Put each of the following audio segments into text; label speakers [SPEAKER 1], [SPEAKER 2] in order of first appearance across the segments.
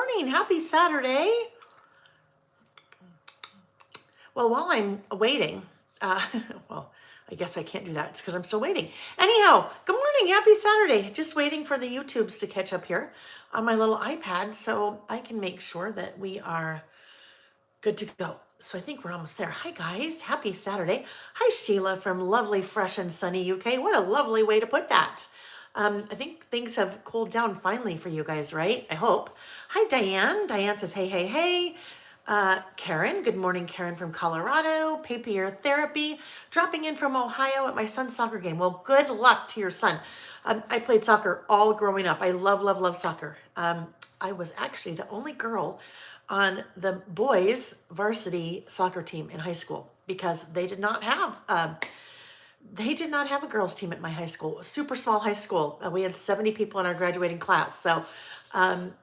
[SPEAKER 1] morning. Happy Saturday. Well, while I'm waiting, well, I guess I can't do that. It's because I'm still waiting. Anyhow, good morning. Happy Saturday. Just waiting for the YouTubes to catch up here on my little iPad so I can make sure that we are good to go. So I think we're almost there. Hi, guys. Happy Saturday. Hi, Sheila from lovely, fresh and sunny UK. What a lovely way to put that. I think things have cooled down finally for you guys, right? I hope. Hi, Diane. Diane says, hey, hey, hey. Karen, good morning, Karen from Colorado. Papier Therapy, dropping in from Ohio at my son's soccer game. Well, good luck to your son. I played soccer all growing up. I love, love, love soccer. I was actually the only girl on the boys' varsity soccer team in high school because they did not have a girls' team at my high school. It was super small high school. We had 70 people in our graduating class. So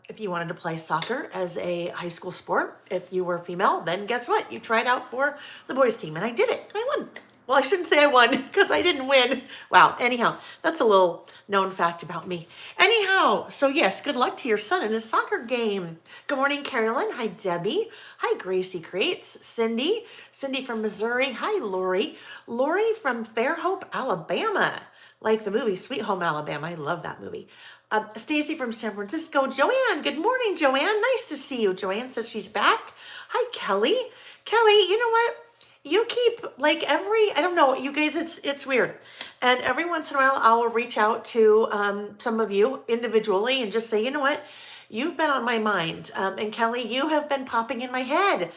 [SPEAKER 1] if you wanted to play soccer as a high school sport, if you were female, then guess what? You tried out for the boys' team, and I did it, and I won. Well, I shouldn't say I won because I didn't win. Wow. Anyhow, that's a little known fact about me. Anyhow, so yes, good luck to your son in his soccer game. Good morning, Carolyn. Hi, Debbie. Hi, Gracie Creates. Cindy. Cindy from Missouri. Hi, Lori. Lori from Fairhope, Alabama. Like the movie Sweet Home Alabama. I love that movie. Stacy from San Francisco. Joanne. Good morning, Joanne. Nice to see you. Joanne says she's back. Hi, Kelly. Kelly, you know what? You keep I don't know, you guys, it's weird. And every once in a while, I will reach out to some of you individually and just say, you know what? You've been on my mind. And Kelly, you have been popping in my head.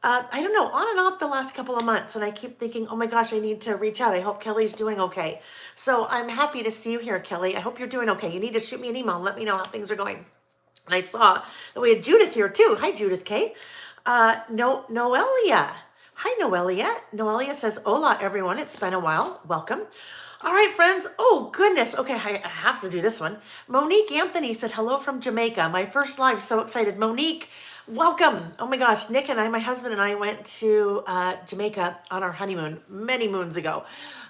[SPEAKER 1] I don't know, on and off the last couple of months. And I keep thinking, oh my gosh, I need to reach out. I hope Kelly's doing okay. So I'm happy to see you here, Kelly. I hope you're doing okay. You need to shoot me an email and let me know how things are going. And I saw that we had Judith here too. Hi, Judith K. Noelia. Hi, Noelia. Noelia says, hola, everyone. It's been a while. Welcome. All right, friends. Oh, goodness. Okay, I have to do this one. Monique Anthony said, hello from Jamaica. My first live. So excited. Monique, welcome. Oh, my gosh. Nick and I, my husband and I went to Jamaica on our honeymoon many moons ago.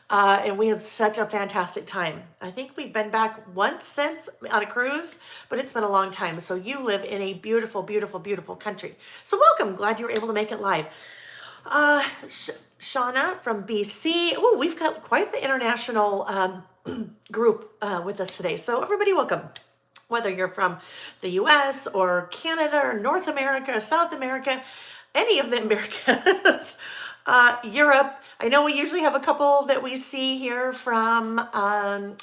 [SPEAKER 1] And we had such a fantastic time. I think we've been back once since on a cruise, but it's been a long time. So you live in a beautiful, beautiful, beautiful country. So welcome. Glad you were able to make it live. Shauna from BC. Oh, we've got quite the international group with us today. So everybody welcome. Whether you're from the US or Canada or North America, South America, any of the Americas, Europe. I know we usually have a couple that we see here from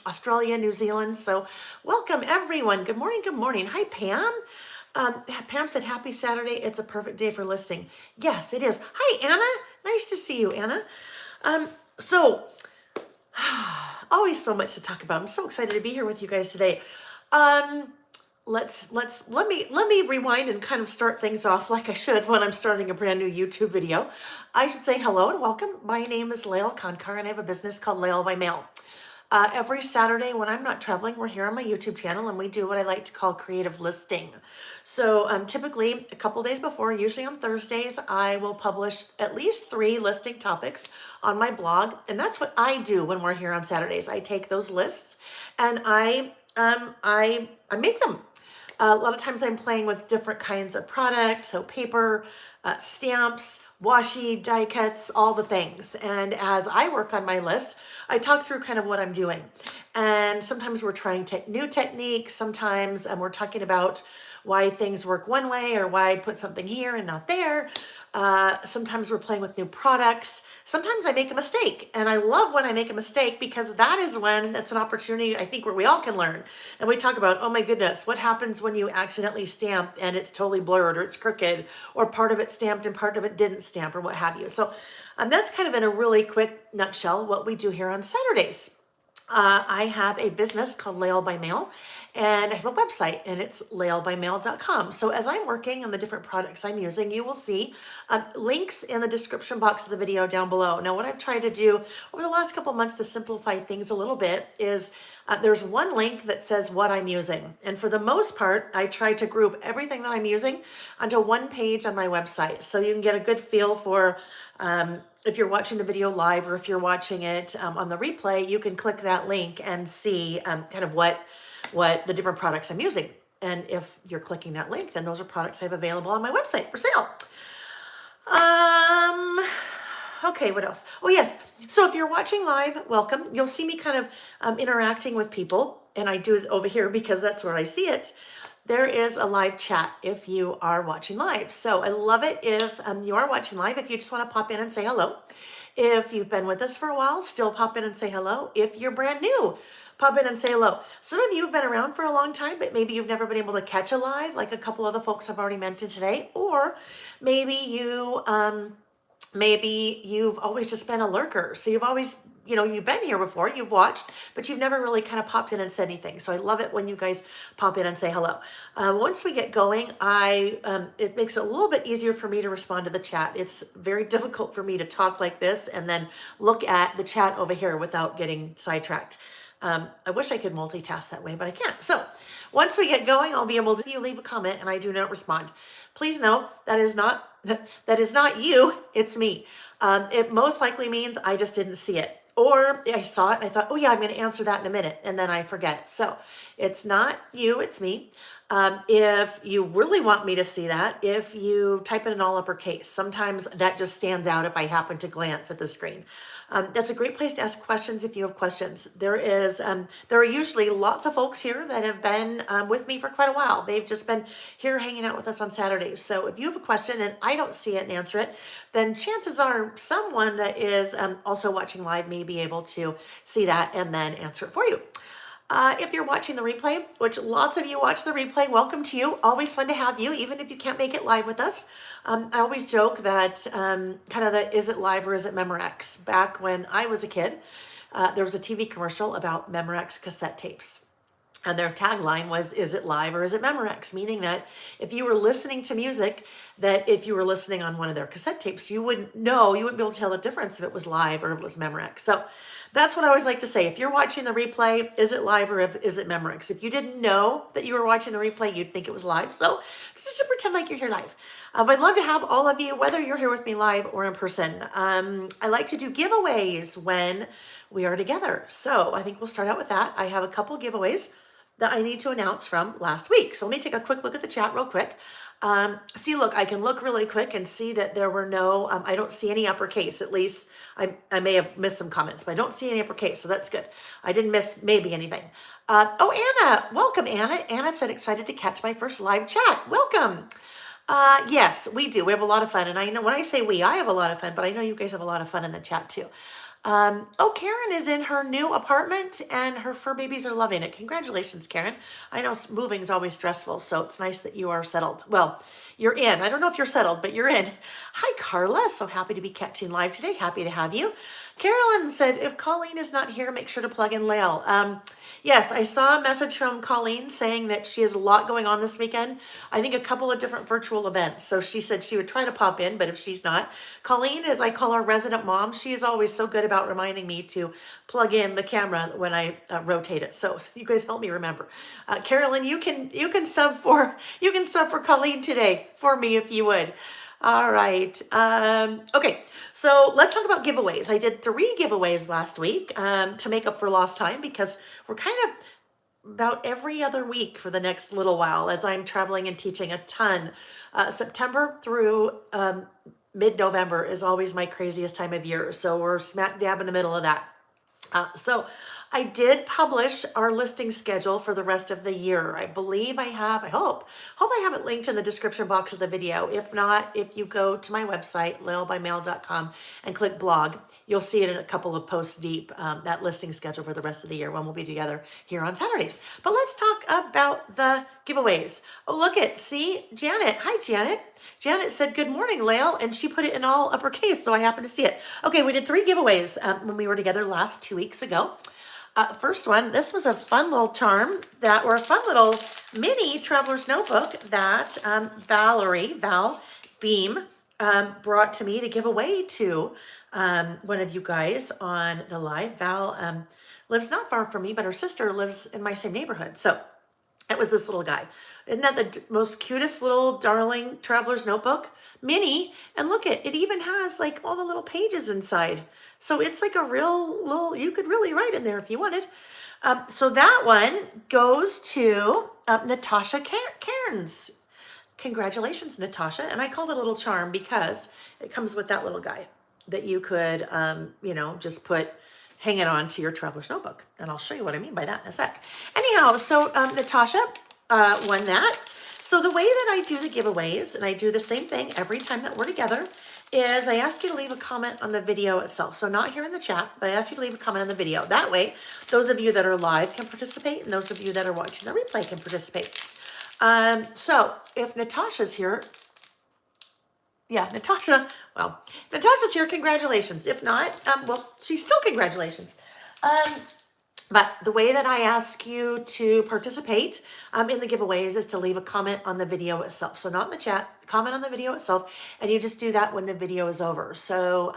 [SPEAKER 1] Australia, New Zealand. So welcome everyone. Good morning. Good morning. Hi, Pam. Pam said, happy Saturday. It's a perfect day for listing. Yes, it is. Hi, Anna. Nice to see you, Anna. So always so much to talk about. I'm so excited to be here with you guys today. Let me rewind and kind of start things off like I should when I'm starting a brand new YouTube video. I should say hello and welcome. My name is Layle Konkar and I have a business called Layle by Mail. Every Saturday when I'm not traveling, we're here on my YouTube channel and we do what I like to call creative listing. So typically a couple days before, usually on Thursdays, I will publish at least 3 listing topics on my blog. And that's what I do when we're here on Saturdays. I take those lists and I make them. A lot of times I'm playing with different kinds of products, so paper, stamps, washi, die cuts, all the things. And as I work on my list, I talk through kind of what I'm doing. And sometimes we're trying new techniques. Sometimes we're talking about why things work one way or why I put something here and not there. Sometimes we're playing with new products. Sometimes I make a mistake, and I love when I make a mistake because that is when it's an opportunity, I think, where we all can learn. And we talk about, oh my goodness, what happens when you accidentally stamp and it's totally blurred or it's crooked or part of it stamped and part of it didn't stamp or what have you. So that's kind of in a really quick nutshell what we do here on Saturdays. I have a business called Layle by Mail, and I have a website, and it's laylebymail.com. So as I'm working on the different products I'm using, you will see links in the description box of the video down below. Now, what I've tried to do over the last couple months to simplify things a little bit is there's one link that says what I'm using. And for the most part, I try to group everything that I'm using onto one page on my website. So you can get a good feel for if you're watching the video live or if you're watching it on the replay, you can click that link and see kind of what the different products I'm using. And if you're clicking that link, then those are products I have available on my website for sale. Okay, what else? Oh, yes. So if you're watching live, welcome. You'll see me kind of interacting with people, and I do it over here because that's where I see it. There is a live chat if you are watching live. So I love it if you are watching live. If you just want to pop in and say hello. If you've been with us for a while, still pop in and say hello. If you're brand new, pop in and say hello. Some of you have been around for a long time, but maybe you've never been able to catch a live, like a couple of the folks I've already mentioned today. Or maybe you've always just been a lurker. So you've always, you've been here before, you've watched, but you've never really kind of popped in and said anything. So I love it when you guys pop in and say hello. Once we get going, it makes it a little bit easier for me to respond to the chat. It's very difficult for me to talk like this and then look at the chat over here without getting sidetracked. I wish I could multitask that way, but I can't. So once we get going, I'll be able to leave a comment and I do not respond. Please know that is not you, it's me. It most likely means I just didn't see it. Or I saw it and I thought, oh yeah, I'm going to answer that in a minute. And then I forget. So it's not you, it's me. If you really want me to see that, if you type it in all uppercase, sometimes that just stands out if I happen to glance at the screen. That's a great place to ask questions if you have questions. There are usually lots of folks here that have been with me for quite a while. They've just been here hanging out with us on Saturdays. So if you have a question and I don't see it and answer it, then chances are someone that is also watching live may be able to see that and then answer it for you. If you're watching the replay, which lots of you watch the replay, welcome to you. Always fun to have you, even if you can't make it live with us. I always joke that kind of the is it live or is it Memorex? Back when I was a kid, there was a TV commercial about Memorex cassette tapes. And their tagline was, is it live or is it Memorex? Meaning that if you were listening to music, that if you were listening on one of their cassette tapes, you wouldn't be able to tell the difference if it was live or if it was Memorex. So that's what I always like to say. If you're watching the replay, is it live or is it Memorex? If you didn't know that you were watching the replay, you'd think it was live. So just to pretend like you're here live. I'd love to have all of you, whether you're here with me live or in person. I like to do giveaways when we are together. So I think we'll start out with that. I have a couple giveaways that I need to announce from last week. So let me take a quick look at the chat real quick. Look, I can look really quick and see that there were no, I don't see any uppercase. At least I may have missed some comments, but I don't see any uppercase, so that's good. I didn't miss maybe anything. Anna, welcome, Anna. Anna said, excited to catch my first live chat. Welcome. Yes, we do. We have a lot of fun. And I know when I say we, I have a lot of fun, but I know you guys have a lot of fun in the chat too. Karen is in her new apartment and her fur babies are loving it. Congratulations, Karen. I know moving is always stressful, so it's nice that you are settled. Well, you're in. I don't know if you're settled, but you're in. Hi, Carla. So happy to be catching live today. Happy to have you. Carolyn said, if Colleen is not here, make sure to plug in Layle. Yes, I saw a message from Colleen saying that she has a lot going on this weekend. I think a couple of different virtual events. So she said she would try to pop in, but if she's not, Colleen, as I call our resident mom, she is always so good about reminding me to plug in the camera when I rotate it. So you guys help me remember. Carolyn, you can sub for Colleen today for me if you would. All right. Okay. So let's talk about giveaways. I did 3 giveaways last week to make up for lost time because we're kind of about every other week for the next little while as I'm traveling and teaching a ton. September through mid-November is always my craziest time of year. So we're smack dab in the middle of that. So I did publish our listing schedule for the rest of the year. I believe I have, I hope I have it linked in the description box of the video. If not, if you go to my website, laylebymail.com and click blog, you'll see it in a couple of posts deep, that listing schedule for the rest of the year when we'll be together here on Saturdays. But let's talk about the giveaways. Oh, look at, see, Janet. Hi, Janet. Janet said, good morning, Layle, and she put it in all uppercase, so I happened to see it. Okay, we did 3 giveaways when we were together last 2 weeks ago. First one, this was a fun little charm or a fun little mini traveler's notebook that Val Beam, brought to me to give away to one of you guys on the live. Val lives not far from me, but her sister lives in my same neighborhood. So it was this little guy. Isn't that the most cutest little darling traveler's notebook? Mini. And look it even has like all the little pages inside. So it's like a real little, you could really write in there if you wanted. So that one goes to Natasha Cairns. Congratulations, Natasha. And I called it a little charm because it comes with that little guy that you could, just put, hang it on to your traveler's notebook. And I'll show you what I mean by that in a sec. Anyhow, so Natasha won that. So the way that I do the giveaways, and I do the same thing every time that we're together, is I ask you to leave a comment on the video itself. So not here in the chat, but I ask you to leave a comment on the video. That way, those of you that are live can participate, and those of you that are watching the replay can participate. So if Natasha's here, Natasha's here, congratulations. If not, she's still congratulations. But the way that I ask you to participate in the giveaways is to leave a comment on the video itself. So not in the chat, comment on the video itself, and you just do that when the video is over. So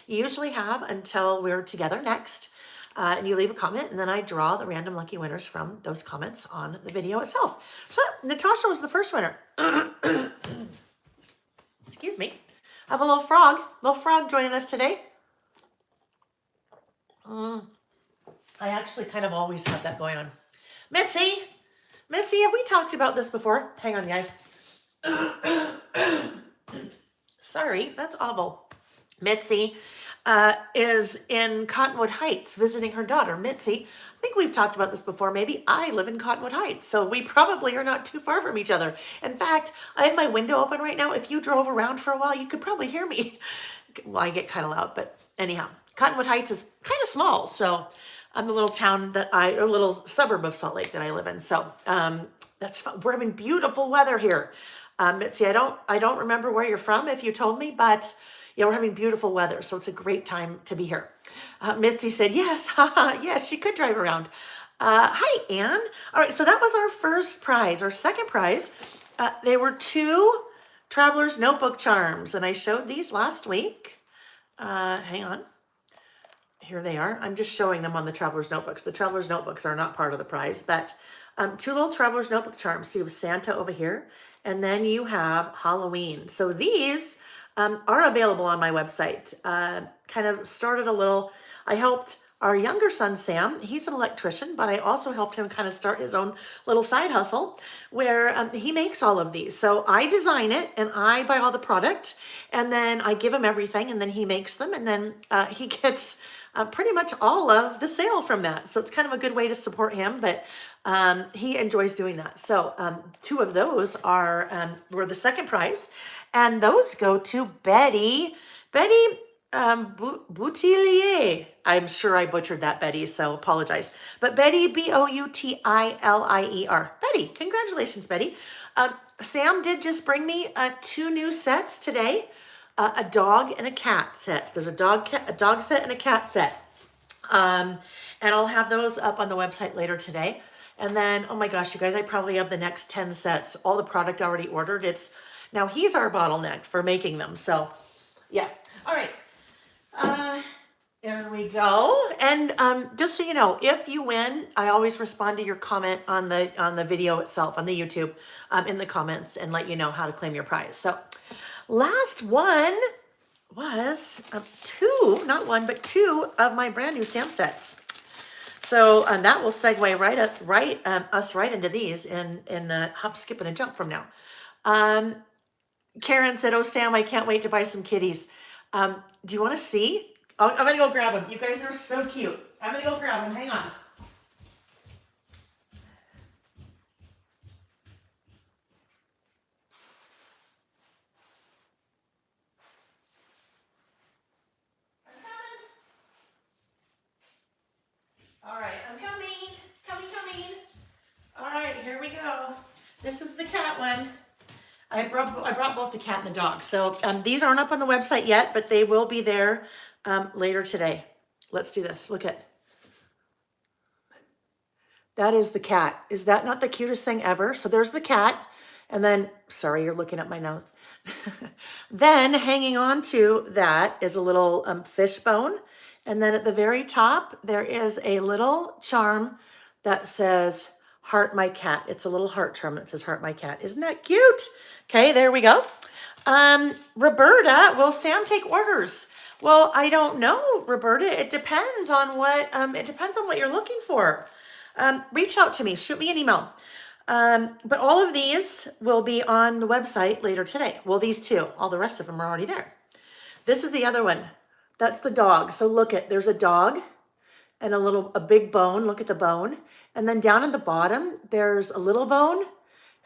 [SPEAKER 1] you usually have until we're together next, and you leave a comment, and then I draw the random lucky winners from those comments on the video itself. So Natasha was the first winner. Excuse me. I have a little frog joining us today. I actually kind of always have that going on. Mitzi, have we talked about this before? Hang on, guys. Sorry, that's awful. Mitzi is in Cottonwood Heights visiting her daughter. Mitzi, I think we've talked about this before. Maybe I live in Cottonwood Heights, so we probably are not too far from each other. In fact, I have my window open right now. If you drove around for a while, you could probably hear me. Well, I get kind of loud, but anyhow, Cottonwood Heights is kind of small, so I'm a little a little suburb of Salt Lake that I live in. So that's fun. We're having beautiful weather here. Mitzi, I don't remember where you're from if you told me, but yeah, we're having beautiful weather. So it's a great time to be here. Mitzi said, yes, yes, she could drive around. Hi, Anne. All right, so that was our first prize. Our second prize, they were 2 Traveler's Notebook charms, and I showed these last week. Hang on. Here they are. I'm just showing them on the Traveler's Notebooks. The Traveler's Notebooks are not part of the prize, but 2 little Traveler's Notebook charms. So you have Santa over here, and then you have Halloween. So these are available on my website. Kind of started a little, I helped our younger son, Sam, he's an electrician, but I also helped him kind of start his own little side hustle where he makes all of these. So I design it and I buy all the product, and then I give him everything, and then he makes them, and then he gets pretty much all of the sale from that. So it's kind of a good way to support him, but he enjoys doing that. So 2 of those were the second prize, and those go to Betty Boutilier. I'm sure I butchered that, Betty, so apologize. But Betty, Boutilier. Betty, congratulations, Betty. Sam did just bring me 2 new sets today. A dog and a cat set. So there's a dog set and a cat set. And I'll have those up on the website later today. And then, oh my gosh, you guys, I probably have the next 10 sets. All the product already ordered. Now he's our bottleneck for making them. So yeah. All right. There we go. And just so you know, if you win, I always respond to your comment on the video itself, on the YouTube, in the comments, and let you know how to claim your prize. So last one was 2, not 1, but 2 of my brand new stamp sets. So that will segue us right into these in hop, skip, and a jump from now. Karen said, "Oh, Sam, I can't wait to buy some kitties." Do you want to see? I'm going to go grab them. You guys are so cute. I'm going to go grab them. Hang on. All right, I'm coming. Coming. All right, here we go. This is the cat one. I brought both the cat and the dog. So these aren't up on the website yet, but they will be there later today. Let's do this. Look at that. Is the cat. Is that not the cutest thing ever? So there's the cat. And then, sorry, you're looking at my nose. Then hanging on to that is a little fish bone. And then at the very top, there is a little charm that says, "Heart my cat." It's a little heart charm that says, "Heart my cat." Isn't that cute? Okay, there we go. Roberta, will Sam take orders? Well, I don't know, Roberta. It depends on what you're looking for. reach out to me, shoot me an email. But all of these will be on the website later today. Well, these two, all the rest of them are already there. This is the other one. That's the dog. So look at, there's a dog and a big bone. Look at the bone. And then down at the bottom, there's a little bone.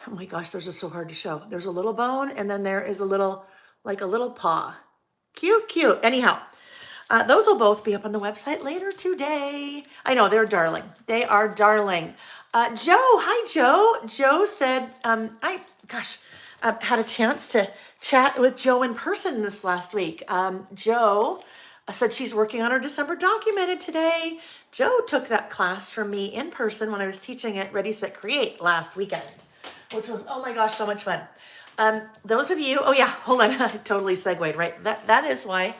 [SPEAKER 1] Oh my gosh, those are so hard to show. There's a little bone, and then there is a little paw. Cute, cute. Anyhow, those will both be up on the website later today. I know, they're darling. They are darling. Joe, hi Joe. Joe said, I had a chance to chat with Joe in person this last week. Joe said she's working on her December documented today. Joe took that class from me in person when I was teaching at Ready, Set, Create last weekend, which was, oh my gosh, so much fun. Those of you, oh yeah, hold on, I totally segued, right? That's why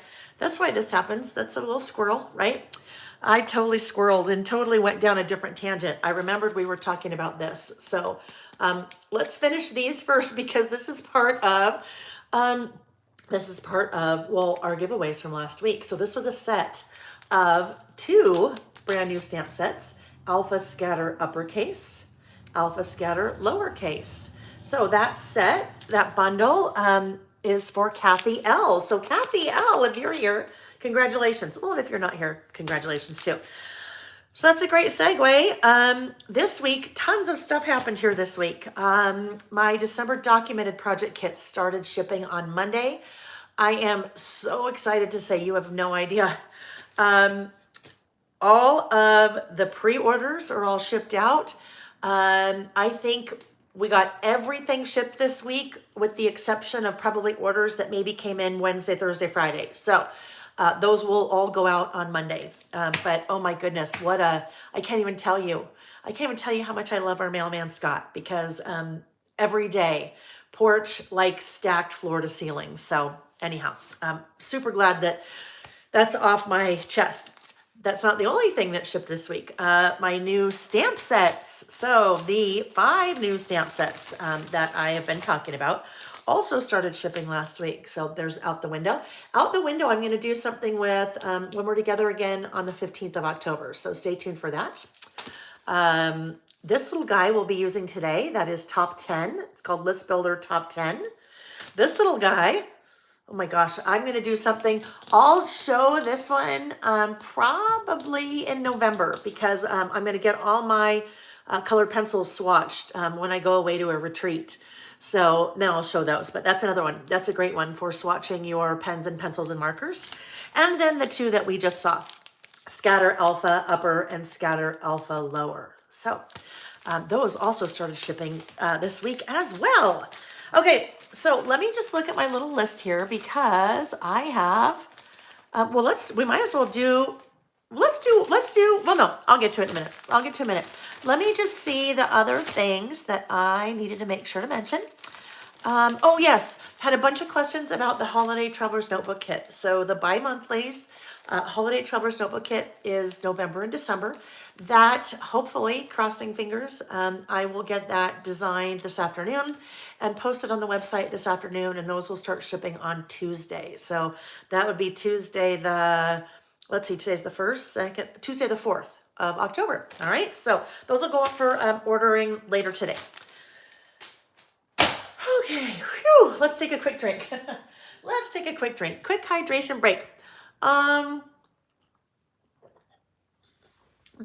[SPEAKER 1] this happens. That's a little squirrel, right? I totally squirreled and totally went down a different tangent. I remembered we were talking about this. So let's finish these first, because this is part of, well, our giveaways from last week. So this was a set of 2 brand new stamp sets, Alpha Scatter Uppercase, Alpha Scatter Lowercase. So that set, that bundle, is for Kathy L. So Kathy L, if you're here, congratulations. Well, and if you're not here, congratulations too. So that's a great segue. This week, tons of stuff happened here this week. My December documented project kits started shipping on Monday. I am so excited to say you have no idea. All of the pre-orders are all shipped out. I think we got everything shipped this week, with the exception of probably orders that maybe came in Wednesday, Thursday, Friday. So those will all go out on Monday. But oh my goodness, I can't even tell you. I can't even tell you how much I love our mailman, Scott, because every day, porch like stacked floor to ceiling. So anyhow, I'm super glad that that's off my chest. That's not the only thing that shipped this week. My new stamp sets. So the 5 new stamp sets that I have been talking about also started shipping last week. So there's Out the Window. Out the Window, I'm going to do something with when we're together again on the 15th of October. So stay tuned for that. This little guy we'll be using today, that is Top 10. It's called List Builder Top 10. This little guy, oh my gosh, I'm going to do something. I'll show this one probably in November, because I'm going to get all my colored pencils swatched when I go away to a retreat. So then I'll show those. But that's another one. That's a great one for swatching your pens and pencils and markers. And then the 2 that we just saw, Scatter Alpha Upper and Scatter Alpha Lower. So those also started shipping this week as well. Okay, so let me just look at my little list here, because I have, we might as well well, no, I'll get to it in a minute. Let me just see the other things that I needed to make sure to mention. Oh yes, had a bunch of questions about the Holiday Traveler's Notebook Kit. So the bi-monthlies, Holiday Traveler's Notebook Kit is November and December. That, hopefully, crossing fingers, I will get that designed this afternoon and posted on the website this afternoon, and those will start shipping on Tuesday. So that would be Tuesday let's see, today's the 1st, Tuesday the 4th of October. All right, so those will go up for ordering later today. Okay, whew, let's take a quick drink. Quick hydration break.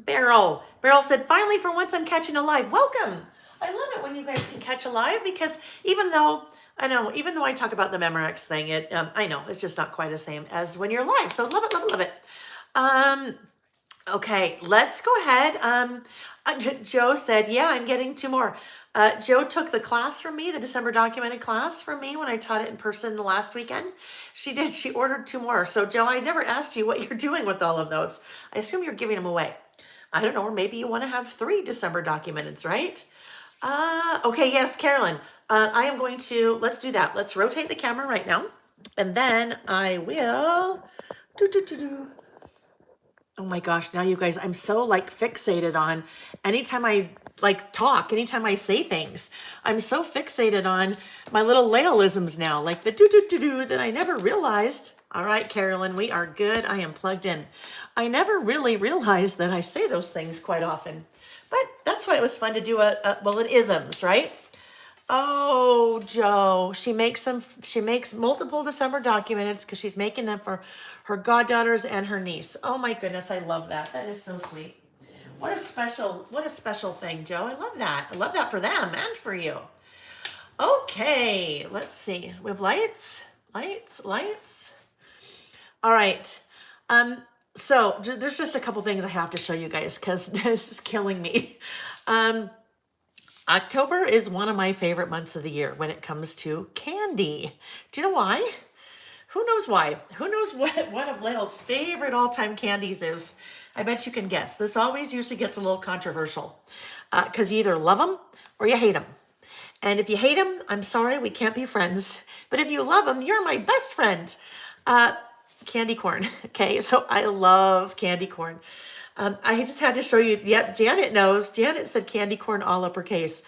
[SPEAKER 1] Beryl said, finally, for once I'm catching a live. Welcome. I love it when you guys can catch a live, because even though I talk about the Memorex thing, I know it's just not quite the same as when you're live. So love it. Okay, let's go ahead. Joe said, yeah, I'm getting 2 more. Joe took the class from me, the December documented class from me when I taught it in person last weekend. She did. She ordered 2 more. So Joe, I never asked you what you're doing with all of those. I assume you're giving them away. I don't know, or maybe you want to have 3 December documenteds, right? Okay, yes, Carolyn. I am going to, let's do that. Let's rotate the camera right now. And then I will, oh my gosh, now you guys, I'm so fixated on anytime I talk, anytime I say things, I'm so fixated on my little Laylisms now, like the that I never realized. All right, Carolyn, we are good. I am plugged in. I never really realized that I say those things quite often. But that's why it was fun to do well, an isms, right? Oh, Joe, she makes multiple December documents because she's making them for her goddaughters and her niece. Oh my goodness, I love that. That is so sweet. What a special thing, Joe. I love that. I love that for them and for you. Okay, let's see. We have lights. All right. So there's just a couple things I have to show you guys because this is killing me. October is one of my favorite months of the year when it comes to candy. Do you know why? Who knows why? Who knows what one of Layle's favorite all-time candies is? I bet you can guess. This always usually gets a little controversial because you either love them or you hate them. And if you hate them, I'm sorry, we can't be friends. But if you love them, you're my best friend. Candy corn. Okay, so I love candy corn. I just had to show you. Yep, Janet knows. Janet said candy corn all uppercase.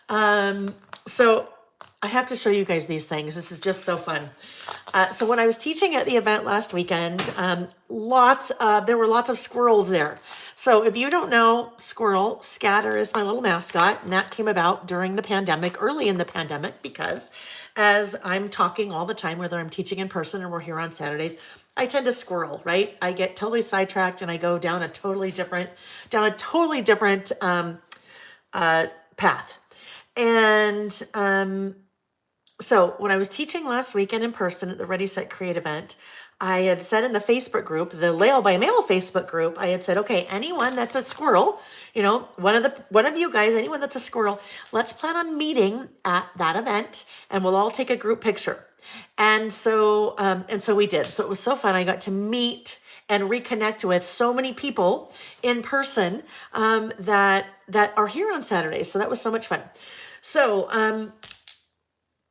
[SPEAKER 1] So I have to show you guys these things. This is just so fun. So when I was teaching at the event last weekend, there were lots of squirrels there. So if you don't know, Scatter is my little mascot, and that came about during the pandemic, early in the pandemic, because as I'm talking all the time, whether I'm teaching in person or we're here on Saturdays, I tend to squirrel, right? I get totally sidetracked and I go down a totally different path. And so when I was teaching last weekend in person at the Ready, Set, Create event, I had said in the Facebook group, the Layle by Mail Facebook group, I had said, okay, anyone that's a squirrel, one of you guys, anyone that's a squirrel, let's plan on meeting at that event and we'll all take a group picture. And so we did. So it was so fun. I got to meet and reconnect with so many people in person that are here on Saturdays. So that was so much fun. So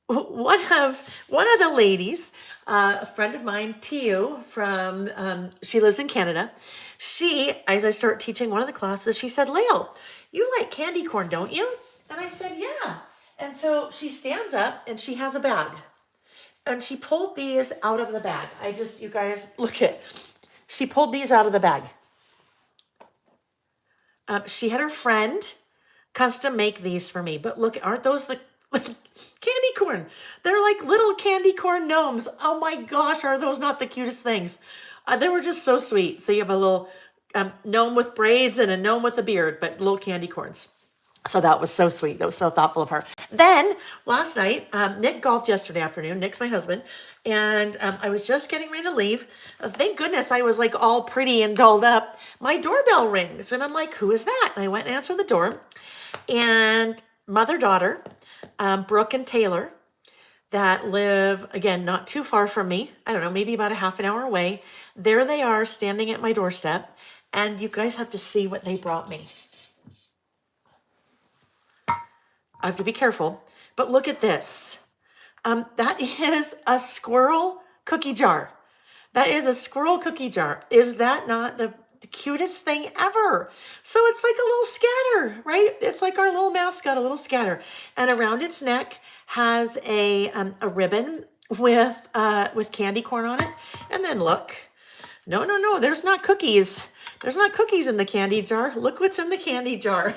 [SPEAKER 1] one of the ladies, a friend of mine, Tiu, she lives in Canada. She, as I start teaching one of the classes, she said, "Layle, you like candy corn, don't you?" And I said, "Yeah." And so she stands up and she has a bag. And she pulled these out of the bag. You guys, look at, she pulled these out of the bag. She had her friend custom make these for me. But look, aren't those the candy corn? They're like little candy corn gnomes. Oh my gosh, are those not the cutest things? They were just so sweet. So you have a little gnome with braids and a gnome with a beard, but little candy corns. So that was so sweet. That was so thoughtful of her. Then last night, Nick golfed yesterday afternoon. Nick's my husband. And I was just getting ready to leave. Thank goodness I was like all pretty and dolled up. My doorbell rings and I'm like, who is that? And I went and answered the door. And mother-daughter, Brooke and Taylor, that live, again, not too far from me. I don't know, maybe about a half an hour away. There they are standing at my doorstep. And you guys have to see what they brought me. I have to be careful, but look at this. That is a squirrel cookie jar. That is a squirrel cookie jar. Is that not the cutest thing ever? So it's like a little scatter, right? It's like our little mascot, a little scatter. And around its neck has a ribbon with candy corn on it. And then look, no, there's not cookies. There's not cookies in the candy jar. Look what's in the candy jar.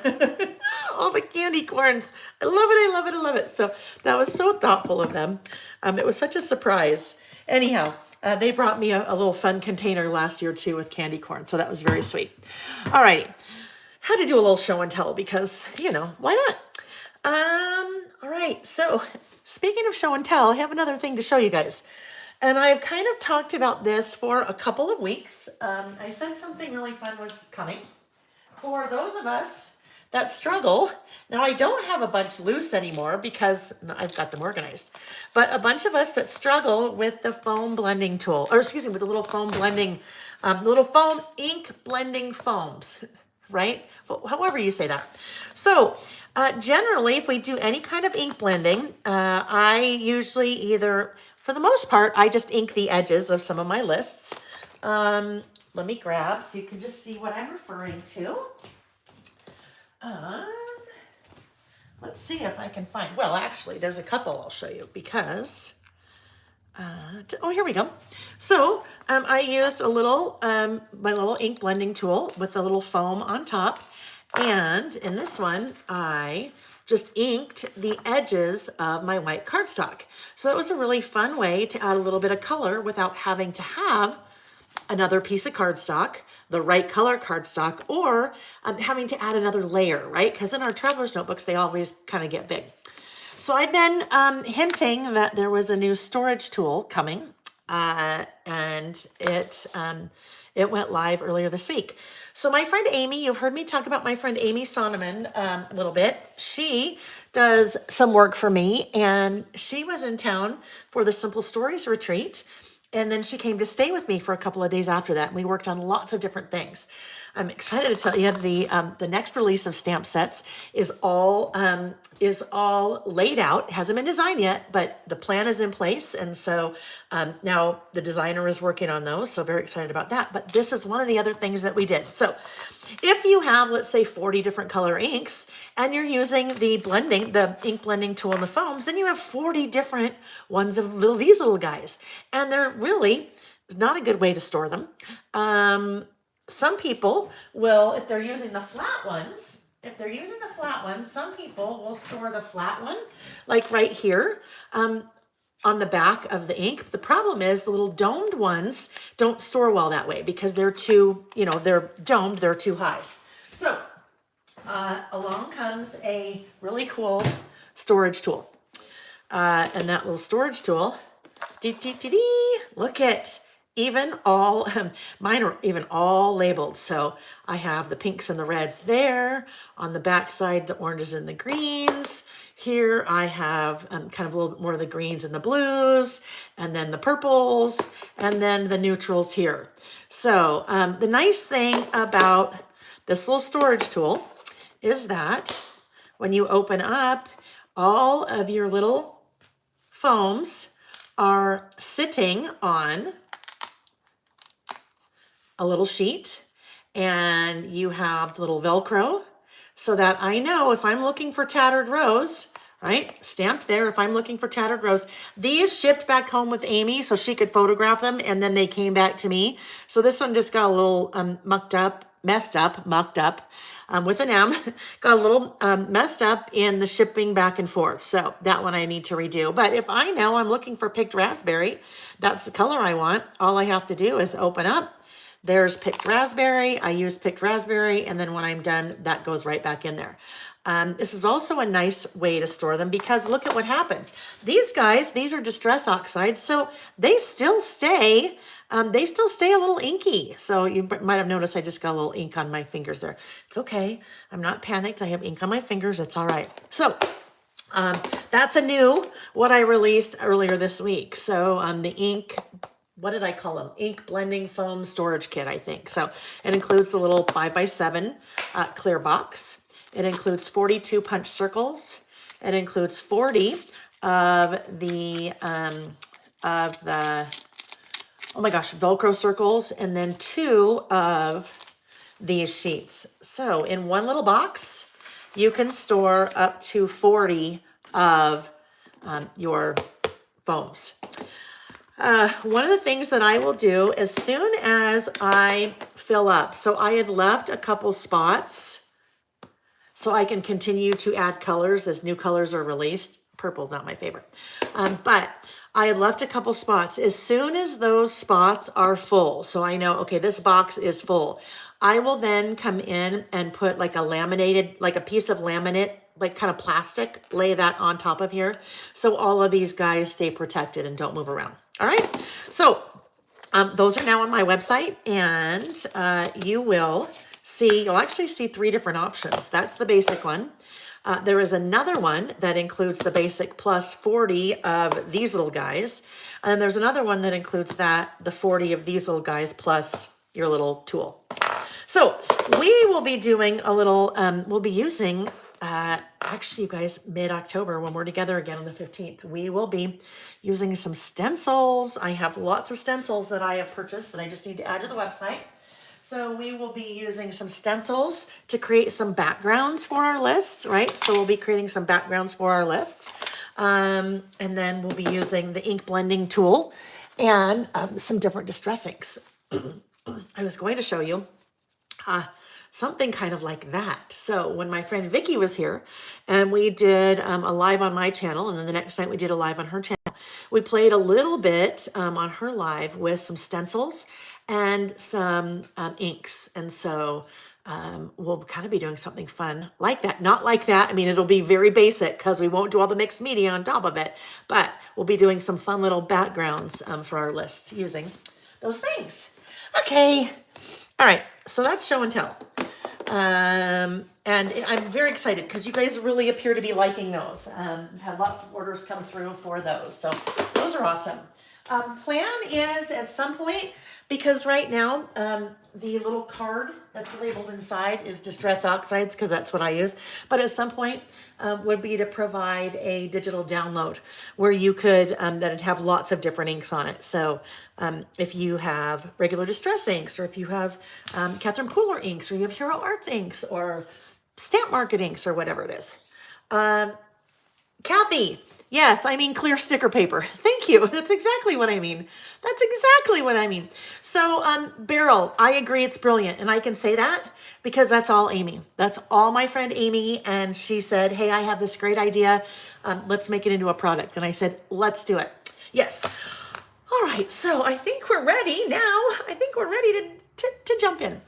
[SPEAKER 1] All the candy corns. I love it. So that was so thoughtful of them. It was such a surprise. Anyhow, they brought me a little fun container last year too with candy corn. So that was very sweet. All righty. Had to do a little show and tell because, why not? All right. So speaking of show and tell, I have another thing to show you guys. And I've kind of talked about this for a couple of weeks. I said something really fun was coming. For those of us that struggle, now I don't have a bunch loose anymore because I've got them organized, but a bunch of us that struggle with the foam blending tool, with the little foam blending, little foam ink blending foams, right? However you say that. So generally, if we do any kind of ink blending, I usually for the most part, I just ink the edges of some of my lists. Let me grab so you can just see what I'm referring to. Let's see if I can find, well, actually, there's a couple I'll show you because, here we go. So I used my little ink blending tool with a little foam on top. And in this one, I just inked the edges of my white cardstock. So it was a really fun way to add a little bit of color without having to have another piece of cardstock, the right color cardstock, or having to add another layer, right? Because in our traveler's notebooks, they always kind of get big. So I'd been hinting that there was a new storage tool coming, and it went live earlier this week. So my friend Amy, you've heard me talk about my friend Amy Sonneman a little bit. She does some work for me, and she was in town for the Simple Stories retreat. And then she came to stay with me for a couple of days after that. And we worked on lots of different things. I'm excited to tell you the next release of stamp sets is all laid out. It hasn't been designed yet, but the plan is in place. And so now the designer is working on those. So very excited about that. But this is one of the other things that we did. So if you have, let's say, 40 different color inks and you're using the ink blending tool in the foams, then you have 40 different ones of these little guys. And they're really not a good way to store them. Some people will, if they're using the flat ones, some people will store the flat one, like right here, on the back of the ink. The problem is the little domed ones don't store well that way because they're too, they're domed, they're too high. So along comes a really cool storage tool. And that little storage tool, look at even all, mine are even all labeled. So I have the pinks and the reds there. On the back side, the oranges and the greens. Here I have kind of a little more of the greens and the blues, and then the purples, and then the neutrals here. So the nice thing about this little storage tool is that when you open up, all of your little foams are sitting on a little sheet, and you have the little Velcro so that I know if I'm looking for tattered rows, right? Stamped there, if I'm looking for tattered rows. These shipped back home with Amy so she could photograph them, and then they came back to me. So this one just got a little mucked up with an M, got a little messed up in the shipping back and forth. So that one I need to redo. But if I know I'm looking for picked raspberry, that's the color I want, all I have to do is open up. There's picked raspberry. I use picked raspberry, and then when I'm done, that goes right back in there. This is also a nice way to store them because look at what happens. These guys, these are distress oxides, so they still stay a little inky. So you might have noticed I just got a little ink on my fingers there. It's okay. I'm not panicked. I have ink on my fingers. It's all right. So that's what I released earlier this week. So the ink, what did I call them? Ink blending foam storage kit, I think. So it includes the little 5x7 clear box. It includes 42 punch circles. It includes 40 of the Velcro circles, and then 2 of these sheets. So in one little box, you can store up to 40 of your foams. One of the things that I will do as soon as I fill up, so I had left a couple spots so I can continue to add colors as new colors are released. Purple's not my favorite, but I had left a couple spots. As soon as those spots are full, so I know, okay, this box is full, I will then come in and put like a piece of laminate, like kind of plastic, lay that on top of here. So all of these guys stay protected and don't move around. All right. So those are now on my website, and you'll actually see 3 different options. That's the basic one. There is another one that includes the basic plus 40 of these little guys. And there's another one that includes the 40 of these little guys plus your little tool. So we will be doing a little, we'll be using, actually you guys, mid-October when we're together again on the 15th, we will be using some stencils. I have lots of stencils that I have purchased that I just need to add to the website. So we will be using some stencils to create some backgrounds for our lists, right? So we'll be creating some backgrounds for our lists. And then we'll be using the ink blending tool and some different distress inks. I was going to show you something kind of like that. So when my friend Vicky was here and we did a live on my channel, and then the next night we did a live on her channel, we played a little bit on her live with some stencils and some inks. And so we'll kind of be doing something fun like that. Not like that. I mean, it'll be very basic because we won't do all the mixed media on top of it, but we'll be doing some fun little backgrounds for our lists using those things. Okay. All right. So that's show and tell. And I'm very excited because you guys really appear to be liking those. I've had lots of orders come through for those. So those are awesome. Plan is at some point, because right now the little card that's labeled inside is Distress Oxides because that's what I use. But at some point would be to provide a digital download where you could, that'd have lots of different inks on it. So if you have regular Distress inks, or if you have Catherine Pooler inks, or you have Hero Arts inks, or Stamp Market inks, or whatever it is. Kathy, yes, I mean clear sticker paper. Thank you. That's exactly what I mean. That's exactly what I mean. So Beryl, I agree it's brilliant. And I can say that because that's all Amy. That's all my friend Amy. And she said, hey, I have this great idea. Let's make it into a product. And I said, let's do it. Yes. All right. So I think we're ready now. I think we're ready to jump in.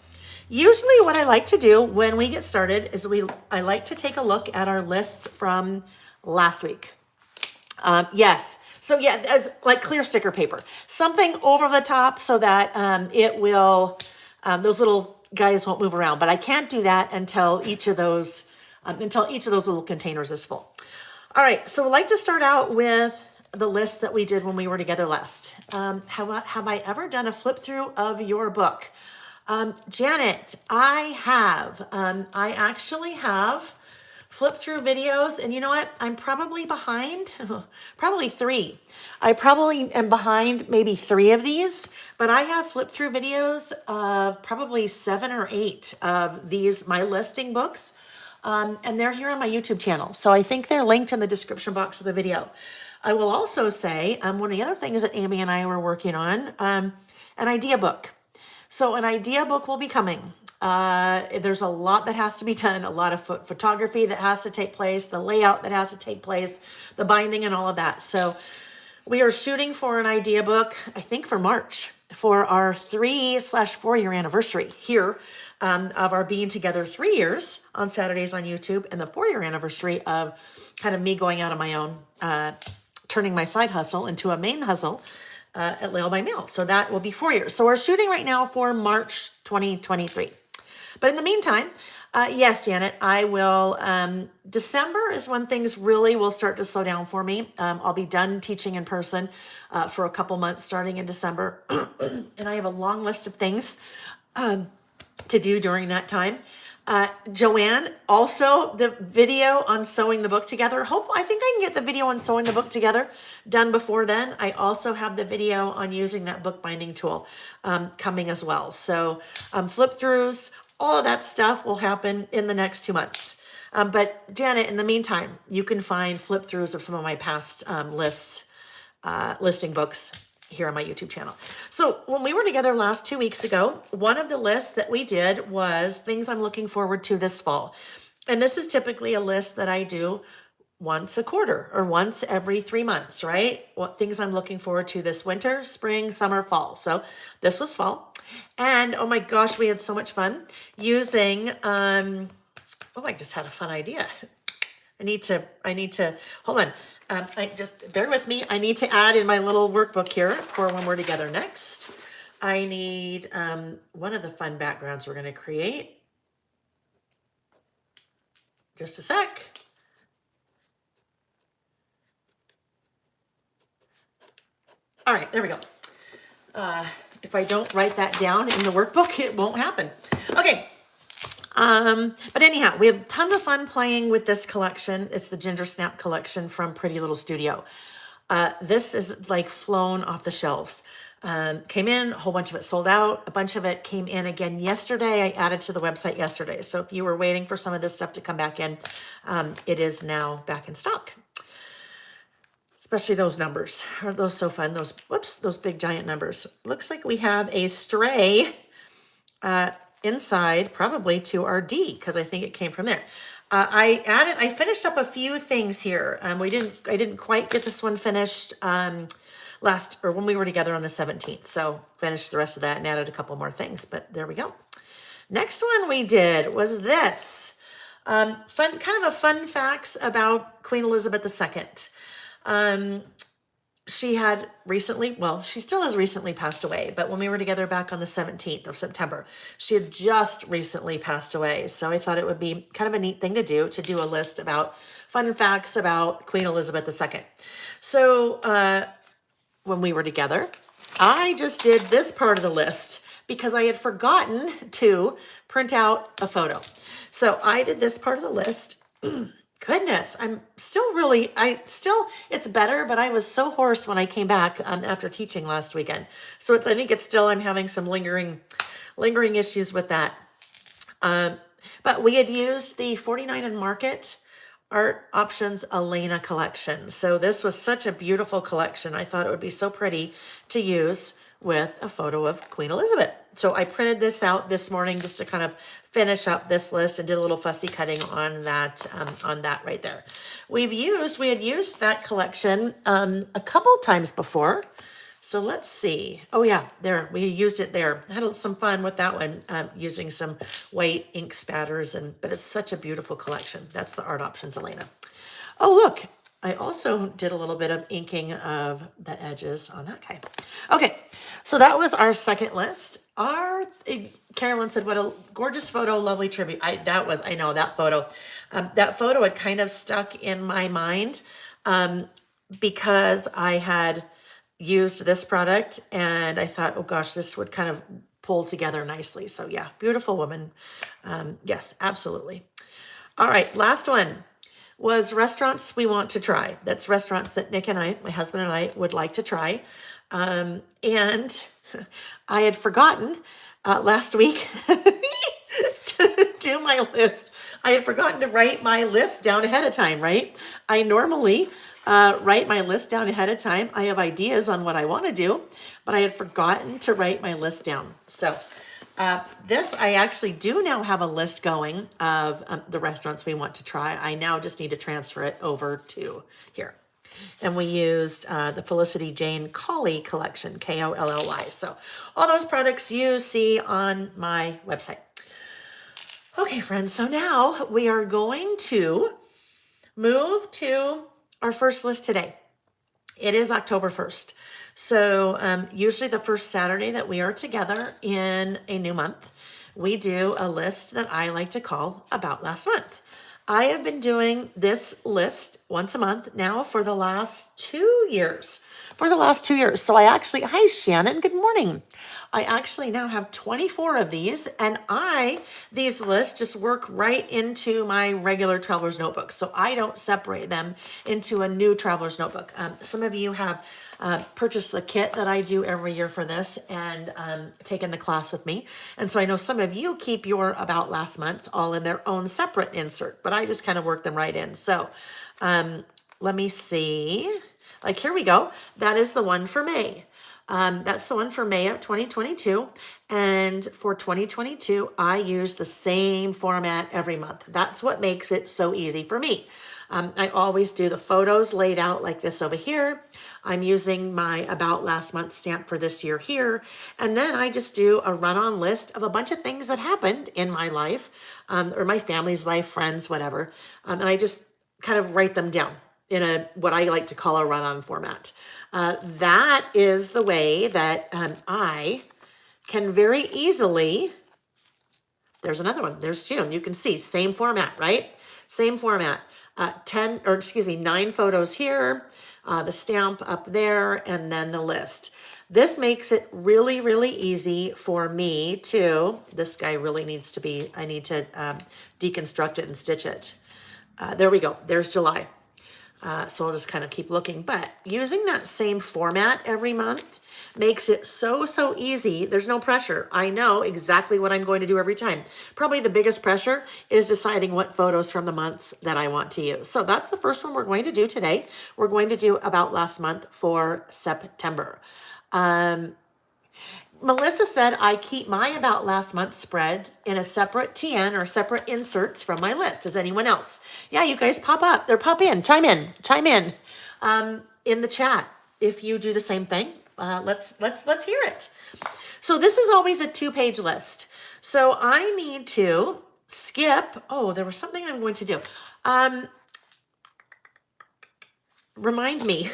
[SPEAKER 1] Usually what I like to do when we get started is I like to take a look at our lists from last week. Yes. So yeah, as like clear sticker paper, something over the top so that it will, those little guys won't move around. But I can't do that until each of those little containers is full. All right. So I'd like to start out with the list that we did when we were together last. Have I ever done a flip through of your book? Janet, I have. I actually have flip through videos, and you know what? I'm probably behind, probably 3. I probably am behind maybe 3 of these, but I have flip through videos of probably 7 or 8 of these, my listing books, and they're here on my YouTube channel. So I think they're linked in the description box of the video. I will also say, one of the other things that Amy and I were working on, an idea book. So an idea book will be coming. There's a lot that has to be done, a lot of photography that has to take place, the layout that has to take place, the binding and all of that. So we are shooting for an idea book, I think for March, for our 3/4 year anniversary here of our being together 3 years on Saturdays on YouTube, and the 4-year anniversary of kind of me going out on my own, turning my side hustle into a main hustle at Layle by Mail. So that will be 4 years. So we're shooting right now for March 2023. But in the meantime, yes, Janet, I will. December is when things really will start to slow down for me. I'll be done teaching in person for a couple months starting in December. And I have a long list of things to do during that time. Joanne, also the video on sewing the book together. I think I can get the video on sewing the book together done before then. I also have the video on using that bookbinding tool coming as well. So flip throughs, all of that stuff will happen in the next 2 months. But Janet, in the meantime, you can find flip throughs of some of my past listing books here on my YouTube channel. So when we were together last 2 weeks ago, one of the lists that we did was things I'm looking forward to this fall. And this is typically a list that I do once a quarter or once every 3 months, right? What things I'm looking forward to this winter, spring, summer, fall. So this was fall. And oh my gosh, we had so much fun using, I just had a fun idea. I need to, hold on. I just, bear with me. I need to add in my little workbook here for when we're together next. I need one of the fun backgrounds we're going to create. Just a sec. All right, there we go. If I don't write that down in the workbook, it won't happen. Okay. But anyhow, we had tons of fun playing with this collection. It's the Ginger Snap collection from Pretty Little Studio. This is like flown off the shelves. Came in, a whole bunch of it sold out. A bunch of it came in again yesterday. I added to the website yesterday. So if you were waiting for some of this stuff to come back in, it is now back in stock. Especially those numbers. Are those so fun? Those big giant numbers. Looks like we have a stray inside probably to our D because I think it came from there. I finished up a few things here. I didn't quite get this one finished when we were together on the 17th. So finished the rest of that and added a couple more things, but there we go. Next one we did was this. Kind of a fun facts about Queen Elizabeth II. She had recently, well, she still has recently passed away, but when we were together back on the 17th of September, she had just recently passed away. So I thought it would be kind of a neat thing to do a list about fun facts about Queen Elizabeth II. So when we were together, I just did this part of the list because I had forgotten to print out a photo. So I did this part of the list. Goodness, it's better, but I was so hoarse when I came back after teaching last weekend. So I think I'm having some lingering issues with that. But we had used the 49 and Market Art Options Elena collection. So this was such a beautiful collection. I thought it would be so pretty to use with a photo of Queen Elizabeth. So I printed this out this morning just to kind of finish up this list and did a little fussy cutting on that right there. We had used that collection a couple times before. So let's see. Oh yeah, there, we used it there. I had some fun with that one, using some white ink spatters, but it's such a beautiful collection. That's the Art Options Elena. Oh, look, I also did a little bit of inking of the edges on that guy. Okay, so that was our second list. Carolyn said, what a gorgeous photo, lovely tribute. I know that photo. That photo had kind of stuck in my mind because I had used this product and I thought, oh gosh, this would kind of pull together nicely. So yeah, beautiful woman. Yes, absolutely. All right, last one was restaurants we want to try. That's restaurants that Nick and I, my husband and I, would like to try. And I had forgotten last week to do my list. I had forgotten to write my list down ahead of time, right? I normally write my list down ahead of time. I have ideas on what I want to do, but I had forgotten to write my list down. So I actually do now have a list going of the restaurants we want to try. I now just need to transfer it over to here. And we used the Felicity Jane Collie collection, Kolly. So all those products you see on my website. Okay, friends, so now we are going to move to our first list today. It is October 1st. So usually the first Saturday that we are together in a new month, we do a list that I like to call About Last Month. I have been doing this list once a month now for the last 2 years. So hi Shannon, good morning. I actually now have 24 of these, and these lists just work right into my regular traveler's notebook. So I don't separate them into a new traveler's notebook. Some of you have purchased the kit that I do every year for this and taken the class with me. And so I know some of you keep your About Last Months all in their own separate insert, but I just kind of work them right in. So let me see. Like, here we go. That is the one for May. That's the one for May of 2022. And for 2022, I use the same format every month. That's what makes it so easy for me. I always do the photos laid out like this over here. I'm using my About Last Month stamp for this year here. And then I just do a run-on list of a bunch of things that happened in my life, or my family's life, friends, whatever. And I just kind of write them down in what I like to call a run-on format. That is the way that I can very easily, there's another one, there's June. You can see, same format, right? Same format. 9 photos here, the stamp up there, and then the list. This makes it really, really easy for me to, this guy really needs to be, I need to deconstruct it and stitch it. There we go, there's July. So I'll just kind of keep looking, but using that same format every month makes it so easy. There's no pressure. I know exactly what I'm going to do every time. Probably the biggest pressure is deciding what photos from the months that I want to use. So that's the first one we're going to do today. We're going to do About Last Month for September. Melissa said I keep my About Last Month spread in a separate TN or separate inserts from my list. Does anyone else? Yeah, you guys pop up. They're pop in. Chime in the chat if you do the same thing. Let's hear it. So this is always a 2-page list. So I need to skip. Oh, there was something I'm going to do. Remind me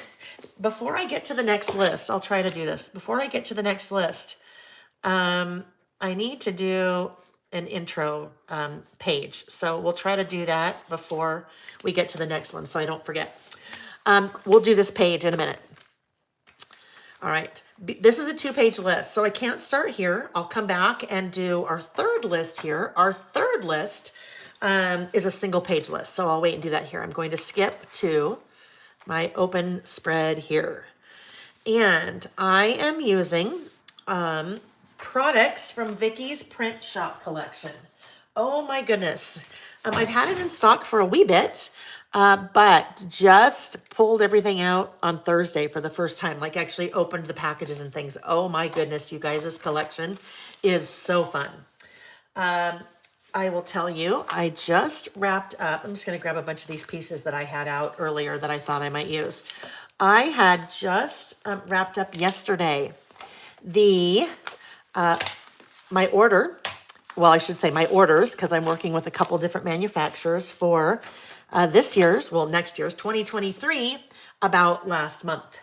[SPEAKER 1] before I get to the next list. I'll try to do this before I get to the next list. I need to do an intro page. So we'll try to do that before we get to the next one so I don't forget. We'll do this page in a minute. All right, this is a 2-page list, so I can't start here. I'll come back and do our third list here. Our third list is a 1-page list, so I'll wait and do that here. I'm going to skip to my open spread here. And I am using products from Vicky's Print Shop collection. Oh my goodness. I've had it in stock for a wee bit, but just pulled everything out on Thursday for the first time, like actually opened the packages and things. Oh my goodness, you guys, this collection is so fun. I will tell you, I just wrapped up. I'm just going to grab a bunch of these pieces that I had out earlier that I thought I might use. I had just wrapped up yesterday my order. Well, I should say my orders, because I'm working with a couple different manufacturers for next year's 2023 About Last Month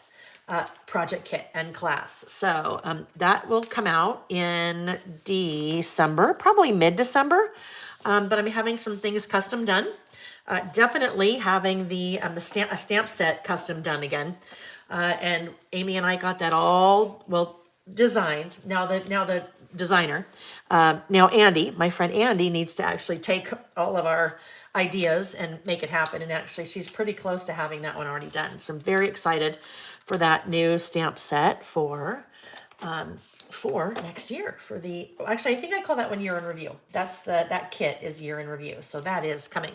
[SPEAKER 1] project kit and class. So that will come out in December, probably mid-December. But I'm having some things custom done. Definitely having a stamp set custom done again. And Amy and I got that all designed. Now the designer, now Andy, my friend Andy, needs to actually take all of our ideas and make it happen. And actually, she's pretty close to having that one already done. So I'm very excited for that new stamp set for next year. Actually, I think I call that one year in review. That kit is year in review. So that is coming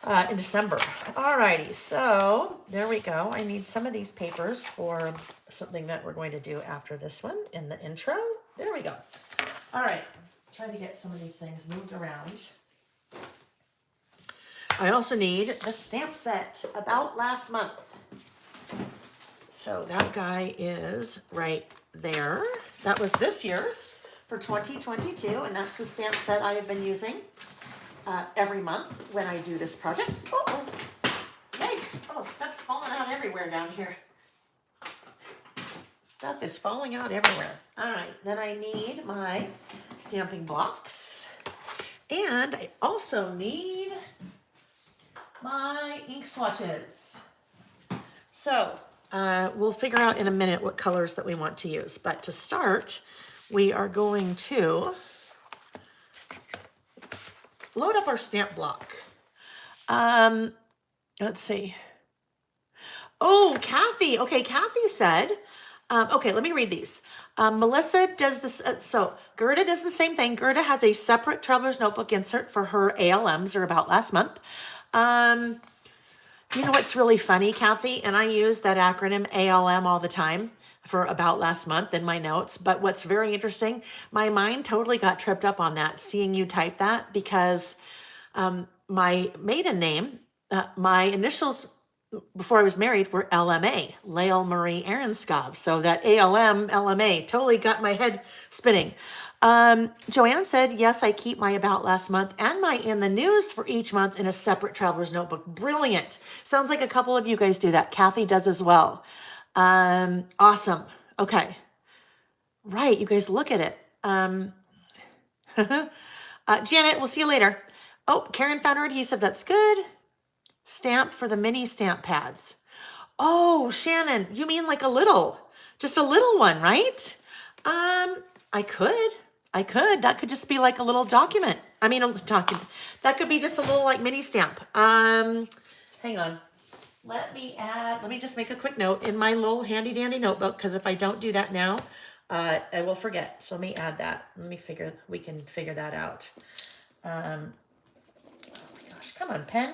[SPEAKER 1] in December. Alrighty, so there we go. I need some of these papers for something that we're going to do after this one in the intro. There we go. All right, trying to get some of these things moved around. I also need the stamp set About Last Month. So that guy is right there. That was this year's for 2022, and that's the stamp set I have been using every month when I do this project. Oh, yikes. Oh, stuff's falling out everywhere down here. Stuff is falling out everywhere. All right, then I need my stamping blocks. And I also need my ink swatches. So we'll figure out in a minute what colors that we want to use. But to start, we are going to load up our stamp block. Let's see. Oh, Kathy. Okay, Kathy said, okay, let me read these. Melissa does this. So Gerda does the same thing. Gerda has a separate Traveler's Notebook insert for her ALMs or About Last Month. You know what's really funny, Kathy? And I use that acronym ALM all the time for About Last Month in my notes. But what's very interesting, my mind totally got tripped up on that, seeing you type that, because my maiden name, my initials before I was married were LMA, Layle Marie Aronskov. So that ALM, LMA totally got my head spinning. Joanne said, yes, I keep my About Last Month and my In the News for each month in a separate Traveler's Notebook. Brilliant. Sounds like a couple of you guys do that. Kathy does as well. Awesome. Okay. Right. You guys look at it. Janet, we'll see you later. Oh, Karen found her adhesive. That's good. Stamp for the mini stamp pads. Oh, Shannon, you mean like just a little one, right? I could. That could just be like a little document. I mean, a document. That could be just a little like mini stamp. Hang on. Let me just make a quick note in my little handy dandy notebook, because if I don't do that now, I will forget. So let me add that. We can figure that out. Oh my gosh, come on, pen.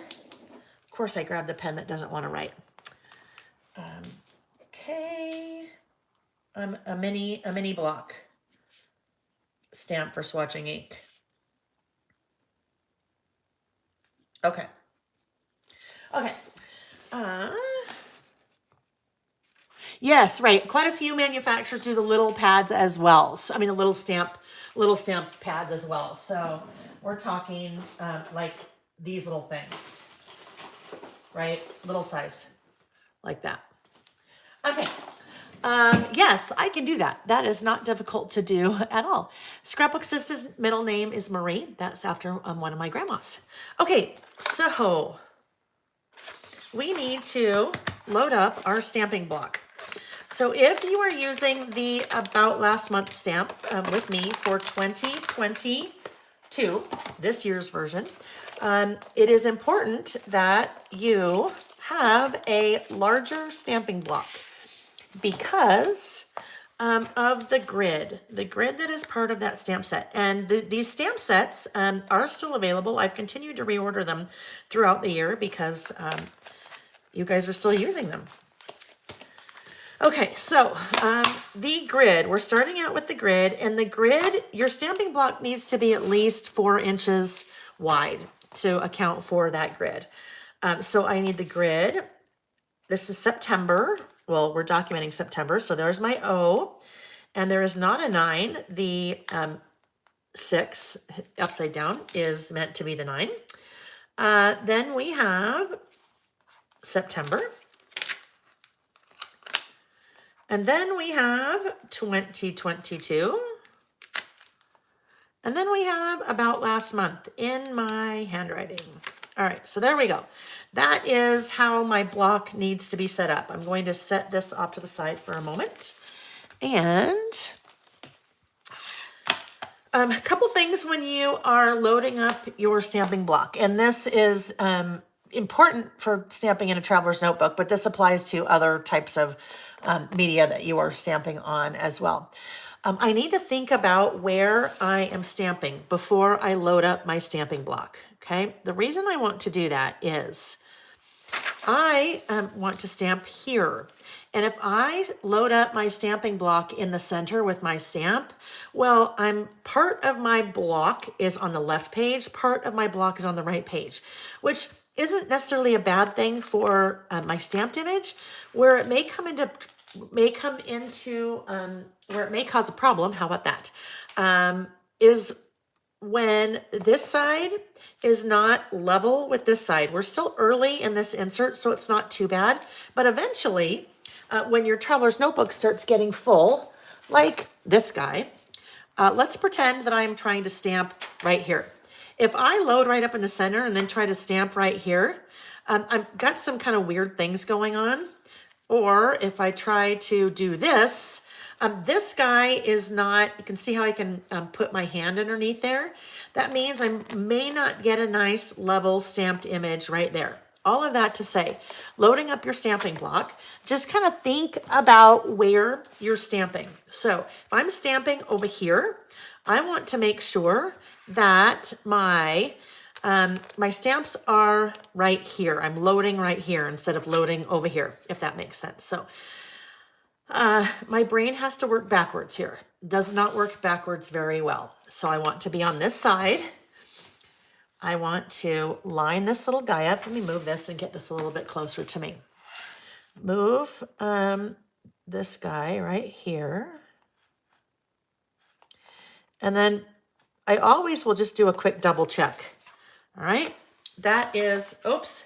[SPEAKER 1] Of course I grabbed the pen that doesn't want to write. Okay. a mini block stamp for swatching ink. Okay. Okay. Yes, right. Quite a few manufacturers do the little pads as well. So, I mean, the little stamp pads as well. So we're talking like these little things, right? Little size, like that. Okay. Yes, I can do that. That is not difficult to do at all. Scrapbook Sister's middle name is Marie. That's after one of my grandmas. Okay, so we need to load up our stamping block. So if you are using the About Last Month stamp with me for 2022, this year's version, it is important that you have a larger stamping block because of the grid that is part of that stamp set. And these stamp sets are still available. I've continued to reorder them throughout the year because you guys are still using them. Okay, so the grid, we're starting out with the grid, and the grid, your stamping block needs to be at least 4 inches wide to account for that grid. So I need the grid. This is September. Well, we're documenting September, so there's my O, and there is not a 9. The 6 upside down is meant to be the 9. Then we have September. And then we have 2022. And then we have About Last Month in my handwriting. All right, so there we go. That is how my block needs to be set up. I'm going to set this off to the side for a moment. And a couple things when you are loading up your stamping block. And this is important for stamping in a traveler's notebook, but this applies to other types of media that you are stamping on as well. I need to think about where I am stamping before I load up my stamping block, okay? The reason I want to do that is I want to stamp here. And if I load up my stamping block in the center with my stamp, well, part of my block is on the left page, part of my block is on the right page, which isn't necessarily a bad thing for my stamped image. Where it may come into where it may cause a problem, how about that? Is when this side is not level with this side. We're still early in this insert, so it's not too bad. But eventually, when your traveler's notebook starts getting full, like this guy, let's pretend that I'm trying to stamp right here. If I load right up in the center and then try to stamp right here, I've got some kind of weird things going on. Or if I try to do this, this guy is not, you can see how I can put my hand underneath there. That means I may not get a nice level stamped image right there. All of that to say, loading up your stamping block, just kind of think about where you're stamping. So if I'm stamping over here, I want to make sure that my stamps are right here. I'm loading right here instead of loading over here, if that makes sense. So my brain has to work backwards here. Does not work backwards very well. So I want to be on this side. I want to line this little guy up. Let me move this and get this a little bit closer to me. Move this guy right here. And then I always will just do a quick double check. All right, that is, oops.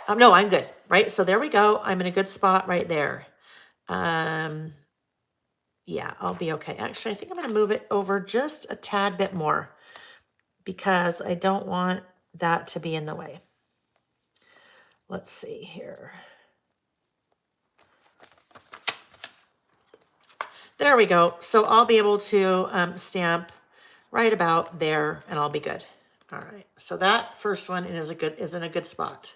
[SPEAKER 1] No, I'm good, right? So there we go. I'm in a good spot right there. Yeah, I'll be okay. Actually, I think I'm going to move it over just a tad bit more because I don't want that to be in the way. Let's see here. There we go. So I'll be able to stamp right about there and I'll be good. All right, so that first one is in a good spot.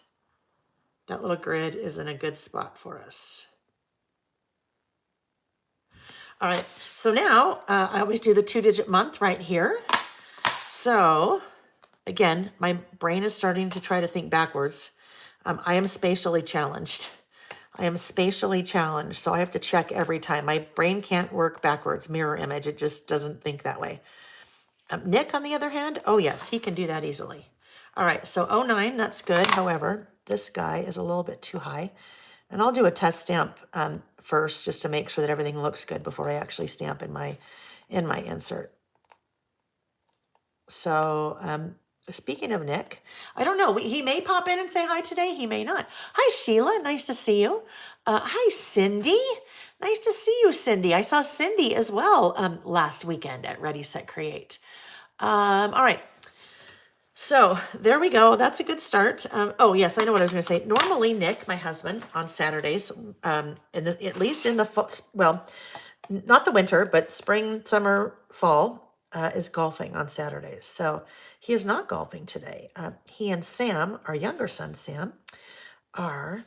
[SPEAKER 1] That little grid is in a good spot for us. All right, so now I always do the 2-digit month right here. So again, my brain is starting to try to think backwards. I am spatially challenged. I am spatially challenged, so I have to check every time. My brain can't work backwards, mirror image. It just doesn't think that way. Nick, on the other hand, oh yes, he can do that easily. All right, so 09, that's good. However, this guy is a little bit too high. And I'll do a test stamp first just to make sure that everything looks good before I actually stamp in my insert. So speaking of Nick, I don't know. He may pop in and say hi today. He may not. Hi, Sheila. Nice to see you. Hi, Cindy. Nice to see you, Cindy. I saw Cindy as well last weekend at Ready, Set, Create. All right. So there we go. That's a good start. Oh, yes, I know what I was going to say. Normally, Nick, my husband, on Saturdays, at least in the, well, not the winter, but spring, summer, fall, is golfing on Saturdays. So he is not golfing today. He and Sam, our younger son, Sam, are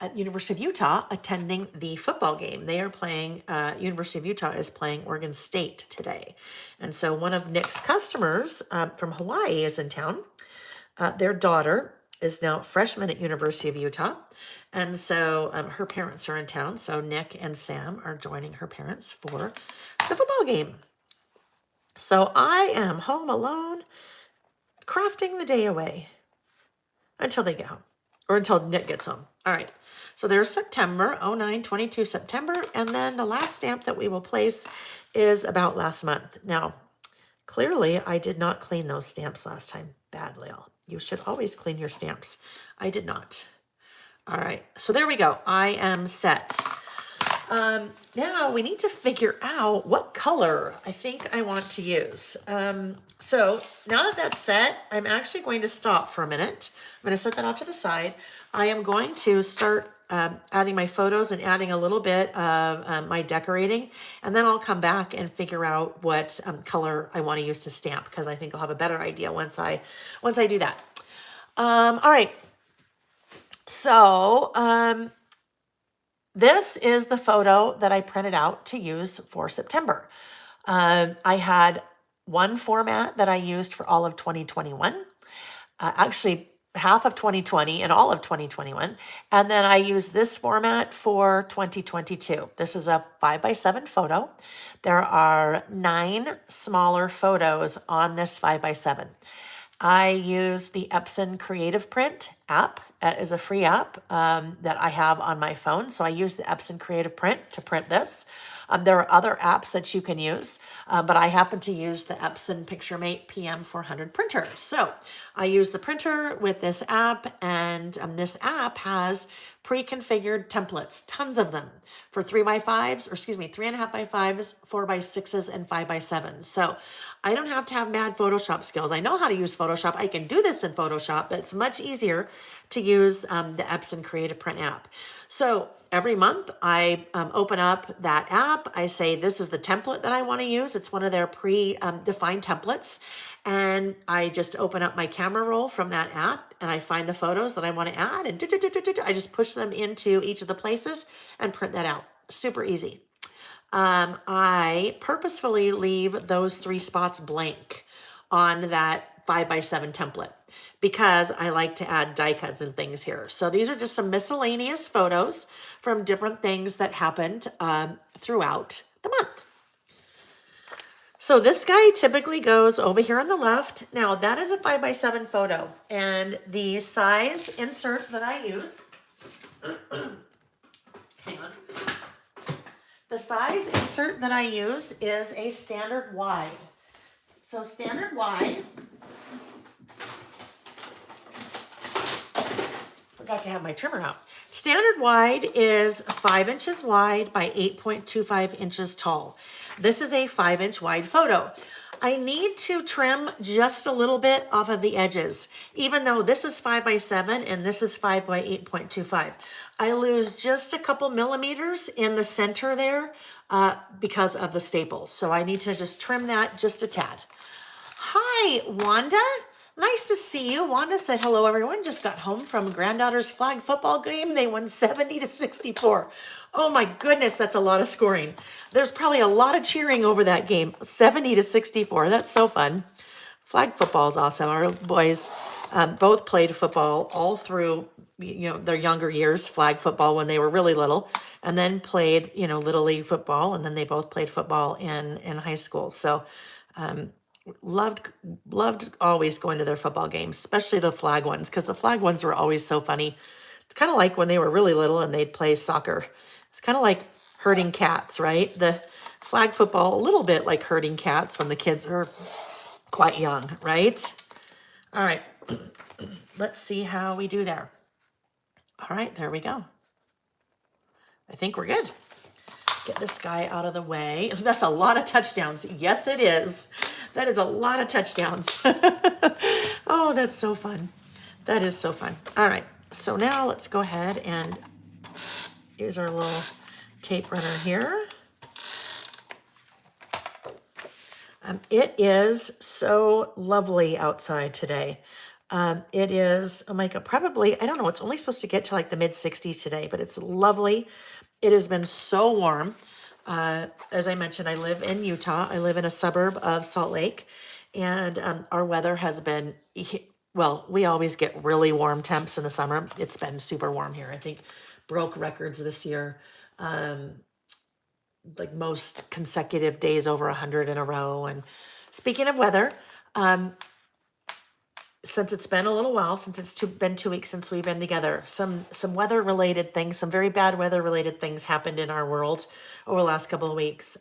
[SPEAKER 1] at University of Utah attending the football game. They are playing, University of Utah is playing Oregon State today. And so one of Nick's customers from Hawaii is in town. Their daughter is now a freshman at University of Utah. And so her parents are in town. So Nick and Sam are joining her parents for the football game. So I am home alone, crafting the day away until they get home. Or until Nick gets home. All right. So there's September, 09/22 September. And then the last stamp that we will place is about last month. Now, clearly, I did not clean those stamps last time. Bad, Layle. You should always clean your stamps. I did not. All right. So there we go. I am set. Now we need to figure out what color I think I want to use. So now that that's set, I'm actually going to stop for a minute. I'm going to set that off to the side. I am going to start adding my photos and adding a little bit of my decorating. And then I'll come back and figure out what color I want to use to stamp, because I think I'll have a better idea once I do that. All right. So, this is the photo that I printed out to use for September. I had one format that I used for all of 2021, actually half of 2020 and all of 2021. And then I used this format for 2022. This is a 5x7 photo. There are 9 smaller photos on this 5x7. I use the Epson Creative Print app. It is a free app that I have on my phone. So I use the Epson Creative Print to print this. There are other apps that you can use, but I happen to use the Epson PictureMate PM400 printer. So I use the printer with this app, and this app has pre-configured templates, tons of them, for 3x5s, or excuse me, 3.5x5s, 4x6s, and 5x7s. So I don't have to have mad Photoshop skills. I know how to use Photoshop. I can do this in Photoshop, but it's much easier to use the Epson Creative Print app. So every month I open up that app. I say, this is the template that I want to use. It's one of their pre-defined templates. And I just open up my camera roll from that app, and I find the photos that I want to add, and I just push them into each of the places and print that out. Super easy. I purposefully leave those 3 spots blank on that 5x7 template because I like to add die cuts and things here. So these are just some miscellaneous photos from different things that happened throughout the month. So this guy typically goes over here on the left. Now that is a 5x7 photo, and the size insert that I use, hang on. The size insert that I use is a standard wide. So standard wide, forgot to have my trimmer out. Standard wide is 5 inches wide by 8.25 inches tall. This is a 5-inch wide photo. I need to trim just a little bit off of the edges, even though this is 5x7 and this is 5 by 8.25. I lose just a couple millimeters in the center there because of the staples. So I need to just trim that just a tad. Hi, Wanda. Nice to see you. Wanda said, hello, everyone. Just got home from granddaughter's flag football game. They won 70-64. Oh my goodness, that's a lot of scoring. There's probably a lot of cheering over that game. 70-64. That's so fun. Flag football is awesome. Our boys both played football all through, their younger years, flag football when they were really little, and then played, little league football, and then they both played football in high school. So loved loved always going to their football games, especially the flag ones, because the flag ones were always so funny. It's kind of like when they were really little and they'd play soccer. It's kind of like herding cats, right? The flag football, a little bit like herding cats when the kids are quite young, right? All right, let's see how we do there. All right, there we go. I think we're good. Get this guy out of the way. That's a lot of touchdowns. Yes, it is. That is a lot of touchdowns. Oh, that's so fun. That is so fun. All right, so now let's go ahead and use our little tape runner here. It is so lovely outside today. It is, oh my God, probably, I don't know, it's only supposed to get to like the mid 60s today, but it's lovely. It has been so warm. As I mentioned, I live in Utah. I live in a suburb of Salt Lake, and our weather has been, well, we always get really warm temps in the summer. It's been super warm here. I think broke records this year. Like most consecutive days over 100 in a row. And speaking of weather, since it's been a little while, since it's been 2 weeks since we've been together, some weather related things, some very bad weather related things happened in our world over the last couple of weeks.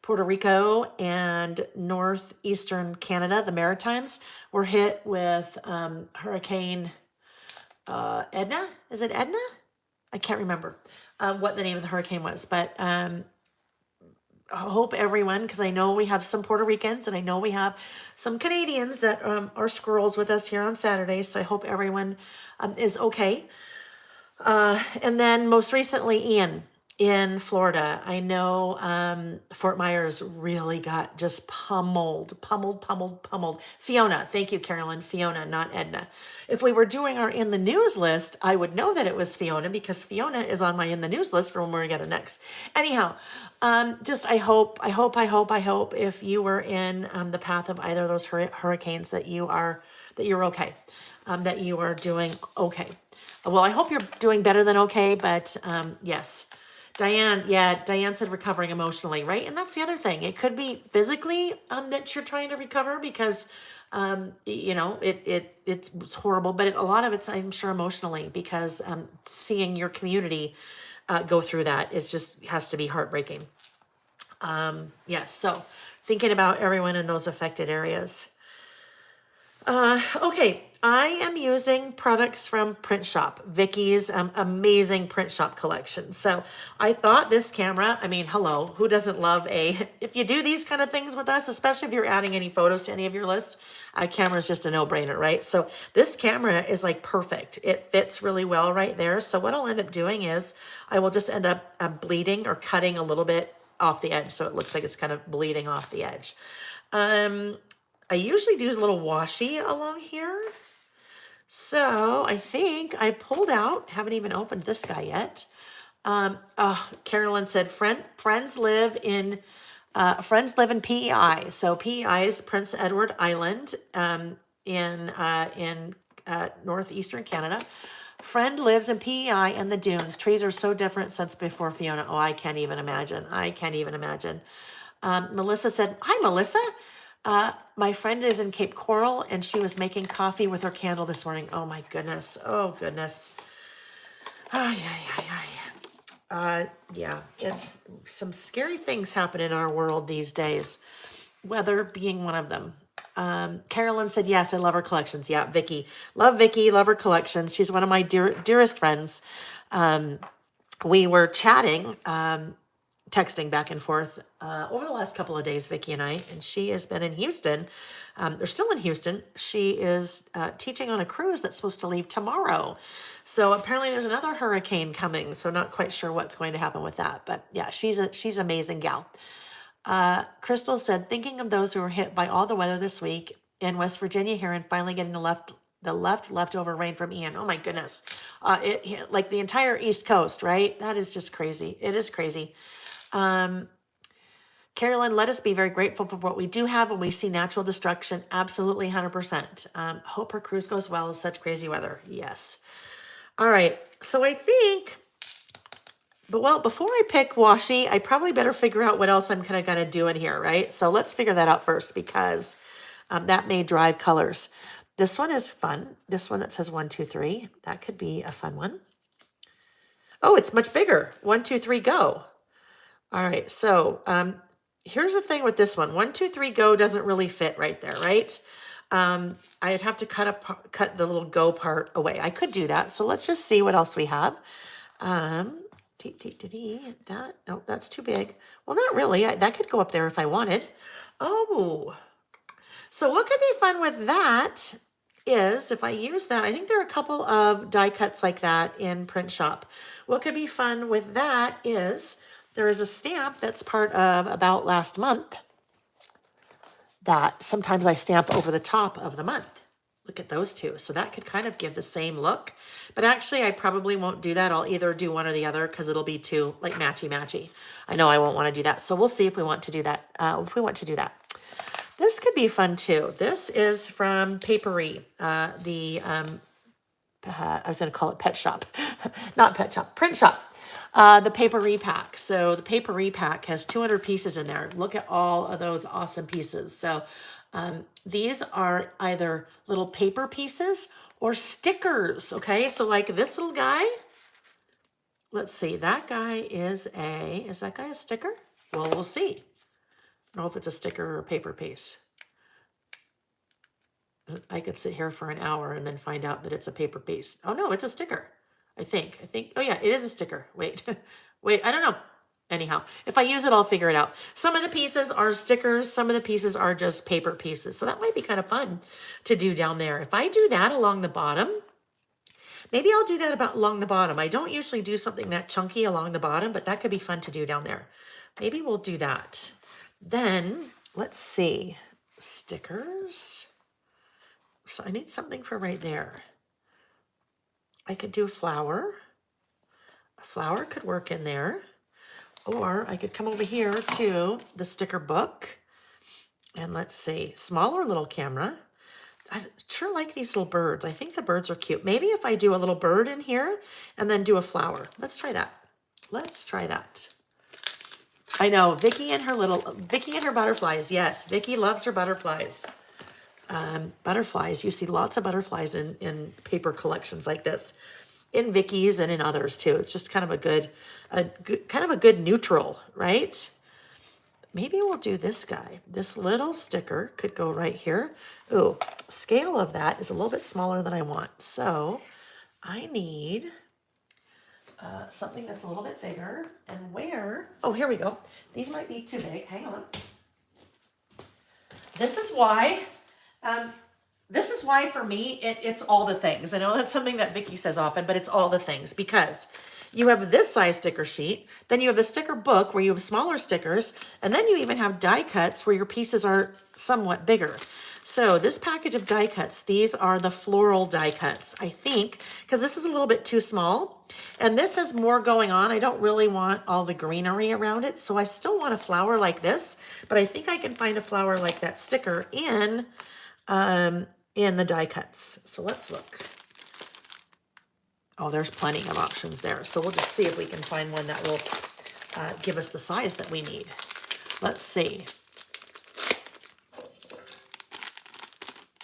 [SPEAKER 1] Puerto Rico and northeastern Canada, the Maritimes, were hit with Hurricane Edna. Is it Edna? I can't remember what the name of the hurricane was, but I hope everyone, because I know we have some Puerto Ricans and I know we have some Canadians that are squirrels with us here on Saturdays. So I hope everyone is okay. And then most recently, Ian in Florida. I know Fort Myers really got just pummeled. Fiona, thank you, Carolyn. Fiona, not Edna. If we were doing our in the news list, I would know that it was Fiona because Fiona is on my in the news list for when we're together next. Anyhow, just I hope if you were in the path of either of those hurricanes that you're okay, that you are doing okay. Well, I hope you're doing better than okay, but yes. Diane said recovering emotionally, right? And that's the other thing. It could be physically that you're trying to recover because it's horrible, but a lot of it's, I'm sure, emotionally because seeing your community go through that has to be heartbreaking. Yes, so thinking about everyone in those affected areas. Okay, I am using products from Print Shop, Vicky's amazing Print Shop collection. So I thought this camera, I mean, hello, who doesn't love if you do these kind of things with us, especially if you're adding any photos to any of your lists, a camera is just a no-brainer, right? So this camera is like perfect. It fits really well right there. So what I'll end up doing is I will just end up bleeding or cutting a little bit off the edge. So it looks like it's kind of bleeding off the edge. I usually do a little washi along here. So I think I pulled out, haven't even opened this guy yet. Carolyn said, friends live in PEI. So PEI is Prince Edward Island in northeastern Canada. Friend lives in PEI and the dunes. Trees are so different since before Fiona. Oh, I can't even imagine. Melissa said, hi, Melissa. My friend is in Cape Coral and she was making coffee with her candle this morning. Oh my goodness. Oh goodness. Yeah, it's some scary things happen in our world these days. Weather being one of them. Carolyn said, yes, I love her collections. Yeah, Vicky, love her collection. She's one of my dearest friends. We were chatting, texting back and forth over the last couple of days, Vicki and I, and she has been in Houston. They're still in Houston. She is teaching on a cruise that's supposed to leave tomorrow. So apparently there's another hurricane coming. So not quite sure what's going to happen with that. But yeah, she's an amazing gal. Crystal said, thinking of those who were hit by all the weather this week in West Virginia here and finally getting the leftover rain from Ian. Oh my goodness. Like the entire East Coast, right? That is just crazy. It is crazy. Carolyn, let us be very grateful for what we do have when we see natural destruction. Absolutely, 100%. Hope her cruise goes well. Such crazy weather. Yes. All right. So I think, but well, before I pick washi, I probably better figure out what else I'm kind of going to do in here, right? So let's figure that out first because that may drive colors. This one is fun. This one that says 1, 2, 3. That could be a fun one. Oh, it's much bigger. 1, 2, 3, go. All right. So here's the thing with this one. 1, 2, 3, go doesn't really fit right there, right? I'd have to cut the little go part away. I could do that. So let's just see what else we have. No, that's too big. Well, not really. That could go up there if I wanted. Oh, so what could be fun with that is if I use that, I think there are a couple of die cuts like that in Print Shop. What could be fun with that is there is a stamp that's part of About Last Month that sometimes I stamp over the top of the month. Look at those two. So that could kind of give the same look. But actually, I probably won't do that. I'll either do one or the other because it'll be too like matchy-matchy. I know I won't want to do that. So we'll see if we want to do that. This could be fun too. This is from Papery, I was going to call it Pet Shop, not Pet Shop, Print Shop. The Papery pack. So the Papery pack has 200 pieces in there. Look at all of those awesome pieces. So these are either little paper pieces or stickers. Okay, so like this little guy. Let's see. That guy is that guy a sticker? Well, we'll see. I don't know if it's a sticker or a paper piece. I could sit here for an hour and then find out that it's a paper piece. Oh no, it's a sticker. I think, oh yeah, it is a sticker. Wait, wait, I don't know. Anyhow, if I use it, I'll figure it out. Some of the pieces are stickers. Some of the pieces are just paper pieces. So that might be kind of fun to do down there. If I do that along the bottom, maybe I'll do that along the bottom. I don't usually do something that chunky along the bottom, but that could be fun to do down there. Maybe we'll do that. Then let's see, stickers. So I need something for right there. I could do a flower. A flower could work in there. Or I could come over here to the sticker book. And let's see, smaller little camera. I sure like these little birds. I think the birds are cute. Maybe if I do a little bird in here and then do a flower. Let's try that. Let's try that. I know, Vicky and her butterflies. Yes, Vicky loves her butterflies. Butterflies, you see lots of butterflies in paper collections like this, in Vicky's and in others too. It's just kind of a good neutral, right? Maybe we'll do this guy. This little sticker could go right here. Ooh, scale of that is a little bit smaller than I want. So I need something that's a little bit bigger. And oh, here we go. These might be too big. Hang on. This is why for me, it's all the things. I know that's something that Vicky says often, but it's all the things because you have this size sticker sheet, then you have a sticker book where you have smaller stickers, and then you even have die cuts where your pieces are somewhat bigger. So this package of die cuts, these are the floral die cuts, I think, because this is a little bit too small. And this has more going on. I don't really want all the greenery around it, so I still want a flower like this, but I think I can find a flower like that sticker in the die cuts. So let's look. Oh, there's plenty of options there. So we'll just see if we can find one that will give us the size that we need. Let's see.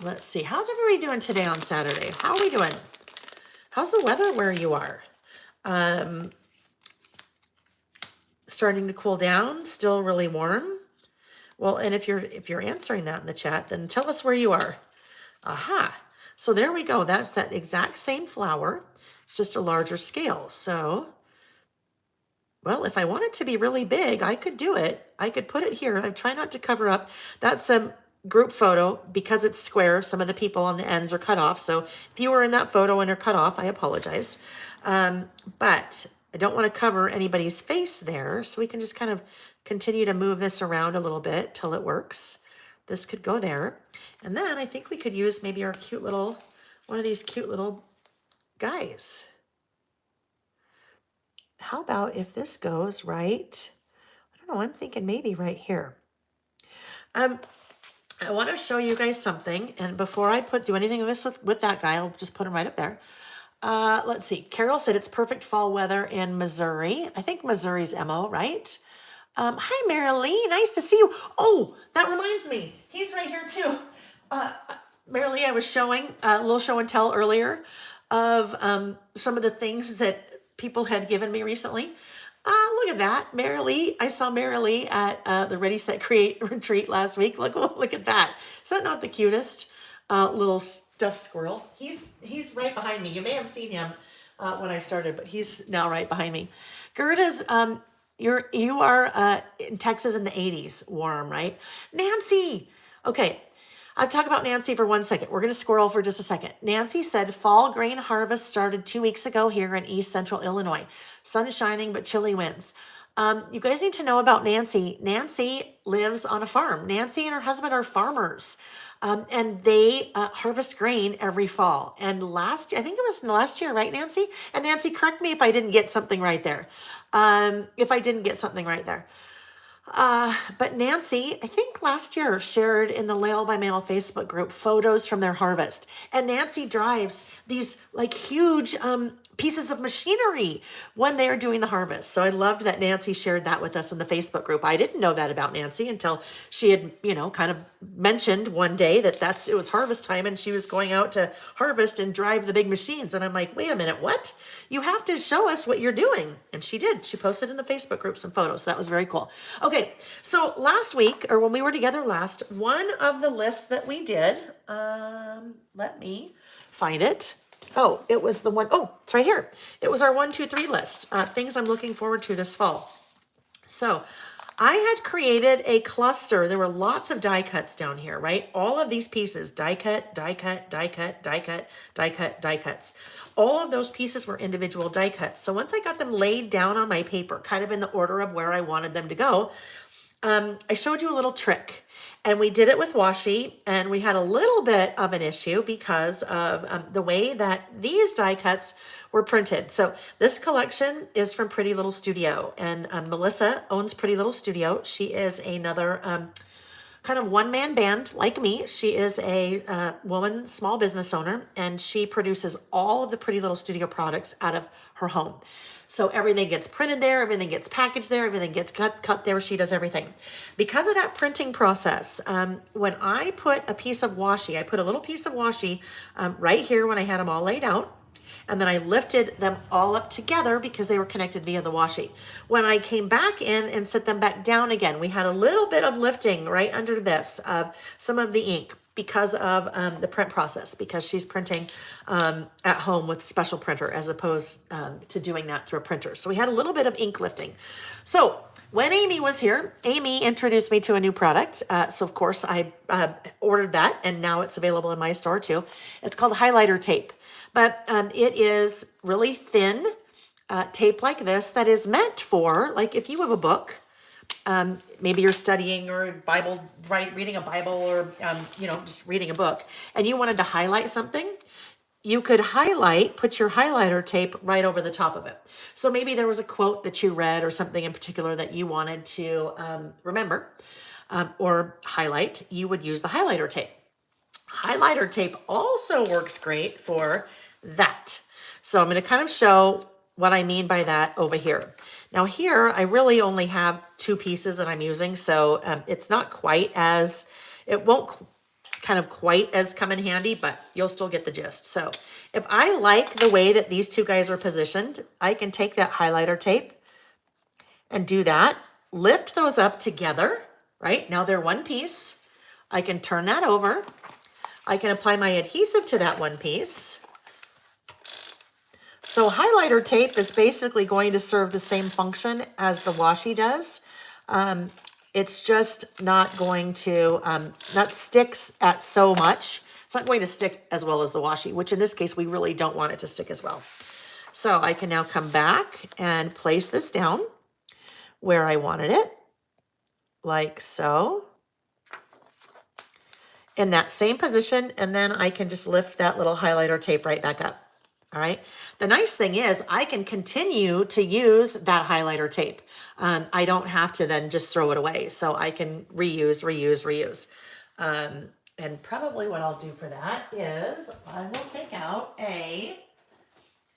[SPEAKER 1] Let's see. How's everybody doing today on Saturday? How are we doing? How's the weather where you are? Starting to cool down? Still really warm? Well, and if you're answering that in the chat, then tell us where you are. Aha. So there we go. That's that exact same flower. It's just a larger scale. So, well, if I want it to be really big, I could do it. I could put it here. I try not to cover up. That's a group photo because it's square. Some of the people on the ends are cut off. So if you were in that photo and are cut off, I apologize. But I don't want to cover anybody's face there. So we can just kind of continue to move this around a little bit till it works. This could go there. And then I think we could use maybe our one of these cute little guys. How about if this goes right? I don't know, I'm thinking maybe right here. I want to show you guys something. And before I do anything of this with that guy, I'll just put him right up there. Let's see. Carol said it's perfect fall weather in Missouri. I think Missouri's MO, right? Hi, Marilee. Nice to see you. Oh, that reminds me. He's right here too. Marilee, I was showing a little show and tell earlier of some of the things that people had given me recently. Look at that, Marilee. I saw Marilee at the Ready Set Create retreat last week. Look at that. Is that not the cutest little stuffed squirrel? He's right behind me. You may have seen him when I started, but he's now right behind me. Gerda's you are in Texas in the 80s, warm, right? Nancy. Okay. I'll talk about Nancy for 1 second. We're going to squirrel for just a second. Nancy said fall grain harvest started 2 weeks ago here in East Central Illinois. Sun is shining, but chilly winds. You guys need to know about Nancy. Nancy lives on a farm. Nancy and her husband are farmers. And they harvest grain every fall. And I think it was last year, right, Nancy? And Nancy, correct me if I didn't get something right there. But Nancy, I think last year, shared in the Layle by Mail Facebook group photos from their harvest. And Nancy drives these like huge pieces of machinery when they are doing the harvest. So I loved that Nancy shared that with us in the Facebook group. I didn't know that about Nancy until she had, kind of mentioned one day that it was harvest time and she was going out to harvest and drive the big machines. And I'm like, wait a minute, what? You have to show us what you're doing. And she did. She posted in the Facebook group some photos. That was very cool. Okay, so last week, or when we were together last, one of the lists that we did, let me find it. Oh, it was the one, it's right here. It was our 1, 2, 3 list, things I'm looking forward to this fall. So I had created a cluster. There were lots of die cuts down here, right? All of these pieces, die cut, die cut, die cut, die cut, die cut, die cuts. All of those pieces were individual die cuts. So once I got them laid down on my paper, kind of in the order of where I wanted them to go, I showed you a little trick. And we did it with washi, and we had a little bit of an issue because of the way that these die cuts were printed. So this collection is from Pretty Little Studio, and Melissa owns Pretty Little Studio. She is another kind of one-man band like me. She is a woman, small business owner, and she produces all of the Pretty Little Studio products out of her home. So everything gets printed there, everything gets packaged there, everything gets cut there. She does everything. Because of that printing process, when I put a piece of washi, I put a little piece of washi right here when I had them all laid out. And then I lifted them all up together because they were connected via the washi. When I came back in and set them back down again, we had a little bit of lifting right under this of some of the ink because of the print process, because she's printing at home with a special printer as opposed to doing that through a printer. So we had a little bit of ink lifting. So when Amy was here, Amy introduced me to a new product. So of course I ordered that, and now it's available in my store too. It's called highlighter tape, but it is really thin tape like this that is meant for, like, if you have a book, maybe you're studying or reading a Bible, or just reading a book, and you wanted to highlight something, you could put your highlighter tape right over the top of it. So maybe there was a quote that you read or something in particular that you wanted to remember or highlight, you would use the highlighter tape. Highlighter tape also works great for that. So I'm going to kind of show what I mean by that over here. Now here, I really only have 2 pieces that I'm using, so it's not quite as, it won't kind of quite as come in handy, but you'll still get the gist. So if I like the way that these 2 guys are positioned, I can take that highlighter tape and do that, lift those up together, right? Now they're one piece. I can turn that over. I can apply my adhesive to that one piece. So highlighter tape is basically going to serve the same function as the washi does. It's just not going to, not sticks at so much. It's not going to stick as well as the washi, which in this case, we really don't want it to stick as well. So I can now come back and place this down where I wanted it, like so, in that same position. And then I can just lift that little highlighter tape right back up. All right. The nice thing is I can continue to use that highlighter tape. I don't have to then just throw it away. So I can reuse, reuse, reuse. And probably what I'll do for that is I will take out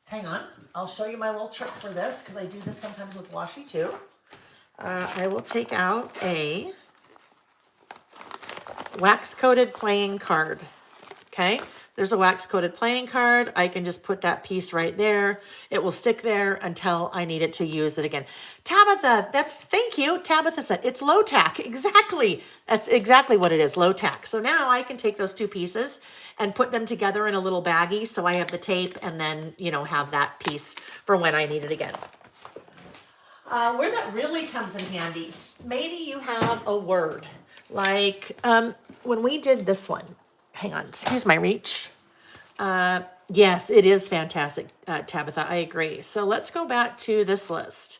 [SPEAKER 1] hang on, I'll show you my little trick for this because I do this sometimes with washi too. I will take out a wax coated playing card. Okay, there's a wax coated playing card. I can just put that piece right there. It will stick there until I need it to use it again. Tabitha, thank you. Tabitha said it's low tack. Exactly. That's exactly what it is, low tack. So now I can take those two pieces and put them together in a little baggie. So I have the tape and then, have that piece for when I need it again. Where that really comes in handy, maybe you have a word like when we did this one. Hang on, excuse my reach. Yes, it is fantastic, Tabitha, I agree. So let's go back to this list.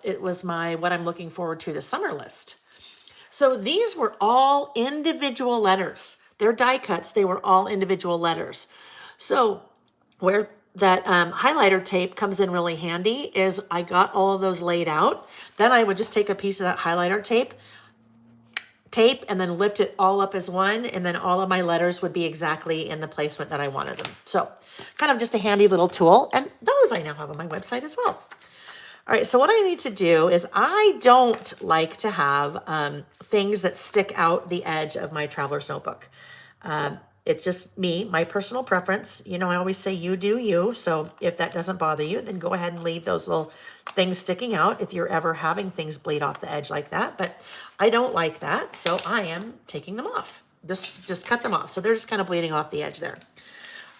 [SPEAKER 1] It was what I'm looking forward to this summer list. So these were all individual letters. They're die cuts, they were all individual letters. So where that highlighter tape comes in really handy is I got all of those laid out. Then I would just take a piece of that highlighter tape and then lift it all up as one, and then all of my letters would be exactly in the placement that I wanted them. So kind of just a handy little tool, and those I now have on my website as well. All right, so what I need to do is I don't like to have things that stick out the edge of my traveler's notebook. It's just me, my personal preference. I always say you do you. So if that doesn't bother you, then go ahead and leave those little things sticking out if you're ever having things bleed off the edge like that. But I don't like that, so I am taking them off. Just cut them off. So they're just kind of bleeding off the edge there.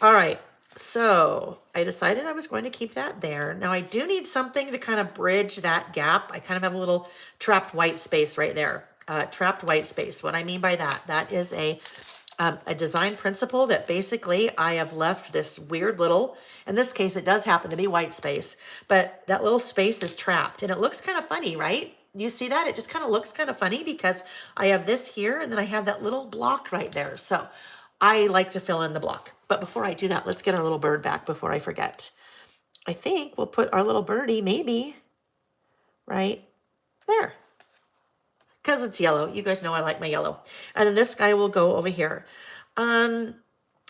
[SPEAKER 1] All right, so I decided I was going to keep that there. Now I do need something to kind of bridge that gap. I kind of have a little trapped white space right there. Trapped white space. What I mean by that is a design principle that basically I have left this weird little, in this case, it does happen to be white space, but that little space is trapped and it looks kind of funny, right? You see that? It just kind of looks kind of funny because I have this here and then I have that little block right there. So I like to fill in the block. But before I do that, let's get our little bird back before I forget. I think we'll put our little birdie maybe right there. Because it's yellow. You guys know I like my yellow. And then this guy will go over here.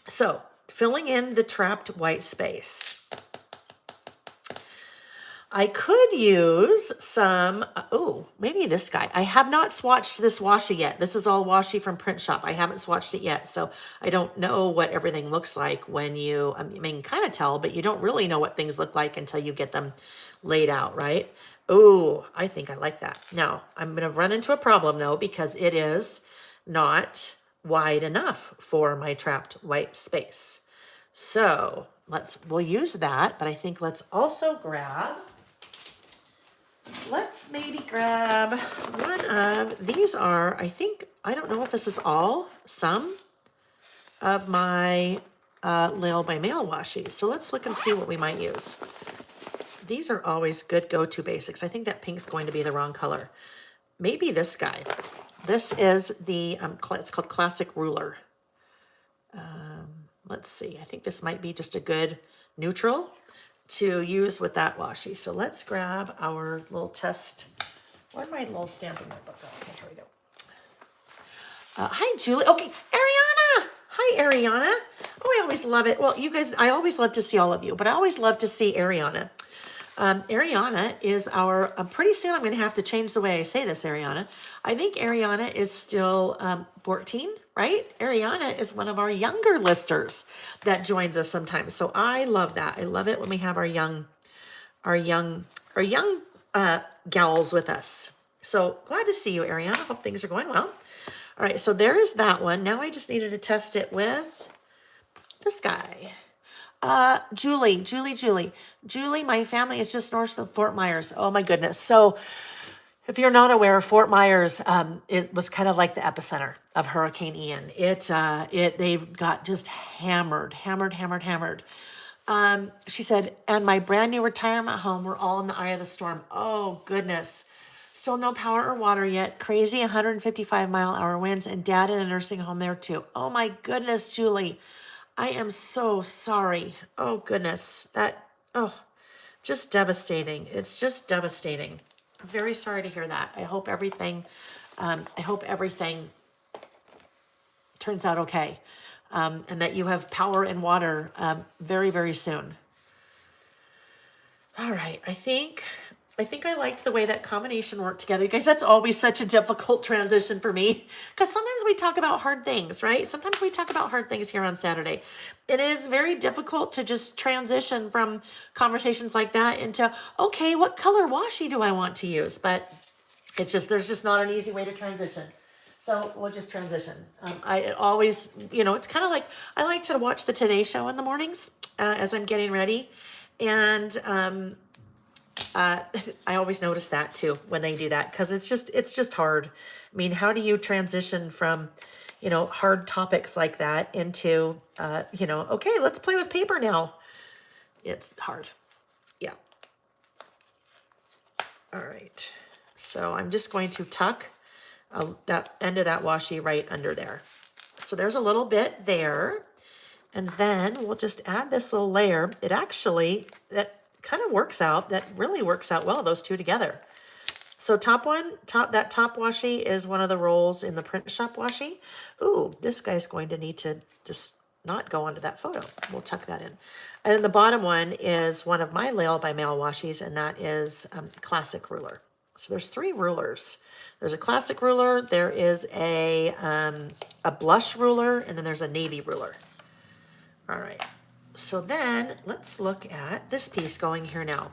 [SPEAKER 1] So filling in the trapped white space. I could use some, maybe this guy. I have not swatched this washi yet. This is all washi from Print Shop. I haven't swatched it yet. So I don't know what everything looks like when I mean, kind of tell, but you don't really know what things look like until you get them laid out, right? Oh, I think I like that. Now, I'm going to run into a problem though, because it is not wide enough for my trapped white space. So we'll use that, but I think let's maybe grab one of these I don't know if this is some of my Layle by Mail washi. So let's look and see what we might use. These are always good go-to basics. I think that pink's going to be the wrong color. Maybe this guy. This is it's called Classic Ruler. Let's see. I think this might be just a good neutral to use with that washi. So let's grab our little test. Where'd my little stamping notebook go? Okay, here we go. Hi, Julie. Okay, Ariana. Hi, Ariana. Oh, I always love it. Well, you guys, I always love to see all of you, but I always love to see Ariana. Ariana is pretty soon I'm going to have to change the way I say this, Ariana. I think Ariana is still 14, right? Ariana is one of our younger listers that joins us sometimes. So I love that. I love it when we have our young gals with us. So glad to see you, Ariana. Hope things are going well. All right, so there is that one. Now I just needed to test it with this guy. Julie, my family is just north of Fort Myers. Oh my goodness. So if you're not aware, Fort Myers, it was kind of like the epicenter of Hurricane Ian. They got just hammered. She said, and my brand new retirement home, we're all in the eye of the storm. Oh goodness. Still no power or water yet. Crazy 155-mile-an-hour winds and dad in a nursing home there too. Oh my goodness, Julie. I am so sorry. Oh goodness, oh, just devastating. It's just devastating. I'm very sorry to hear that. I hope everything turns out okay. And that you have power and water very, very soon. All right, I think I liked the way that combination worked together. You guys, that's always such a difficult transition for me because sometimes we talk about hard things, right? Sometimes we talk about hard things here on Saturday. It is very difficult to just transition from conversations like that into, okay, what color washi do I want to use? But there's just not an easy way to transition. So we'll just transition. I always, it's kind of like, I like to watch the Today Show in the mornings as I'm getting ready. And I always notice that too when they do that, because it's just hard. I mean, how do you transition from, hard topics like that into, okay, let's play with paper now. It's hard. Yeah. All right. So I'm just going to tuck that end of that washi right under there. So there's a little bit there. And then we'll just add this little layer. That kind of works out. That really works out well, those two together. So that top washi is one of the rolls in the print shop washi. Ooh, this guy's going to need to just not go onto that photo. We'll tuck that in. And then the bottom one is one of my Layle by Mail washis, and that is classic ruler. So there's 3 rulers. There's a classic ruler, there is a blush ruler, and then there's a navy ruler. All right, so then let's look at this piece going here now.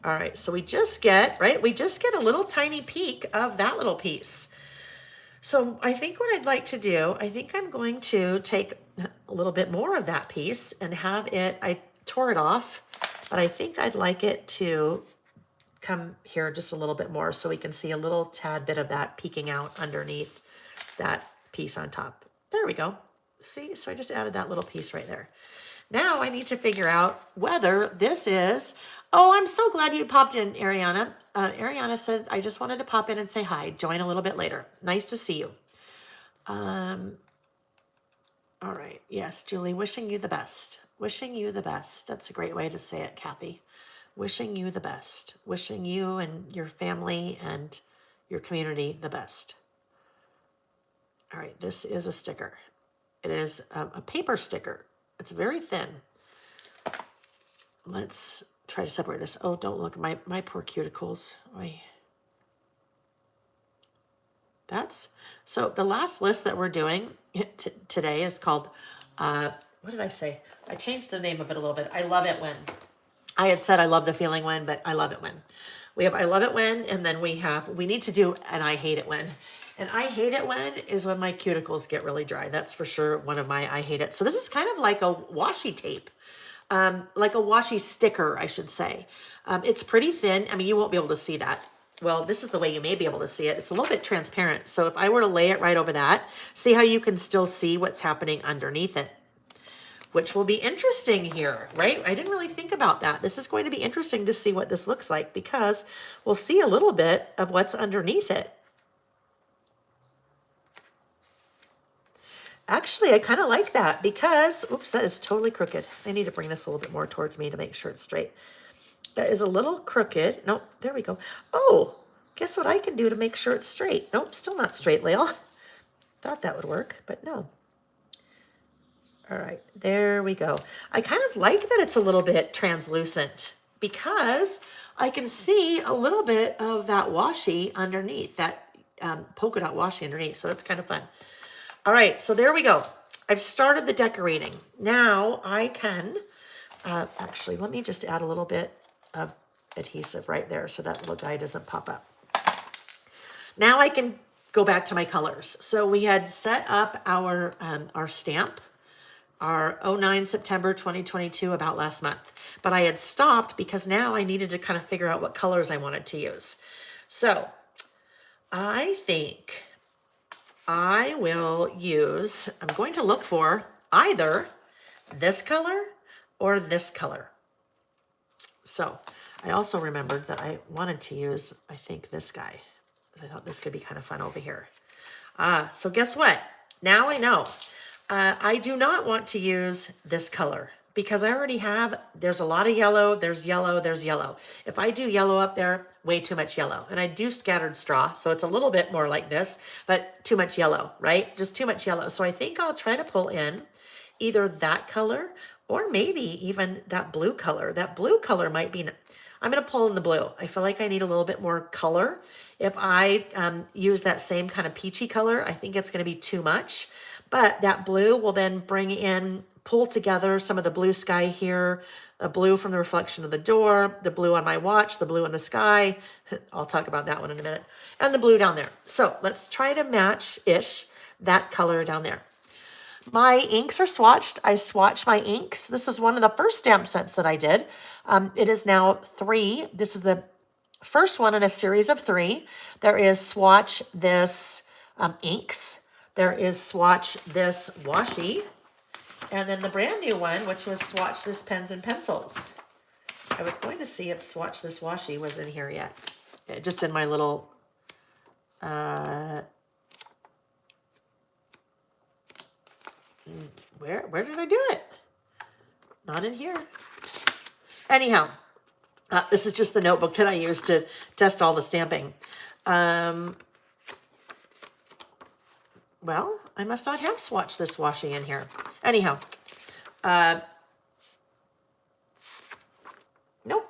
[SPEAKER 1] All right, so we just get a little tiny peek of that little piece. So I think what I'd like to do, I think I'm going to take a little bit more of that piece and I tore it off, but I think I'd like it to come here just a little bit more so we can see a little tad bit of that peeking out underneath that piece on top. There we go. See, so I just added that little piece right there. Now I need to figure out whether this is, oh, I'm so glad you popped in, Ariana. Ariana said, I just wanted to pop in and say hi, join a little bit later. Nice to see you. All right, yes, Julie, wishing you the best. Wishing you the best. That's a great way to say it, Kathy. Wishing you the best. Wishing you and your family and your community the best. All right, this is a sticker. It is a paper sticker. It's very thin. Let's try to separate this. Oh, don't look at my poor cuticles. So the last list that we're doing today is called, what did I say? I changed the name of it a little bit. I love it when. I had said I love the feeling when, but I love it when. We have I love it when, and then we need to do and I hate it when. And I hate it when is when my cuticles get really dry. That's for sure one of my I hate it. So this is kind of like a washi tape, like a washi sticker, I should say. It's pretty thin. I mean, you won't be able to see that. Well, this is the way you may be able to see it. It's a little bit transparent. So if I were to lay it right over that, see how you can still see what's happening underneath it, which will be interesting here, right? I didn't really think about that. This is going to be interesting to see what this looks like because we'll see a little bit of what's underneath it. Actually, I kind of like that because, oops, that is totally crooked. I need to bring this a little bit more towards me to make sure it's straight. That is a little crooked. Nope, there we go. Oh, guess what I can do to make sure it's straight? Nope, still not straight, Layle. Thought that would work, but no. All right, there we go. I kind of like that it's a little bit translucent because I can see a little bit of that washi underneath, that polka dot washi underneath. So that's kind of fun. All right, so there we go. I've started the decorating. Now I can, actually, let me just add a little bit of adhesive right there so that little guy doesn't pop up. Now I can go back to my colors. So we had set up our stamp, our 09 September 2022 about last month. But I had stopped because now I needed to kind of figure out what colors I wanted to use. So I think I will use, I'm going to look for either this color or this color. So I also remembered that I wanted to use, I think, this guy. I thought this could be kind of fun over here. So guess what? Now I know. I do not want to use this color because I already have, there's a lot of yellow, there's yellow, there's yellow. If I do yellow up there, way too much yellow. And I do scattered straw, so it's a little bit more like this, but too much yellow, right? Just too much yellow. So I think I'll try to pull in either that color or maybe even that blue color. That blue color might be, I'm gonna pull in the blue. I feel like I need a little bit more color. If I use that same kind of peachy color, I think it's gonna be too much. But that blue will then bring in, pull together some of the blue sky here, a blue from the reflection of the door, the blue on my watch, the blue in the sky. I'll talk about that one in a minute. And the blue down there. So let's try to match-ish that color down there. My inks are swatched. I swatched my inks. This is one of the first stamp sets that I did. It is now 3. This is the first one in a series of 3. There is swatch this inks. There is swatch this washi. And then the brand new one, which was swatch this pens and pencils. I was going to see if swatch this washi was in here yet. Just in my little, where did I do it? Not in here. Anyhow, this is just the notebook that I used to test all the stamping. Well, I must not have swatched this washi in here. Anyhow, nope.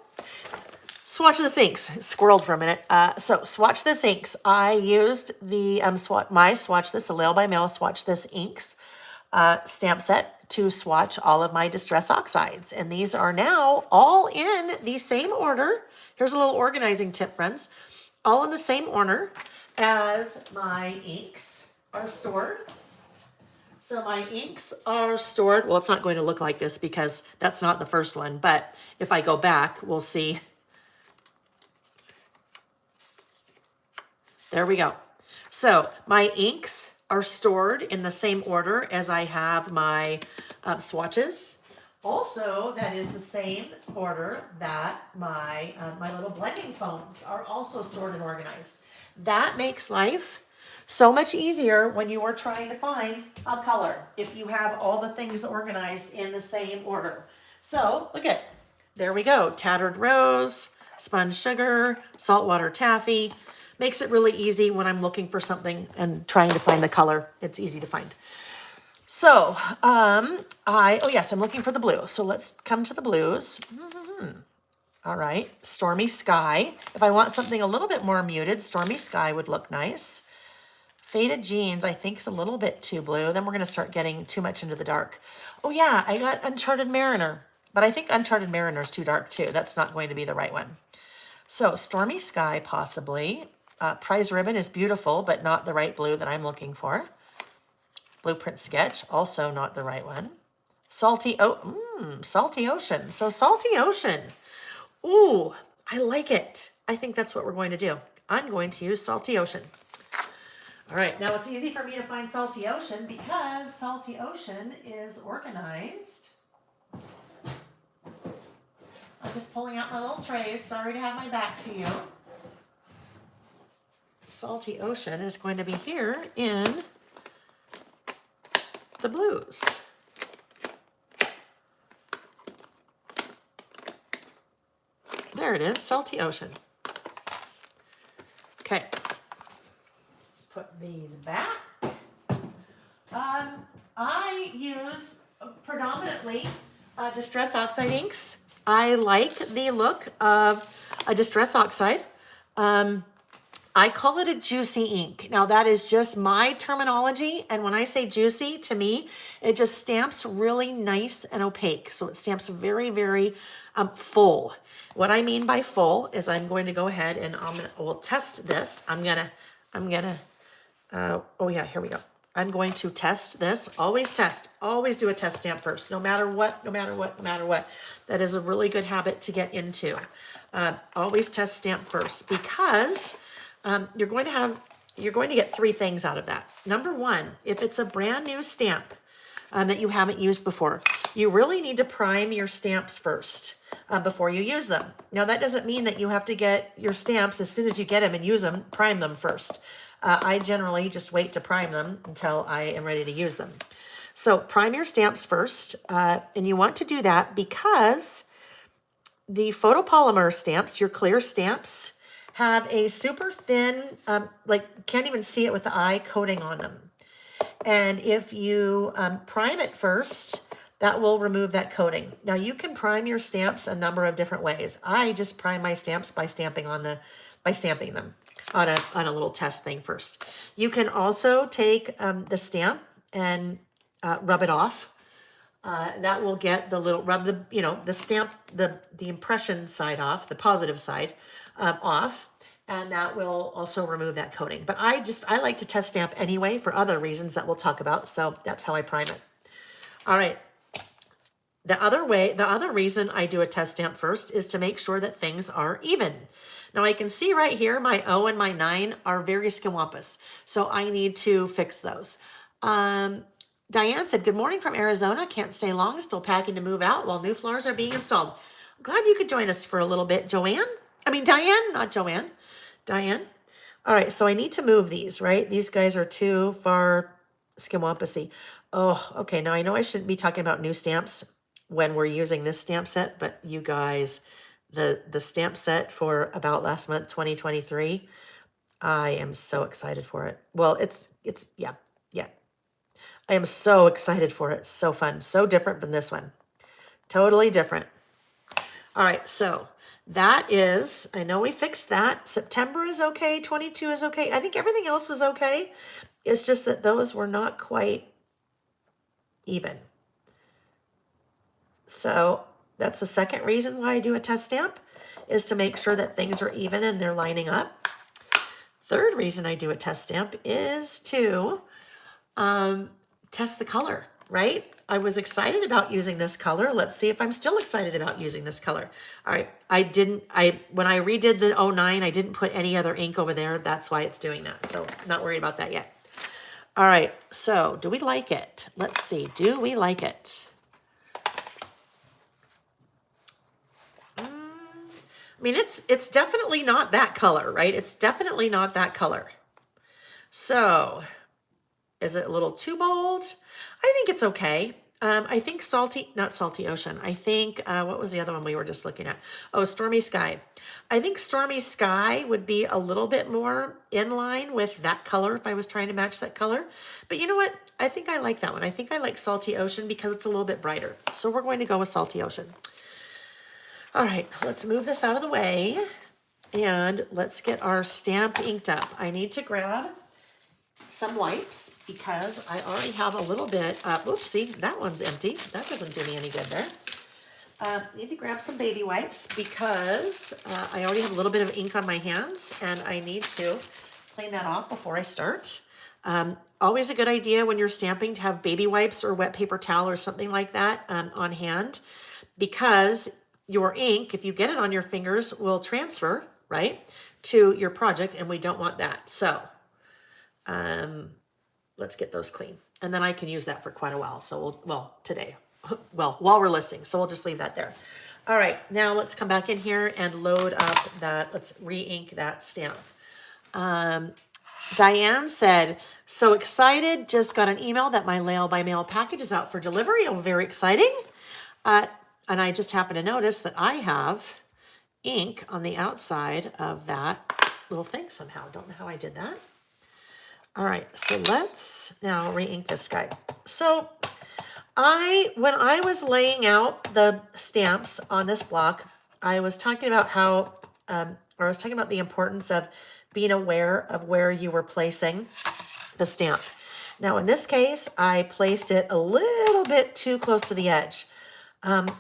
[SPEAKER 1] Swatch this inks. Squirreled for a minute. So swatch this inks. I used the swatch this, a Layle by Mail swatch this inks stamp set to swatch all of my Distress Oxides. And these are now all in the same order. Here's a little organizing tip, friends. All in the same order as my inks are stored. So my inks are stored. Well, it's not going to look like this because that's not the first one, but if I go back, we'll see. There we go. So my inks are stored in the same order as I have my swatches. Also, that is the same order that my little blending foams are also stored and organized. That makes life so much easier when you are trying to find a color, if you have all the things organized in the same order. So look at, there we go. Tattered rose, spun sugar, saltwater taffy. Makes it really easy when I'm looking for something and trying to find the color. It's easy to find. So, oh yes, I'm looking for the blue. So let's come to the blues. All right, Stormy Sky. If I want something a little bit more muted, Stormy Sky would look nice. Faded Jeans, I think, is a little bit too blue. Then we're going to start getting too much into the dark. Oh yeah, I got Uncharted Mariner. But I think Uncharted Mariner is too dark too. That's not going to be the right one. So Stormy Sky, possibly. Prize Ribbon is beautiful, but not the right blue that I'm looking for. Blueprint Sketch, also not the right one. Salty Ocean. So Salty Ocean. Ooh, I like it. I think that's what we're going to do. I'm going to use Salty Ocean. All right, now it's easy for me to find Salty Ocean because Salty Ocean is organized. I'm just pulling out my little trays. Sorry to have my back to you. Salty Ocean is going to be here in the blues. There it is, Salty Ocean. Okay. Put these back. I use predominantly Distress Oxide inks. I like the look of a Distress Oxide. I call it a juicy ink. Now that is just my terminology. And when I say juicy, to me, it just stamps really nice and opaque. So it stamps very, very full. What I mean by full is I'm going to go ahead and we'll test this. oh yeah, here we go. I'm going to test this. Always test. Always do a test stamp first, no matter what. That is a really good habit to get into. Always test stamp first because you're going to get 3 things out of that. Number 1, if it's a brand new stamp that you haven't used before, you really need to prime your stamps first before you use them. Now that doesn't mean that you have to get your stamps as soon as you get them and use them, prime them first. I generally just wait to prime them until I am ready to use them. So prime your stamps first, and you want to do that because the photopolymer stamps, your clear stamps, have a super thin, like can't even see it with the eye, coating on them. And if you prime it first, that will remove that coating. Now you can prime your stamps a number of different ways. I just prime my stamps by stamping them on a little test thing first. You can also take the stamp and rub it off. That will get the little rub the stamp, the impression side off, the positive side off, and that will also remove that coating. But I like to test stamp anyway for other reasons that we'll talk about. So that's how I prime it. All right. The other reason I do a test stamp first is to make sure that things are even. Now I can see right here my O and my 9 are very skimwampus, so I need to fix those. Diane said, good morning from Arizona. Can't stay long. Still packing to move out while new floors are being installed. I'm glad you could join us for a little bit, Diane, not Joanne. Diane. All right, so I need to move these, right? These guys are too far skimwampusy. Oh, okay. Now I know I shouldn't be talking about new stamps when we're using this stamp set, but you guys, the stamp set for About Last Month 2023, I am so excited for it. Well, it's yeah. I am so excited for it. So fun. So different than this one. Totally different. All right. So that is, I know we fixed that. September is okay. 22 is okay. I think everything else was okay. It's just that those were not quite even. So that's the second reason why I do a test stamp, is to make sure that things are even and they're lining up. Third reason I do a test stamp is to test the color, right? I was excited about using this color. Let's see if I'm still excited about using this color. All right. When I redid the 09, I didn't put any other ink over there. That's why it's doing that. So I'm not worried about that yet. All right. So do we like it? Let's see. Do we like it? I mean, it's definitely not that color, right? It's definitely not that color. So is it a little too bold? I think it's okay. I think not Salty Ocean. I think, what was the other one we were just looking at? Oh, Stormy Sky. I think Stormy Sky would be a little bit more in line with that color if I was trying to match that color. But you know what? I think I like that one. I think I like Salty Ocean because it's a little bit brighter. So we're going to go with Salty Ocean. All right, let's move this out of the way and let's get our stamp inked up. I need to grab some wipes because I already have a little bit of, oopsie, that one's empty. That doesn't do me any good there. Need to grab some baby wipes because I already have a little bit of ink on my hands and I need to clean that off before I start. Always a good idea when you're stamping to have baby wipes or wet paper towel or something like that on hand, because your ink, if you get it on your fingers, will transfer, right, to your project, and we don't want that. So let's get those clean. And then I can use that for quite a while. So today, while we're listing. So we'll just leave that there. All right, now let's come back in here and load up that, let's re-ink that stamp. Diane said, so excited, just got an email that my Layle by Mail package is out for delivery. Oh, very exciting. And I just happened to notice that I have ink on the outside of that little thing somehow. Don't know how I did that. All right, so let's now re-ink this guy. So when I was laying out the stamps on this block, I was talking about the importance of being aware of where you were placing the stamp. Now, in this case, I placed it a little bit too close to the edge.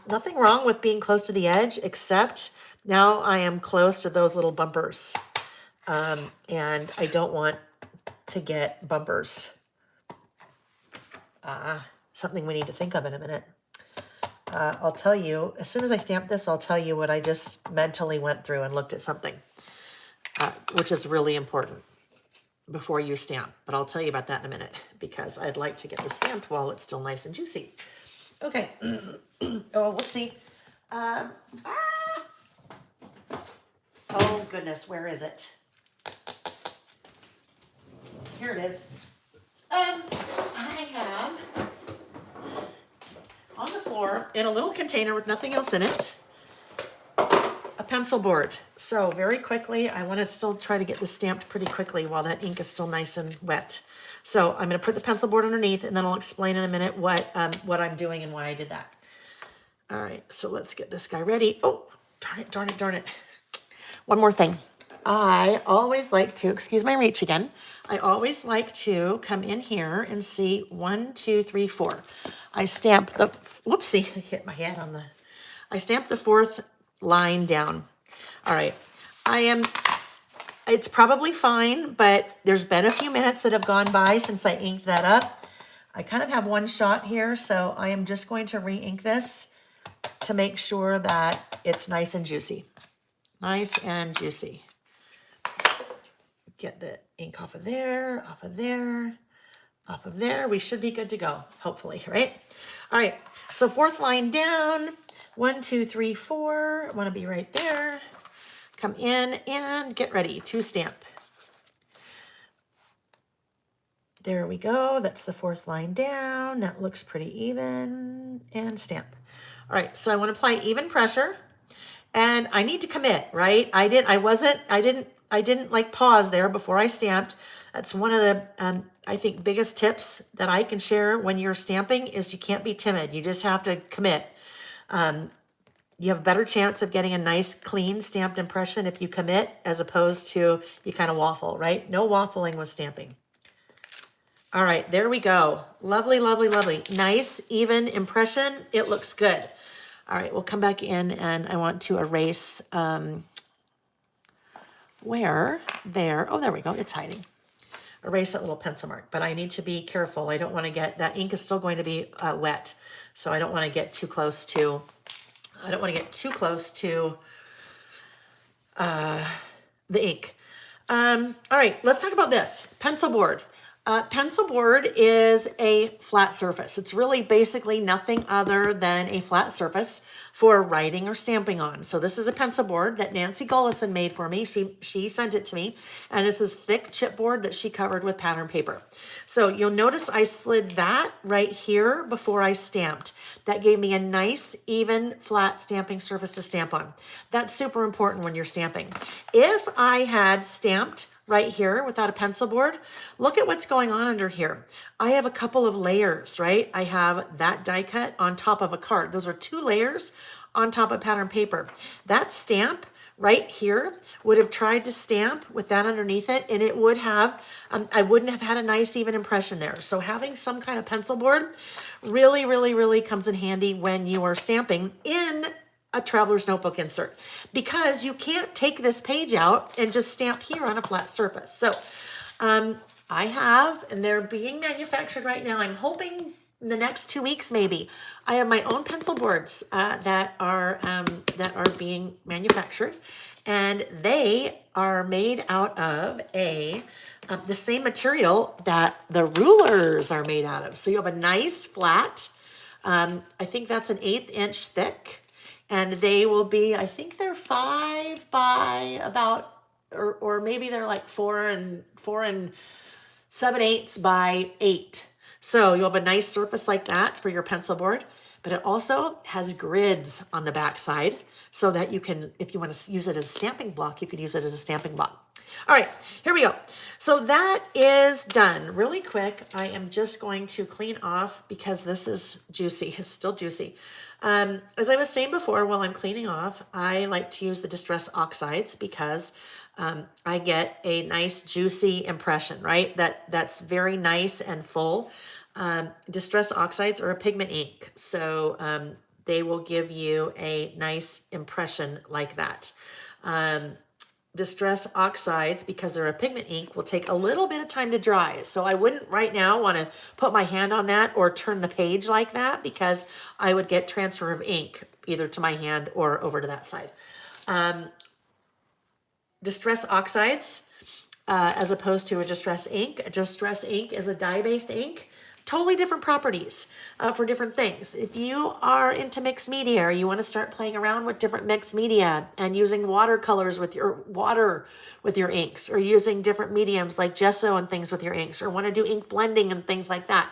[SPEAKER 1] Nothing wrong with being close to the edge, except now I am close to those little bumpers. And I don't want to get bumpers. Something we need to think of in a minute. I'll tell you, as soon as I stamp this, I'll tell you what I just mentally went through and looked at something, which is really important before you stamp. But I'll tell you about that in a minute because I'd like to get this stamped while it's still nice and juicy. Okay. Oh, whoopsie. Oh, goodness. Where is it? Here it is. I have on the floor in a little container with nothing else in it, a pencil board. So very quickly, I want to still try to get this stamped pretty quickly while that ink is still nice and wet. So I'm going to put the pencil board underneath, and then I'll explain in a minute what I'm doing and why I did that. All right, so let's get this guy ready. Oh, darn it, darn it, darn it. One more thing. I always like to, excuse my reach again, I always like to come in here and see 1, 2, 3, 4. I stamp the, whoopsie, I hit my head on the, I stamp the 4th line down. All right, it's probably fine, but there's been a few minutes that have gone by since I inked that up. I kind of have one shot here, so I am just going to re-ink this to make sure that it's nice and juicy. Nice and juicy. Get the ink off of there, off of there, off of there. We should be good to go, hopefully, right? All right, so 4th line down, 1, 2, 3, 4. I want to be right there. Come in and get ready to stamp. There we go. That's the 4th line down. That looks pretty even. And stamp. All right, so I want to apply even pressure. And I need to commit, right? I didn't like pause there before I stamped. That's one of the, I think, biggest tips that I can share when you're stamping is you can't be timid. You just have to commit. You have a better chance of getting a nice, clean stamped impression if you commit as opposed to you kind of waffle, right? No waffling with stamping. All right, there we go. Lovely, lovely, lovely. Nice, even impression. It looks good. All right, we'll come back in and I want to erase where there. Oh, there we go. It's hiding. Erase that little pencil mark, but I need to be careful. I don't want to get, that ink is still going to be wet. So I don't want to get too close to, the ink. All right, let's talk about this. Pencil board. Pencil board is a flat surface. It's really basically nothing other than a flat surface for writing or stamping on. So this is a pencil board that Nancy Gullison made for me. She sent it to me, and this is thick chipboard that she covered with pattern paper. So you'll notice I slid that right here before I stamped. That gave me a nice, even, flat stamping surface to stamp on. That's super important when you're stamping. If I had stamped right here without a pencil board, look at what's going on under here. I have a couple of layers, right? I have that die cut on top of a card. Those are 2 layers on top of pattern paper. That stamp right here would have tried to stamp with that underneath it, and it would have, I wouldn't have had a nice even impression there. So having some kind of pencil board really, really, really comes in handy when you are stamping in a traveler's notebook insert, because you can't take this page out and just stamp here on a flat surface. So I have, and they're being manufactured right now. I'm hoping in the next 2 weeks, maybe. I have my own pencil boards that are being manufactured, and they are made out of the same material that the rulers are made out of. So you have a nice flat, I think that's an 1/8 inch thick, and they will be, I think they're 5 by about, or maybe they're like 4 and 7/8 by 8. So you'll have a nice surface like that for your pencil board, but it also has grids on the back side so that you can, if you want to use it as a stamping block, you could use it as a stamping block. All right, here we go. So that is done. Really quick, I am just going to clean off because this is juicy, it's still juicy. As I was saying before, while I'm cleaning off, I like to use the Distress Oxides because I get a nice juicy impression, right? That's very nice and full. Distress Oxides are a pigment ink, so they will give you a nice impression like that. Distress Oxides, because they're a pigment ink, will take a little bit of time to dry. So I wouldn't right now want to put my hand on that or turn the page like that, because I would get transfer of ink either to my hand or over to that side. Distress Oxides, as opposed to a Distress ink. A Distress ink is a dye-based ink. Totally different properties for different things. If you are into mixed media, or you want to start playing around with different mixed media and using watercolors with your water with your inks, or using different mediums like gesso and things with your inks, or want to do ink blending and things like that,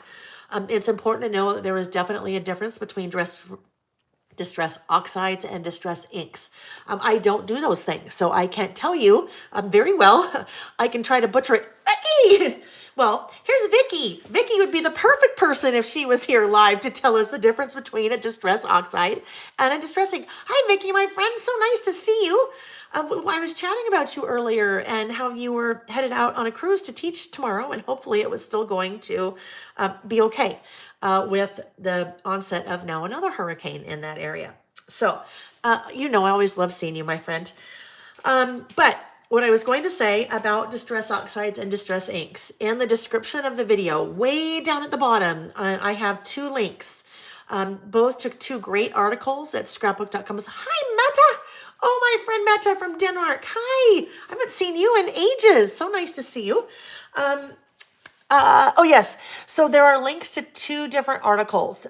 [SPEAKER 1] It's important to know that there is definitely a difference between distress oxides and distress inks. I don't do those things, so I can't tell you very well. I can try to butcher it. Vicky! Well, here's Vicky. Vicky would be the perfect person if she was here live to tell us the difference between a distress oxide and a distress ink. Hi, Vicky, my friend. So nice to see you. I was chatting about you earlier and how you were headed out on a cruise to teach tomorrow, and hopefully it was still going to be okay with the onset of now another hurricane in that area. So, I always love seeing you, my friend. But what I was going to say about distress oxides and distress inks, in the description of the video, way down at the bottom, I have 2 links. Both to 2 great articles at scrapbook.com. Hi, Meta! Oh, my friend Meta from Denmark. Hi! I haven't seen you in ages. So nice to see you. Oh, yes. So there are links to 2 different articles.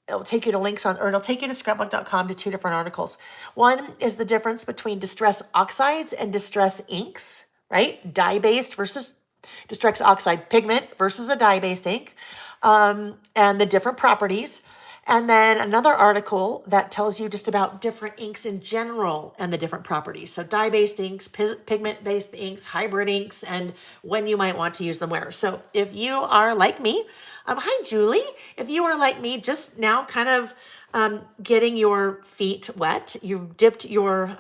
[SPEAKER 1] It'll take you to it'll take you to scrapbook.com to 2 different articles. One is the difference between distress oxides and distress inks, right? Dye-based versus distress oxide pigment versus a dye-based ink, and the different properties. And then another article that tells you just about different inks in general and the different properties. So dye-based inks, pigment-based inks, hybrid inks, and when you might want to use them where. So if you are like me, hi, Julie. If you are like me, just now kind of getting your feet wet, you dipped your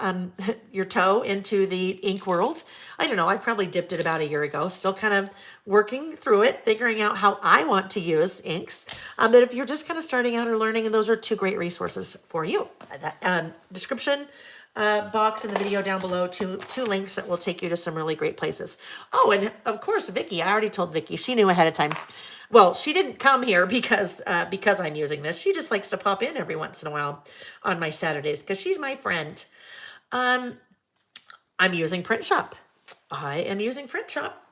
[SPEAKER 1] toe into the ink world. I don't know, I probably dipped it about a year ago, still kind of working through it, figuring out how I want to use inks. But if you're just kind of starting out or learning, and those are 2 great resources for you. Description box in the video down below, two links that will take you to some really great places. Oh, and of course, Vicky, I already told Vicky, she knew ahead of time. Well, she didn't come here because I'm using this. She just likes to pop in every once in a while on my Saturdays because she's my friend. I'm using Print Shop. I am using Print Shop,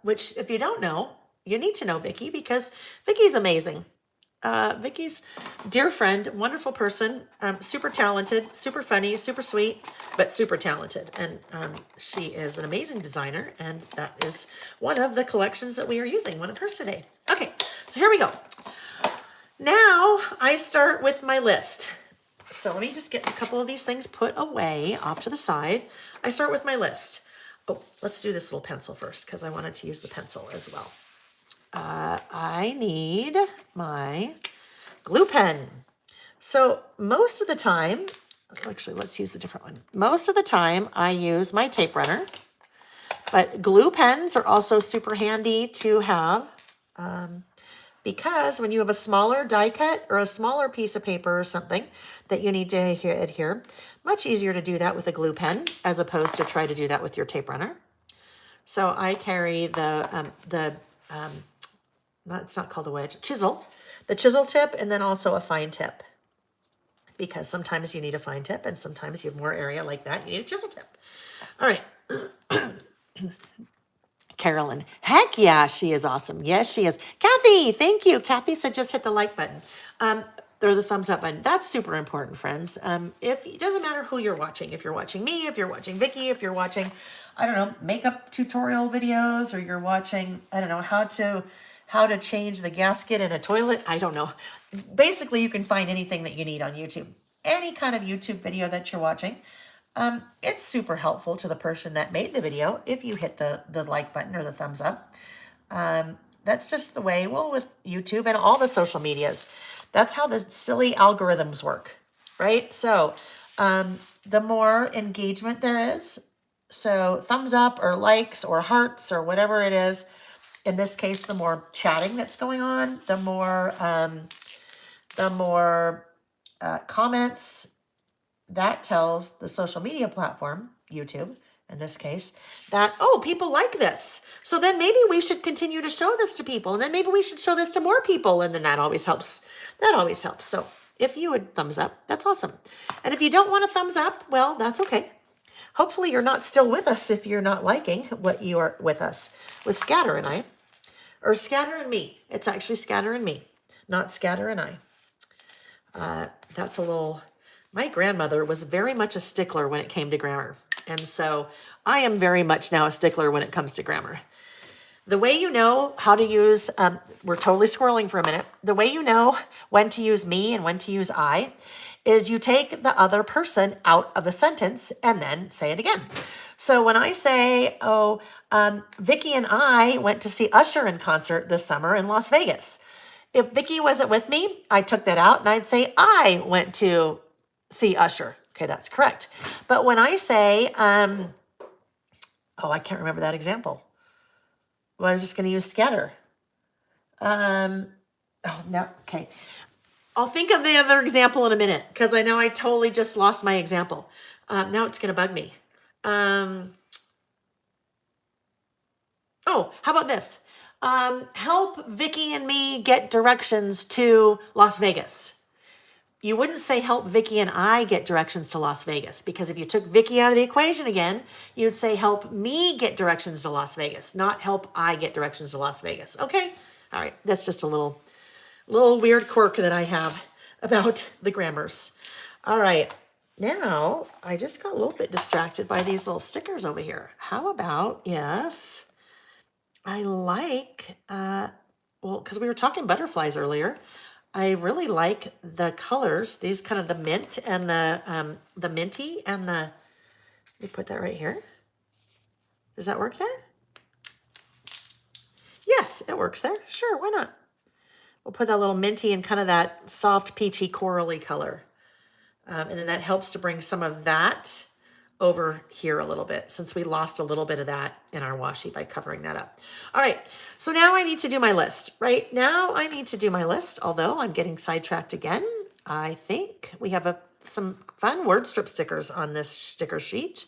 [SPEAKER 1] which if you don't know, you need to know Vicky because Vicky's amazing. Vicky's dear friend, wonderful person, super talented, super funny, super sweet, but super talented. And she is an amazing designer, and that is one of the collections that we are using, one of hers today. Okay, so here we go. Now I start with my list. So let me just get a couple of these things put away off to the side. I start with my list. Oh, let's do this little pencil first because I wanted to use the pencil as well. I need my glue pen. So most of the time, actually, let's use a different one. Most of the time I use my tape runner, but glue pens are also super handy to have because when you have a smaller die cut or a smaller piece of paper or something that you need to adhere, much easier to do that with a glue pen as opposed to try to do that with your tape runner. So I carry it's not called a wedge, chisel, the chisel tip, and then also a fine tip. Because sometimes you need a fine tip and sometimes you have more area like that, you need a chisel tip. All right. Carolyn, heck yeah, she is awesome. Yes, she is. Kathy, thank you. Kathy said just hit the like button. Or the thumbs up button. That's super important, friends. It doesn't matter who you're watching. If you're watching me, if you're watching Vicky, if you're watching, I don't know, makeup tutorial videos, or you're watching, I don't know, how to change the gasket in a toilet. I don't know. Basically, you can find anything that you need on YouTube. Any kind of YouTube video that you're watching. It's super helpful to the person that made the video if you hit the like button or the thumbs up. That's just the way, well, with YouTube and all the social medias, that's how the silly algorithms work, right? So the more engagement there is, so thumbs up or likes or hearts or whatever it is, in this case, the more chatting that's going on, the more comments, that tells the social media platform, YouTube, in this case, that, oh, people like this. So then maybe we should continue to show this to people. And then maybe we should show this to more people. And then that always helps. That always helps. So if you would thumbs up, that's awesome. And if you don't want a thumbs up, well, that's okay. Hopefully you're not still with us if you're not liking what you are with us. With Scatter and I, or Scatter and me. It's actually Scatter and me, not Scatter and I. That's a little... My grandmother was very much a stickler when it came to grammar. And so I am very much now a stickler when it comes to grammar. The way you know how to use, we're totally scrolling for a minute. The way you know when to use me and when to use I is you take the other person out of a sentence and then say it again. So when I say, oh, Vicky and I went to see Usher in concert this summer in Las Vegas. If Vicky wasn't with me, I took that out and I'd say I went to see Usher. Okay, that's correct. But when I say, oh, I can't remember that example. Well, I was just going to use scatter. Oh, no. Okay. I'll think of the other example in a minute because I know I totally just lost my example. Now it's going to bug me. Oh, how about this? Help Vicky and me get directions to Las Vegas. You wouldn't say help Vicky and I get directions to Las Vegas because if you took Vicky out of the equation again, you'd say help me get directions to Las Vegas, not help I get directions to Las Vegas. Okay? All right. That's just a little weird quirk that I have about the grammars. All right. Now, I just got a little bit distracted by these little stickers over here. How about if I like, well, because we were talking butterflies earlier, I really like the colors, these kind of the mint and the minty and the, let me put that right here. Does that work there? Yes, it works there. Sure, why not? We'll put that little minty and kind of that soft peachy corally color. And then that helps to bring some of that over here a little bit since we lost a little bit of that in our washi by covering that up. All right, so now I need to do my list. Right now I need to do my list, although I'm getting sidetracked again. I think we have some fun word strip stickers on this sticker sheet.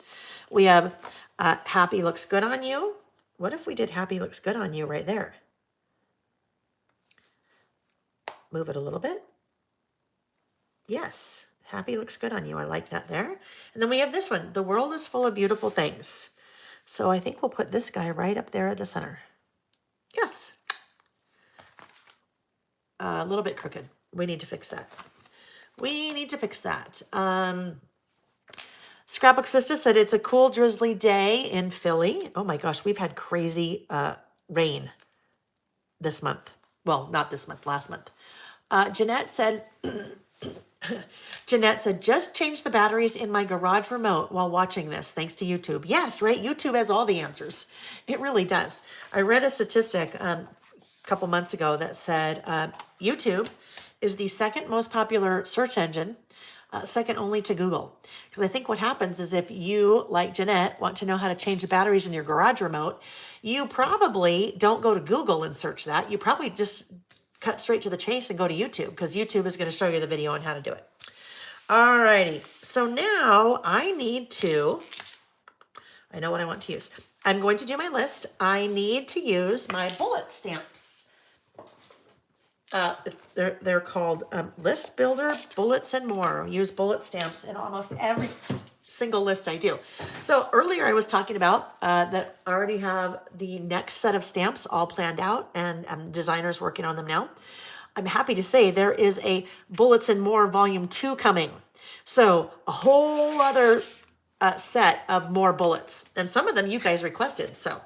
[SPEAKER 1] We have happy looks good on you. What if we did happy looks good on you right there? Move it a little bit. Yes. Happy looks good on you. I like that there. And then we have this one. The world is full of beautiful things. So I think we'll put this guy right up there at the center. Yes. A little bit crooked. We need to fix that. We need to fix that. Scrapbook Sister said it's a cool drizzly day in Philly. Oh my gosh, we've had crazy rain this month. Well, not this month, last month. Jeanette said... Jeanette said, just change the batteries in my garage remote while watching this, thanks to YouTube. Yes, right? YouTube has all the answers. It really does. I read a statistic a couple months ago that said YouTube is the second most popular search engine, second only to Google. Because I think what happens is if you, like Jeanette, want to know how to change the batteries in your garage remote, you probably don't go to Google and search that. You probably just cut straight to the chase and go to YouTube because YouTube is going to show you the video on how to do it. Alrighty, so now I know what I want to use. I'm going to do my list. I need to use my bullet stamps. They're called List Builder, Bullets and More. Use bullet stamps in almost every single list I do. So earlier I was talking about that I already have the next set of stamps all planned out and designers working on them now. I'm happy to say there is a Bullets and More Volume 2 coming. So a whole other set of more bullets. And some of them you guys requested. So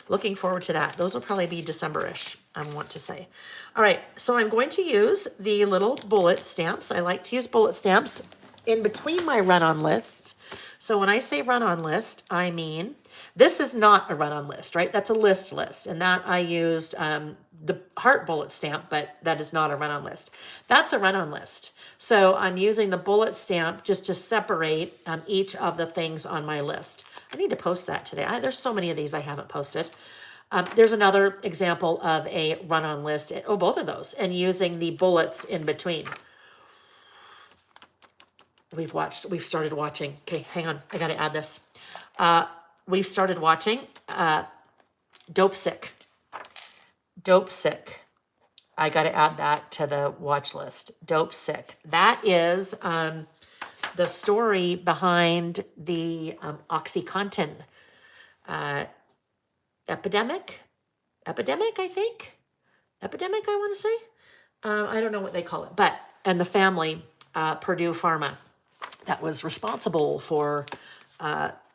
[SPEAKER 1] looking forward to that. Those will probably be December-ish, I want to say. All right, so I'm going to use the little bullet stamps. I like to use bullet stamps in between my run-on lists. So when I say run-on list, I mean, this is not a run-on list, right? That's a list. And that I used the heart bullet stamp, but that is not a run-on list. That's a run-on list. So I'm using the bullet stamp just to separate each of the things on my list. I need to post that today. There's so many of these I haven't posted. There's another example of a run-on list. Oh, both of those. And using the bullets in between. We've started watching. Okay, hang on. I got to add this. We've started watching Dope Sick. Dope Sick. I got to add that to the watch list. Dope Sick. That is the story behind the OxyContin epidemic, I think. Epidemic, I want to say. I don't know what they call it. And the family, Purdue Pharma, that was responsible for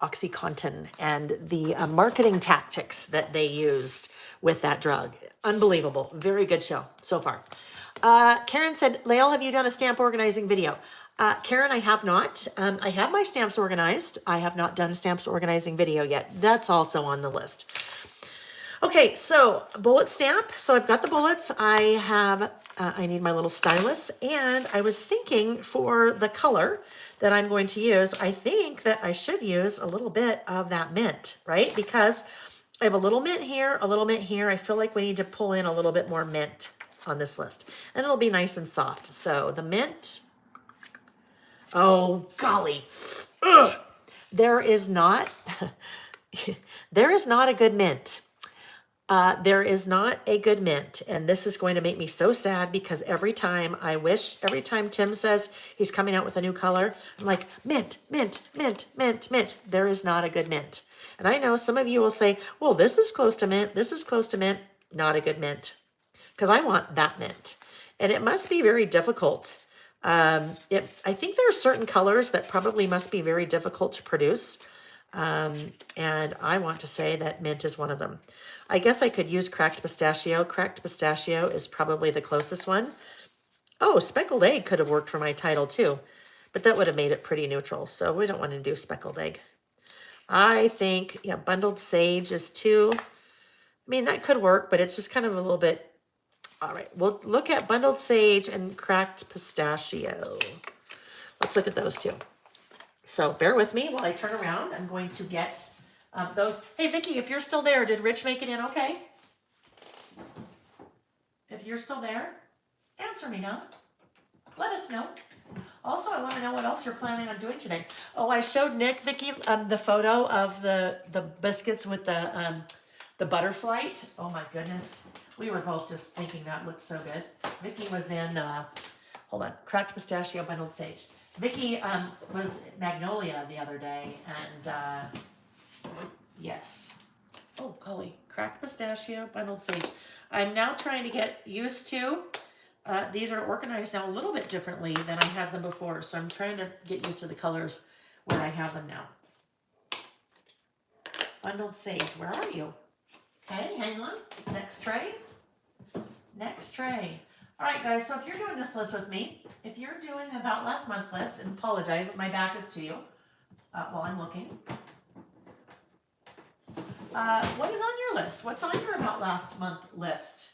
[SPEAKER 1] OxyContin and the marketing tactics that they used with that drug. Unbelievable. Very good show so far. Karen said, Layle, have you done a stamp organizing video? Karen, I have not. I have my stamps organized. I have not done a stamps organizing video yet. That's also on the list. Okay, so bullet stamp. So I've got the bullets. I need my little stylus, and I was thinking for the color that I'm going to use, I think that I should use a little bit of that mint, right? Because I have a little mint here, a little mint here. I feel like we need to pull in a little bit more mint on this list, and it'll be nice and soft. So the mint, oh golly, ugh. There is not a good mint. There is not a good mint, and this is going to make me so sad because every time Tim says he's coming out with a new color, I'm like, mint, mint, mint, mint, mint. There is not a good mint. And I know some of you will say, well, this is close to mint, this is close to mint. Not a good mint, because I want that mint. And it must be very difficult. I think there are certain colors that probably must be very difficult to produce. And I want to say that mint is one of them. I guess I could use cracked pistachio. Cracked pistachio is probably the closest one. Oh, speckled egg could have worked for my title too, but that would have made it pretty neutral. So we don't want to do speckled egg. I think, yeah, bundled sage is too. I mean, that could work, but it's just kind of a little bit. All right, we'll look at bundled sage and cracked pistachio. Let's look at those two. So bear with me while I turn around. I'm going to get those. Hey, Vicki, if you're still there, did Rich make it in okay? If you're still there, answer me now. Let us know. Also, I want to know what else you're planning on doing today. Oh, I showed Nick, Vicki, the photo of the biscuits with the butterfly. Oh my goodness. We were both just thinking that looked so good. Vicki was in, hold on, cracked pistachio, bundled sage. Vicki was Magnolia the other day, and yes. Oh, golly, cracked pistachio, bundled sage. I'm now trying to get used to, these are organized now a little bit differently than I had them before, so I'm trying to get used to the colors where I have them now. Bundled sage, where are you? Okay, hang on. Next tray. Next tray. All right, guys, so if you're doing this list with me, if you're doing the About Last Month list, and apologize, my back is to you while I'm looking. What is on your list? What's on your About Last Month list?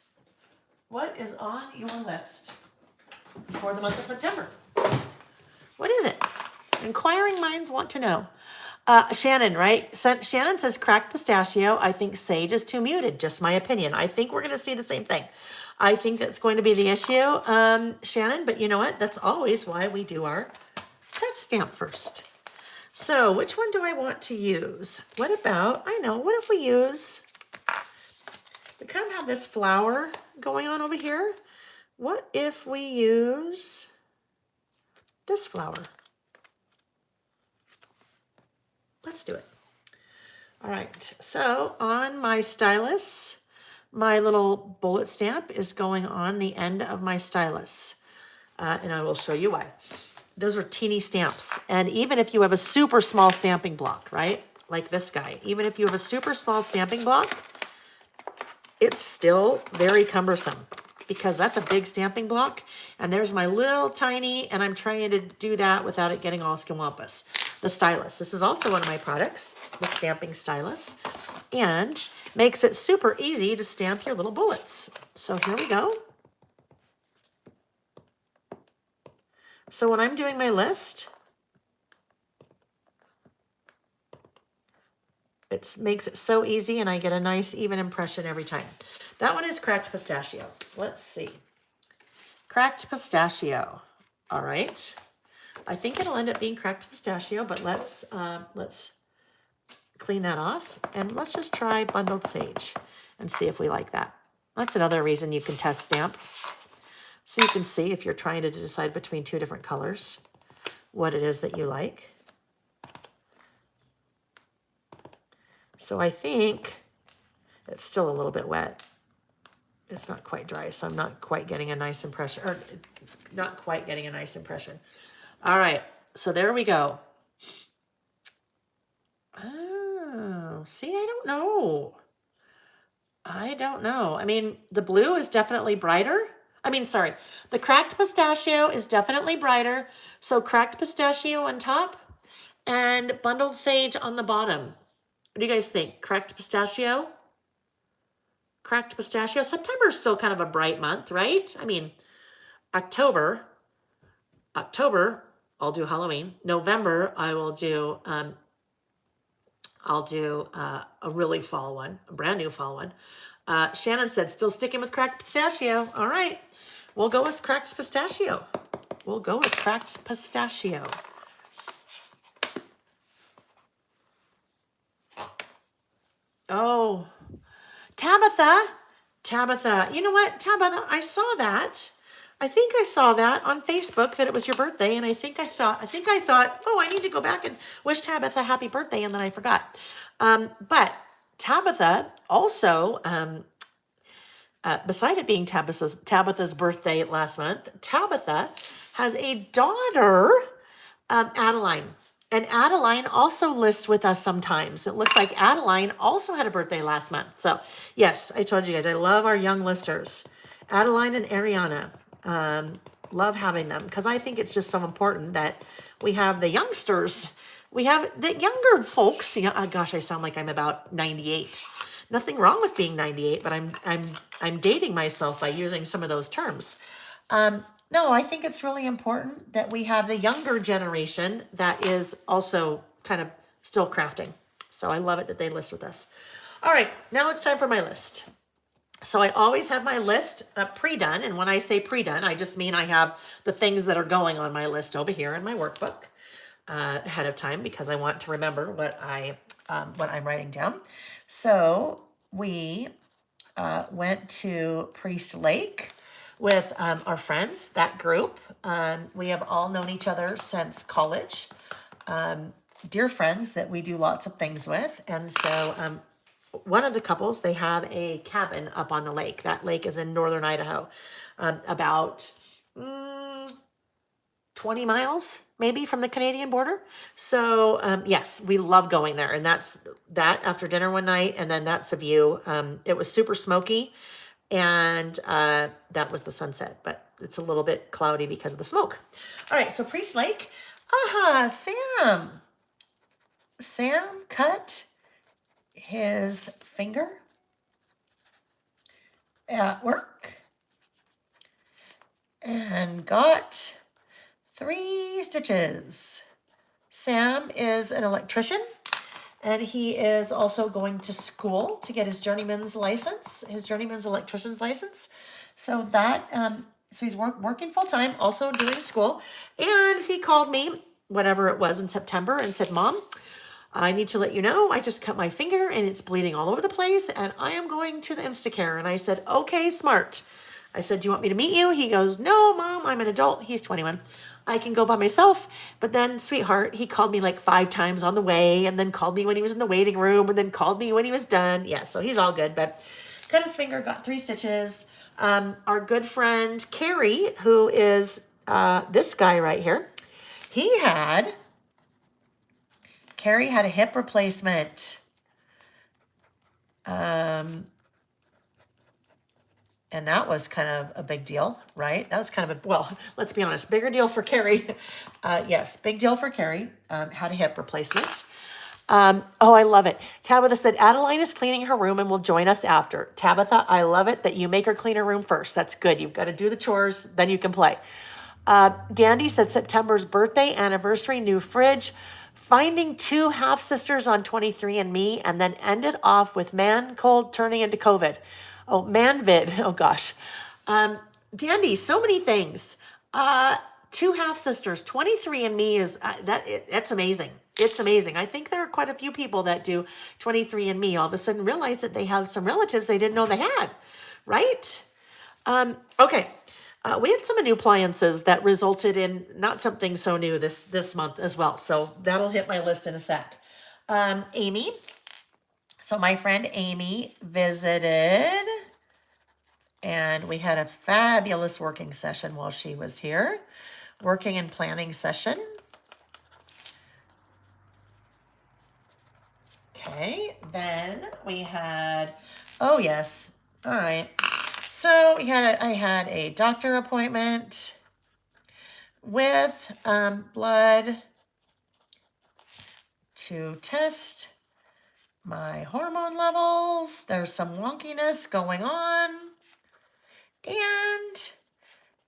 [SPEAKER 1] What is on your list for the month of September? What is it? Inquiring minds want to know. Shannon, right? Shannon says cracked pistachio. I think sage is too muted. Just my opinion. I think we're going to see the same thing. I think that's going to be the issue, Shannon. But you know what? That's always why we do our test stamp first. So which one do I want to use? What about, I know, what if we use, we kind of have this flower going on over here. What if we use this flower? Let's do it. All right, so on my stylus, my little bullet stamp is going on the end of my stylus. And I will show you why. Those are teeny stamps. And even if you have a super small stamping block, right? Like this guy, even if you have a super small stamping block, it's still very cumbersome because that's a big stamping block. And there's my little tiny, and I'm trying to do that without it getting all skimwampus. The stylus. This is also one of my products, the stamping stylus, and makes it super easy to stamp your little bullets. So here we go. So when I'm doing my list, it makes it so easy, and I get a nice even impression every time. That one is cracked pistachio. Let's see. Cracked pistachio. All right. I think it'll end up being cracked pistachio, but let's clean that off, and let's just try bundled sage and see if we like that. That's another reason you can test stamp. So you can see if you're trying to decide between two different colors, what it is that you like. So I think it's still a little bit wet. It's not quite dry, so I'm not quite getting a nice impression, or not quite getting a nice impression. All right, so there we go. See, I don't know. I don't know. I mean, the blue is definitely brighter. I mean, sorry, the cracked pistachio is definitely brighter. So cracked pistachio on top and bundled sage on the bottom. What do you guys think? Cracked pistachio? Cracked pistachio. September is still kind of a bright month, right? I mean, October, I'll do Halloween. November, I'll do a really fall one, a brand new fall one. Shannon said, still sticking with cracked pistachio. All right, we'll go with cracked pistachio. We'll go with cracked pistachio. Oh, Tabitha, you know what, Tabitha, I saw that. I think I saw that on Facebook that it was your birthday, and I think I thought, oh, I need to go back and wish Tabitha happy birthday, and then I forgot. But Tabitha also, beside it being Tabitha's birthday last month, Tabitha has a daughter, Adeline. And Adeline also lists with us sometimes. It looks like Adeline also had a birthday last month. So yes, I told you guys, I love our young listers. Adeline and Ariana. Love having them because I think it's just so important that we have the youngsters. We have the younger folks. You know, oh gosh, I sound like I'm about 98. Nothing wrong with being 98, but I'm dating myself by using some of those terms. No, I think it's really important that we have the younger generation that is also kind of still crafting. So I love it that they list with us. All right, now it's time for my list. So I always have my list pre-done. And when I say pre-done, I just mean I have the things that are going on my list over here in my workbook ahead of time because I want to remember what I'm writing down. So we went to Priest Lake with our friends, that group. We have all known each other since college. Dear friends that we do lots of things with. And so one of the couples, they have a cabin up on the lake. That lake is in northern Idaho, about 20 miles maybe from the Canadian border. So yes, we love going there. And that's that after dinner one night. And then that's a view. It was super smoky. And that was the sunset, but it's a little bit cloudy because of the smoke. All right, so Priest Lake. Sam cut his finger at work and got 3 stitches. Sam is an electrician. And he is also going to school to get his journeyman's license, his journeyman's electrician's license. So that, so he's working full time, also doing school. And he called me, whatever it was in September, and said, Mom, I need to let you know, I just cut my finger and it's bleeding all over the place. And I am going to the Instacare. And I said, okay, smart. I said, do you want me to meet you? He goes, no, Mom, I'm an adult. He's 21. I can go by myself. But then, sweetheart, he called me like 5 times on the way and then called me when he was in the waiting room and then called me when he was done. Yeah, so he's all good. But cut his finger, got 3 stitches. Our good friend, Carrie, who is this guy right here, Carrie had a hip replacement. And that was kind of a big deal, right? That was kind of well, let's be honest, bigger deal for Carrie. Yes, big deal for Carrie. Had a hip replacement. Oh, I love it. Tabitha said, Adeline is cleaning her room and will join us after. Tabitha, I love it that you make her clean her room first. That's good. You've got to do the chores, then you can play. Dandy said, September's birthday, anniversary, new fridge, finding 2 half-sisters on 23andMe, and then ended off with man cold turning into COVID. Oh, manvid. Oh, gosh. Dandy, so many things. 2 half-sisters. 23andMe is, that's amazing. It's amazing. I think there are quite a few people that do 23andMe all of a sudden realize that they have some relatives they didn't know they had, right? Okay. We had some new appliances that resulted in not something so new this month as well. So that'll hit my list in a sec. Amy. So my friend Amy visited and we had a fabulous working session while she was here. Working and planning session. Okay. Okay, then we had, oh yes, all right. So I had a doctor appointment with blood to test my hormone levels. There's some wonkiness going on,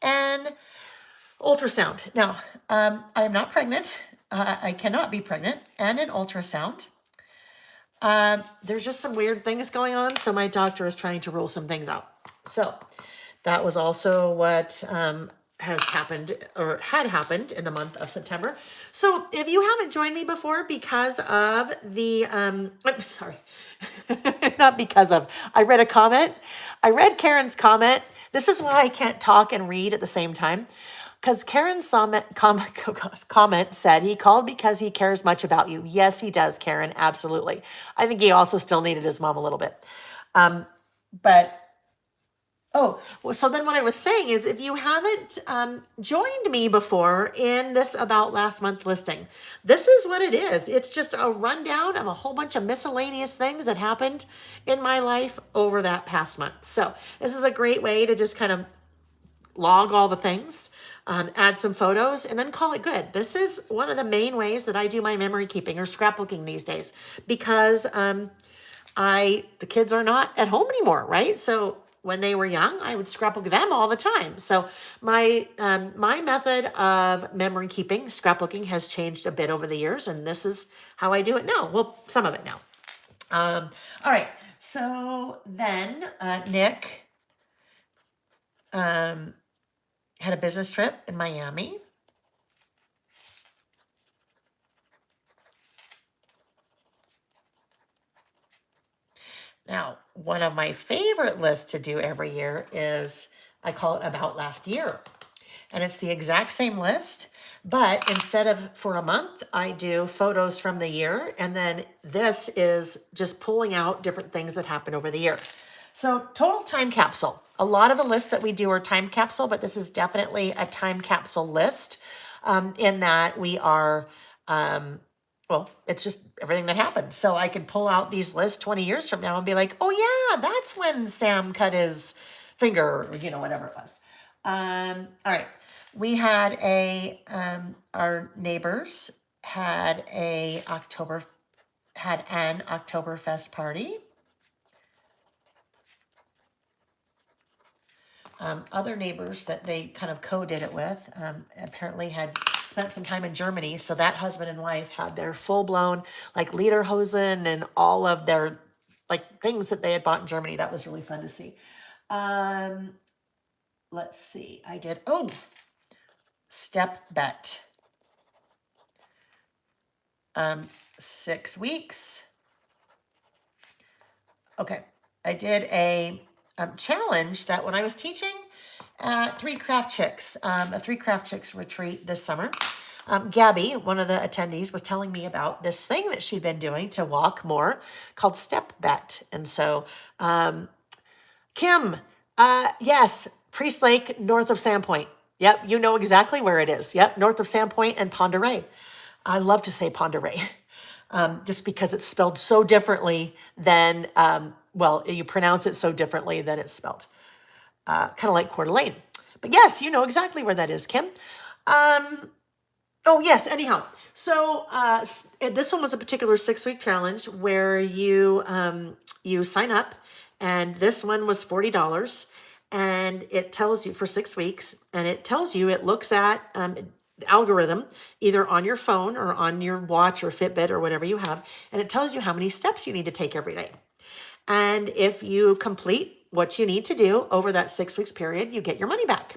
[SPEAKER 1] and ultrasound. Now, I am not pregnant. I cannot be pregnant, and an ultrasound. There's just some weird things going on, so my doctor is trying to rule some things out. So that was also what has happened or had happened in the month of September. So if you haven't joined me before because of the, I'm sorry, not because of, I read a comment. I read Karen's comment. This is why I can't talk and read at the same time. Because Karen's comment said he called because he cares much about you. Yes, he does, Karen. Absolutely. I think he also still needed his mom a little bit. But oh, well, so then what I was saying is if you haven't joined me before in this About Last Month listing, this is what it is. It's just a rundown of a whole bunch of miscellaneous things that happened in my life over that past month. So this is a great way to just kind of log all the things, add some photos, and then call it good. This is one of the main ways that I do my memory keeping or scrapbooking these days because the kids are not at home anymore, right? So when they were young, I would scrapbook them all the time. So my method of memory keeping, scrapbooking, has changed a bit over the years, and this is how I do it now. Well, some of it now. All right. So then Nick had a business trip in Miami. Now, one of my favorite lists to do every year is, I call it About Last Year. And it's the exact same list, but instead of for a month, I do photos from the year. And then this is just pulling out different things that happened over the year. So total time capsule. A lot of the lists that we do are time capsule, but this is definitely a time capsule list in that we are, well, it's just everything that happened. So I could pull out these lists 20 years from now and be like, oh yeah, that's when Sam cut his finger, or whatever it was. All right. We had our neighbors had an Oktoberfest party. Other neighbors that they kind of co-did it with apparently had spent some time in Germany. So that husband and wife had their full-blown like lederhosen and all of their like things that they had bought in Germany. That was really fun to see. Let's see. I did, step bet. 6 weeks. Okay. I did a challenge that when I was teaching at Three Craft Chicks, a Three Craft Chicks retreat this summer, Gabby, one of the attendees, was telling me about this thing that she'd been doing to walk more called Step Bet. And so, Kim, yes, Priest Lake, north of Sandpoint. Yep, you know exactly where it is. Yep, north of Sandpoint and Pend Oreille. I love to say Pend Oreille, just because it's spelled so differently than, well, you pronounce it so differently than it's spelled. Kind of like Coeur d'Alene. But yes, you know exactly where that is, Kim. Oh, yes, anyhow. So this one was a particular 6-week challenge where you sign up, and this one was $40, and it tells you for 6 weeks, and it tells you, it looks at the algorithm either on your phone or on your watch or Fitbit or whatever you have, and it tells you how many steps you need to take every day. And if you complete what you need to do over that 6 weeks period, you get your money back.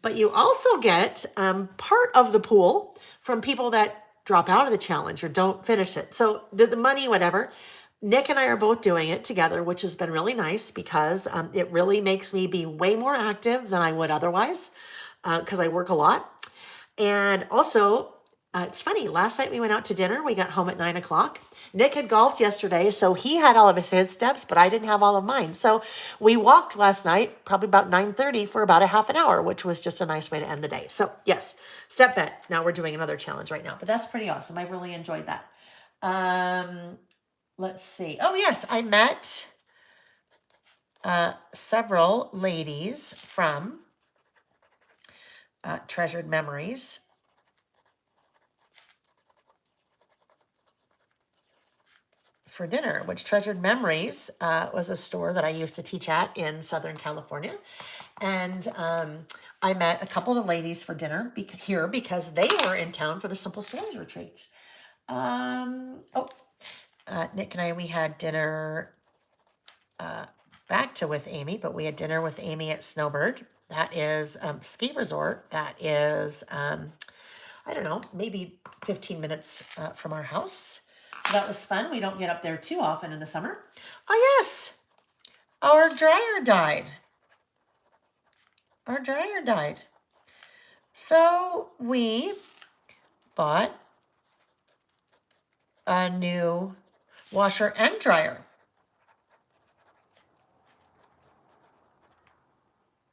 [SPEAKER 1] But you also get part of the pool from people that drop out of the challenge or don't finish it. So the money, whatever. Nick and I are both doing it together, which has been really nice because it really makes me be way more active than I would otherwise because I work a lot. And also, it's funny, last night we went out to dinner. We got home at 9 o'clock. Nick had golfed yesterday, so he had all of his steps, but I didn't have all of mine. So we walked last night, probably about 9:30 for about a half an hour, which was just a nice way to end the day. So yes, step bet. Now we're doing another challenge right now, but that's pretty awesome. I really enjoyed that. let's see. Oh, yes, I met several ladies from Treasured Memories for dinner, which Treasured Memories was a store that I used to teach at in Southern California. And I met a couple of ladies for dinner here because they were in town for the Simple Stories retreat. Nick and I, we had dinner back to with Amy, but we had dinner with Amy at Snowbird. That is ski resort. That is, I don't know, maybe 15 minutes from our house. So that was fun. We don't get up there too often in the summer. Oh, yes, our dryer died. Our dryer died. So we bought a new washer and dryer.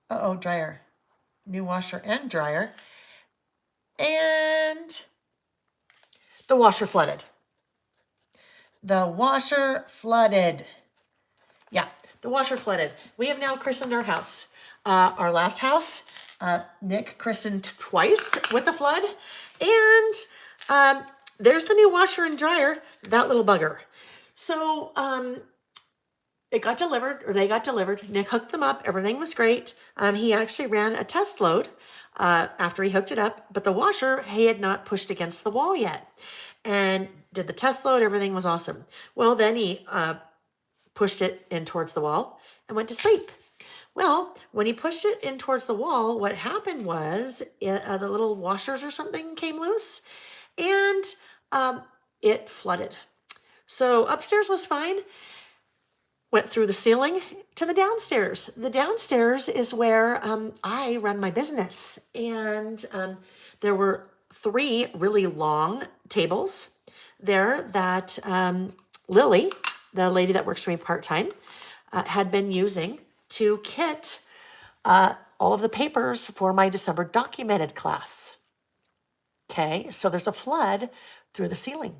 [SPEAKER 1] Uh-oh, dryer. New washer and dryer. And the washer flooded. The washer flooded. Yeah, the washer flooded. We have now christened our house. Our last house, Nick christened twice with the flood. And there's the new washer and dryer, that little bugger. So it got delivered, or they got delivered. Nick hooked them up. Everything was great. He actually ran a test load after he hooked it up, but the washer, he had not pushed against the wall yet. And did the test load. Everything was awesome. Well, then he pushed it in towards the wall and went to sleep. Well, when he pushed it in towards the wall, what happened was the little washers or something came loose, and it flooded. So upstairs was fine. Went through the ceiling to the downstairs. The downstairs is where I run my business. And there were 3 really long tables there that Lily, the lady that works for me part-time, had been using to kit all of the papers for my December documented class. Okay, so there's a flood through the ceiling.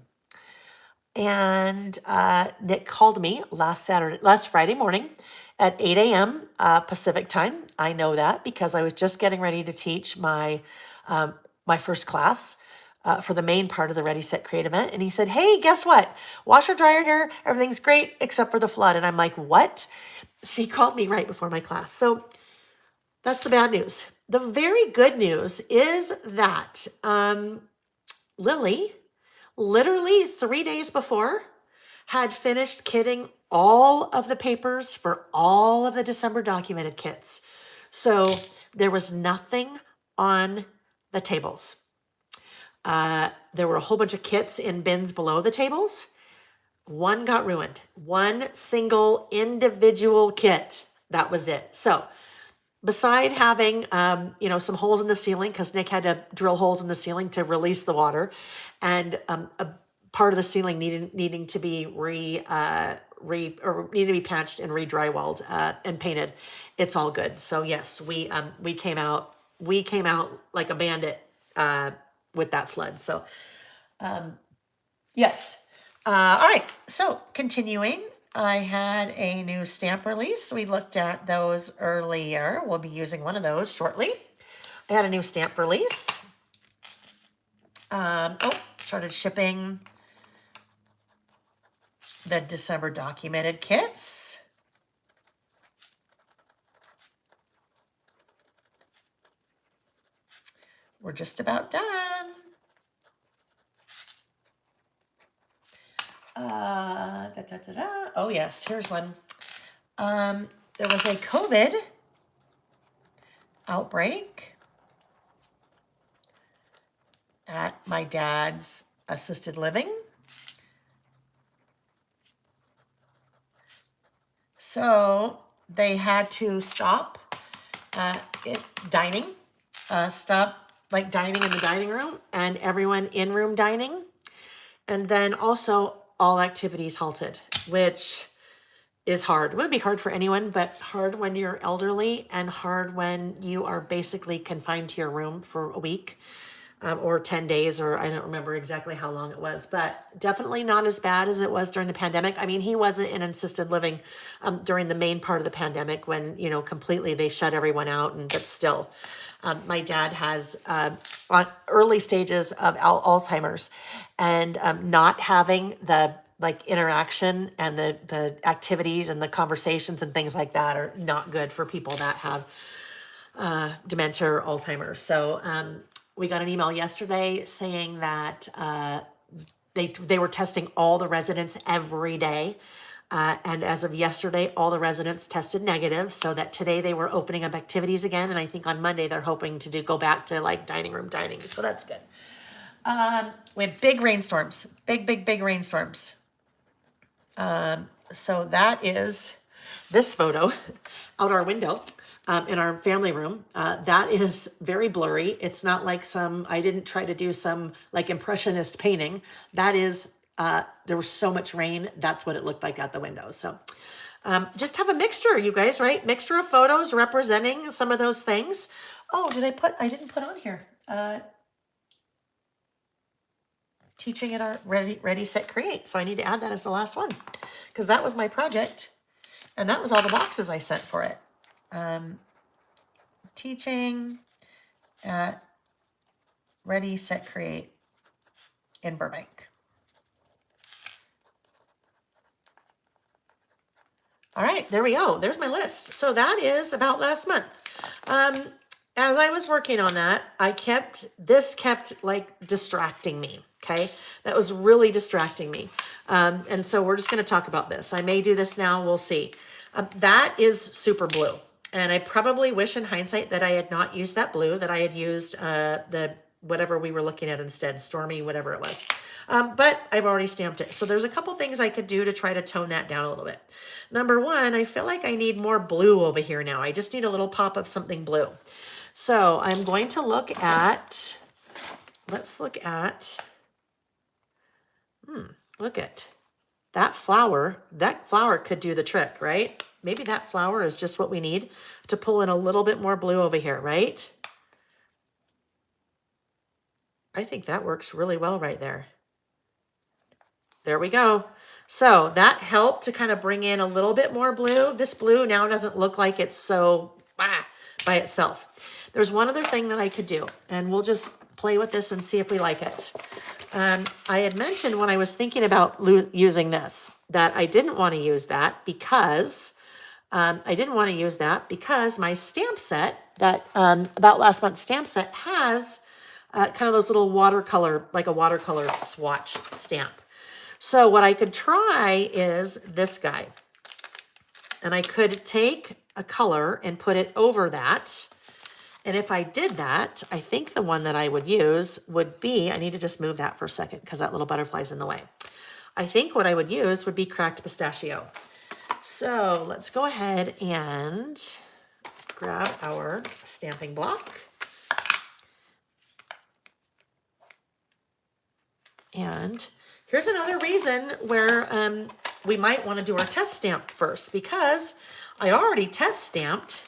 [SPEAKER 1] And Nick called me last Friday morning at 8 a.m. Pacific time. I know that because I was just getting ready to teach my my first class for the main part of the Ready, Set, Create event. And he said, hey, guess what? Washer, dryer here. Everything's great except for the flood. And I'm like, what? So he called me right before my class. So that's the bad news. The very good news is that Lily, literally 3 days before, had finished kitting all of the papers for all of the December documented kits. So there was nothing on the tables. There were a whole bunch of kits in bins below the tables. One got ruined. One single individual kit. That was it. So beside having, some holes in the ceiling, because Nick had to drill holes in the ceiling to release the water, and a part of the ceiling needing to be needed to be patched and re-drywalled and painted. It's all good. So yes, we came out like a bandit with that flood. So yes. All right. So continuing. I had a new stamp release. We looked at those earlier. We'll be using one of those shortly. I had a new stamp release. Started shipping the December documented kits. We're just about done. Oh yes, here's one. There was a COVID outbreak at my dad's assisted living. So they had to stop dining, stop like dining in the dining room and everyone in-room dining. And then also all activities halted, which is hard. It would be hard for anyone, but hard when you're elderly and hard when you are basically confined to your room for a week. or 10 days, or I don't remember exactly how long it was, but definitely not as bad as it was during the pandemic. I mean, he wasn't in assisted living during the main part of the pandemic when, you know, completely they shut everyone out, but still. My dad has on early stages of Alzheimer's, and not having the like interaction and the activities and the conversations and things like that are not good for people that have dementia or Alzheimer's. So we got an email yesterday saying that they were testing all the residents every day. And as of yesterday, all the residents tested negative, so that today they were opening up activities again. And I think on Monday they're hoping to go back to like dining room dining. So that's good. We had big rainstorms, big rainstorms. So that is this photo out our window in our family room. That is very blurry. It's not like I didn't try to do some like impressionist painting. That is, there was so much rain. That's what it looked like out the window. So just have a mixture, you guys, right? Mixture of photos representing some of those things. Oh, I didn't put on here. Teaching at our ready, set, create. So I need to add that as the last one because that was my project and that was all the boxes I sent for it. Teaching at ready, set, create in Burbank. All right, there we go. There's my list. So that is about last month. As I was working on that, this kept like distracting me. Okay. That was really distracting me. And so we're just going to talk about this. I may do this now. We'll see. That is super blue. And I probably wish in hindsight that I had not used that blue, that I had used the whatever we were looking at instead, Stormy, whatever it was. But I've already stamped it. So there's a couple things I could do to try to tone that down a little bit. Number one, I feel like I need more blue over here now. I just need a little pop of something blue. So I'm going to let's look at, look at that flower. That flower could do the trick, right? Maybe that flower is just what we need to pull in a little bit more blue over here, right? I think that works really well right there. There we go. So that helped to kind of bring in a little bit more blue. This blue now doesn't look like it's so by itself. There's one other thing that I could do, and we'll just play with this and see if we like it. I had mentioned when I was thinking about using this, that I didn't want to use that because my stamp set, that about last month's stamp set, has kind of those little watercolor, like a watercolor swatch stamp. So what I could try is this guy. And I could take a color and put it over that. And if I did that, I think the one that I would use would be, I need to just move that for a second because that little butterfly's in the way. I think what I would use would be cracked pistachio. So let's go ahead and grab our stamping block. And here's another reason where we might want to do our test stamp first, because I already test stamped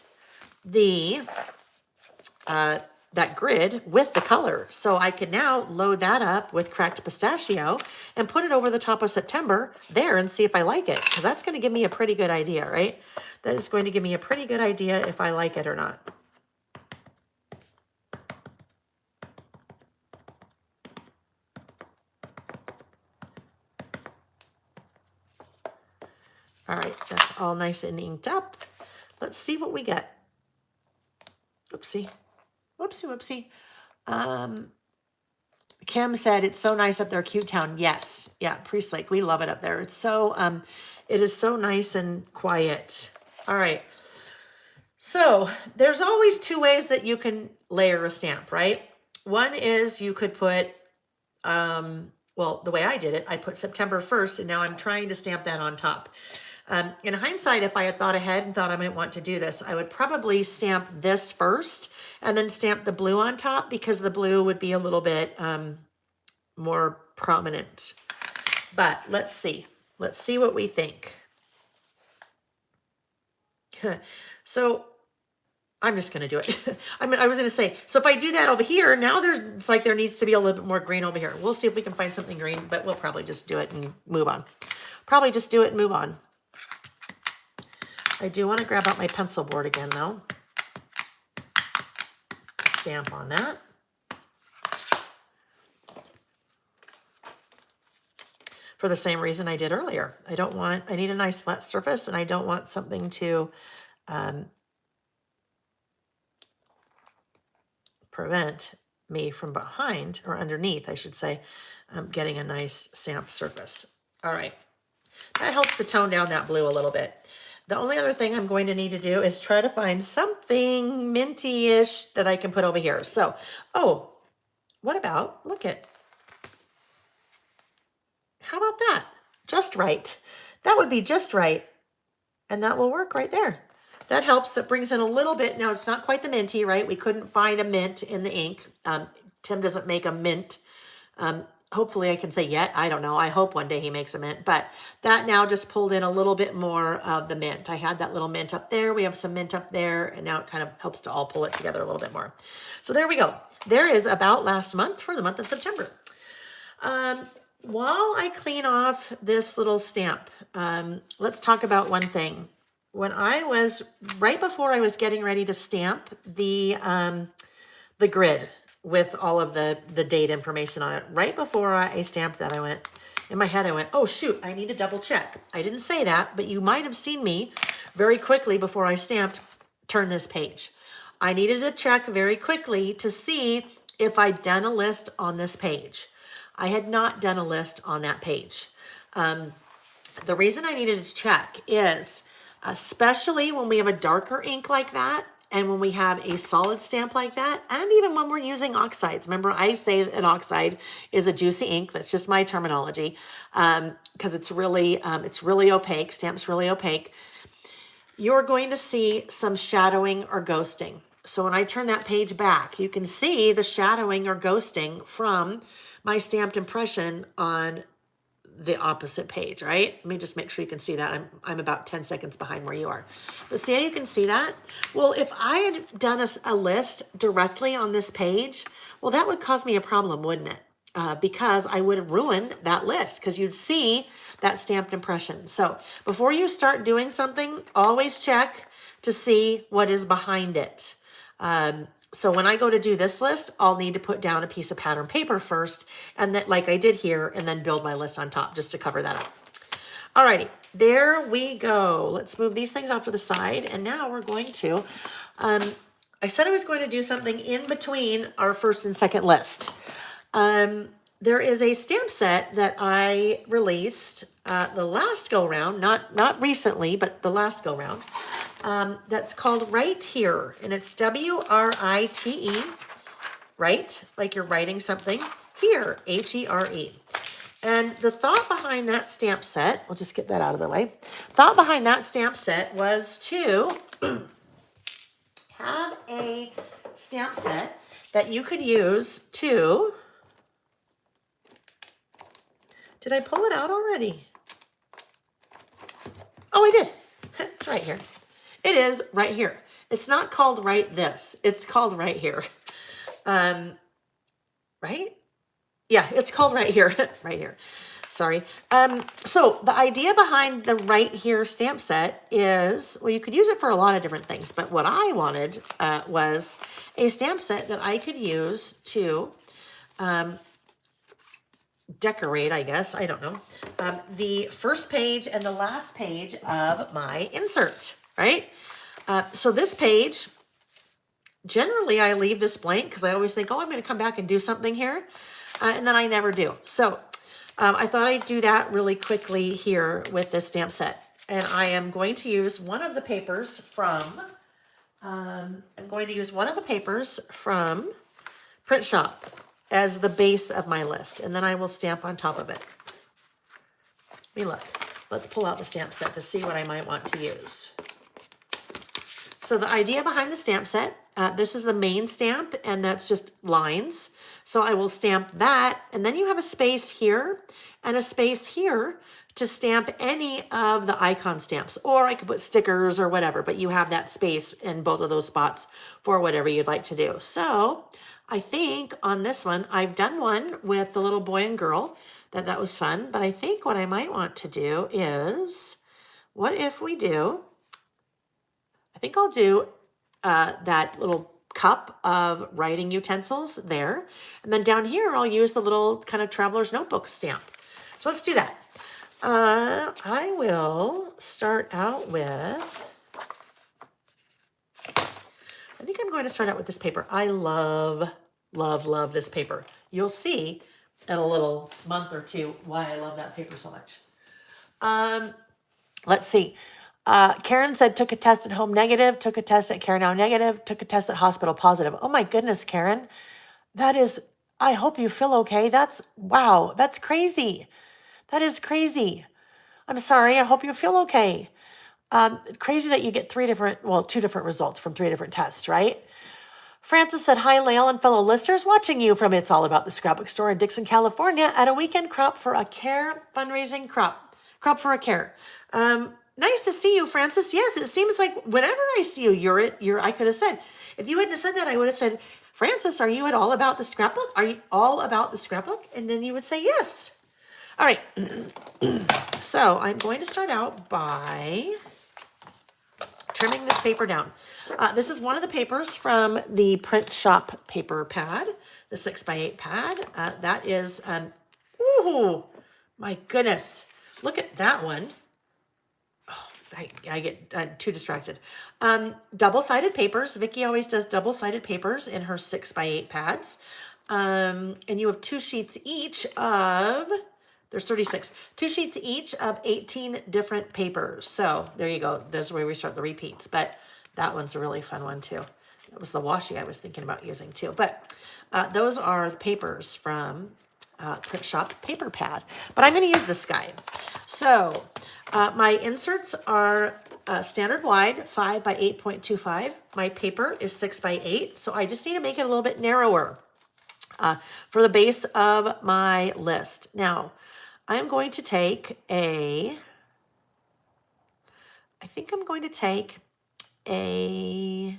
[SPEAKER 1] that grid with the color. So I can now load that up with cracked pistachio and put it over the top of September there and see if I like it. Because that's going to give me a pretty good idea, right? That is going to give me a pretty good idea if I like it or not. All right, that's all nice and inked up. Let's see what we get. Oopsie. Whoopsie. Kim said, it's so nice up there, Cute Town. Yes. Yeah, Priest Lake. We love it up there. It's so, it is so nice and quiet. All right. So there's always two ways that you can layer a stamp, right? One is you could put, well, the way I did it, I put September 1st, and now I'm trying to stamp that on top. In hindsight, if I had thought ahead and thought I might want to do this, I would probably stamp this first and then stamp the blue on top, because the blue would be a little bit more prominent. But let's see. Let's see what we think. So I'm just going to do it. I mean, I was going to say, so if I do that over here, now it's like there needs to be a little bit more green over here. We'll see if we can find something green, but we'll probably just do it and move on. Probably just do it and move on. I do want to grab out my pencil board again, though. Stamp on that. For the same reason I did earlier. I need a nice flat surface, and I don't want something to prevent me from behind, or underneath, I should say, getting a nice stamp surface. All right, that helps to tone down that blue a little bit. The only other thing I'm going to need to do is try to find something minty-ish that I can put over here. So, oh, what about, how about that? Just right. That would be just right. And that will work right there. That helps. That brings in a little bit. Now, it's not quite the minty, right? We couldn't find a mint in the ink. Tim doesn't make a mint. Hopefully I can say yet. I don't know. I hope one day he makes a mint. But that now just pulled in a little bit more of the mint. I had that little mint up there. We have some mint up there. And now it kind of helps to all pull it together a little bit more. So there we go. There is about last month for the month of September. While I clean off this little stamp, let's talk about one thing. When right before I was getting ready to stamp the grid with all of the date information on it, right before I stamped that, in my head, I went, oh shoot, I need to double check. I didn't say that, but you might have seen me very quickly before I stamped, turn this page. I needed to check very quickly to see if I'd done a list on this page. I had not done a list on that page. The reason I needed to check is, especially when we have a darker ink like that, and when we have a solid stamp like that, and even when we're using oxides. Remember, I say an oxide is a juicy ink. That's just my terminology, because it's really opaque. Stamp's really opaque. You're going to see some shadowing or ghosting. So when I turn that page back, you can see the shadowing or ghosting from my stamped impression on the opposite page, right? Let me just make sure you can see that. I'm about 10 seconds behind where you are. But see how you can see that? Well, if I had done a list directly on this page, well, that would cause me a problem, wouldn't it? Because I would have ruined that list, because you'd see that stamped impression. So before you start doing something, always check to see what is behind it. So when I go to do this list, I'll need to put down a piece of pattern paper first, and then, like I did here, and then build my list on top just to cover that up. Alrighty, there we go. Let's move these things off to the side, and now we're going to, I said I was going to do something in between our first and second list. There is a stamp set that I released the last go round, not recently, but the last go round. That's called Right Here, and it's W-R-I-T-E, right? Like you're writing something. Here, H-E-R-E. And the thought behind that stamp set, we'll just get that out of the way. Thought behind that stamp set was to have a stamp set that you could use to, did I pull it out already? Oh, I did. It's right here. It is right here. It's not called Right This. It's called Right Here. Right? Yeah, it's called Right Here. Right here. Sorry. So the idea behind the Right Here stamp set is, well, you could use it for a lot of different things, but what I wanted was a stamp set that I could use to decorate, I guess, I don't know, the first page and the last page of my insert, right? So this page, generally I leave this blank because I always think, oh, I'm going to come back and do something here, and then I never do. So I thought I'd do that really quickly here with this stamp set, and I am going to use one of the papers from, Print Shop as the base of my list, and then I will stamp on top of it. Let me look. Let's pull out the stamp set to see what I might want to use. So the idea behind the stamp set, this is the main stamp, and that's just lines. So I will stamp that, and then you have a space here and a space here to stamp any of the icon stamps, or I could put stickers or whatever, but you have that space in both of those spots for whatever you'd like to do. So I think on this one, I've done one with the little boy and girl, that was fun, but I think what I might want to do is, what if we do, I think I'll do that little cup of writing utensils there. And then down here, I'll use the little kind of traveler's notebook stamp. So let's do that. I will start out with, I think I'm going to start out with this paper. I love, love, love this paper. You'll see in a little month or two why I love that paper so much. Let's see. Karen said, took a test at home negative, took a test at Care Now negative, took a test at hospital positive. Oh my goodness, Karen. That is, I hope you feel okay. Wow, that's crazy. That is crazy. I'm sorry. I hope you feel okay. Crazy that you get two different results from 3 different tests, right? Francis said, hi, Layle and fellow listeners, watching you from It's All About the Scrapbook Store in Dixon, California at a weekend crop for a care fundraising crop for a care. Nice to see you, Francis. Yes, it seems like whenever I see you, I could have said, if you hadn't said that, I would have said, Francis, are you at all about the scrapbook? Are you all about the scrapbook? And then you would say yes. All right. So I'm going to start out by trimming this paper down. This is one of the papers from the Print Shop paper pad, the 6x8 pad. That is, ooh, my goodness. Look at that one. Oh, I get too distracted. Double-sided papers. Vicki always does double-sided papers in her 6x8 pads. And you have 2 sheets each of, there's 36, 2 sheets each of 18 different papers. So there you go. There's where we start the repeats. But that one's a really fun one too. That was the washi I was thinking about using too. But those are the papers from Print Shop paper pad. But I'm going to use this guy. So my inserts are standard wide, 5 by 8.25. My paper is 6 by 8. So I just need to make it a little bit narrower for the base of my list. Now, I'm going to take I think I'm going to take a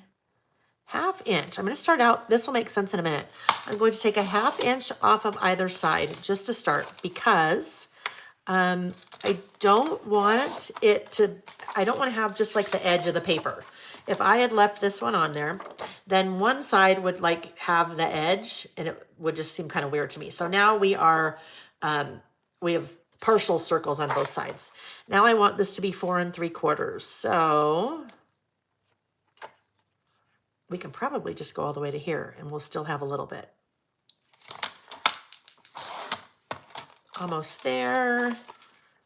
[SPEAKER 1] 1/2 inch. I'm going to start out, this will make sense in a minute. I'm going to take a 1/2 inch off of either side just to start, because I don't want to have just like the edge of the paper. If I had left this one on there, then one side would like have the edge and it would just seem kind of weird to me. So now we have partial circles on both sides. Now I want this to be 4 3/4. So we can probably just go all the way to here and we'll still have a little bit. Almost there.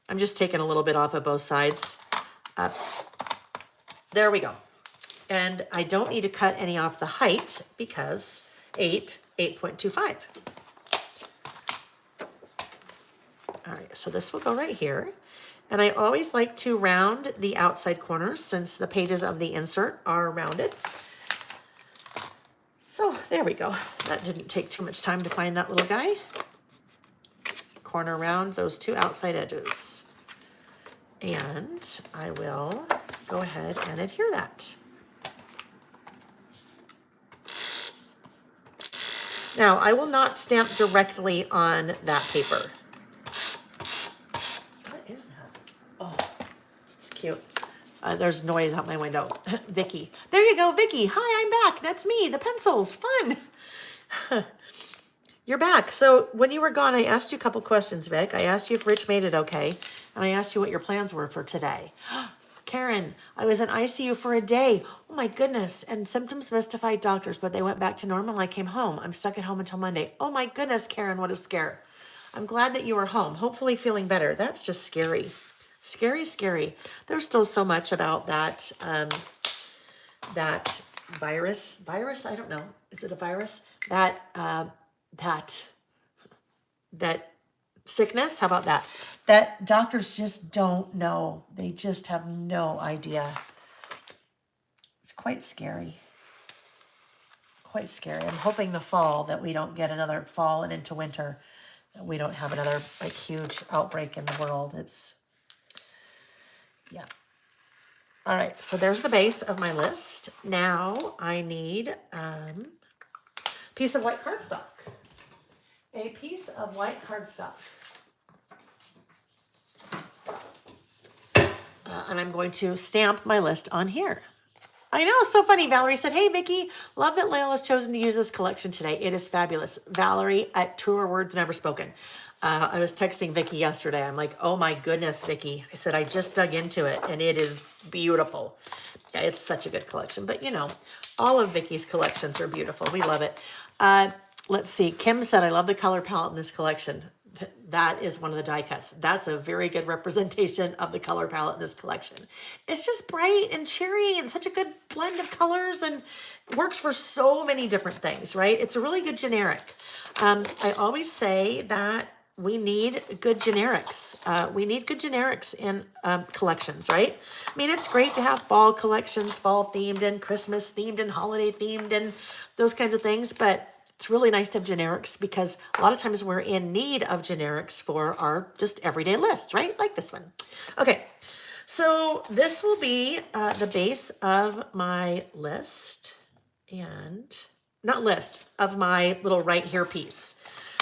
[SPEAKER 1] I'm just taking a little bit off of both sides. There we go. And I don't need to cut any off the height because 8.25. All right, so this will go right here. And I always like to round the outside corners since the pages of the insert are rounded. So there we go. That didn't take too much time to find that little guy. Corner around those 2 outside edges. And I will go ahead and adhere that. Now, I will not stamp directly on that paper. What is that? Oh, it's cute. There's noise out my window. Vicki. There you go, Vicki. Hi, I'm back. That's me. The pencils. Fun. You're back. So when you were gone, I asked you a couple questions, Vic. I asked you if Rich made it okay. And I asked you what your plans were for today. Karen, I was in ICU for a day. Oh my goodness. And symptoms mystified doctors, but they went back to normal. I came home. I'm stuck at home until Monday. Oh my goodness, Karen, what a scare. I'm glad that you are home. Hopefully feeling better. That's just scary. Scary, scary. There's still so much about that, that virus. I don't know. Is it a virus? That sickness. How about that? That doctors just don't know. They just have no idea. It's quite scary. Quite scary. I'm hoping the fall that we don't get another fall and into winter we don't have another like huge outbreak in the world. It's, yeah. All right, so there's the base of my list. Now I need a piece of white cardstock. A piece of white cardstock. And I'm going to stamp my list on here. I know, it's so funny. Valerie said, hey, Vicki, love that Layle has chosen to use this collection today. It is fabulous. Valerie, at truer words never spoken. I was texting Vicki yesterday. I'm like, oh my goodness, Vicki. I said, I just dug into it and it is beautiful. Yeah, it's such a good collection. But you know, all of Vicki's collections are beautiful. We love it. Let's see. Kim said, I love the color palette in this collection. That is one of the die cuts. That's a very good representation of the color palette in this collection. It's just bright and cheery and such a good blend of colors and works for so many different things, right? It's a really good generic. I always say that we need good generics. We need good generics in collections, right? I mean, it's great to have fall collections, fall themed and Christmas themed and holiday themed and those kinds of things, but it's really nice to have generics because a lot of times we're in need of generics for our just everyday list, right? Like this one. Okay, so this will be the base of my list and not list of my little right here piece,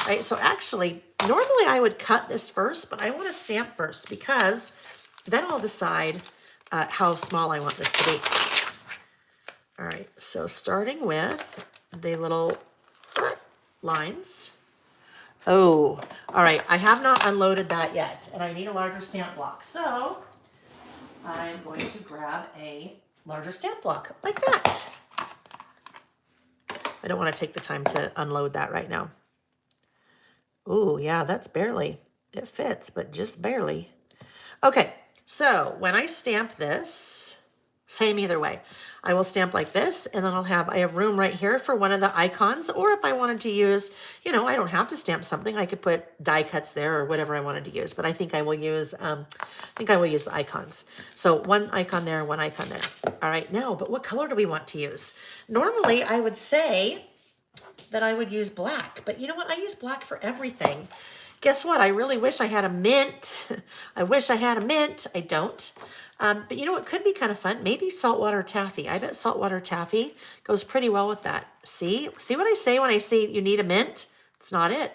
[SPEAKER 1] right? So actually, normally I would cut this first, but I want to stamp first because then I'll decide how small I want this to be. All right, so starting with the little lines. Oh, all right. I have not unloaded that yet, and I need a larger stamp block. So I'm going to grab a larger stamp block like that. I don't want to take the time to unload that right now. Oh, yeah, that's barely. It fits, but just barely. Okay, so when I stamp this, same either way. I will stamp like this, and then I have room right here for one of the icons, or if I wanted to use, you know, I don't have to stamp something. I could put die cuts there or whatever I wanted to use, but I think I will use, the icons. So one icon there, one icon there. All right, now, but what color do we want to use? Normally, I would say that I would use black, but you know what? I use black for everything. Guess what? I really wish I had a mint. I wish I had a mint. I don't. But you know what could be kind of fun? Maybe saltwater taffy. I bet saltwater taffy goes pretty well with that. See what I say when I say you need a mint? It's not it.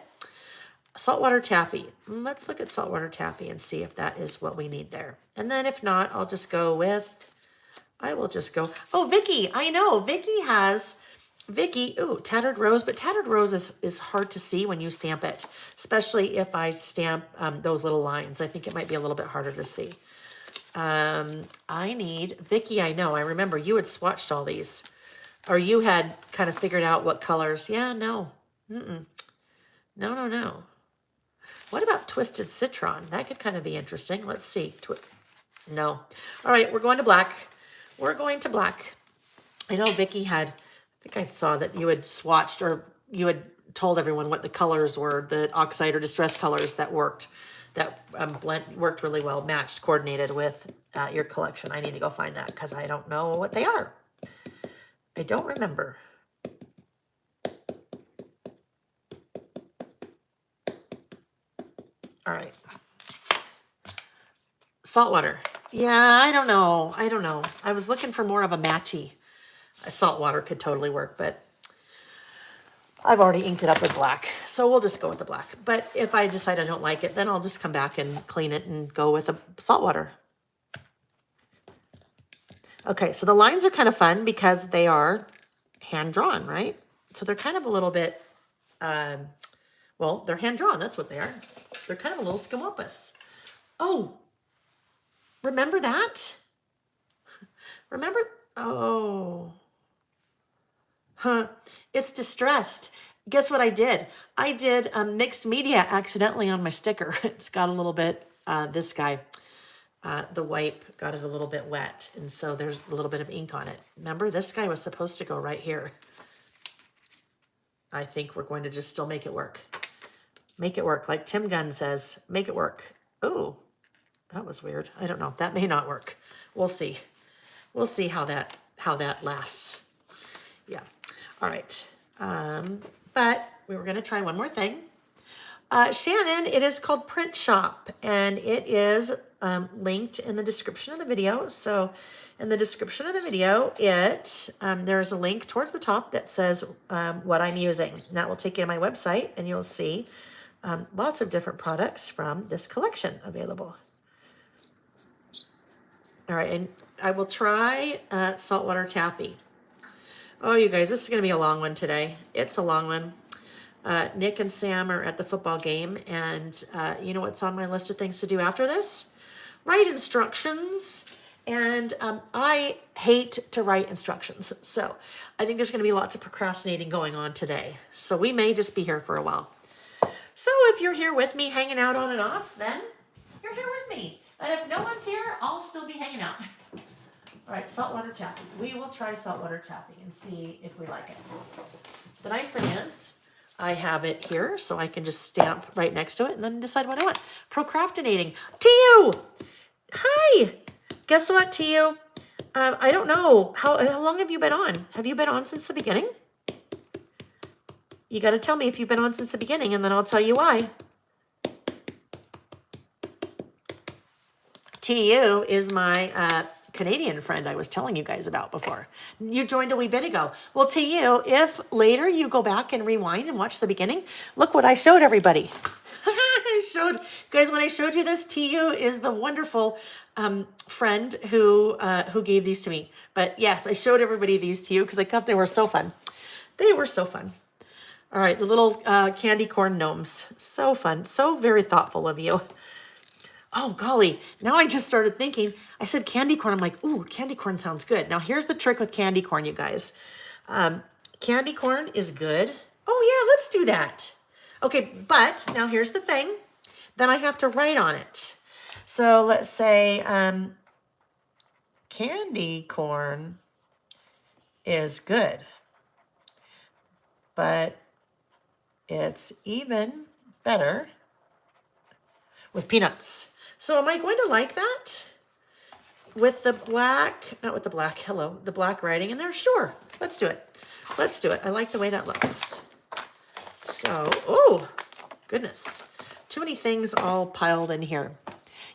[SPEAKER 1] Saltwater taffy. Let's look at saltwater taffy and see if that is what we need there. And then if not, I will just go, oh, Vicki, I know. Vicki, ooh, tattered rose, but tattered rose is hard to see when you stamp it, especially if I stamp those little lines. I think it might be a little bit harder to see. I need, Vicki, I know, I remember you had swatched all these, or you had kind of figured out what colors. Yeah, no. No. What about twisted citron? That could kind of be interesting. Let's see. No. All right, we're going to black. We're going to black. I know Vicki had, I think I saw that you had swatched or you had told everyone what the colors were, the oxide or distress colors that worked. That worked really well, matched, coordinated with your collection. I need to go find that because I don't know what they are. I don't remember. All right. Saltwater. Yeah, I don't know. I was looking for more of a matchy. Saltwater could totally work, but I've already inked it up with black, so we'll just go with the black. But if I decide I don't like it, then I'll just come back and clean it and go with the saltwater. Okay, so the lines are kind of fun because they are hand-drawn, right? So they're kind of a little bit, well, they're hand-drawn. That's what they are. They're kind of a little skimpus. Oh, remember that? Remember? Oh. Huh. It's distressed. Guess what I did? I did a mixed media accidentally on my sticker. It's got a little bit, this guy, the wipe got it a little bit wet. And so there's a little bit of ink on it. Remember, this guy was supposed to go right here. I think we're going to just still make it work. Make it work. Like Tim Gunn says, make it work. Oh, that was weird. I don't know. That may not work. We'll see. We'll see how that lasts. Yeah. All right. But we were going to try one more thing. Shannon, it is called Print Shop, and it is linked in the description of the video. So in the description of the video, there's a link towards the top that says what I'm using. And that will take you to my website, and you'll see lots of different products from this collection available. All right, and I will try saltwater taffy. Oh, you guys, this is going to be a long one today. It's a long one. Nick and Sam are at the football game, and you know what's on my list of things to do after this? Write instructions, and I hate to write instructions, so I think there's going to be lots of procrastinating going on today, so we may just be here for a while. So if you're here with me hanging out on and off, then you're here with me, and if no one's here, I'll still be hanging out. All right, saltwater taffy. We will try saltwater taffy and see if we like it. The nice thing is, I have it here, so I can just stamp right next to it and then decide what I want. Procrastinating. TU! Hi! Guess what, TU? I don't know. How long have you been on? Have you been on since the beginning? You got to tell me if you've been on since the beginning, and then I'll tell you why. TU is my Canadian friend I was telling you guys about before. You joined a wee bit ago. Well, to you, if later you go back and rewind and watch the beginning, look what I showed everybody. Guys, when I showed you this, TU is the wonderful friend who gave these to me. But yes, I showed everybody these to you because I thought they were so fun. They were so fun. All right, the little candy corn gnomes. So fun. So very thoughtful of you. Oh, golly. Now I just started thinking, I said candy corn. I'm like, ooh, candy corn sounds good. Now here's the trick with candy corn, you guys. Candy corn is good. Oh yeah, let's do that. Okay, but now here's the thing. Then I have to write on it. So let's say candy corn is good, but it's even better with peanuts. So am I going to like that? With the black, not with the black, the black writing in there? Sure, let's do it. Let's do it. I like the way that looks. So, oh, goodness. Too many things all piled in here.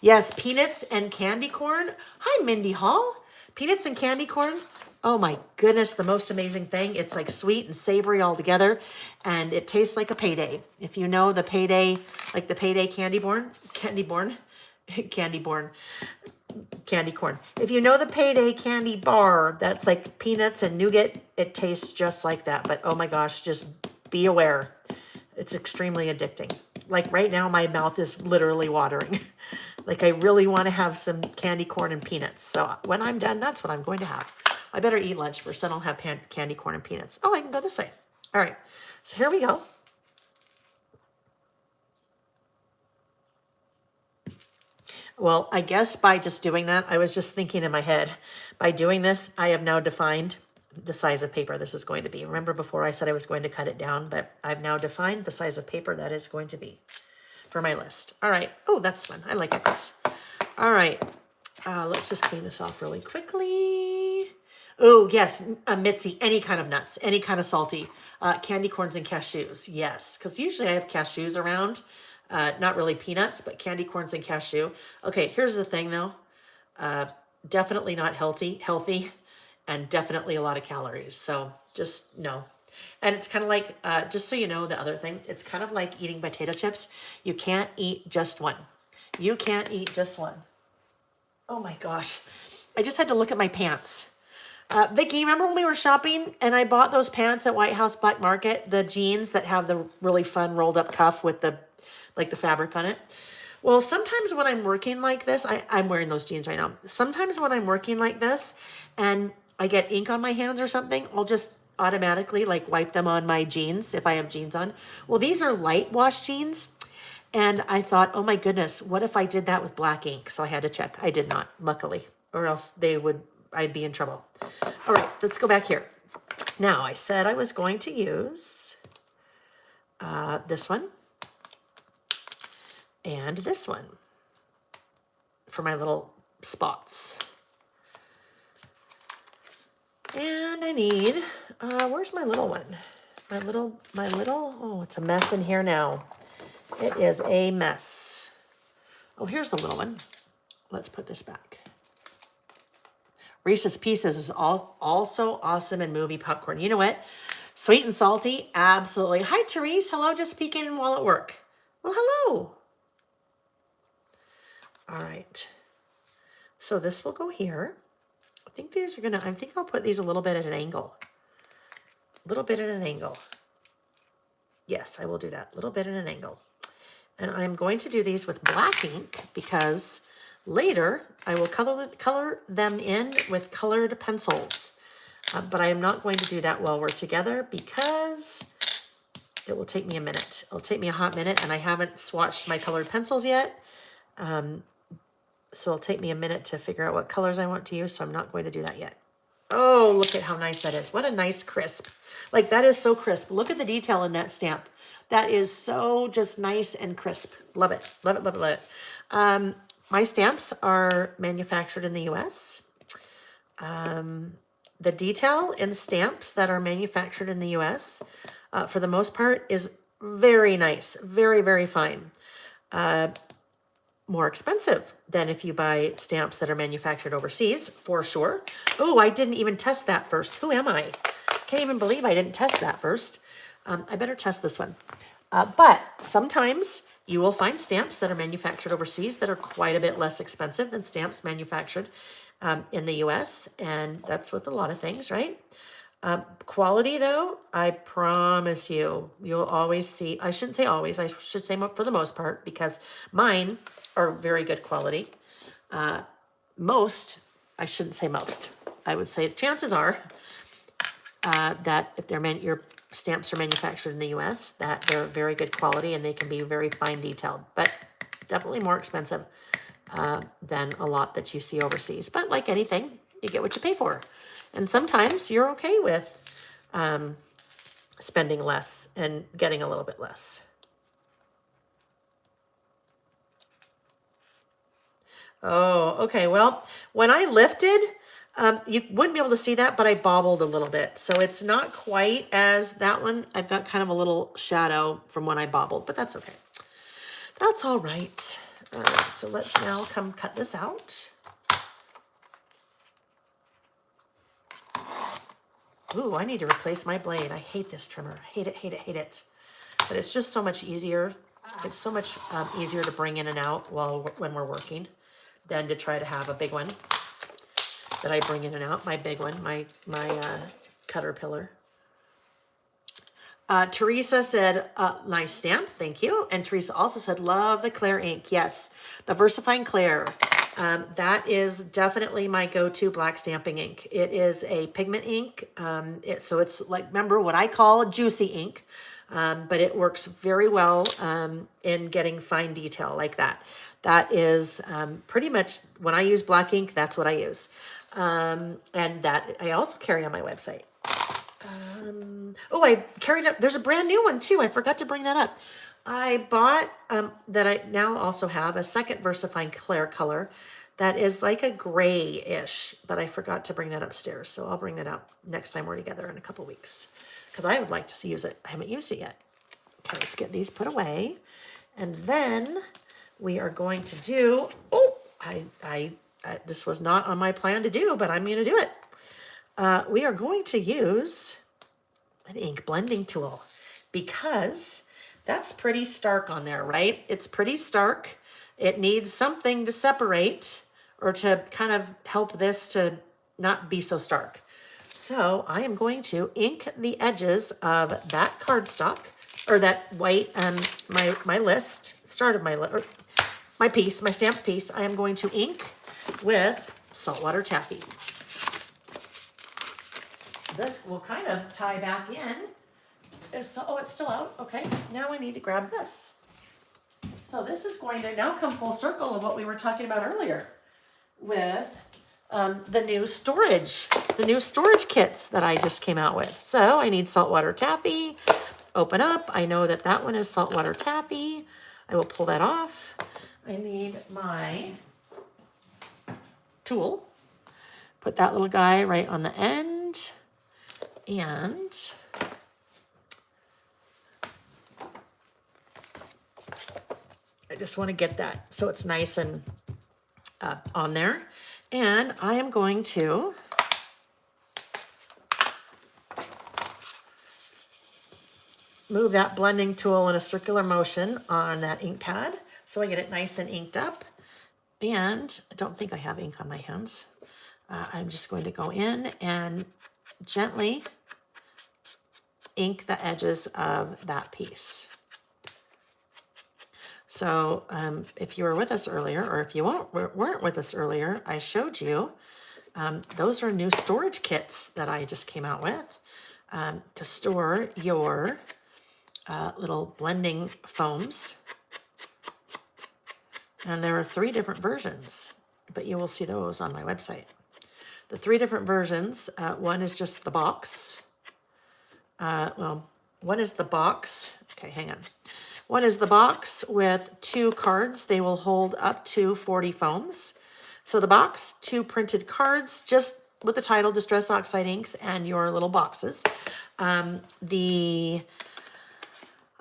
[SPEAKER 1] Yes, peanuts and candy corn. Hi, Mindy Hall. Peanuts and candy corn. Oh my goodness, the most amazing thing. It's like sweet and savory all together, and it tastes like a payday. If you know the payday, like the payday candy corn. If you know the payday candy bar, that's like peanuts and nougat, it tastes just like that. But oh my gosh, just be aware. It's extremely addicting. Like right now, my mouth is literally watering. Like I really want to have some candy corn and peanuts. So when I'm done, that's what I'm going to have. I better eat lunch first, then I'll have candy corn and peanuts. Oh, I can go this way. All right, so here we go. Well, I guess by just doing that, I was just thinking in my head, by doing this, I have now defined the size of paper this is going to be. Remember before I said I was going to cut it down, but I've now defined the size of paper that is going to be for my list. All right. Oh, that's fun. I like it. All right. Let's just clean this off really quickly. Oh, yes, Mitzi, any kind of nuts, any kind of salty, candy corns and cashews, yes, because usually I have cashews around, not really peanuts, but candy corns and cashew. Okay, here's the thing though, definitely not healthy, and definitely a lot of calories, so just no. And it's kind of like, just so you know, the other thing, it's kind of like eating potato chips. You can't eat just one. You can't eat just one. Oh my gosh, I just had to look at my pants. Vicki, remember when we were shopping and I bought those pants at White House Black Market, the jeans that have the really fun rolled up cuff with the fabric on it? Well, sometimes when I'm working like this, I'm wearing those jeans right now. Sometimes when I'm working like this and I get ink on my hands or something, I'll just automatically like wipe them on my jeans if I have jeans on. Well, these are light wash jeans. And I thought, oh my goodness, what if I did that with black ink? So I had to check. I did not, luckily, or else I'd be in trouble. All right, let's go back here. Now, I said I was going to use this one and this one for my little spots. And I need, where's my little one? My little, oh, it's a mess in here now. It is a mess. Oh, here's the little one. Let's put this back. Reese's Pieces is also awesome in movie popcorn. You know what? Sweet and salty, absolutely. Hi, Therese. Hello, just speaking while at work. Well, hello. All right. So this will go here. I think these are gonna, I think I'll put these a little bit at an angle. A little bit at an angle. Yes, I will do that. A little bit at an angle. And I'm going to do these with black ink because later I will color them in with colored pencils. But I am not going to do that while we're together because it will take me a minute. It'll take me a hot minute, and I haven't swatched my colored pencils yet. So it'll take me a minute to figure out what colors I want to use, so I'm not going to do that yet. Oh, look at how nice that is. What a nice crisp. Like, that is so crisp. Look at the detail in that stamp. That is so just nice and crisp. Love it. Love it, love it, love it. My stamps are manufactured in the US. The detail in stamps that are manufactured in the US, for the most part, is very nice. Very, very fine. More expensive than if you buy stamps that are manufactured overseas, for sure. Oh, I didn't even test that first. Who am I? Can't even believe I didn't test that first. I better test this one. But sometimes you will find stamps that are manufactured overseas that are quite a bit less expensive than stamps manufactured in the US. And that's with a lot of things, right? Quality, though, I promise you, you'll always see, I shouldn't say always, I should say for the most part, because mine are very good quality. Most, I shouldn't say most, I would say the chances are that if your stamps are manufactured in the US, that they're very good quality and they can be very fine detailed, but definitely more expensive than a lot that you see overseas. But like anything, you get what you pay for. And sometimes you're okay with spending less and getting a little bit less. Oh, okay. Well, when I lifted, you wouldn't be able to see that, but I bobbled a little bit. So it's not quite as that one. I've got kind of a little shadow from when I bobbled, but that's okay. That's all right. All right, so let's now come cut this out. Ooh, I need to replace my blade. I hate this trimmer. I hate it, hate it, hate it. But it's just so much easier. It's so much easier to bring in and out when we're working than to try to have a big one that I bring in and out. My big one, my Caterpillar. Teresa said, nice stamp, thank you. And Teresa also said, love the Claire ink. Yes, the VersaFine Claire. That is definitely my go-to black stamping ink. It is a pigment ink. So it's like, remember what I call juicy ink, but it works very well in getting fine detail like that. That is pretty much, when I use black ink, that's what I use. And that I also carry on my website. Oh, I carried up, there's a brand new one too. I forgot to bring that up. I bought, that I now also have a second VersaFine Claire color that is like a gray-ish, but I forgot to bring that upstairs. So I'll bring that out next time we're together in a couple weeks because I would like to use it. I haven't used it yet. Okay, let's get these put away. And then we are going to do, oh, this was not on my plan to do, but I'm going to do it. We are going to use an ink blending tool because that's pretty stark on there, right? It's pretty stark. It needs something to separate or to kind of help this to not be so stark. So I am going to ink the edges of that cardstock or that white, my list, start of my list, or my piece, my stamped piece. I am going to ink with saltwater taffy. This will kind of tie back in. Oh, it's still out. Okay, now I need to grab this. So this is going to now come full circle of what we were talking about earlier with the new storage kits that I just came out with. So I need saltwater taffy. Open up. I know that that one is saltwater taffy. I will pull that off. I need my tool. Put that little guy right on the end. And I just want to get that so it's nice and on there. And I am going to move that blending tool in a circular motion on that ink pad so I get it nice and inked up. And I don't think I have ink on my hands. I'm just going to go in and gently ink the edges of that piece. So if you were with us earlier, or if you weren't with us earlier, I showed you those are new storage kits that I just came out with to store your little blending foams. And there are 3 different versions, but you will see those on my website. The 3 different versions, one is just the box. One is the box. Okay, hang on. One is the box with 2 cards. They will hold up to 40 foams. So the box, 2 printed cards, just with the title, Distress Oxide Inks, and your little boxes. The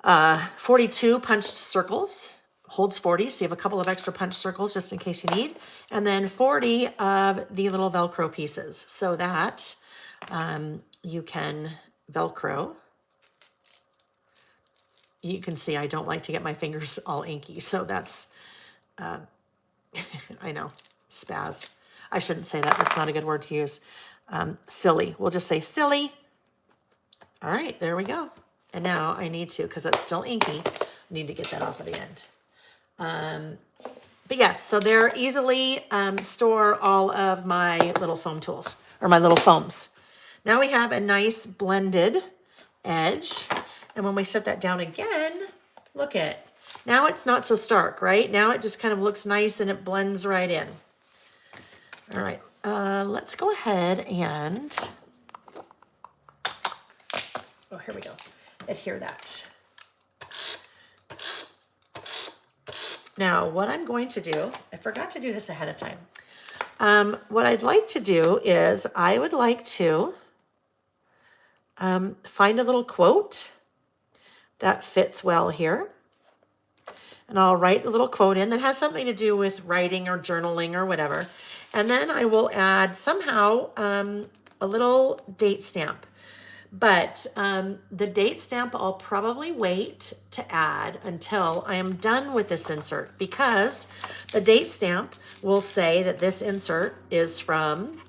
[SPEAKER 1] 42 punched circles, holds 40, so you have a couple of extra punch circles just in case you need. And then 40 of the little Velcro pieces so that you can Velcro. You can see I don't like to get my fingers all inky, so that's, I know, spaz. I shouldn't say that, that's not a good word to use. Silly, we'll just say silly. All right, there we go. And now I need to, because it's still inky, need to get that off of the end. But yes, so they're easily store all of my little foam tools, or my little foams. Now we have a nice blended edge. And when we set that down again, look at it. Now it's not so stark, right? Now it just kind of looks nice and it blends right in. All right, let's go ahead and, oh, here we go. Adhere that. Now, what I'm going to do, I forgot to do this ahead of time. What I'd like to do is I would like to find a little quote that fits well here. And I'll write a little quote in that has something to do with writing or journaling or whatever. And then I will add somehow a little date stamp. But the date stamp I'll probably wait to add until I am done with this insert, because the date stamp will say that this insert is from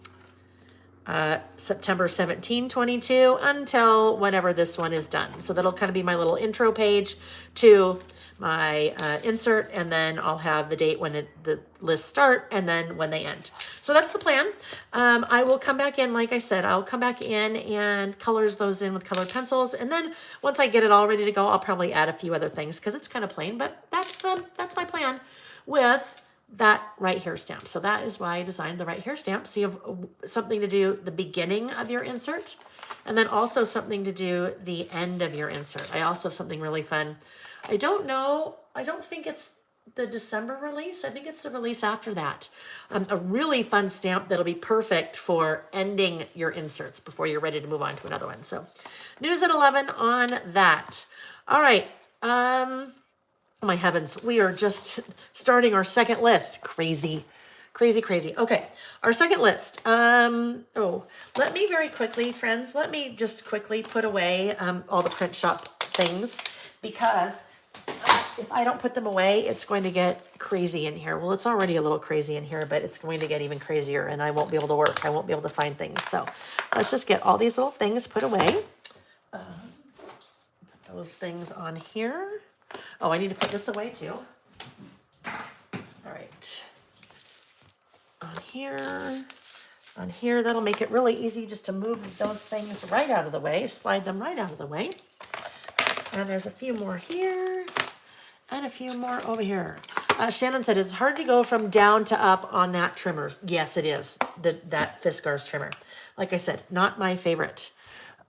[SPEAKER 1] September 17, 22 until whenever this one is done. So that'll kind of be my little intro page to my insert, and then I'll have the date when the lists start and then when they end. So that's the plan. I will come back in, like I said, I'll come back in and colors those in with colored pencils. And then once I get it all ready to go, I'll probably add a few other things because it's kind of plain, but that's my plan with that right here stamp. So that is why I designed the right here stamp. So you have something to do the beginning of your insert, and then also something to do the end of your insert. I also have something really fun. I don't know. I don't think it's the December release. I think it's the release after that. A really fun stamp that'll be perfect for ending your inserts before you're ready to move on to another one. So news at 11 on that. All right. Oh my heavens. We are just starting our second list. Crazy, crazy, crazy. Okay. Our second list. Let me very quickly, friends, let me just quickly put away all the print shop things, because if I don't put them away, it's going to get crazy in here. Well, it's already a little crazy in here, but it's going to get even crazier, and I won't be able to work. I won't be able to find things. So let's just get all these little things put away. Put those things on here. Oh, I need to put this away too. All right. On here, that'll make it really easy just to move those things right out of the way, slide them right out of the way. And there's a few more here and a few more over here. Shannon said it's hard to go from down to up on that trimmer. Yes, it is, that Fiskars trimmer. Like I said, not my favorite,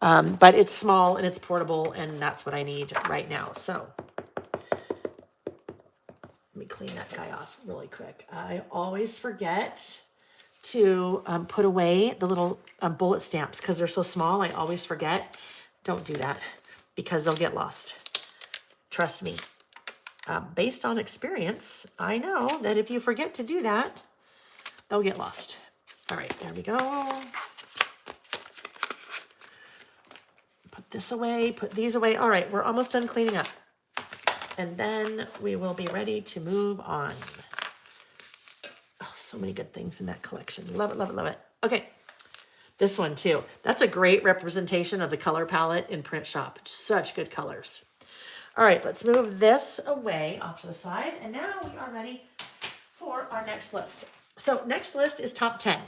[SPEAKER 1] but it's small and it's portable, and that's what I need right now. So let me clean that guy off really quick. I always forget to put away the little bullet stamps because they're so small. I always forget. Don't do that, because they'll get lost. Trust me. based on experience, I know that if you forget to do that, they'll get lost. All right, there we go. Put this away, put these away. All right, we're almost done cleaning up. And then we will be ready to move on. Oh, so many good things in that collection. Love it, love it, love it. Okay, this one too. That's a great representation of the color palette in Print Shop. Such good colors. All right, let's move this away off to the side. And now we are ready for our next list. So next list is top 10.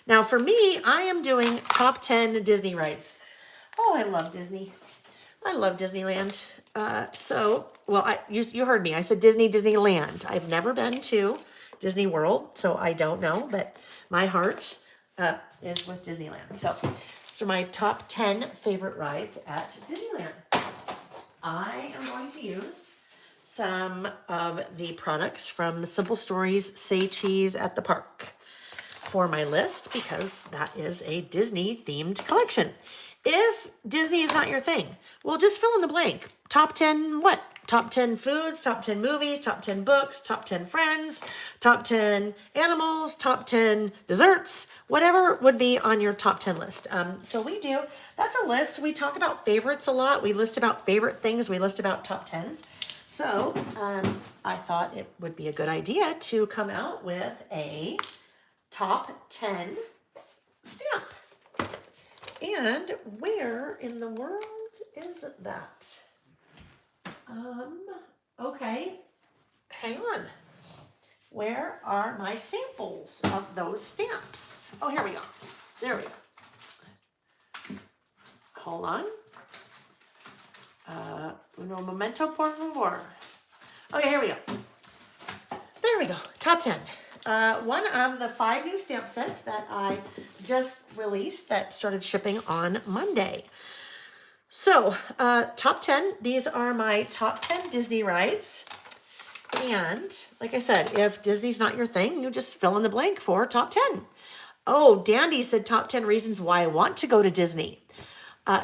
[SPEAKER 1] Now for me, I am doing top 10 Disney rides. Oh, I love Disney. I love Disneyland. Well, you heard me. I said Disney, Disneyland. I've never been to Disney World, so I don't know, but my heart is with Disneyland. So my top 10 favorite rides at Disneyland. I am going to use some of the products from Simple Stories Say Cheese at the Park for my list because that is a Disney themed collection. If Disney is not your thing, well, just fill in the blank. Top 10 what? Top 10 foods, top 10 movies, top 10 books, top 10 friends, top 10 animals, top 10 desserts, whatever would be on your top 10 list. That's a list. We talk about favorites a lot. We list about favorite things. We list about top 10s. So I thought it would be a good idea to come out with a top 10 stamp. And where in the world is that? Okay, hang on. Where are my samples of those stamps? Oh, here we go. There we go. Hold on. Uno momento, por favor. Okay, here we go. There we go. Top 10. One of the 5 new stamp sets that I just released that started shipping on Monday. So, top 10. These are my top 10 Disney rides. And like I said, if Disney's not your thing, you just fill in the blank for top 10. Oh, Dandy said top 10 reasons why I want to go to Disney.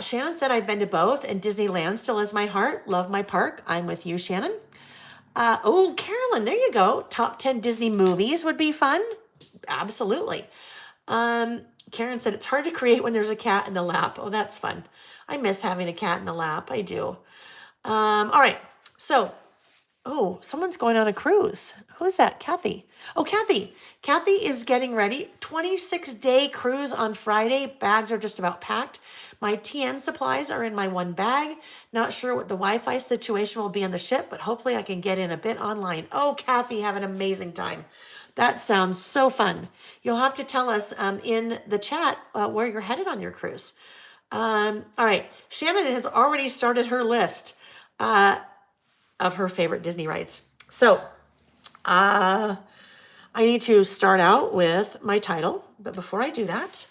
[SPEAKER 1] Shannon said I've been to both and Disneyland still has my heart. Love my park. I'm with you, Shannon. Carolyn, there you go. Top 10 Disney movies would be fun. Absolutely. Karen said it's hard to create when there's a cat in the lap. Oh, that's fun. I miss having a cat in the lap. I do. All right. So, someone's going on a cruise. Who is that? Kathy. Oh, Kathy. Kathy is getting ready. 26-day cruise on Friday. Bags are just about packed. My TN supplies are in my one bag. Not sure what the Wi-Fi situation will be on the ship, but hopefully I can get in a bit online. Oh, Kathy, have an amazing time. That sounds so fun. You'll have to tell us in the chat where you're headed on your cruise. All right. Shannon has already started her list of her favorite Disney rides. So I need to start out with my title. But before I do that,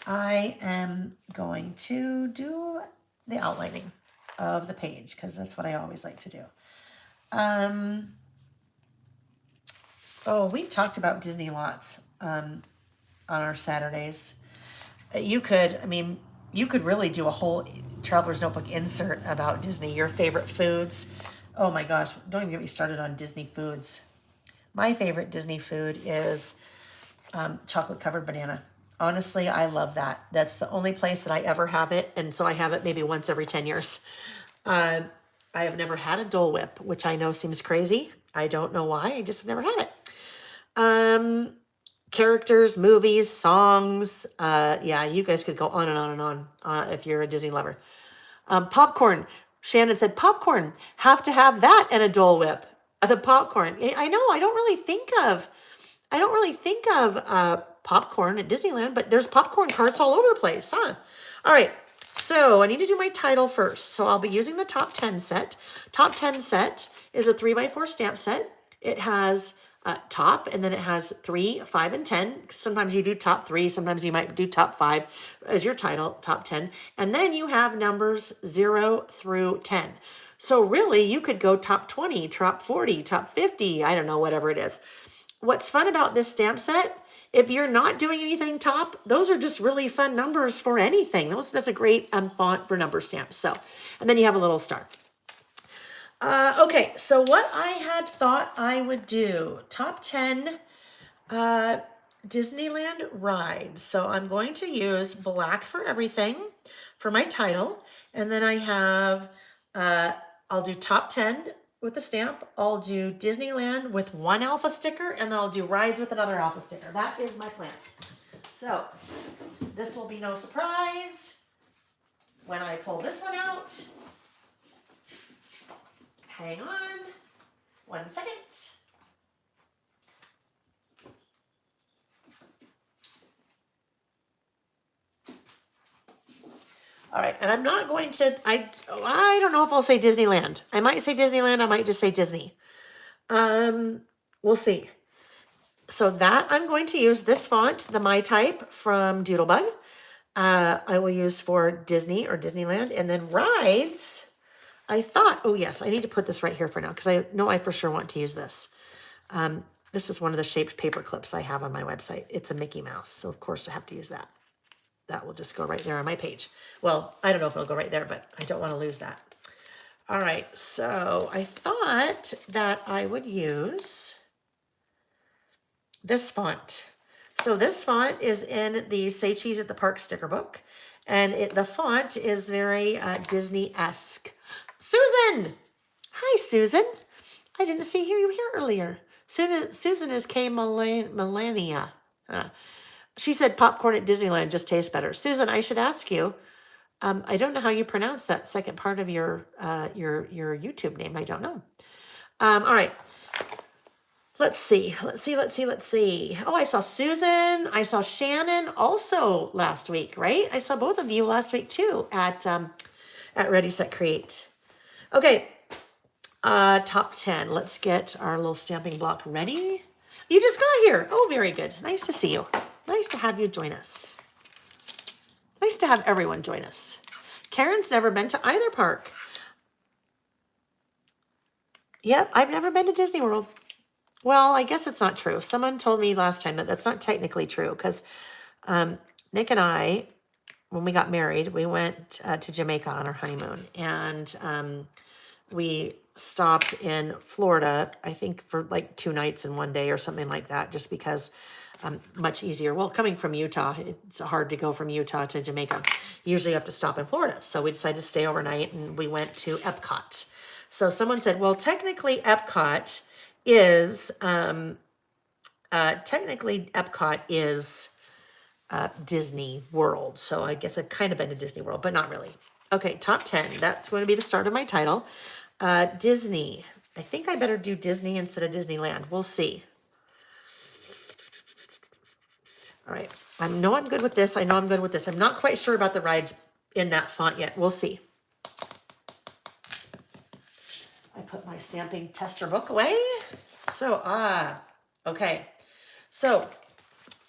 [SPEAKER 1] I am going to do the outlining of the page because that's what I always like to do. We've talked about Disney lots on our Saturdays. You could really do a whole Traveler's Notebook insert about Disney, your favorite foods. Oh my gosh, don't even get me started on Disney foods. My favorite Disney food is chocolate covered banana. Honestly, I love that. That's the only place that I ever have it. And so I have it maybe once every 10 years. I have never had a Dole Whip, which I know seems crazy. I don't know why. I just have never had it. Characters, movies, songs. You guys could go on and on and on if you're a Disney lover. Popcorn. Shannon said, popcorn. Have to have that and a Dole Whip. The popcorn. I know. I don't really think of popcorn at Disneyland, but there's popcorn carts all over the place, huh? All right. So I need to do my title first. So I'll be using the top 10 set. Top 10 set is a 3x4 stamp set. It has top, and then it has 3, 5, and 10. Sometimes you do top 3. Sometimes you might do top 5 as your title, top 10. And then you have numbers 0 through 10. So really, you could go top 20, top 40, top 50. I don't know, whatever it is. What's fun about this stamp set, if you're not doing anything top, those are just really fun numbers for anything. That's a great font for number stamps. So, and then you have a little star. Okay, so what I had thought I would do, top 10 Disneyland rides. So I'm going to use black for everything for my title. And then I have, I'll do top 10 with the stamp. I'll do Disneyland with one alpha sticker, and then I'll do rides with another alpha sticker. That is my plan. So this will be no surprise when I pull this one out. Hang on 1 second. All right, and I'm not going to, I don't know if I'll say Disneyland. I might say Disneyland, I might just say Disney. We'll see. So that I'm going to use this font, the My Type from Doodlebug. I will use for Disney or Disneyland. And then rides, I thought, oh yes, I need to put this right here for now because I know I for sure want to use this. This is one of the shaped paper clips I have on my website. It's a Mickey Mouse, so of course I have to use that. That will just go right there on my page. Well, I don't know if it'll go right there, but I don't want to lose that. All right, so I thought that I would use this font. So this font is in the Say Cheese at the Park sticker book, and the font is very Disney-esque. Susan! Hi, Susan. I didn't see you here earlier. Susan is K. Melania. She said popcorn at Disneyland just tastes better. Susan, I should ask you, I don't know how you pronounce that second part of your YouTube name. I don't know. All right. Let's see. Oh, I saw Susan. I saw Shannon also last week, right? I saw both of you last week too at Ready, Set, Create. Okay. Top 10. Let's get our little stamping block ready. You just got here. Oh, very good. Nice to see you. Nice to have you join us. Nice to have everyone join us. Karen's never been to either park. Yep, I've never been to Disney World. Well, I guess it's not true. Someone told me last time that that's not technically true because Nick and I, when we got married, we went to Jamaica on our honeymoon, and we stopped in Florida, I think for like 2 nights and 1 day or something like that, just because much easier. Well, coming from Utah, it's hard to go from Utah to Jamaica. Usually you have to stop in Florida. So we decided to stay overnight, and we went to Epcot. So someone said, well, technically Epcot is Disney World. So I guess I've kind of been to Disney World, but not really. Okay, top 10. That's going to be the start of my title. Disney. I think I better do Disney instead of Disneyland. We'll see. All right. I know I'm good with this. I know I'm good with this. I'm not quite sure about the rides in that font yet. We'll see. I put my stamping tester book away. So, okay. So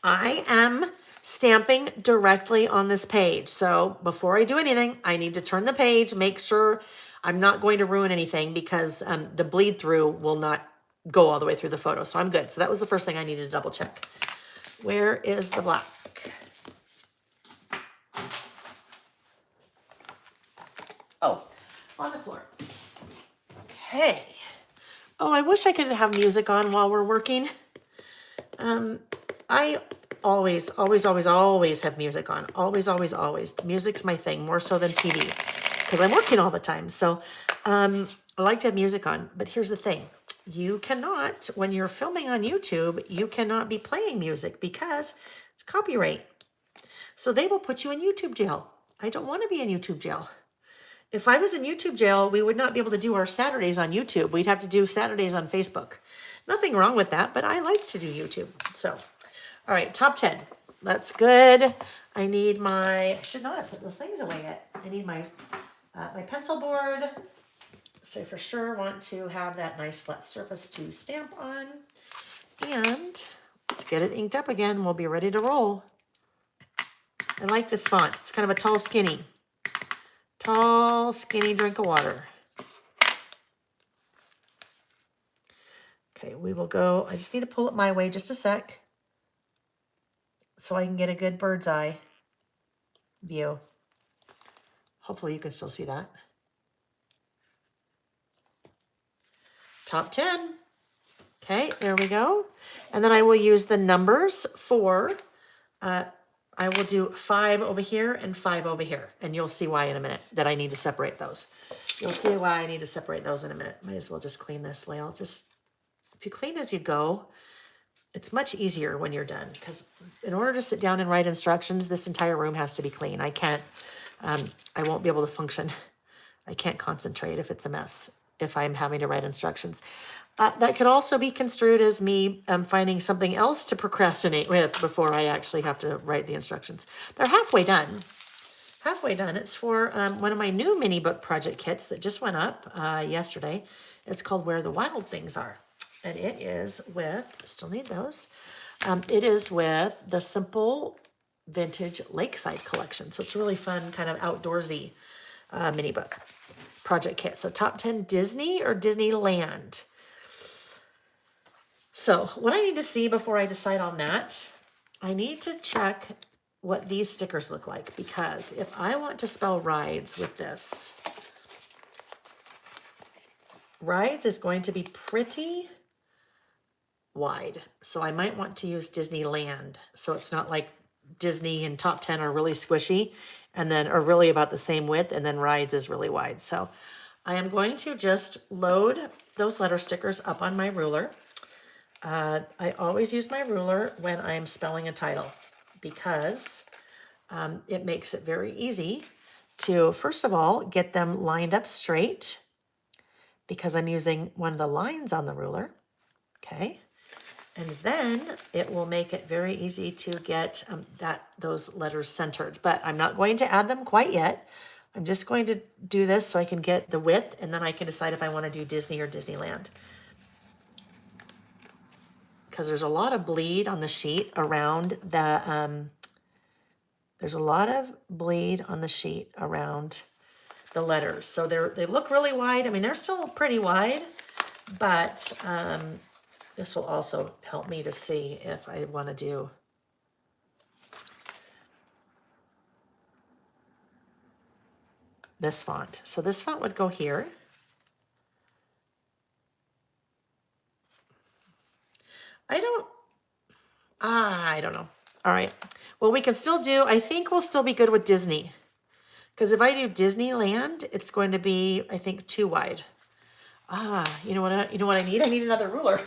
[SPEAKER 1] I am stamping directly on this page. So before I do anything, I need to turn the page, make sure I'm not going to ruin anything because the bleed through will not go all the way through the photo. So I'm good. So that was the first thing I needed to double check. Where is the black? Oh, on the floor. Okay. Oh, I wish I could have music on while we're working. I always have music on. Always. Music's my thing, more so than TV, because I'm working all the time. So I like to have music on. But here's the thing. You cannot, when you're filming on YouTube, you cannot be playing music because it's copyright. So they will put you in YouTube jail. I don't want to be in YouTube jail. If I was in YouTube jail, we would not be able to do our Saturdays on YouTube. We'd have to do Saturdays on Facebook. Nothing wrong with that, but I like to do YouTube. So, all right, top 10. That's good. I need I should not have put those things away yet. I need my pencil board. So I for sure want to have that nice flat surface to stamp on. And let's get it inked up again. We'll be ready to roll. I like this font. It's kind of a tall, skinny drink of water. Okay, we will go. I just need to pull it my way just a sec so I can get a good bird's eye view. Hopefully you can still see that. top 10. Okay, there we go. And then I will use the numbers for, I will do 5 over here and 5 over here. And you'll see why in a minute that I need to separate those. You'll see why I need to separate those in a minute. Might as well just clean this, Layle. Just, if you clean as you go, it's much easier when you're done. Because in order to sit down and write instructions, this entire room has to be clean. I can't, I won't be able to function. I can't concentrate if it's a mess, if I'm having to write instructions. That could also be construed as me finding something else to procrastinate with before I actually have to write the instructions. They're halfway done. Halfway done. It's for one of my new mini book project kits that just went up yesterday. It's called Where the Wild Things Are. And it is with, still need those. It is with the Simple Vintage Lakeside collection. So it's a really fun kind of outdoorsy mini book project kit. So top 10 Disney or Disneyland. So what I need to see before I decide on that, I need to check what these stickers look like, because if I want to spell rides with this, rides is going to be pretty wide. So I might want to use Disneyland. So it's not like Disney and top 10 are really squishy and then are really about the same width, and then rides is really wide. So I am going to just load those letter stickers up on my ruler. I always use my ruler when I'm spelling a title, because it makes it very easy to, first of all, get them lined up straight, because I'm using one of the lines on the ruler. Okay. And then it will make it very easy to get those letters centered. But I'm not going to add them quite yet. I'm just going to do this so I can get the width, and then I can decide if I want to do Disney or Disneyland. Because there's a lot of bleed on the sheet around the, there's a lot of bleed on the sheet around the letters. So they look really wide. I mean, they're still pretty wide, but this will also help me to see if I want to do this font. So this font would go here. I don't know. All right. Well, we can still do, I think we'll still be good with Disney. Because if I do Disneyland, it's going to be, I think, too wide. You know what I need? I need another ruler.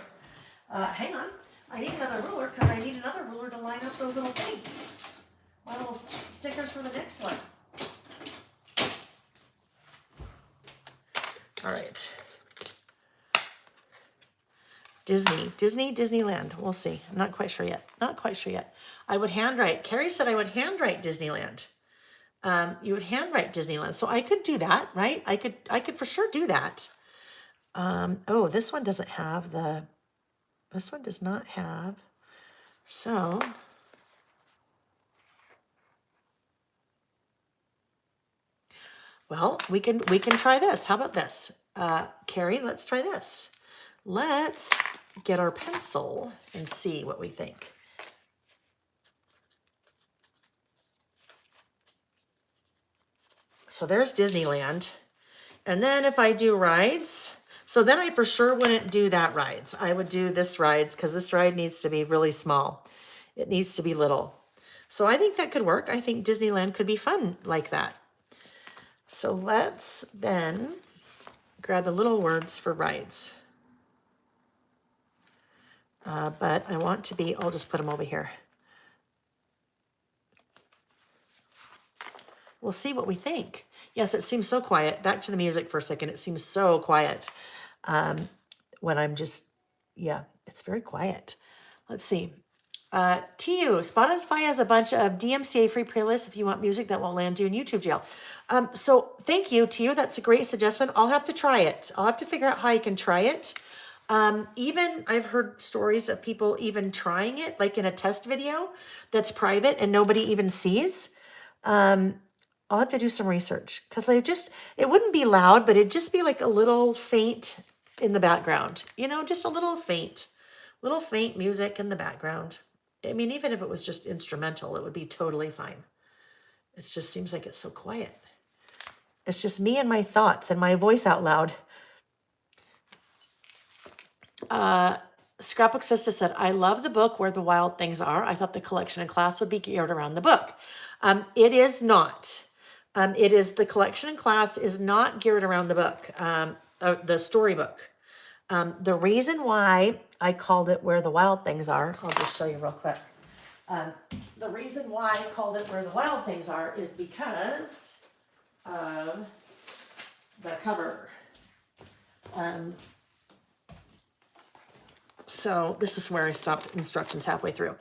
[SPEAKER 1] Hang on. I need another ruler because I need another ruler to line up those little things. My little stickers for the next one. All right. Disneyland. We'll see. I'm not quite sure yet. I would handwrite. Carrie said I would handwrite Disneyland. You would handwrite Disneyland. So I could do that, right? I could for sure do that. Oh, this one doesn't have this one does not have. So well, we can try this. How about this? Carrie, let's try this. Let's get our pencil and see what we think. So there's Disneyland. And then if I do rides, so then I for sure wouldn't do that rides. I would do this rides, because this ride needs to be really small. It needs to be little. So I think that could work. I think Disneyland could be fun like that. So let's then grab the little words for rides. But I want to be, I'll just put them over here. We'll see what we think. Yes, it seems so quiet. Back to the music for a second. It seems so quiet when I'm just, yeah, it's very quiet. Let's see. TU, Spotify has a bunch of DMCA free playlists if you want music that won't land you in YouTube jail. So thank you, TU. That's a great suggestion. I'll have to try it. I'll have to figure out how I can try it. Even I've heard stories of people even trying it, like in a test video that's private and nobody even sees. I'll have to do some research, because it wouldn't be loud, but it'd just be like a little faint in the background, just a little faint music in the background. I mean, even if it was just instrumental, it would be totally fine. It just seems like it's so quiet. It's just me and my thoughts and my voice out loud. Scrapbook Sister said, I love the book Where the Wild Things Are. I thought the collection in class would be geared around the book. It is not. The collection in class is not geared around the book, the storybook. The reason why I called it Where the Wild Things Are, I'll just show you real quick. The reason why I called it Where the Wild Things Are is because of the cover. So this is where I stopped instructions halfway through.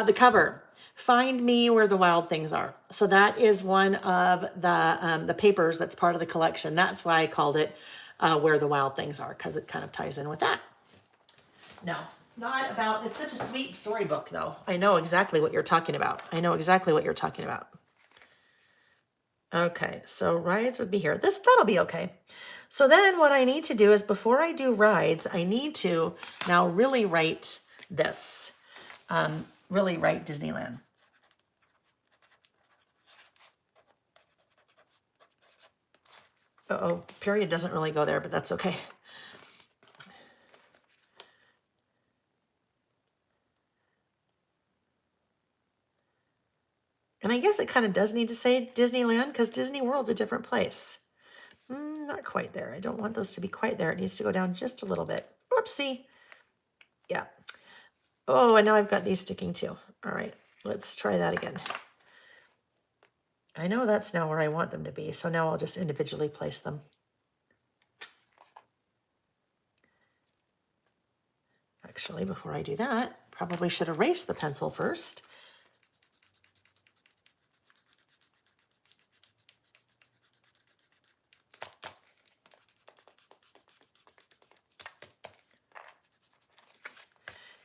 [SPEAKER 1] The cover, Find Me Where the Wild Things Are. So that is one of the papers that's part of the collection. That's why I called it Where the Wild Things Are, because it kind of ties in with that. No, not about, it's such a sweet storybook though. I know exactly what you're talking about. Okay, so rides would be here. That'll be okay. So then what I need to do is before I do rides, I need to now really write this. Really write Disneyland. Uh-oh, period doesn't really go there, but that's okay. And I guess it kind of does need to say Disneyland because Disney World's a different place. Not quite there. I don't want those to be quite there. It needs to go down just a little bit. Whoopsie. Yeah. Oh, and now I've got these sticking too. All right, let's try that again. I know that's now where I want them to be, so now I'll just individually place them. Actually, before I do that, probably should erase the pencil first.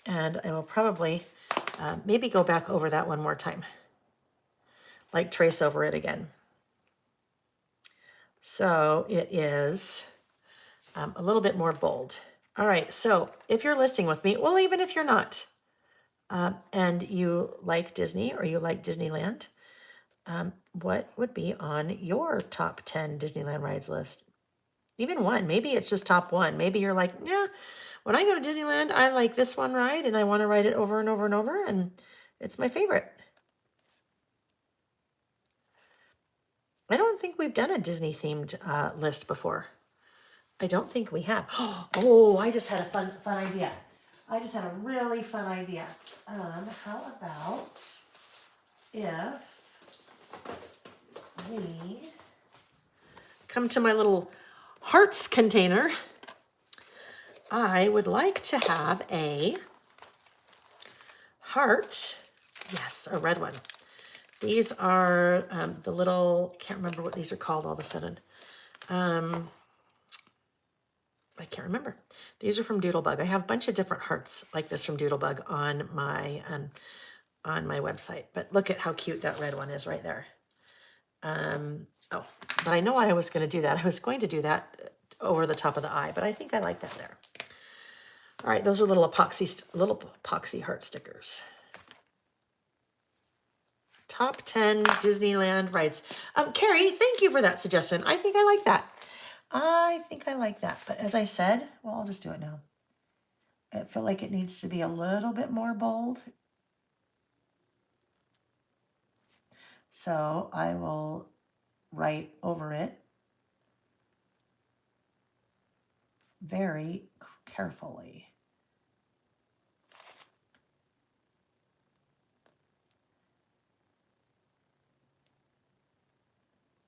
[SPEAKER 1] And I will probably maybe go back over that one more time. Like trace over it again. So it is a little bit more bold. All right, so if you're listing with me, well, even if you're not, and you like Disney or you like Disneyland, what would be on your top 10 Disneyland rides list? Even one, maybe it's just top one. Maybe you're like, yeah, when I go to Disneyland, I like this one ride and I want to ride it over and over and over, and it's my favorite. I don't think we've done a Disney themed list before. I don't think we have. Oh, I just had a fun idea. I just had a really fun idea. How about if we come to my little hearts container? I would like to have a heart. Yes, a red one. These are the little, can't remember what these are called all of a sudden. I can't remember. These are from Doodlebug. I have a bunch of different hearts like this from Doodlebug on my website. But look at how cute that red one is right there. Oh, but I know I was going to do that. I was going to do that over the top of the eye, but I think I like that there. All right, those are little epoxy heart stickers. Top 10 Disneyland rides. Carrie, thank you for that suggestion. I think I like that. But as I said, well, I'll just do it now. I feel like it needs to be a little bit more bold. So I will write over it very carefully.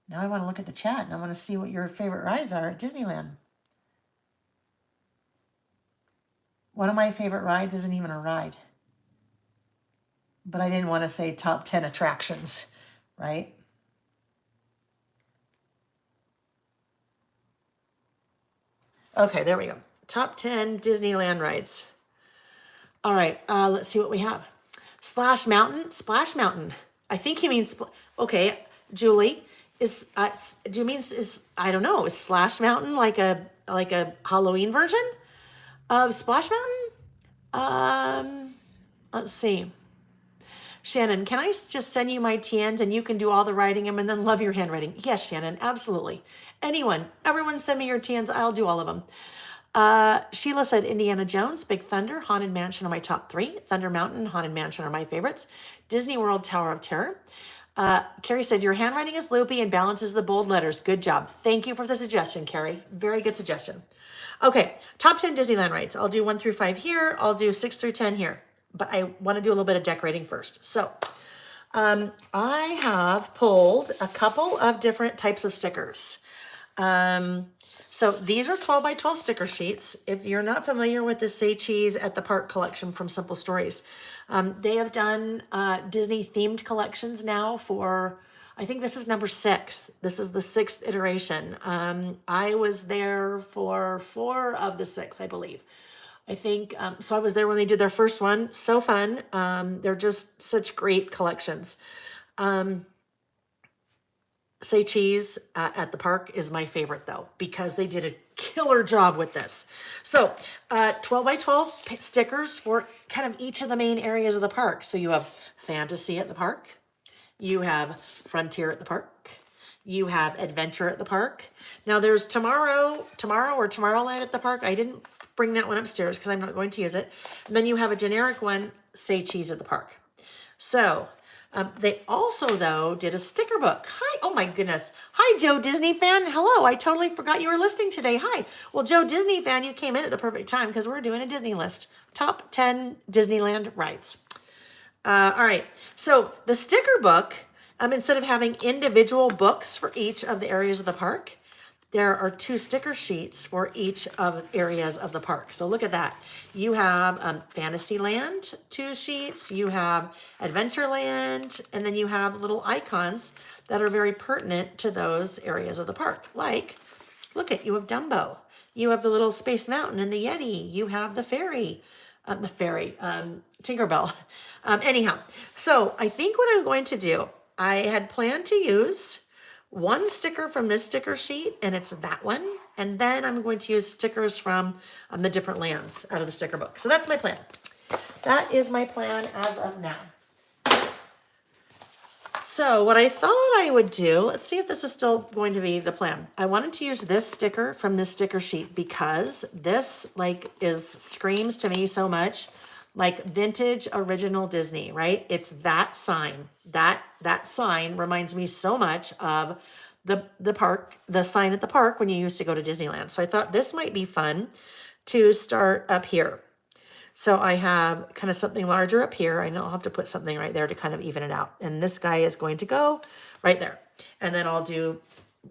[SPEAKER 1] Now I want to look at the chat and I want to see what your favorite rides are at Disneyland. One of my favorite rides isn't even a ride. But I didn't want to say top 10 attractions, right? Okay, there we go. Top 10 Disneyland rides. All right, let's see what we have. Splash Mountain. I think he means, okay, Julie, I don't know, is Splash Mountain like a Halloween version of Splash Mountain? Let's see. Shannon, can I just send you my TNs and you can do all the writing them and then love your handwriting? Yes, Shannon, absolutely. Everyone send me your TNs. I'll do all of them. Sheila said Indiana Jones, Big Thunder, Haunted Mansion are my top three. Thunder Mountain, Haunted Mansion are my favorites. Disney World, Tower of Terror. Carrie said, your handwriting is loopy and balances the bold letters. Good job. Thank you for the suggestion, Carrie. Very good suggestion. Okay, top 10 Disneyland rides. I'll do 1 through 5 here. I'll do 6 through 10 here. But I want to do a little bit of decorating first. So I have pulled a couple of different types of stickers. So these are 12 by 12 sticker sheets. If you're not familiar with the Say Cheese at the Park collection from Simple Stories, they have done Disney themed collections now for, I think this is number 6. This is the 6th iteration. I was there for 4 of the 6, I believe. I think, so I was there when they did their first one. So fun. They're just such great collections. Say Cheese at the park is my favorite though, because they did a killer job with this. So 12 by 12 stickers for kind of each of the main areas of the park. So you have Fantasy at the park. You have Frontier at the park. You have Adventure at the park. Now there's Tomorrow or Tomorrowland at the park. I didn't bring that one upstairs because I'm not going to use it. And then you have a generic one, Say Cheese at the park. So they also, though, did a sticker book. Hi. Oh, my goodness. Hi, Joe Disney fan. Hello. I totally forgot you were listening today. Hi. Well, Joe Disney fan, you came in at the perfect time because we're doing a Disney list. Top 10 Disneyland rides. All right. So the sticker book, instead of having individual books for each of the areas of the park, there are 2 sticker sheets for each of areas of the park. So look at that. You have Fantasyland, 2 sheets. You have Adventureland, and then you have little icons that are very pertinent to those areas of the park. Like, look at, you have Dumbo. You have the little Space Mountain and the Yeti. You have the fairy, Tinkerbell. Anyhow, so I think what I'm going to do, I had planned to use 1 sticker from this sticker sheet, and it's that one. And then I'm going to use stickers from the different lands out of the sticker book. So that's my plan. That is my plan as of now. So what I thought I would do, let's see if this is still going to be the plan. I wanted to use this sticker from this sticker sheet because this screams to me so much like vintage original Disney, right? It's that sign. That sign reminds me so much of the park, the sign at the park when you used to go to Disneyland. So I thought this might be fun to start up here. So I have kind of something larger up here. I know I'll have to put something right there to kind of even it out. And this guy is going to go right there. And then I'll do,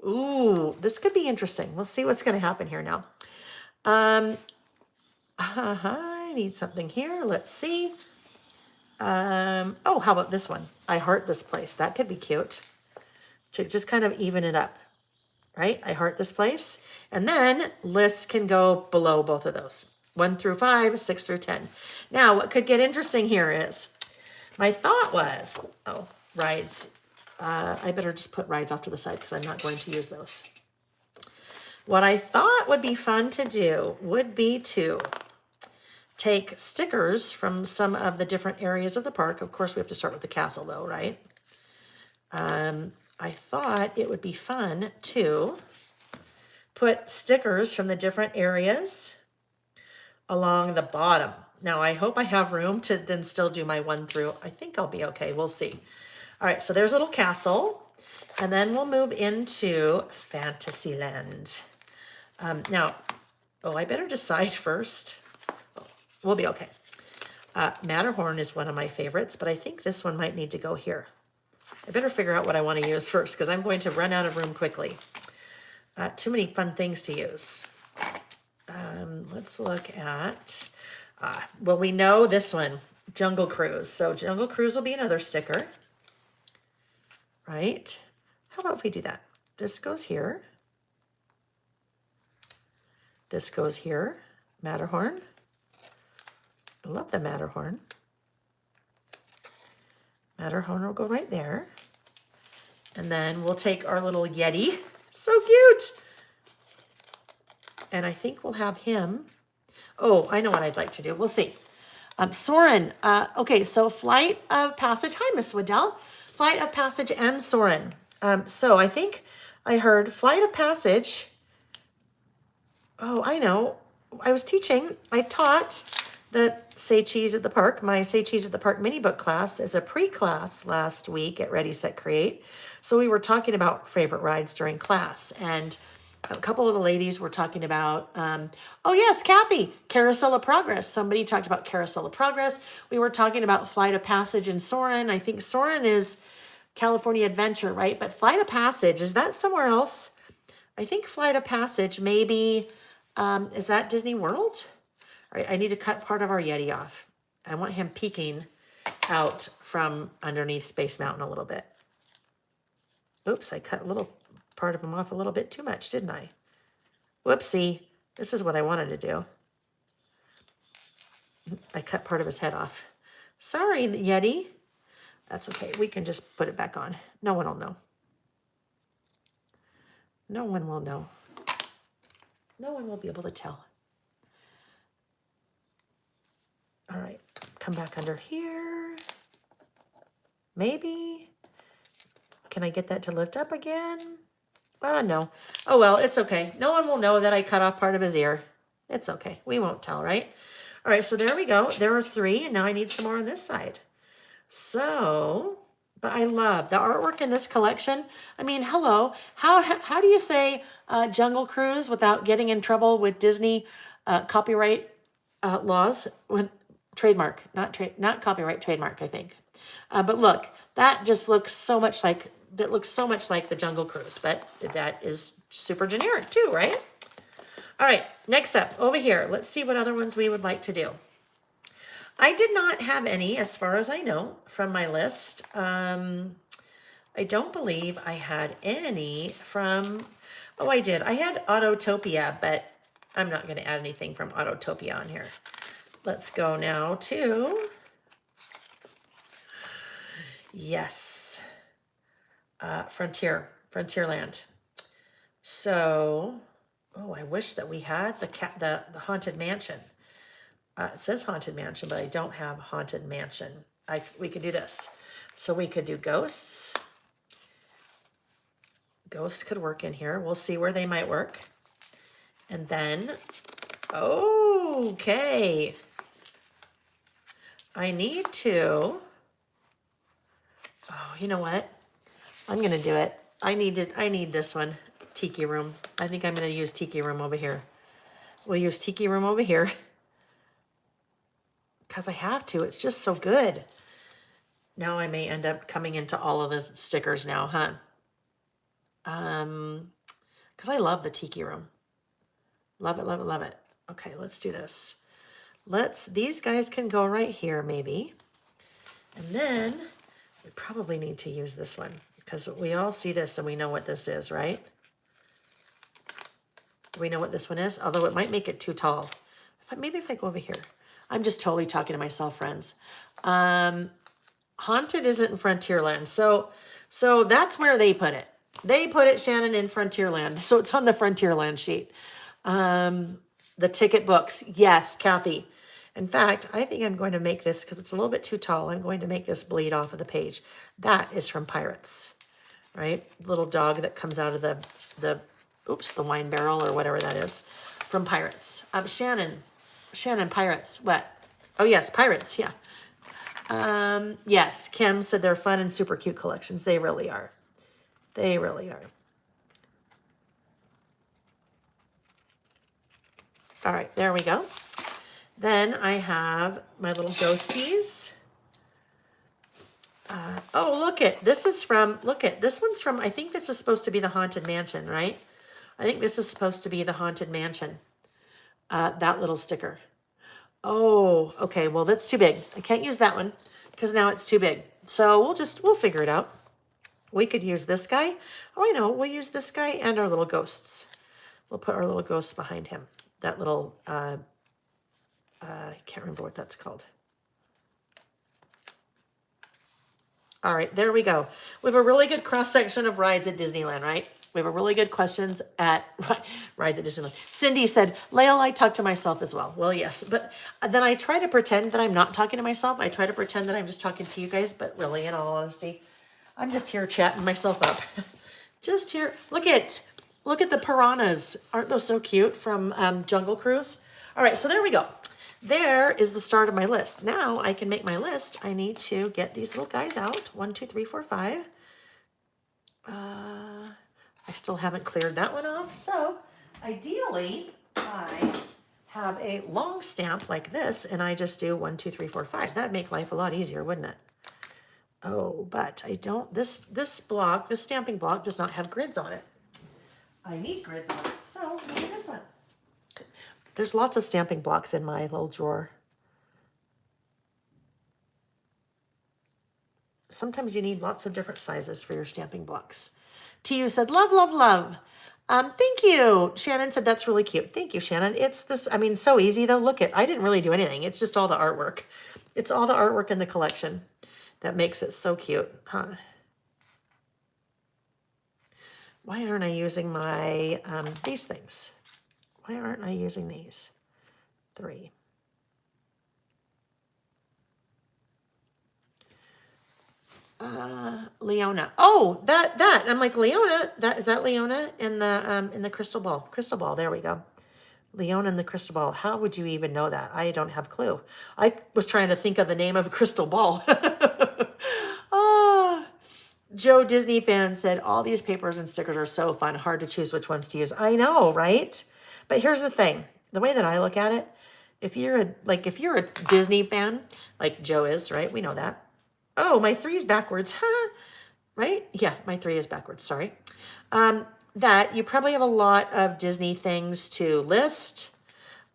[SPEAKER 1] ooh, this could be interesting. We'll see what's going to happen here now. I need something here. Let's see. Oh, how about this one? I heart this place. That could be cute to just kind of even it up, right? I heart this place. And then lists can go below both of those. 1 through 5, 6 through 10. Now, what could get interesting here is, my thought was, oh, rides. I better just put rides off to the side because I'm not going to use those. What I thought would be fun to do would be to take stickers from some of the different areas of the park. Of course, we have to start with the castle though, right? I thought it would be fun to put stickers from the different areas along the bottom. Now, I hope I have room to then still do my 1 through, I think I'll be okay. We'll see. All right, so there's a little castle. And then we'll move into Fantasyland. Now, I better decide first. We'll be okay. Matterhorn is one of my favorites, but I think this one might need to go here. I better figure out what I want to use first because I'm going to run out of room quickly. Too many fun things to use. Let's look at, well, we know this one, Jungle Cruise. So Jungle Cruise will be another sticker, right? How about if we do that? This goes here. This goes here. Matterhorn. I love the Matterhorn. Matterhorn will go right there. And then we'll take our little Yeti. So cute. And I think we'll have him. Oh, I know what I'd like to do. We'll see. Soren. Okay, so Flight of Passage. Hi, Miss Waddell. Flight of Passage and Soren. So I think I heard Flight of Passage. Oh, I know. I taught the Say Cheese at the Park, my Say Cheese at the Park mini book class as a pre-class last week at Ready, Set, Create. So we were talking about favorite rides during class, and a couple of the ladies were talking about, oh yes, Kathy, Carousel of Progress. Somebody talked about Carousel of Progress. We were talking about Flight of Passage in Soarin'. I think Soarin' is California Adventure, right? But Flight of Passage, is that somewhere else? I think Flight of Passage maybe, is that Disney World? All right, I need to cut part of our Yeti off. I want him peeking out from underneath Space Mountain a little bit. Oops, I cut a little part of him off a little bit too much, didn't I? Whoopsie. This is what I wanted to do. I cut part of his head off. Sorry, Yeti. That's okay. We can just put it back on. No one will know. No one will know. No one will be able to tell. All right, come back under here. Maybe. Can I get that to lift up again? No. Oh, well, it's okay. No one will know that I cut off part of his ear. It's okay. We won't tell, right? All right, so there we go. There are 3, and now I need some more on this side. So, but I love the artwork in this collection. I mean, hello. How do you say Jungle Cruise without getting in trouble with Disney copyright laws? With trademark, not copyright, trademark, I think. But look, that just looks so much like, the Jungle Cruise, but that is super generic too, right? All right, next up, over here, let's see what other ones we would like to do. I did not have any, as far as I know, from my list. I don't believe I had any from, oh, I did. I had Autotopia, but I'm not going to add anything from Autotopia on here. Let's go now to, yes, Frontierland. So, oh, I wish that we had the Haunted Mansion. It says Haunted Mansion, but I don't have Haunted Mansion. We could do this. So we could do Ghosts. Ghosts could work in here. We'll see where they might work. And then, okay. I need to, oh, you know what? I'm going to do it. I need this one, Tiki Room. I think I'm going to use Tiki Room over here. We'll use Tiki Room over here. Because I have to. It's just so good. Now I may end up coming into all of the stickers now, huh? Because I love the Tiki Room. Love it, love it, love it. Okay, let's do this. These guys can go right here maybe. And then we probably need to use this one because we all see this and we know what this is, right? Do we know what this one is? Although it might make it too tall. Maybe if I go over here. I'm just totally talking to myself, friends. Haunted isn't in Frontierland. So that's where they put it. They put it, Shannon, in Frontierland. So it's on the Frontierland sheet. The ticket books. Yes, Kathy. In fact, I think I'm going to make this, because it's a little bit too tall, I'm going to make this bleed off of the page. That is from Pirates, right? Little dog that comes out of the wine barrel or whatever that is from Pirates. Shannon, Pirates, what? Oh, yes, Pirates, yeah. Yes, Kim said they're fun and super cute collections. They really are. They really are. All right, there we go. Then I have my little ghosties. This one's from, I think this is supposed to be the Haunted Mansion, right? I think this is supposed to be the Haunted Mansion. That little sticker. Oh, okay, well, that's too big. I can't use that one because now it's too big. So we'll figure it out. We could use this guy. Oh, I know, we'll use this guy and our little ghosts. We'll put our little ghosts behind him. That little, I can't remember what that's called. All right, there we go. We have a really good cross-section of rides at Disneyland, right? We have a really good questions at rides at Disneyland. Cindy said, Layle, I talk to myself as well. Well, yes, but then I try to pretend that I'm not talking to myself. I try to pretend that I'm just talking to you guys, but really, in all honesty, I'm just here chatting myself up. Just here. Look at the piranhas. Aren't those so cute from Jungle Cruise? All right, so there we go. There is the start of my list. Now I can make my list. I need to get these little guys out. 1, 2, 3, 4, 5. I still haven't cleared that one off. So ideally, I have a long stamp like this, and I just do 1, 2, 3, 4, 5. That'd make life a lot easier, wouldn't it? Oh, but I don't, this stamping block does not have grids on it. I need grids on it, so maybe this one. There's lots of stamping blocks in my little drawer. Sometimes you need lots of different sizes for your stamping blocks. TU said, love, love, love. Thank you. Shannon said, that's really cute. Thank you, Shannon. It's this, I mean, so easy though. Look I didn't really do anything. It's just all the artwork. It's all the artwork in the collection that makes it so cute, huh? Why aren't I using my, these things? Why aren't I using these? 3. Leona. Oh, that. I'm like, Leona, is that Leona in the crystal ball? Crystal ball, there we go. Leona in the crystal ball. How would you even know that? I don't have a clue. I was trying to think of the name of a crystal ball. Oh, Joe Disney fan said, all these papers and stickers are so fun. Hard to choose which ones to use. I know, right? But here's the thing. The way that I look at it, if you're a Disney fan, like Joe is, right? We know that. Oh, my 3 is backwards, huh? Right? Yeah, my 3 is backwards, sorry. That you probably have a lot of Disney things to list.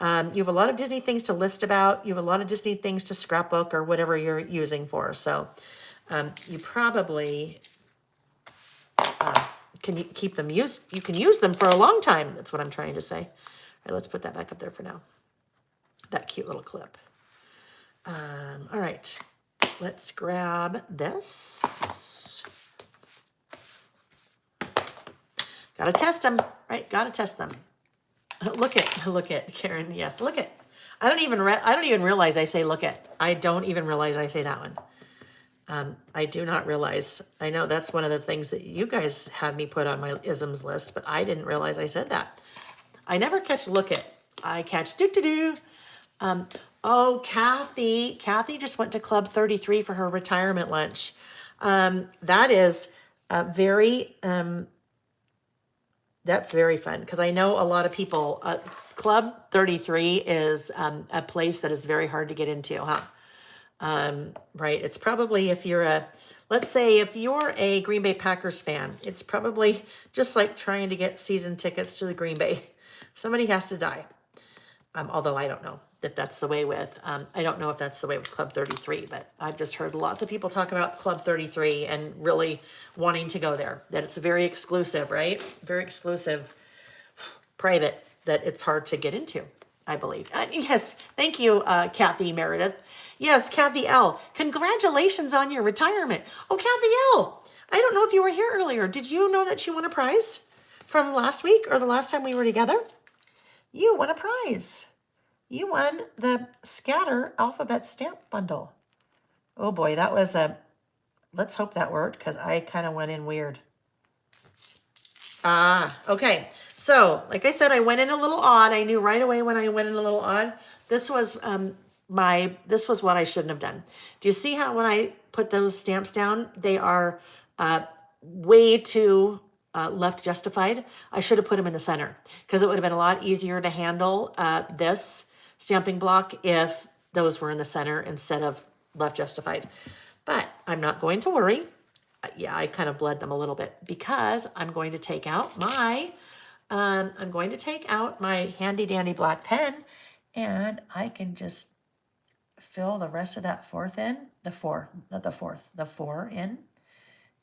[SPEAKER 1] You have a lot of Disney things to list about. You have a lot of Disney things to scrapbook or whatever you're using for. So you probably can keep them you can use them for a long time. That's what I'm trying to say. All right, let's put that back up there for now. That cute little clip. All right. Let's grab this. Gotta test them, right? Gotta test them. Look at Karen. Yes, look at. I don't even realize I say look at. I don't even realize I say that one. I do not realize. I know that's one of the things that you guys had me put on my isms list, but I didn't realize I said that. I never catch look at. I catch do. Oh, Kathy just went to Club 33 for her retirement lunch. That is that's very fun because I know a lot of people, Club 33 is a place that is very hard to get into, huh? Right. It's probably let's say if you're a Green Bay Packers fan, it's probably just like trying to get season tickets to the Green Bay. Somebody has to die. Although I don't know if that's the way with, I don't know if that's the way with Club 33, but I've just heard lots of people talk about Club 33 and really wanting to go there, that it's very exclusive, right? Very exclusive, private, that it's hard to get into, I believe. Yes, thank you, Kathy Meredith. Yes, Kathy L. Congratulations on your retirement. Oh, Kathy L. I don't know if you were here earlier. Did you know that you won a prize from last week or the last time we were together? You won a prize. You won the Scatter Alphabet Stamp Bundle. Oh boy, that was let's hope that worked because I kind of went in weird. Okay. So, like I said, I went in a little odd. I knew right away when I went in a little odd. This was what I shouldn't have done. Do you see how when I put those stamps down, they are way too left justified? I should have put them in the center because it would have been a lot easier to handle this stamping block if those were in the center instead of left justified. But I'm not going to worry. Yeah, I kind of bled them a little bit because I'm going to take out my handy dandy black pen and I can just fill the rest of that four in,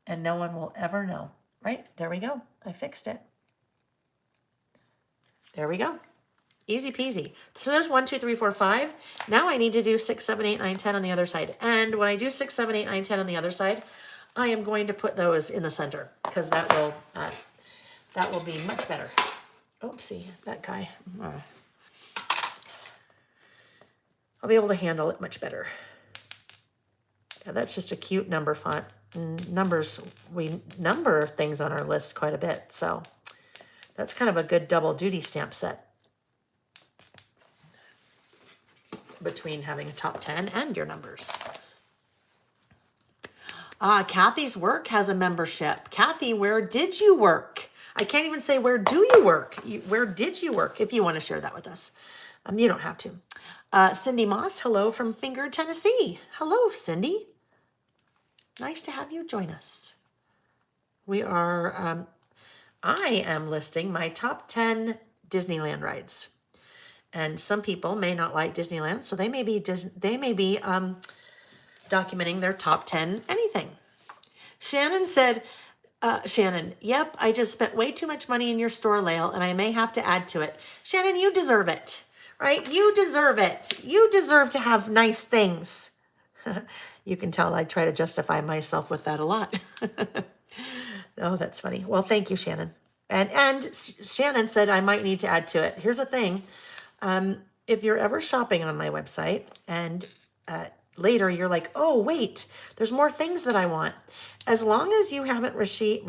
[SPEAKER 1] and no one will ever know. Right? There we go. I fixed it. There we go. Easy peasy. So there's 1, 2, 3, 4, 5. Now I need to do 6, 7, 8, 9, 10 on the other side. And when I do 6, 7, 8, 9, 10 on the other side, I am going to put those in the center because that will be much better. Oopsie, that guy. I'll be able to handle it much better. Yeah, that's just a cute number font. Numbers, we number things on our list quite a bit, so that's kind of a good double duty stamp set. between having a top 10 and your numbers. Kathy's Work has a membership. Kathy, where did you work? I can't even say where do you work. Where did you work? If you want to share that with us. You don't have to. Cindy Moss, hello from Finger, Tennessee. Hello, Cindy. Nice to have you join us. We are, I am listing my top 10 Disneyland rides. And some people may not like Disneyland, so they may be documenting their top 10 anything. Shannon said, Shannon, yep, I just spent way too much money in your store, Layle, and I may have to add to it. Shannon, you deserve it, right? You deserve it. You deserve to have nice things. You can tell I try to justify myself with that a lot. Oh, that's funny. Well, thank you, Shannon. And Shannon said I might need to add to it. Here's the thing. If you're ever shopping on my website and later you're like, oh, wait, there's more things that I want. As long as you haven't received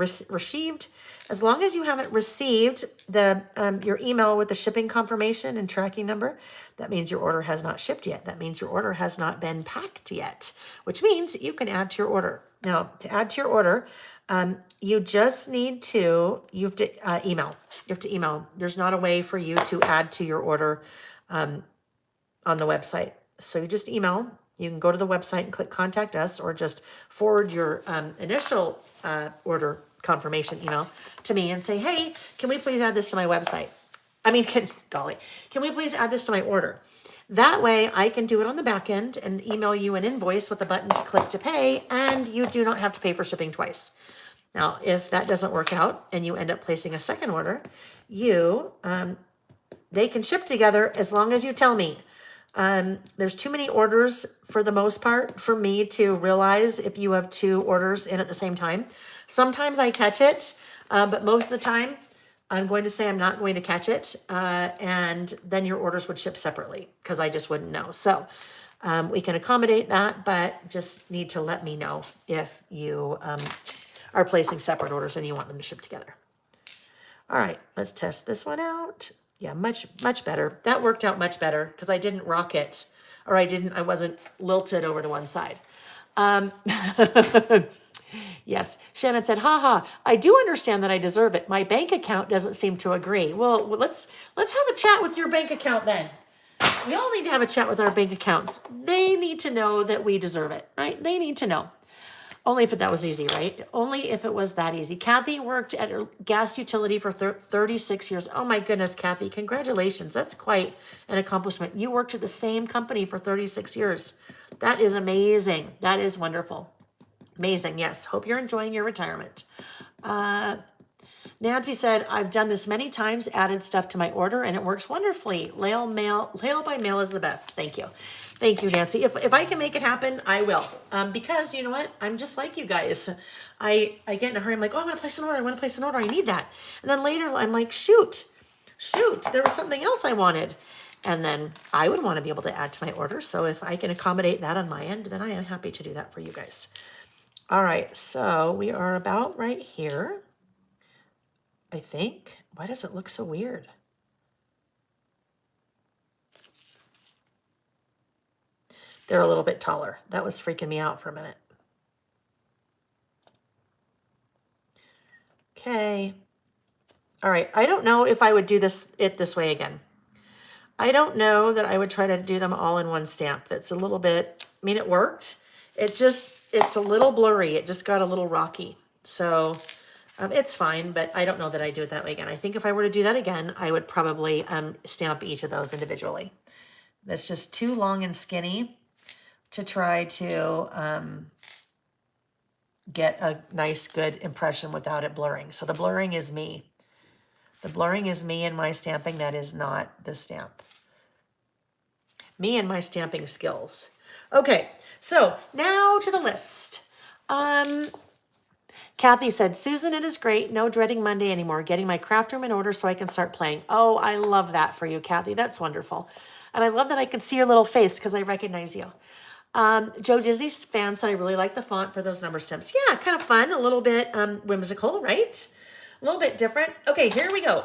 [SPEAKER 1] the your email with the shipping confirmation and tracking number, that means your order has not shipped yet. That means your order has not been packed yet, which means you can add to your order. Now, to add to your order, you just need to, you have to email. You have to email. There's not a way for you to add to your order on the website. So you just email. You can go to the website and click contact us, or just forward your initial order confirmation email to me and say, hey, can we please add this to my website? Can we please add this to my order? That way I can do it on the back end and email you an invoice with a button to click to pay, and you do not have to pay for shipping twice. Now, if that doesn't work out and you end up placing a second order, they can ship together as long as you tell me. There's too many orders for the most part for me to realize if you have two orders in at the same time. Sometimes I catch it, but most of the time I'm going to say I'm not going to catch it, and then your orders would ship separately because I just wouldn't know. So we can accommodate that, but just need to let me know if you are placing separate orders and you want them to ship together. All right, let's test this one out. Yeah, much better. That worked out much better because I didn't rock it, or I wasn't lilted over to one side. Yes, Shannon said, haha, I do understand that I deserve it. My bank account doesn't seem to agree. Well, let's have a chat with your bank account then. We all need to have a chat with our bank accounts. They need to know that we deserve it, right? They need to know. Only if that was easy, right? Only if it was that easy. Kathy worked at a gas utility for 36 years. Oh my goodness, Kathy, congratulations. That's quite an accomplishment. You worked at the same company for 36 years. That is amazing. That is wonderful. Amazing, yes. Hope you're enjoying your retirement. Nancy said, I've done this many times, added stuff to my order, and it works wonderfully. Layle by mail is the best. Thank you. Thank you, Nancy. If I can make it happen, I will. Because you know what? I'm just like you guys. I get in a hurry. I'm like, oh, I want to place an order. I need that. And then later I'm like, shoot, there was something else I wanted. And then I would want to be able to add to my order. So if I can accommodate that on my end, then I am happy to do that for you guys. All right, so we are about right here, I think. Why does it look so weird? They're a little bit taller. That was freaking me out for a minute. Okay. All right, I don't know if I would do it this way again. I don't know that I would try to do them all in one stamp. That's a little bit, I mean, it worked. It's a little blurry. It just got a little rocky. So it's fine, but I don't know that I do it that way again. I think if I were to do that again, I would probably stamp each of those individually. That's just too long and skinny to try to get a nice, good impression without it blurring. So the blurring is me. The blurring is me and my stamping. That is not the stamp. Me and my stamping skills. Okay, so now to the list. Kathy said, Susan, it is great. No dreading Monday anymore. Getting my craft room in order so I can start playing. Oh, I love that for you, Kathy. That's wonderful. And I love that I can see your little face because I recognize you. Joe Disney's fan said, I really like the font for those number stamps. Yeah, kind of fun. A little bit whimsical, right? A little bit different. Okay, here we go.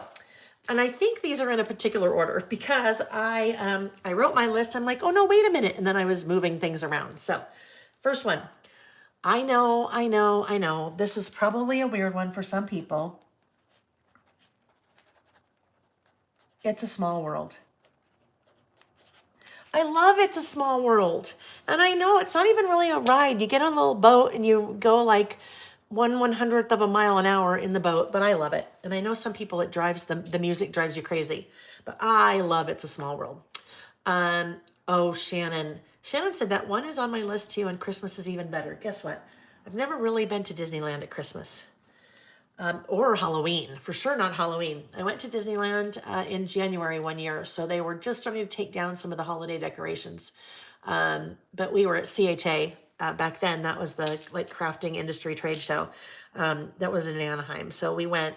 [SPEAKER 1] And I think these are in a particular order because I wrote my list. I'm like, oh no, wait a minute. And then I was moving things around. So first one, I know. This is probably a weird one for some people. It's a Small World. I love It's a Small World. And I know it's not even really a ride. You get on a little boat and you go like 1/100th of a mile an hour in the boat, but I love it. And I know some people it drives the music drives you crazy, but I love It's a Small World. Oh, Shannon. Shannon said that one is on my list too, and Christmas is even better. Guess what? I've never really been to Disneyland at Christmas. Or Halloween, for sure not Halloween. I went to Disneyland in January one year, so they were just starting to take down some of the holiday decorations. But we were at CHA back then. That was the like crafting industry trade show. That was in Anaheim. So we went.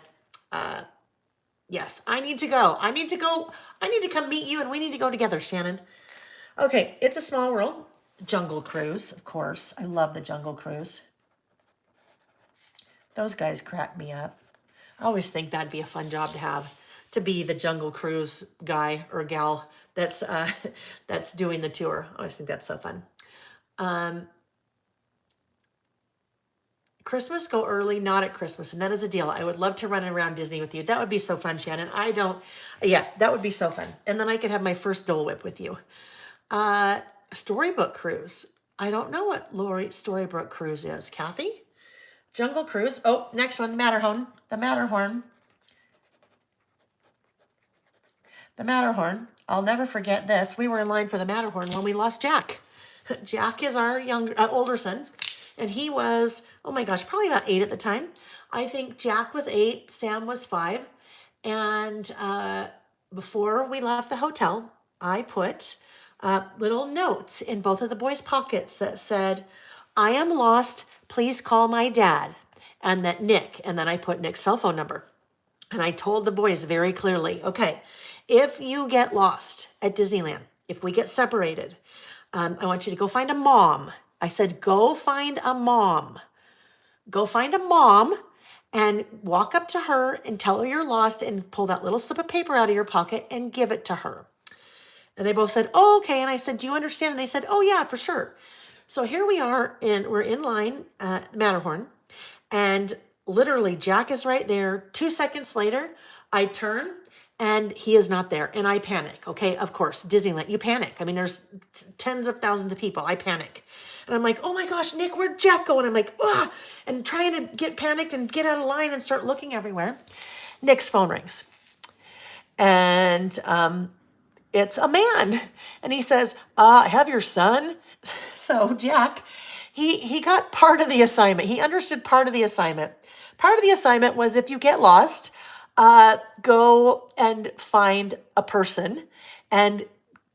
[SPEAKER 1] Yes, I need to go. I need to go. I need to come meet you, and we need to go together, Shannon. Okay, It's a Small World. Jungle Cruise, of course. I love the Jungle Cruise. Those guys crack me up. I always think that'd be a fun job to have, to be the Jungle Cruise guy or gal that's that's doing the tour. I always think that's so fun. Christmas, go early, not at Christmas, and that is a deal. I would love to run around Disney with you. That would be so fun, Shannon. Yeah, that would be so fun. And then I could have my first Dole Whip with you. Storybook Cruise. I don't know what Lori Storybook Cruise is. Kathy? Jungle Cruise. Oh, next one, Matterhorn. The Matterhorn. The Matterhorn. I'll never forget this. We were in line for the Matterhorn when we lost Jack. Jack is our older son, and he was, oh my gosh, probably about 8 at the time. I think Jack was 8, Sam was 5, and before we left the hotel, I put little notes in both of the boys' pockets that said, I am lost, please call my dad, and that Nick, and then I put Nick's cell phone number. And I told the boys very clearly, okay, if you get lost at Disneyland, if we get separated, I want you to go find a mom. I said, go find a mom. Go find a mom and walk up to her and tell her you're lost and pull that little slip of paper out of your pocket and give it to her. And they both said, oh, okay. And I said, do you understand? And they said, oh, yeah, for sure. So here we are, and we're in line at Matterhorn. And literally, Jack is right there. 2 seconds later, I turn, and he is not there. And I panic. Okay, of course, Disneyland, you panic. I mean, there's tens of thousands of people. I panic. And I'm like, oh my gosh, Nick, where'd Jack go? And I'm like, ah, and trying to get panicked and get out of line and start looking everywhere. Nick's phone rings. And it's a man. And he says, I have your son. So Jack, he got part of the assignment. He understood part of the assignment. Part of the assignment was if you get lost, go and find a person and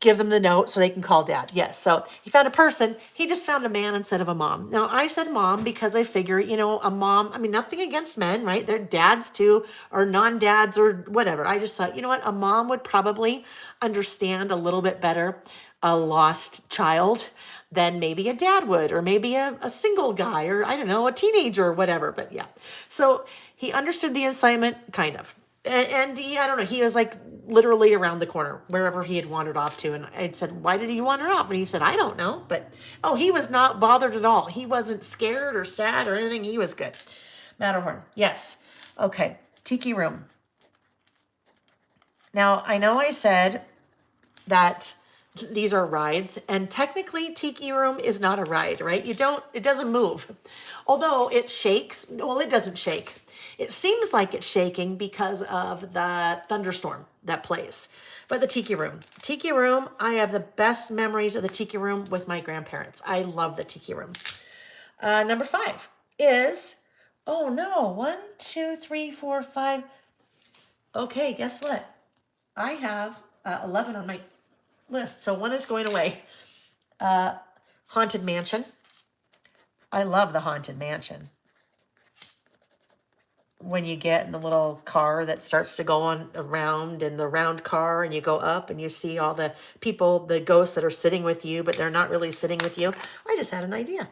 [SPEAKER 1] give them the note so they can call dad. Yes. So he found a person. He just found a man instead of a mom. Now I said mom because I figure, a mom, I mean, nothing against men, right? They're dads too, or non-dads or whatever. I just thought, you know what? A mom would probably understand a little bit better a lost child than maybe a dad would, or maybe a single guy, or I don't know, a teenager or whatever. But yeah, so he understood the assignment, kind of. And he, I don't know, he was like literally around the corner, wherever he had wandered off to. And I said, why did he wander off? And he said, I don't know. But, oh, he was not bothered at all. He wasn't scared or sad or anything. He was good. Matterhorn. Yes. Okay. Tiki Room. Now, I know I said that these are rides, and technically Tiki Room is not a ride, right? It doesn't move. Although it shakes. Well, it doesn't shake. It seems like it's shaking because of the thunderstorm that plays. But the Tiki Room, I have the best memories of the Tiki Room with my grandparents. I love the Tiki Room. Number 5 is, oh no, 1, 2, 3, 4, 5. Okay, guess what? I have 11 on my list, so 1 is going away. Haunted Mansion. I love the Haunted Mansion. When you get in the little car that starts to go on around, in the round car, and you go up and you see all the people, the ghosts that are sitting with you, but they're not really sitting with you. I just had an idea.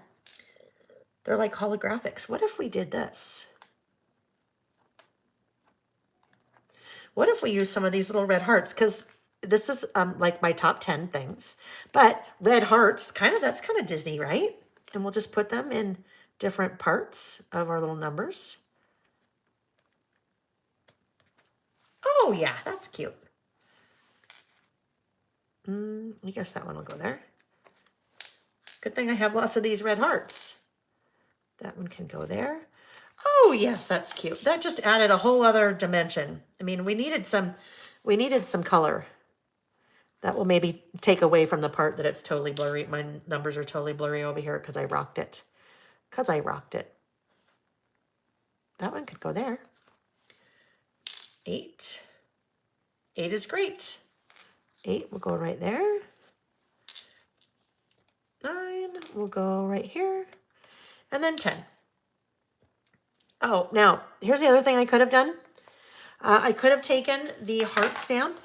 [SPEAKER 1] They're like holographics. What if we did this? What if we use some of these little red hearts? Because this is like my top 10 things. But red hearts, that's kind of Disney, right? And we'll just put them in different parts of our little numbers. Oh, yeah, that's cute. I guess that one will go there. Good thing I have lots of these red hearts. That one can go there. Oh, yes, that's cute. That just added a whole other dimension. I mean, we needed some color. That will maybe take away from the part that it's totally blurry. My numbers are totally blurry over here because I rocked it. That one could go there. 8. 8 is great. 8 will go right there. 9 will go right here. And then 10. Oh, now, here's the other thing I could have done. I could have taken the heart stamp.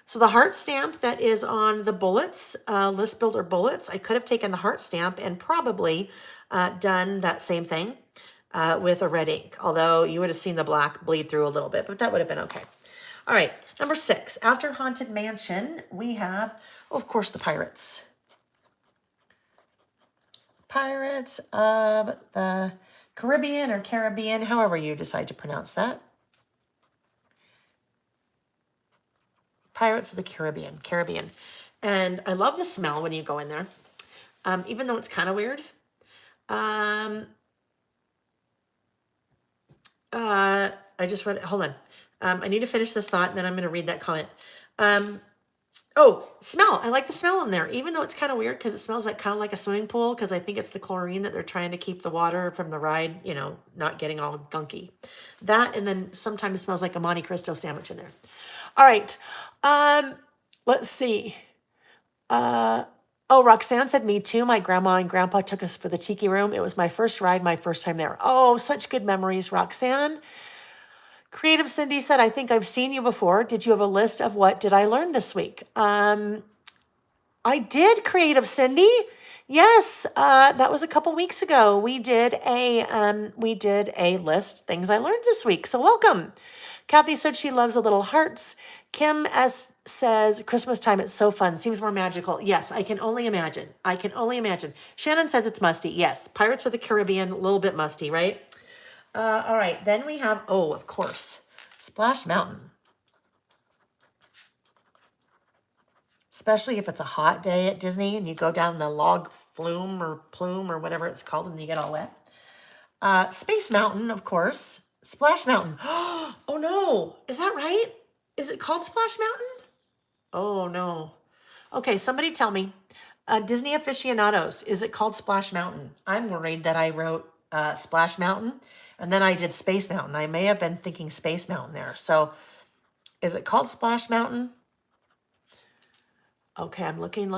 [SPEAKER 1] So the heart stamp that is on the bullets, list builder bullets, I could have taken the heart stamp and probably done that same thing with a red ink. Although you would have seen the black bleed through a little bit, but that would have been okay. All right, number 6. After Haunted Mansion, we have, of course, the Pirates. Pirates of the Caribbean or Caribbean, however you decide to pronounce that. Pirates of the Caribbean. And I love the smell when you go in there, even though it's kind of weird. I just read it. Hold on. I need to finish this thought, and then I'm going to read that comment. Oh, smell. I like the smell in there, even though it's kind of weird because it smells like kind of like a swimming pool because I think it's the chlorine that they're trying to keep the water from the ride, not getting all gunky. That, and then sometimes it smells like a Monte Cristo sandwich in there. All right. Let's see. Roxanne said, me too. My grandma and grandpa took us for the Tiki Room. It was my first ride, my first time there. Oh, such good memories, Roxanne. Creative Cindy said, I think I've seen you before. Did you have a list of what did I learn this week? I did, Creative Cindy. Yes, that was a couple weeks ago. We did a list, things I learned this week. So welcome. Kathy said she loves the little hearts. Kim S says, Christmas time, it's so fun. Seems more magical. Yes, I can only imagine. Shannon says it's musty. Yes, Pirates of the Caribbean, a little bit musty, right? All right, then we have, of course, Splash Mountain. Especially if it's a hot day at Disney and you go down the log plume or whatever it's called and you get all wet. Space Mountain, of course. Splash Mountain. Oh no, is that right? Is it called Splash Mountain? Oh no. Okay, somebody tell me. Disney aficionados, is it called Splash Mountain? I'm worried that I wrote Splash Mountain and then I did Space Mountain. I may have been thinking Space Mountain there. So is it called Splash Mountain? Okay, I'm looking.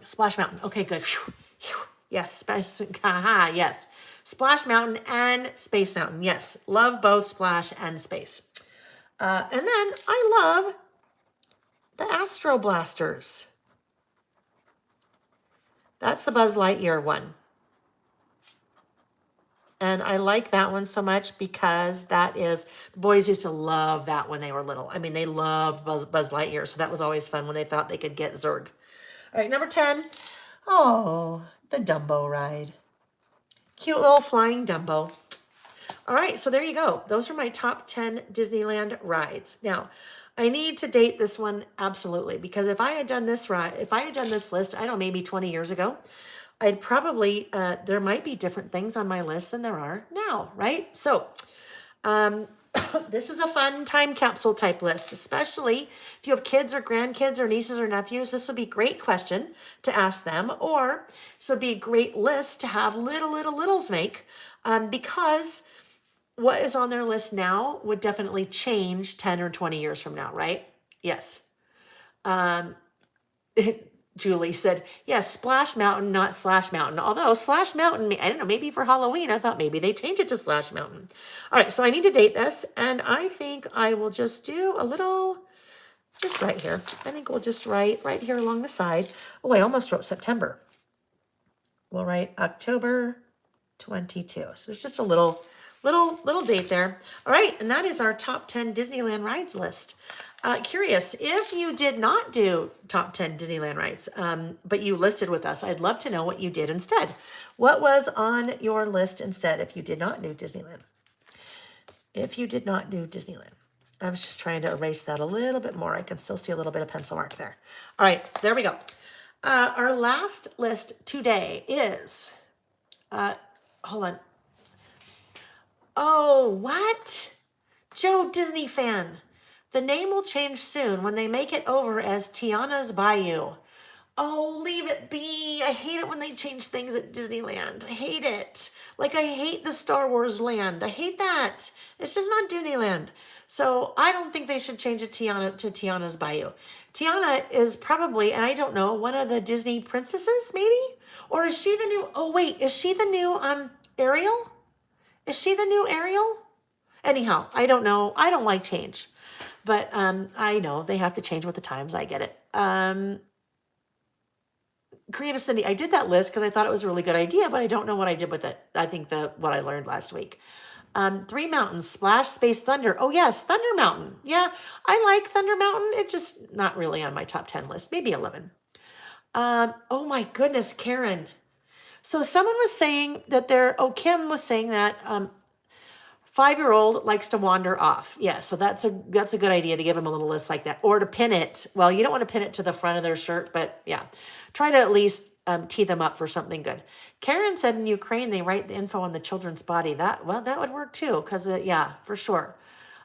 [SPEAKER 1] Splash Mountain. Okay, good. Yes, yes. Splash Mountain and Space Mountain. Yes, love both Splash and Space. And then I love the Astro Blasters. That's the Buzz Lightyear one. And I like that one so much because the boys used to love that when they were little. I mean, they loved Buzz Lightyear, so that was always fun when they thought they could get Zurg. All right, number 10. Oh, the Dumbo ride. Cute little flying Dumbo. All right, so there you go. Those are my top 10 Disneyland rides. Now, I need to date this one absolutely because if I had done this list, I don't know, maybe 20 years ago, I'd probably, there might be different things on my list than there are now, right? So, this is a fun time capsule type list, especially if you have kids or grandkids or nieces or nephews. This would be a great question to ask them, or this would be a great list to have littles make, because what is on their list now would definitely change 10 or 20 years from now, right? Yes. Julie said, yes, Splash Mountain, not Slash Mountain. Although Slash Mountain, I don't know, maybe for Halloween, I thought maybe they change it to Slash Mountain. All right, so I need to date this, and I think I will just do a little, just right here. I think we'll just write right here along the side. Oh, I almost wrote September. We'll write October 22. So it's just a little little date there. All right, and that is our top 10 Disneyland rides list. Curious, if you did not do top 10 Disneyland rides, but you listed with us, I'd love to know what you did instead. What was on your list instead if you did not do Disneyland? If you did not do Disneyland. I was just trying to erase that a little bit more. I can still see a little bit of pencil mark there. All right, there we go. Our last list today is, hold on. Oh, what? Joe Disney fan. The name will change soon when they make it over as Tiana's Bayou. Oh, leave it be. I hate it when they change things at Disneyland. I hate it. Like, I hate the Star Wars land. I hate that. It's just not Disneyland. So I don't think they should change it to Tiana's Bayou. Tiana is probably, and I don't know, one of the Disney princesses, maybe? Or is she the new, oh wait, is she the new Ariel? Is she the new Ariel? Anyhow, I don't know. I don't like change. But I know they have to change with the times. I get it. Creative Cindy, I did that list because I thought it was a really good idea, but I don't know what I did with it. I think what I learned last week. Three Mountains, Splash, Space, Thunder. Oh yes, Thunder Mountain. Yeah, I like Thunder Mountain. It's just not really on my top 10 list. Maybe 11. Oh my goodness, Karen. So someone was saying that Kim was saying that 5-year-old likes to wander off. Yeah, so that's a good idea to give them a little list like that. Or to pin it. Well, you don't want to pin it to the front of their shirt, but yeah. Try to at least tee them up for something good. Karen said in Ukraine they write the info on the children's body. That would work too, because yeah, for sure.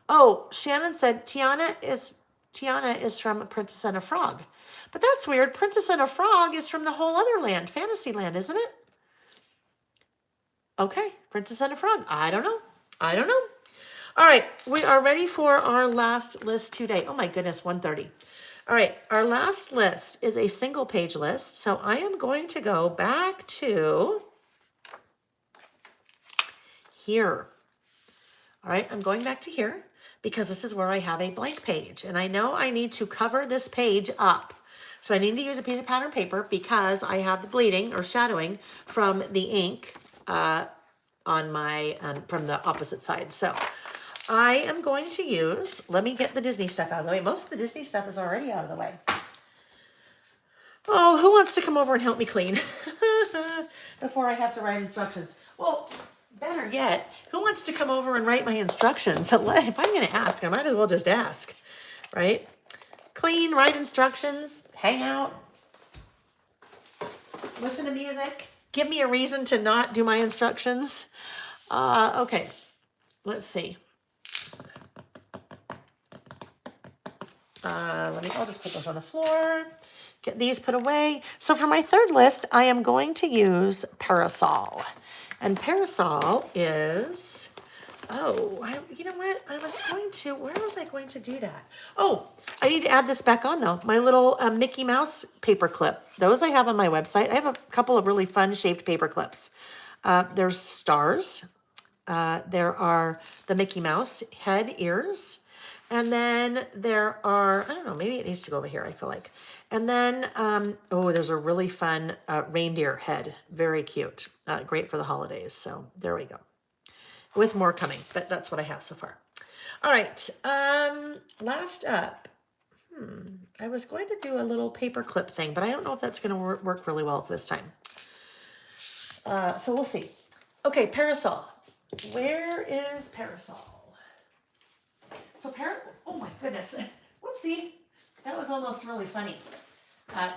[SPEAKER 1] Oh, Shannon said Tiana is from Princess and a Frog. But that's weird. Princess and a Frog is from the whole other land, Fantasyland, isn't it? Okay, Princess and a Frog. I don't know. All right, we are ready for our last list today. Oh my goodness, 1:30. All right, our last list is a single page list. So I am going to go back to here. All right, I'm going back to here because this is where I have a blank page. And I know I need to cover this page up. So I need to use a piece of pattern paper because I have the bleeding or shadowing from the ink on my, from the opposite side. So I am going to use, let me get the Disney stuff out of the way. Most of the Disney stuff is already out of the way. Oh, who wants to come over and help me clean before I have to write instructions? Well, better yet, who wants to come over and write my instructions? If I'm going to ask, I might as well just ask, right? Clean, write instructions, hang out, listen to music, give me a reason to not do my instructions. Okay, let's see. I'll just put those on the floor, get these put away. So for my third list, I am going to use Parasol. And Parasol is, you know what? Where was I going to do that? Oh, I need to add this back on though. My little Mickey Mouse paper clip. Those I have on my website. I have a couple of really fun shaped paper clips. There's stars. There are the Mickey Mouse head, ears. And then there are, I don't know, maybe it needs to go over here, I feel like. And then, there's a really fun reindeer head. Very cute. Great for the holidays. So there we go. With more coming, but that's what I have so far. All right. Last up. I was going to do a little paper clip thing, but I don't know if that's going to work really well this time. So we'll see. Okay, Parasol. Where is Parasol? So oh my goodness, whoopsie, that was almost really funny.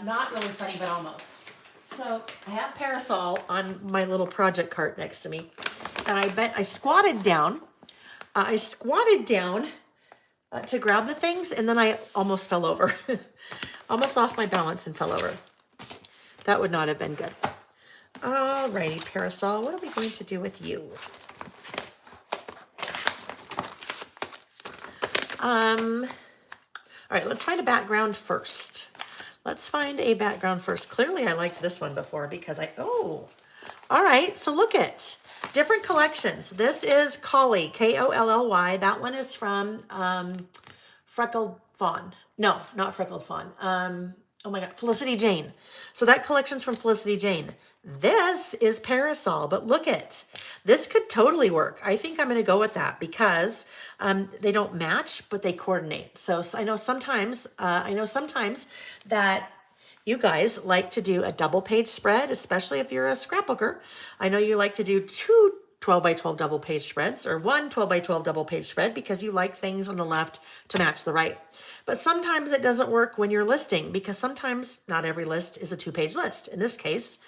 [SPEAKER 1] Not really funny, but almost. So I have Parasol on my little project cart next to me. And I squatted down. To grab the things, and then I almost fell over. Almost lost my balance and fell over. That would not have been good. Alrighty, Parasol, what are we going to do with you? All right, let's find a background first. Clearly I liked this one before because all right, so look at different collections. This is Colly, K-O-L-L-Y. That one is from Freckled Fawn. No, not Freckled Fawn. Oh my God, Felicity Jane. So that collection's from Felicity Jane. This is parasol, but look it. This could totally work. I think I'm going to go with that because they don't match, but they coordinate. So I know sometimes, that you guys like to do a double page spread, especially if you're a scrapbooker. I know you like to do two 12 by 12 double page spreads or one 12 by 12 double page spread because you like things on the left to match the right. But sometimes it doesn't work when you're listing because sometimes not every list is a 2-page list. In this case,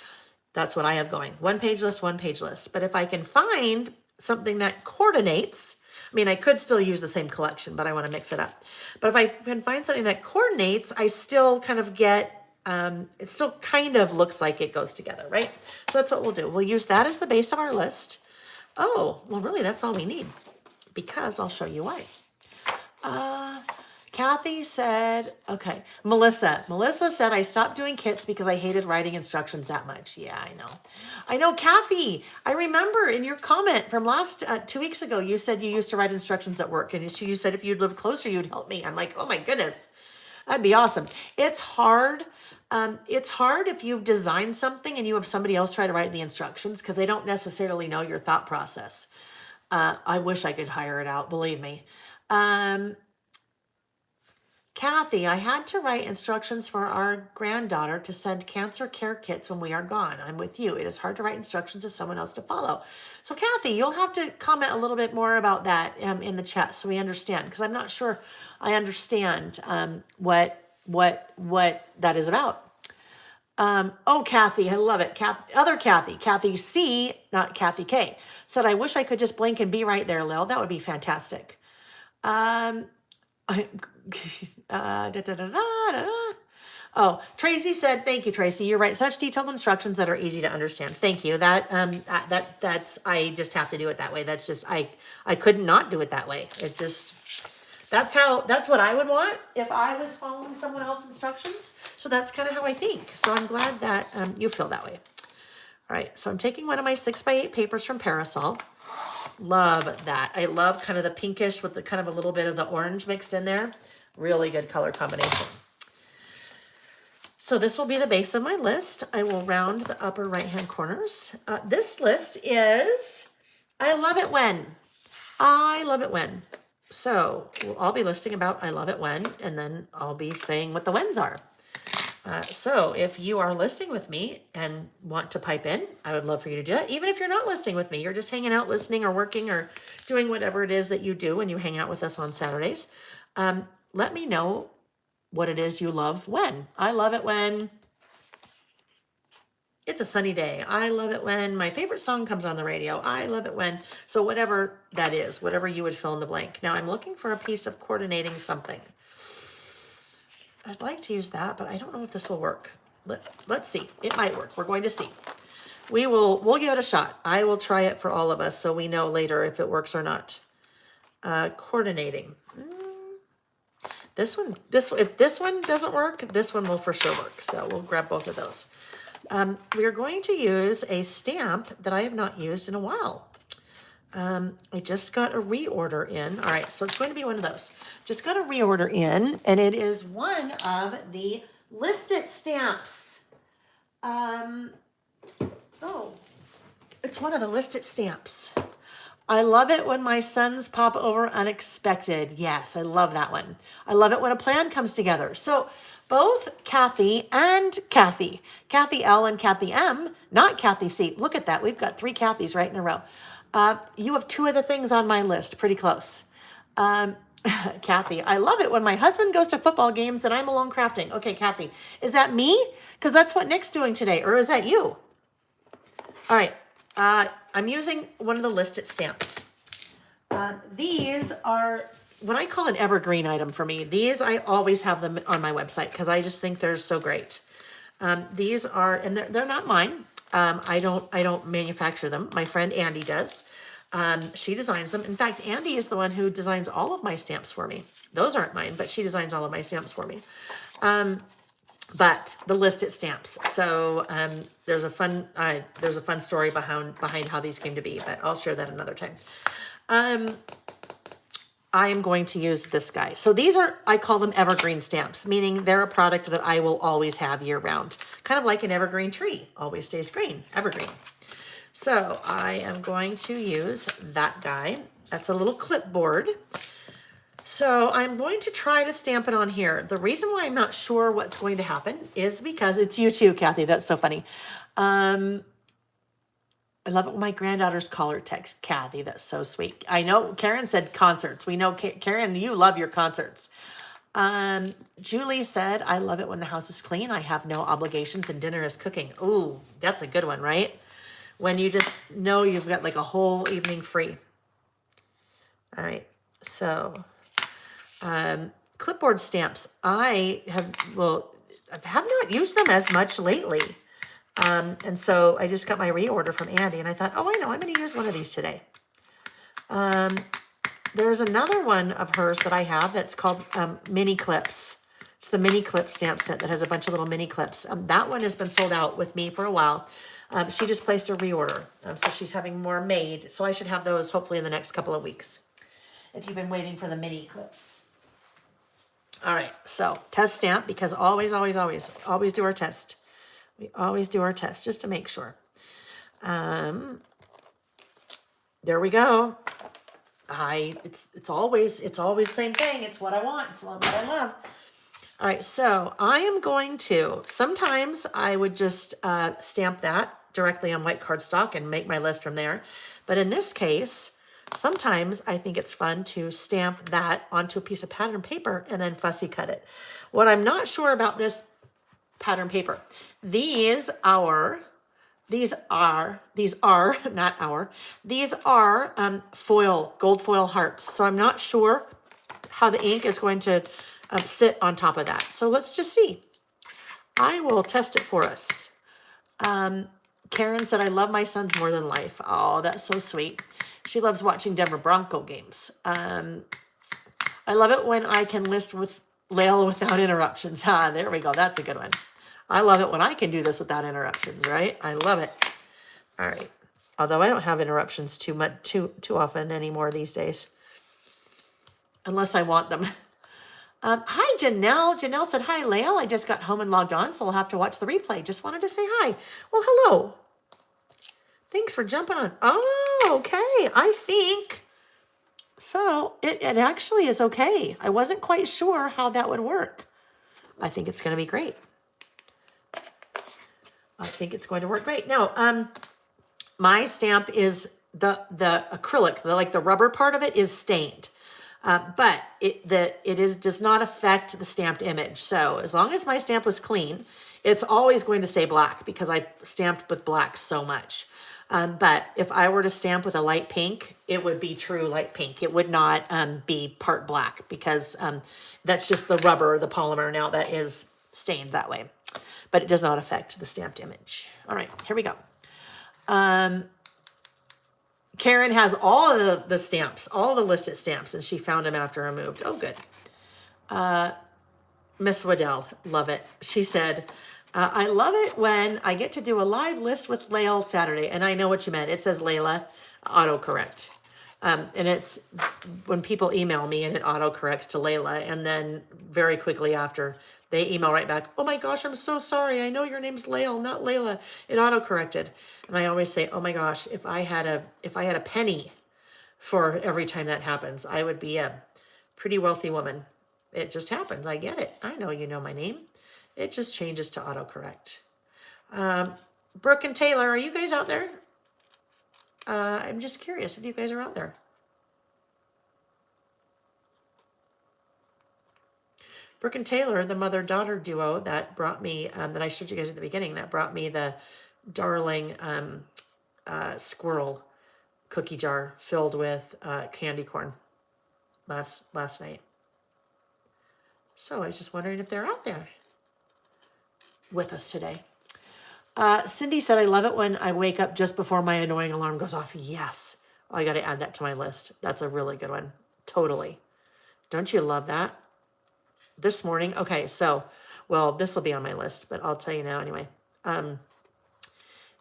[SPEAKER 1] that's what I have going. 1-page list, 1-page list. But if I can find something that coordinates, I mean, I could still use the same collection, but I want to mix it up. But if I can find something that coordinates, I still kind of get, it still kind of looks like it goes together, right? So that's what we'll do. We'll use that as the base of our list. Oh, well, really, that's all we need because I'll show you why. Kathy said, okay, Melissa said, I stopped doing kits because I hated writing instructions that much. Yeah, I know, Kathy, I remember in your comment from last 2 weeks ago, you said you used to write instructions at work and you said if you'd lived closer, you'd help me. I'm like, oh my goodness, that'd be awesome. It's hard. It's hard if you've designed something and you have somebody else try to write the instructions because they don't necessarily know your thought process. I wish I could hire it out, believe me. Kathy, I had to write instructions for our granddaughter to send cancer care kits when we are gone. I'm with you. It is hard to write instructions to someone else to follow. So Kathy, you'll have to comment a little bit more about that in the chat so we understand, because I'm not sure I understand what that is about. Oh, Kathy, I love it. Kathy C, not Kathy K, said, I wish I could just blink and be right there, Lil. That would be fantastic. Oh, Tracy said, thank you, Tracy. You write such detailed instructions that are easy to understand. Thank you. That's, I just have to do it that way. That's just, I could not do it that way. It's just, that's what I would want if I was following someone else's instructions. So that's kind of how I think. So I'm glad that you feel that way. All right. So I'm taking one of my 6x8 papers from Parasol. Love that. I love kind of the pinkish with the kind of a little bit of the orange mixed in there. Really good color combination. So this will be the base of my list. I will round the upper right-hand corners. This list is, I love it when. I love it when. So I'll be listing about I love it when, and then I'll be saying what the whens are. So if you are listing with me and want to pipe in, I would love for you to do that. Even if you're not listing with me, you're just hanging out, listening or working or doing whatever it is that you do when you hang out with us on Saturdays. Let me know what it is you love when. I love it when it's a sunny day. I love it when my favorite song comes on the radio. I love it when, so whatever that is, whatever you would fill in the blank. Now I'm looking for a piece of coordinating something. I'd like to use that, but I don't know if this will work. Let's see. It might work. We're going to see. We'll give it a shot. I will try it for all of us so we know later if it works or not. Coordinating. If this one doesn't work, this one will for sure work. So we'll grab both of those. We are going to use a stamp that I have not used in a while. I just got a reorder in. All right, so it's going to be one of those. Just got a reorder in, and it is one of the listed stamps. It's one of the listed stamps. I love it when my sons pop over unexpected. Yes, I love that one. I love it when a plan comes together. So both Kathy and Kathy L and Kathy M, not Kathy C. Look at that. We've got 3 Kathys right in a row. You have 2 of the things on my list. Pretty close. Kathy, I love it when my husband goes to football games and I'm alone crafting. Okay, Kathy, is that me? Because that's what Nick's doing today. Or is that you? All right. I'm using one of the listed stamps. These are what I call an evergreen item for me. These, I always have them on my website because I just think they're so great. These are, and they're not mine. I don't manufacture them. My friend Andy does. She designs them. In fact, Andy is the one who designs all of my stamps for me. Those aren't mine, but she designs all of my stamps for me. But the listed stamps. So there's a fun story behind how these came to be, but I'll share that another time. I am going to use this guy. So these are, I call them evergreen stamps, meaning they're a product that I will always have year round. Kind of like an evergreen tree, always stays green, evergreen. So I am going to use that guy. That's a little clipboard. So I'm going to try to stamp it on here. The reason why I'm not sure what's going to happen is because it's you too, Kathy. That's so funny. I love it when my granddaughters call her text. Kathy, that's so sweet. I know Karen said concerts. We know, Karen, you love your concerts. Julie said, I love it when the house is clean. I have no obligations and dinner is cooking. Ooh, that's a good one, right? When you just know you've got like a whole evening free. All right, so clipboard stamps. I have not used them as much lately. And so I just got my reorder from Andy and I thought, oh, I know, I'm going to use one of these today. There's another one of hers that I have that's called mini clips. It's the mini clip stamp set that has a bunch of little mini clips. That one has been sold out with me for a while. She just placed a reorder. So she's having more made. So I should have those hopefully in the next couple of weeks. If you've been waiting for the mini clips. All right, so test stamp, because always do our test. We always do our test just to make sure. There we go. It's always the same thing. It's what I want. It's what I love. All right, so I am going to, sometimes I would just stamp that directly on white cardstock and make my list from there. But in this case, sometimes I think it's fun to stamp that onto a piece of pattern paper and then fussy cut it. What I'm not sure about this pattern paper, these are foil, gold foil hearts. So I'm not sure how the ink is going to sit on top of that. So let's just see. I will test it for us. Karen said, I love my sons more than life. Oh, that's so sweet. She loves watching Denver Bronco games. I love it when I can list with Layle without interruptions. There we go. That's a good one. I love it when I can do this without interruptions, right? I love it. All right. Although I don't have interruptions too often anymore these days. Unless I want them. Hi, Janelle. Janelle said, hi, Layle. I just got home and logged on, so I'll have to watch the replay. Just wanted to say hi. Well, hello. Thanks for jumping on. Oh, okay. I think so. It actually is okay. I wasn't quite sure how that would work. I think it's going to be great. I think it's going to work great. Now, my stamp is the acrylic, the rubber part of it is stained. But it does not affect the stamped image. So as long as my stamp was clean, it's always going to stay black because I stamped with black so much. But if I were to stamp with a light pink, it would be true light pink. It would not be part black because that's just the rubber, the polymer now that is stained that way. But it does not affect the stamped image. All right, here we go. Karen has all of the stamps, all the listed stamps, and she found them after I moved. Oh, good. Miss Waddell, love it. She said, I love it when I get to do a live list with Layle Saturday. And I know what you meant. It says Layla, autocorrect. And it's when people email me and it autocorrects to Layla. And then very quickly after, they email right back, oh my gosh, I'm so sorry. I know your name's Layle, not Layla. It autocorrected. And I always say, oh my gosh, if I had a penny for every time that happens, I would be a pretty wealthy woman. It just happens. I get it. I know you know my name. It just changes to autocorrect. Brooke and Taylor, are you guys out there? I'm just curious if you guys are out there. Brooke and Taylor, the mother-daughter duo that brought me, that I showed you guys at the beginning, that brought me the darling squirrel cookie jar filled with candy corn last night. So I was just wondering if they're out there with us today. Cindy said, I love it when I wake up just before my annoying alarm goes off. Yes. Oh, I got to add that to my list. That's a really good one. Totally. Don't you love that? This morning. Okay. So, well, this will be on my list, but I'll tell you now anyway.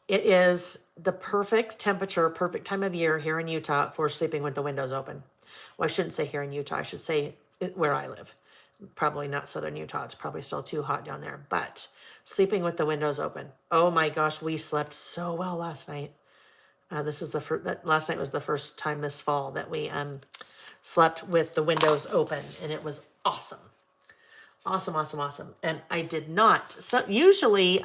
[SPEAKER 1] It is the perfect temperature, perfect time of year here in Utah for sleeping with the windows open. Well, I shouldn't say here in Utah. I should say where I live. Probably not southern Utah. It's probably still too hot down there. But sleeping with the windows open. Oh my gosh, we slept so well last night. This is the first. Last night was the first time this fall that we slept with the windows open, and it was awesome. Awesome, awesome, awesome. And I did not. So usually,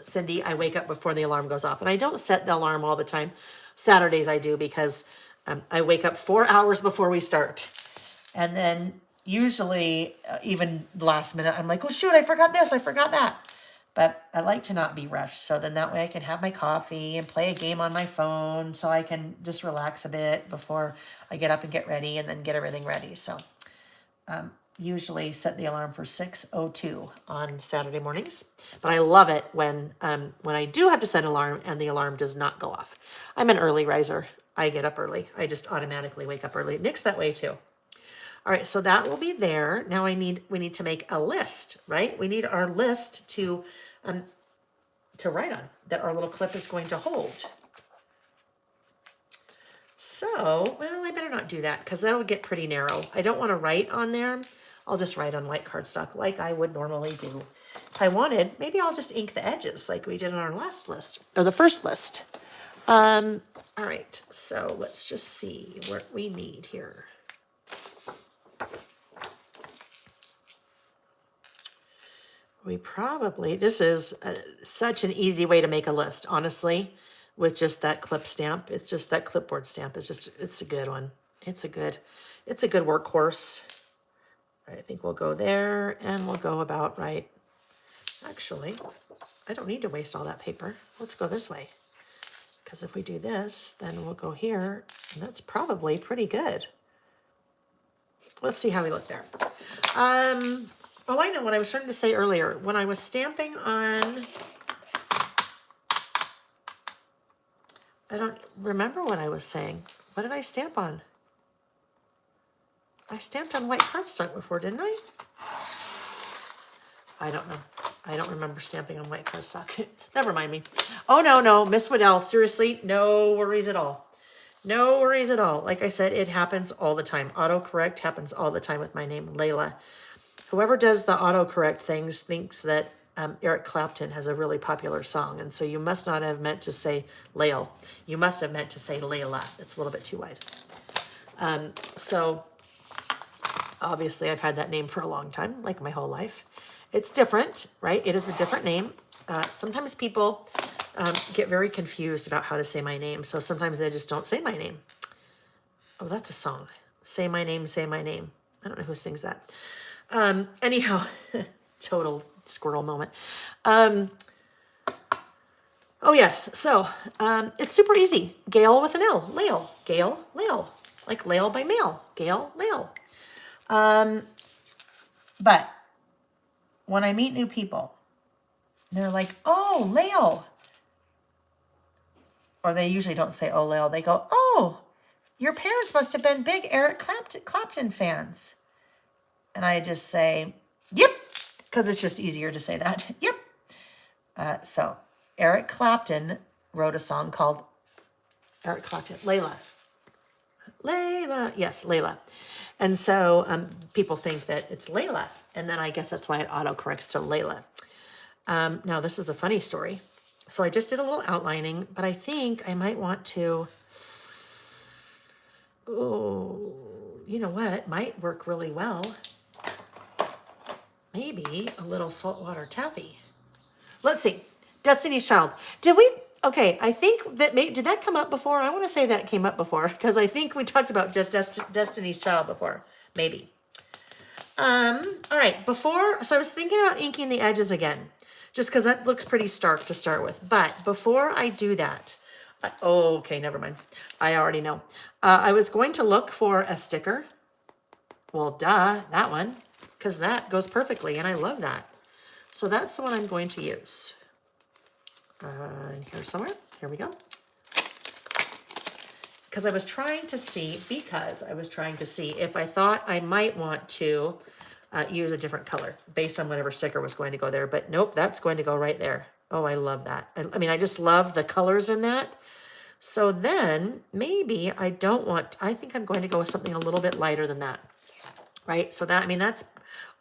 [SPEAKER 1] Cindy, I wake up before the alarm goes off, and I don't set the alarm all the time. Saturdays I do because I wake up 4 hours before we start, and then usually even last minute I'm like, oh shoot, I forgot this, I forgot that. But I like to not be rushed, so then that way I can have my coffee and play a game on my phone, so I can just relax a bit before I get up and get ready, and then get everything ready. So usually set the alarm for 6:02 on Saturday mornings. But I love it when I do have to set an alarm and the alarm does not go off. I'm an early riser. I get up early. I just automatically wake up early. Nick's that way too. All right, so that will be there. Now we need to make a list, right? We need our list to write on, that our little clip is going to hold. So, well, I better not do that because that'll get pretty narrow. I don't want to write on there. I'll just write on white cardstock like I would normally do. If I wanted, maybe I'll just ink the edges like we did on our last list, or the first list. All right, so let's just see what we need here. We probably, this is such an easy way to make a list, honestly, with just that clip stamp. It's just that clipboard stamp. It's a good one. It's a good workhorse. All right, I think we'll go there, and we'll go about right. Actually, I don't need to waste all that paper. Let's go this way. Because if we do this, then we'll go here, and that's probably pretty good. Let's see how we look there. Oh, I know what I was trying to say earlier. When I was stamping on, I don't remember what I was saying. What did I stamp on? I stamped on white cardstock before, didn't I? I don't know. I don't remember stamping on white cardstock. Never mind me. Oh, no, Miss Waddell, seriously, no worries at all. No worries at all. Like I said, it happens all the time. Autocorrect happens all the time with my name, Layla. Whoever does the autocorrect things thinks that Eric Clapton has a really popular song, and so you must not have meant to say Layle. You must have meant to say Layla. It's a little bit too wide. So obviously I've had that name for a long time, like my whole life. It's different, right? It is a different name. Sometimes people get very confused about how to say my name, so sometimes they just don't say my name. Oh, that's a song. Say my name, say my name. I don't know who sings that. Anyhow, total squirrel moment. Oh yes, so it's super easy. Gail with an L, Layle, Gail, Layle, like Layle by mail, Gail, Layle. But when I meet new people, they're like, oh, Layle. Or they usually don't say, oh, Layle. They go, oh, your parents must have been big Eric Clapton fans. And I just say, yep, because it's just easier to say that. Yep. So Eric Clapton wrote a song called Eric Clapton, Layla. Layla, yes, Layla. And so people think that it's Layla. And then I guess that's why it autocorrects to Layla. Now, this is a funny story. So I just did a little outlining, but I think I might want to, oh, you know what? Might work really well. Maybe a little saltwater taffy. Let's see. Destiny's Child. Did we? Okay, I think that did that come up before? I want to say that came up before because I think we talked about just Destiny's Child before. Maybe. All right. So I was thinking about inking the edges again, just because that looks pretty stark to start with. But before I do that, okay, never mind. I already know. I was going to look for a sticker. Well, duh, that one. Because that goes perfectly, and I love that. So that's the one I'm going to use. And here somewhere. Here we go. Because I was trying to see if I thought I might want to use a different color based on whatever sticker was going to go there. But nope, that's going to go right there. Oh, I love that. I mean, I just love the colors in that. So then maybe I don't want, I think I'm going to go with something a little bit lighter than that, right? So that, I mean, that's,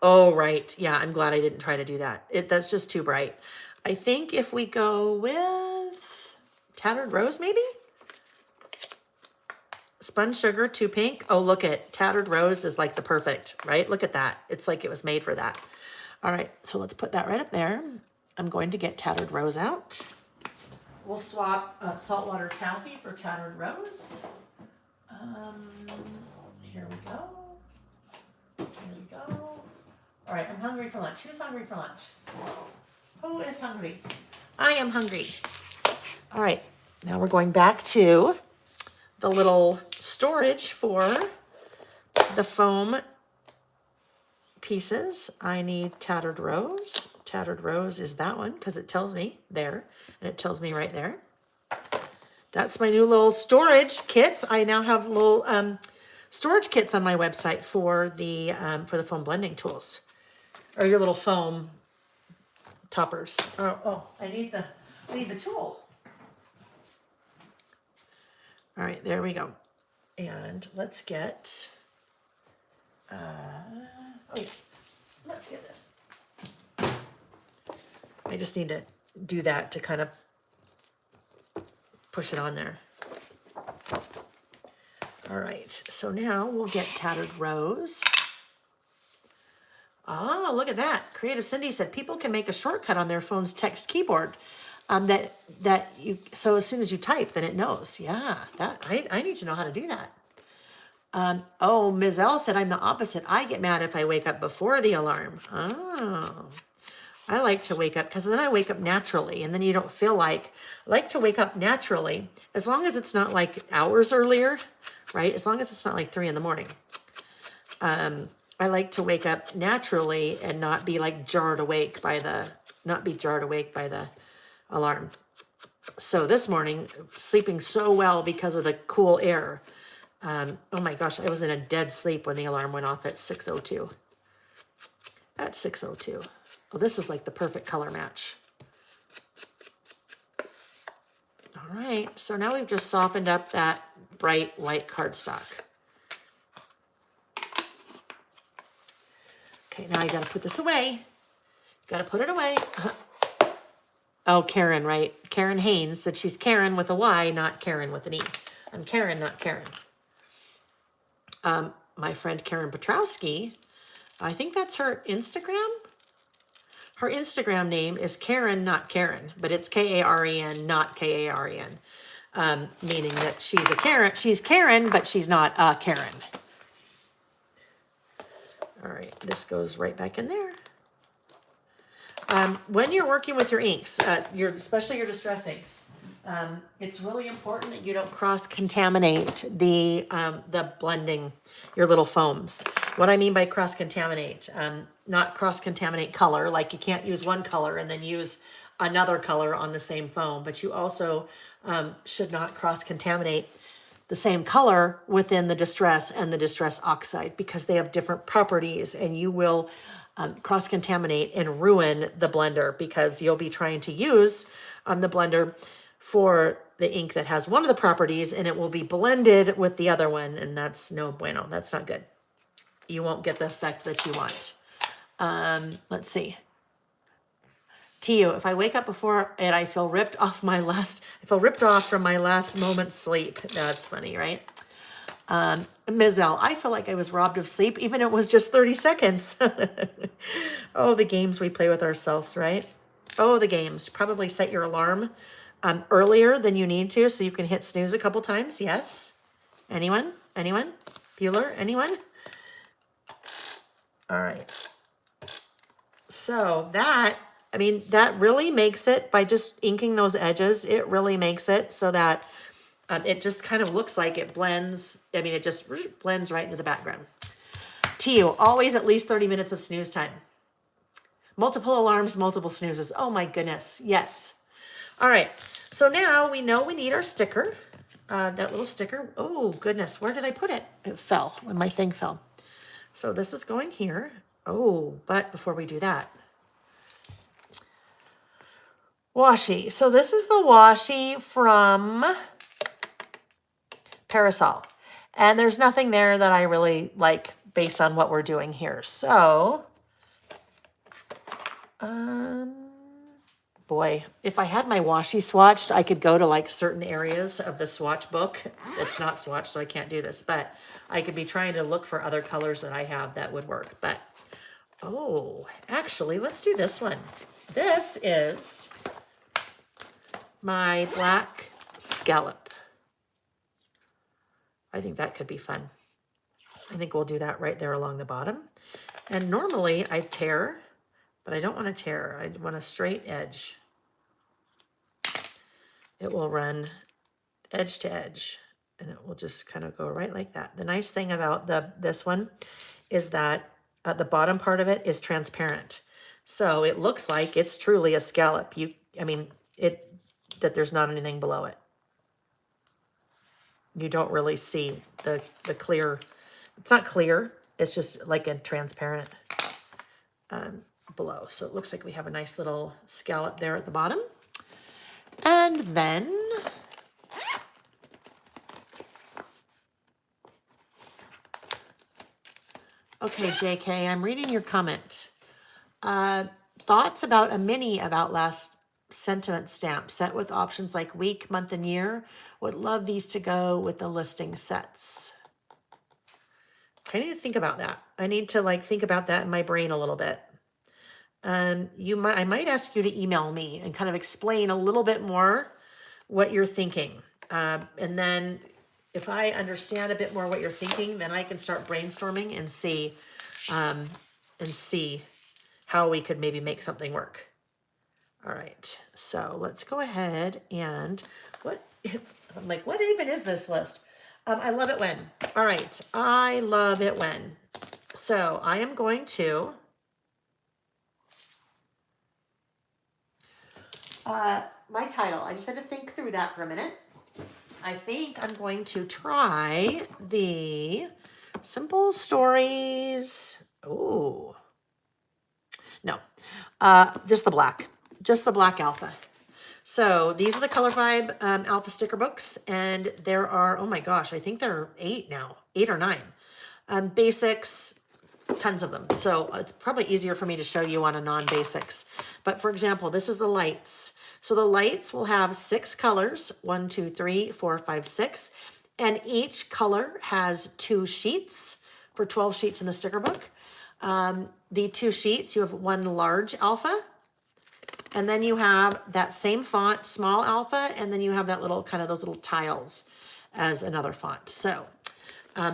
[SPEAKER 1] oh, right. Yeah, I'm glad I didn't try to do that. That's just too bright. I think if we go with Tattered Rose, maybe? Spun Sugar, too pink. Oh, look at Tattered Rose is like the perfect, right? Look at that. It's like it was made for that. All right, so let's put that right up there. I'm going to get Tattered Rose out. We'll swap Saltwater Taffy for Tattered Rose. Here we go. Here we go. All right, I'm hungry for lunch. Who's hungry for lunch? Who is hungry? I am hungry. All right, now we're going back to the little storage for the foam pieces. I need Tattered Rose. Tattered Rose is that one because it tells me there, and it tells me right there. That's my new little storage kits. I now have little storage kits on my website for the foam blending tools, or your little foam toppers. Oh, I need the tool. All right, there we go. And let's get, let's get this. I just need to do that to kind of push it on there. All right, so now we'll get Tattered Rose. Oh, look at that. Creative Cindy said people can make a shortcut on their phone's text keyboard. So as soon as you type, then it knows. Yeah, that I need to know how to do that. Oh, Ms. L said I'm the opposite. I get mad if I wake up before the alarm. Oh, I like to wake up because then I wake up naturally, and then you don't feel like, I like to wake up naturally as long as it's not like hours earlier, right? As long as it's not like 3 in the morning. I like to wake up naturally and not be like jarred awake by the alarm. So this morning, sleeping so well because of the cool air. Oh my gosh, I was in a dead sleep when the alarm went off at 6:02. At 6:02. Oh, this is like the perfect color match. All right, so now we've just softened up that bright white cardstock. Okay, now I gotta put this away. Gotta put it away. Oh, Karen, right? Karen Haynes said she's Karen with a Y, not Karen with an E. I'm Karen, not Karen. My friend Karen Petrowski, I think that's her Instagram. Her Instagram name is Karen, not Karen, but it's Karen, not Karen, meaning that she's a Karen. She's Karen, but she's not a Karen. All right, this goes right back in there. When you're working with your inks, especially your distress inks, it's really important that you don't cross-contaminate the blending, your little foams. What I mean by cross-contaminate, not cross-contaminate color, like you can't use one color and then use another color on the same foam, but you also should not cross-contaminate the same color within the distress and the distress oxide because they have different properties, and you will cross-contaminate and ruin the blender because you'll be trying to use the blender for the ink that has one of the properties and it will be blended with the other one, and that's no bueno. That's not good. You won't get the effect that you want. Let's see. Tio, if I wake up before and I feel ripped off from my last moment's sleep. That's funny, right? Ms. L, I feel like I was robbed of sleep, even if it was just 30 seconds. Oh, the games we play with ourselves, right? Oh, the games. Probably set your alarm earlier than you need to so you can hit snooze a couple times. Yes? Anyone? Anyone? Bueller? Anyone? All right. So that really makes it, by just inking those edges, it really makes it so that it just kind of looks like it blends. It just blends right into the background. Tio, always at least 30 minutes of snooze time. Multiple alarms, multiple snoozes. Oh my goodness, yes. All right, so now we know we need our sticker, that little sticker. Oh goodness, where did I put it? It fell when my thing fell. So this is going here. Oh, but before we do that, washi. So this is the washi from parasol. And there's nothing there that I really like based on what we're doing here. So, boy, if I had my washi swatched, I could go to like certain areas of the swatch book. It's not swatched, so I can't do this, but I could be trying to look for other colors that I have that would work. But, oh, actually, let's do this one. This is my black scallop. I think that could be fun. I think we'll do that right there along the bottom. And normally I tear, but I don't want to tear. I want a straight edge. It will run edge to edge, and it will just kind of go right like that. The nice thing about this one is that the bottom part of it is transparent. So it looks like it's truly a scallop. That there's not anything below it. You don't really see the clear. It's not clear. It's just like a transparent below. So it looks like we have a nice little scallop there at the bottom. And then okay, JK, I'm reading your comment. Thoughts about a mini About Last sentiment stamp set with options like week, month, and year. Would love these to go with the listing sets. I need to think about that. I need to like think about that in my brain a little bit. I might ask you to email me and kind of explain a little bit more what you're thinking. And then if I understand a bit more what you're thinking, then I can start brainstorming and see how we could maybe make something work. All right, so let's go ahead and I'm like, what even is this list? I love it when. All right, I love it when. So I am going to my title. I just had to think through that for a minute. I think I'm going to try the Simple Stories. Oh, no, just the black alpha. So these are the Color Vibe alpha sticker books, and there are, oh my gosh, I think there are 8 now, 8 or 9 basics, tons of them. So it's probably easier for me to show you on a non-basics. But for example, this is the lights. So the lights will have 6 colors, 1, 2, 3, 4, 5, 6. And each color has 2 sheets for 12 sheets in the sticker book. The 2 sheets, you have 1 large alpha. And then you have that same font, small alpha. And then you have that little, kind of those little tiles as another font. So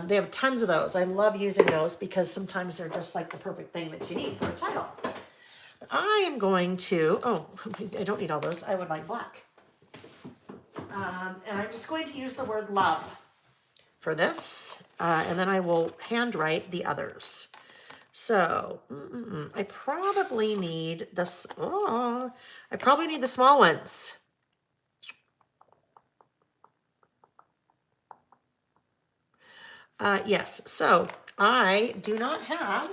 [SPEAKER 1] they have tons of those. I love using those because sometimes they're just like the perfect thing that you need for a title. I am going to, I don't need all those. I would like black. And I'm just going to use the word love for this. And then I will handwrite the others. So I probably need this. I probably need the small ones. Yes, so I do not have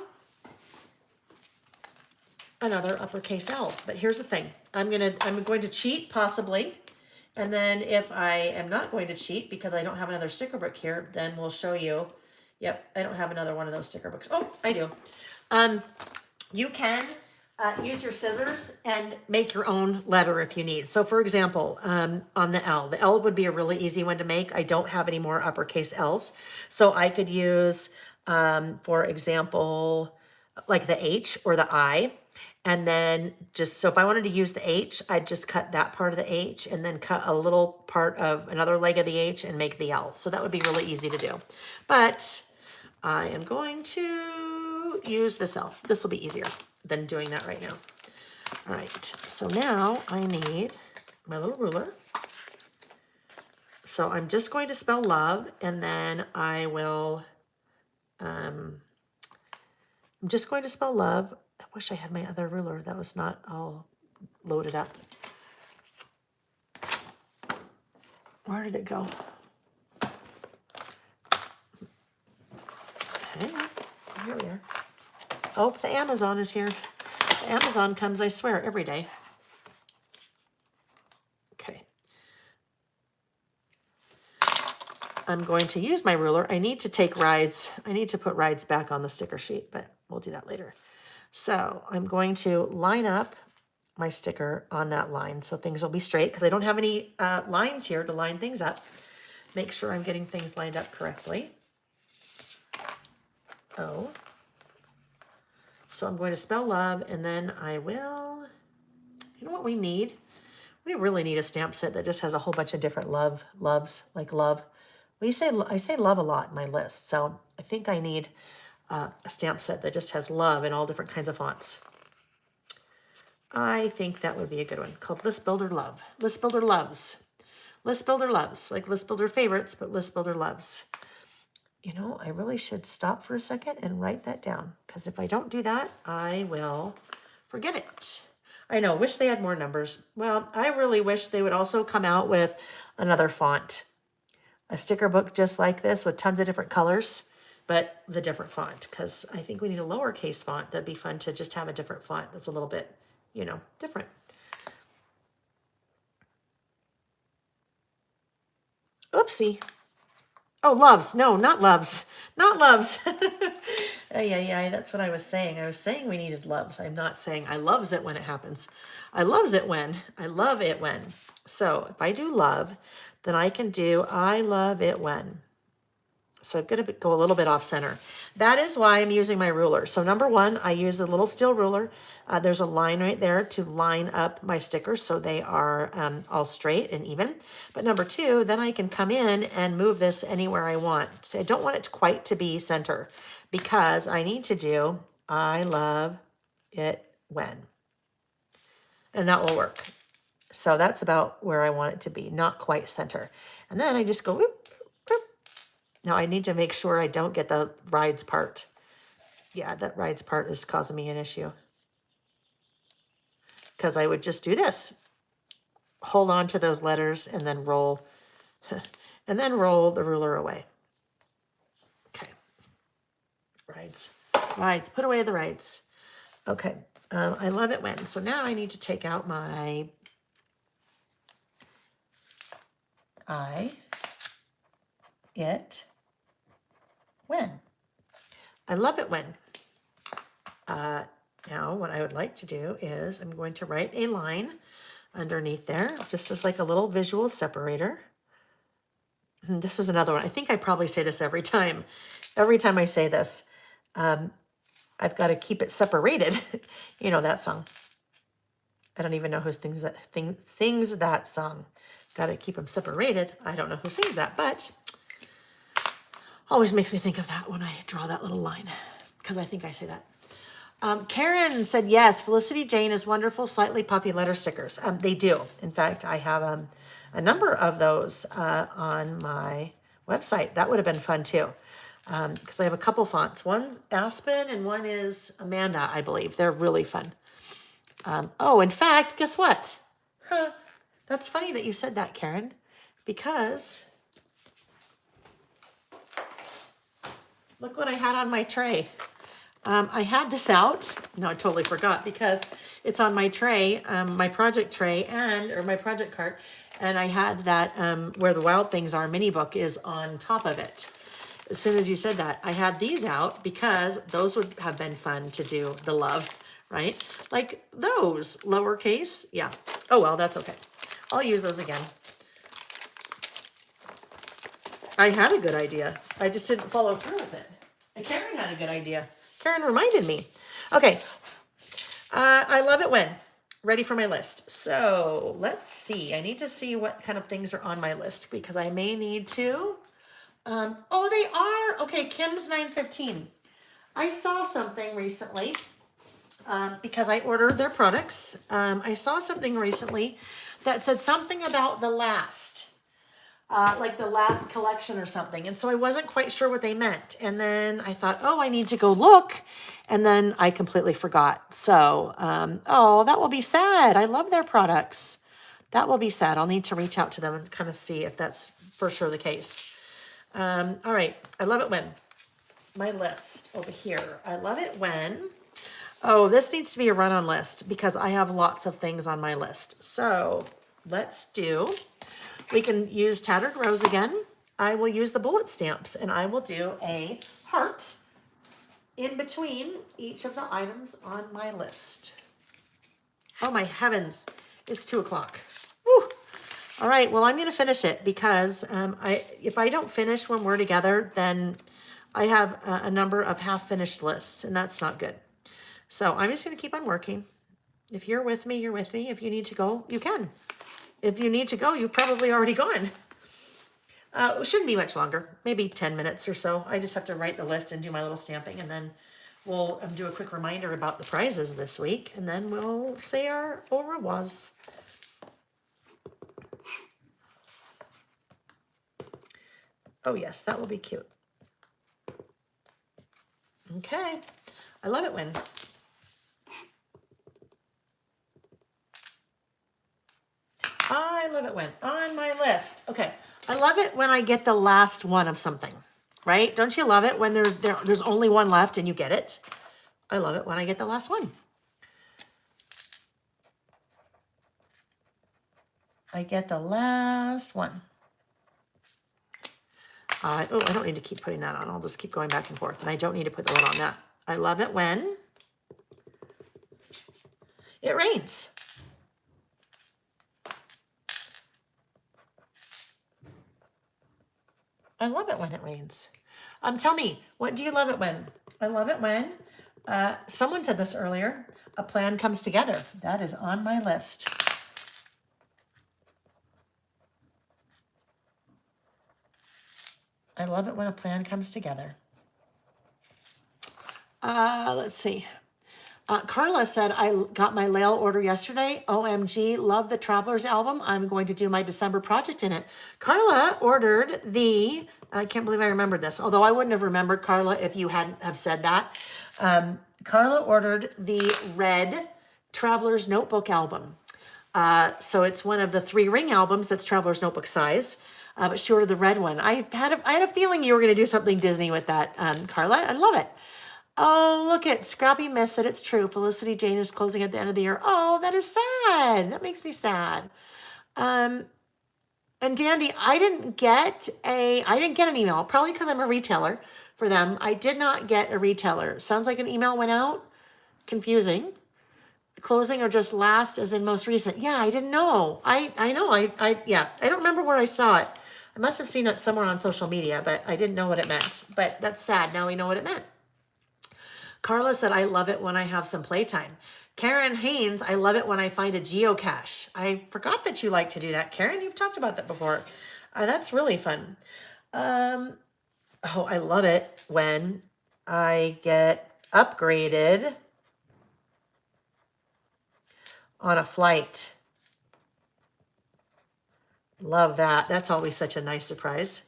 [SPEAKER 1] another uppercase L, but here's the thing. I'm going to cheat possibly. And then if I am not going to cheat because I don't have another sticker book here, then we'll show you. Yep, I don't have another one of those sticker books. Oh, I do. You can use your scissors and make your own letter if you need. So for example, on the L would be a really easy one to make. I don't have any more uppercase L's. So I could use, for example, like the H or the I. And then so if I wanted to use the H, I'd just cut that part of the H and then cut a little part of another leg of the H and make the L. So that would be really easy to do. But I am going to use this L. This will be easier than doing that right now. All right, so now I need my little ruler. So I'm just going to spell love, and then I will, I'm just going to spell love. I wish I had my other ruler. That was not all loaded up. Where did it go? Hang on. Here we are. Oh, the Amazon is here. The Amazon comes, I swear, every day. Okay. I'm going to use my ruler. I need to take rides. I need to put rides back on the sticker sheet, but we'll do that later. So I'm going to line up my sticker on that line so things will be straight because I don't have any lines here to line things up. Make sure I'm getting things lined up correctly. Oh. So I'm going to spell love, and then I will, you know what we need? We really need a stamp set that just has a whole bunch of different loves, like love. I say love a lot in my list, so I think I need a stamp set that just has love in all different kinds of fonts. I think that would be a good one, called List Builder Love. List Builder Loves. List Builder Loves, like List Builder Favorites, but List Builder Loves. You know, I really should stop for a second and write that down, because if I don't do that, I will forget it. I know, wish they had more numbers. Well, I really wish they would also come out with another font. A sticker book just like this with tons of different colors, but the different font, because I think we need a lowercase font. That'd be fun to just have a different font that's a little bit, you know, different. Oopsie. Oh, loves. No, not loves. Not loves. Yeah, that's what I was saying. I was saying we needed loves. I'm not saying I loves it when it happens. I loves it when. I love it when. So if I do love, then I can do I love it when. So I'm going to go a little bit off center. That is why I'm using my ruler. So number one, I use a little steel ruler. There's a line right there to line up my stickers so they are all straight and even. But number two, then I can come in and move this anywhere I want. So I don't want it quite to be center because I need to do I love it when. And that will work. So that's about where I want it to be, not quite center. And then I just go whoop. Now I need to make sure I don't get the rides part. Yeah, that rides part is causing me an issue. Because I would just do this. Hold on to those letters and then roll. And then roll the ruler away. Okay. Rides. Rides. Put away the rides. Okay. I love it when. So now I need to take out my when. I love it when. Now what I would like to do is I'm going to write a line underneath there, just as like a little visual separator. This is another one. I think I probably say this every time. Every time I say this, I've got to keep it separated. You know that song. I don't even know who sings that song. Got to keep them separated. I don't know who sings that, but always makes me think of that when I draw that little line, because I think I say that. Karen said, yes, Felicity Jane is wonderful, slightly puffy letter stickers. They do. In fact, I have a number of those on my website. That would have been fun too, because I have a couple fonts. One's Aspen and one is Amanda, I believe. They're really fun. Oh, in fact, guess what? That's funny that you said that, Karen, because look what I had on my tray. I had this out. No, I totally forgot because it's on my tray, my project tray or my project cart. And I had that Where the Wild Things Are mini book is on top of it. As soon as you said that, I had these out because those would have been fun to do the love, right? Like those, lowercase. Yeah. Oh, well, that's okay. I'll use those again. I had a good idea. I just didn't follow through with it. And Karen had a good idea. Karen reminded me. Okay. I love it when. Ready for my list. So let's see. I need to see what kind of things are on my list because I may need to. Oh, they are. Okay, Kim's 915. I saw something recently because I ordered their products. I saw something recently that said something about the last. Like the last collection or something. And so I wasn't quite sure what they meant. And then I thought, oh, I need to go look. And then I completely forgot. So, oh, that will be sad. I love their products. That will be sad. I'll need to reach out to them and kind of see if that's for sure the case. All right. I love it when. My list over here. I love it when. Oh, this needs to be a run-on list because I have lots of things on my list. So let's do... We can use Tattered Rose again. I will use the bullet stamps and I will do a heart in between each of the items on my list. Oh my heavens, it's 2 o'clock. Woo. All right, well, I'm going to finish it because if I don't finish when we're together, then I have a number of half-finished lists, and that's not good. So I'm just going to keep on working. If you're with me, you're with me. If you need to go, you can. If you need to go, you've probably already gone. It shouldn't be much longer, maybe 10 minutes or so. I just have to write the list and do my little stamping, and then we'll do a quick reminder about the prizes this week, and then we'll say our au revoirs. Oh yes, that will be cute. Okay, I love it when on my list. Okay, I love it when I get the last one of something, right? Don't you love it when there's only one left and you get it? I love it when I get the last one. I get the last one. I don't need to keep putting that on. I'll just keep going back and forth, and I don't need to put the lid on that. I love it when it rains. I love it when it rains. Tell me, what do you love it when? I love it when, someone said this earlier, a plan comes together. That is on my list. I love it when a plan comes together. Let's see. Carla said, I got my Layle order yesterday. OMG, love the Travelers album. I'm going to do my December project in it. Carla ordered the, I can't believe I remembered this, although I wouldn't have remembered, Carla, if you hadn't have said that. Carla ordered the red Traveler's Notebook album. So it's one of the 3 ring albums that's Traveler's Notebook size. But she ordered the red one. I had a feeling you were going to do something Disney with that, Carla. I love it. Oh, look at Scrappy missed it. It's true. Felicity Jane is closing at the end of the year. Oh, that is sad. That makes me sad. And Dandy, I didn't get an email, probably because I'm a retailer for them. I did not get a retailer. Sounds like an email went out. Confusing. Closing or just last as in most recent. Yeah, I didn't know. I know. Yeah, I don't remember where I saw it. I must have seen it somewhere on social media, but I didn't know what it meant. But that's sad. Now we know what it meant. Carla said, I love it when I have some playtime. Karen Haynes, I love it when I find a geocache. I forgot that you like to do that, Karen. You've talked about that before. That's really fun. I love it when I get upgraded on a flight. Love that. That's always such a nice surprise.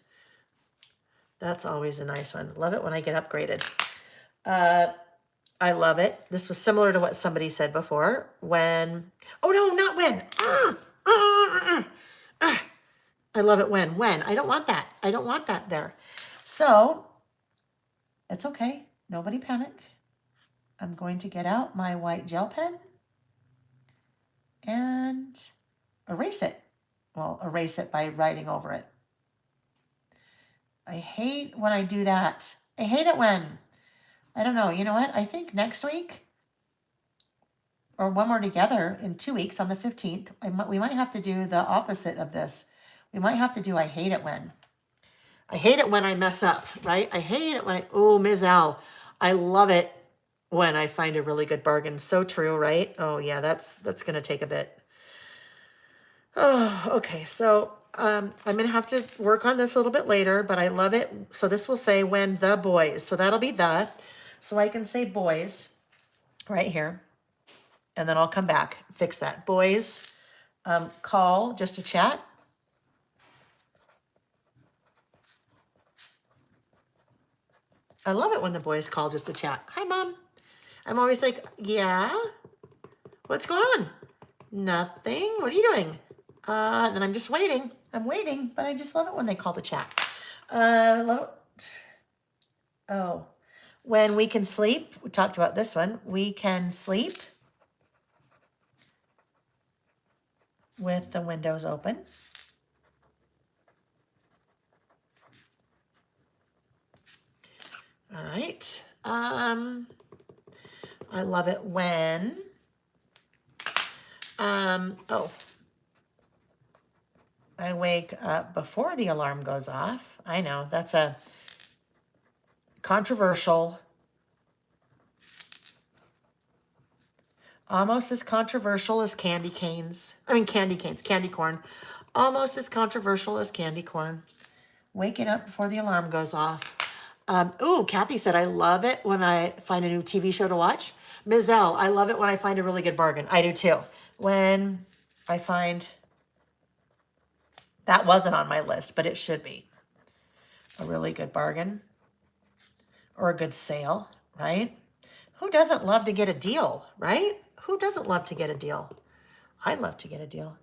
[SPEAKER 1] That's always a nice one. Love it when I get upgraded. I love it. This was similar to what somebody said before. When, oh no, not when. I love it when. I don't want that. I don't want that there. So, it's okay. Nobody panic. I'm going to get out my white gel pen and erase it. Well, erase it by writing over it. I hate when I do that. I hate it when, I don't know, you know what? I think next week, or when we're together in 2 weeks on the 15th, we might have to do the opposite of this. We might have to do I hate it when. I hate it when I mess up, right? I hate it when oh, Ms. Al, I love it when I find a really good bargain. So true, right? Oh yeah, that's going to take a bit. Oh, okay. So I'm going to have to work on this a little bit later, but I love it. So this will say when the boys. So that'll be the. So I can say boys right here. And then I'll come back, fix that. Boys, call just to chat. I love it when the boys call just to chat. Hi, Mom. I'm always like, yeah? What's going on? Nothing. What are you doing? And then I'm just waiting. I'm waiting, but I just love it when they call to chat. When we can sleep, we talked about this one. We can sleep with the windows open. All right. I love it when, oh, I wake up before the alarm goes off. I know, that's a controversial, almost as controversial as candy canes. I mean, candy canes, candy corn. Almost as controversial as candy corn. Waking up before the alarm goes off. Ooh, Kathy said, I love it when I find a new TV show to watch. Ms. L, I love it when I find a really good bargain. I do too. When I find, that wasn't on my list, but it should be a really good bargain or a good sale, right? Who doesn't love to get a deal, right? Who doesn't love to get a deal? I love to get a deal.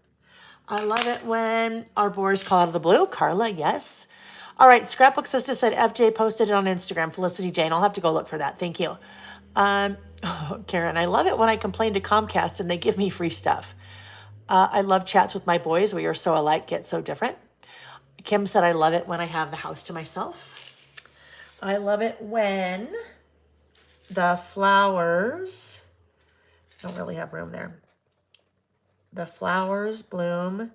[SPEAKER 1] I love it when our boars call out of the blue. Carla, yes. All right, Scrapbook Sister said FJ posted it on Instagram. Felicity Jane, I'll have to go look for that. Thank you. Karen, I love it when I complain to Comcast and they give me free stuff. I love chats with my boys. We are so alike, yet so different. Kim said, I love it when I have the house to myself. I love it when the flowers, don't really have room there. The flowers bloom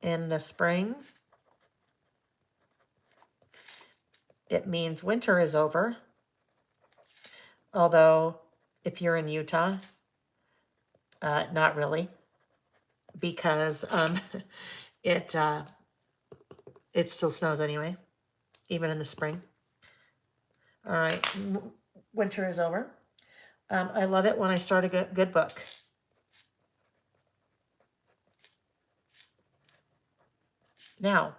[SPEAKER 1] in the spring. It means winter is over. Although if you're in Utah, not really, because it still snows anyway, even in the spring. All right, winter is over. I love it when I start a good book. Now,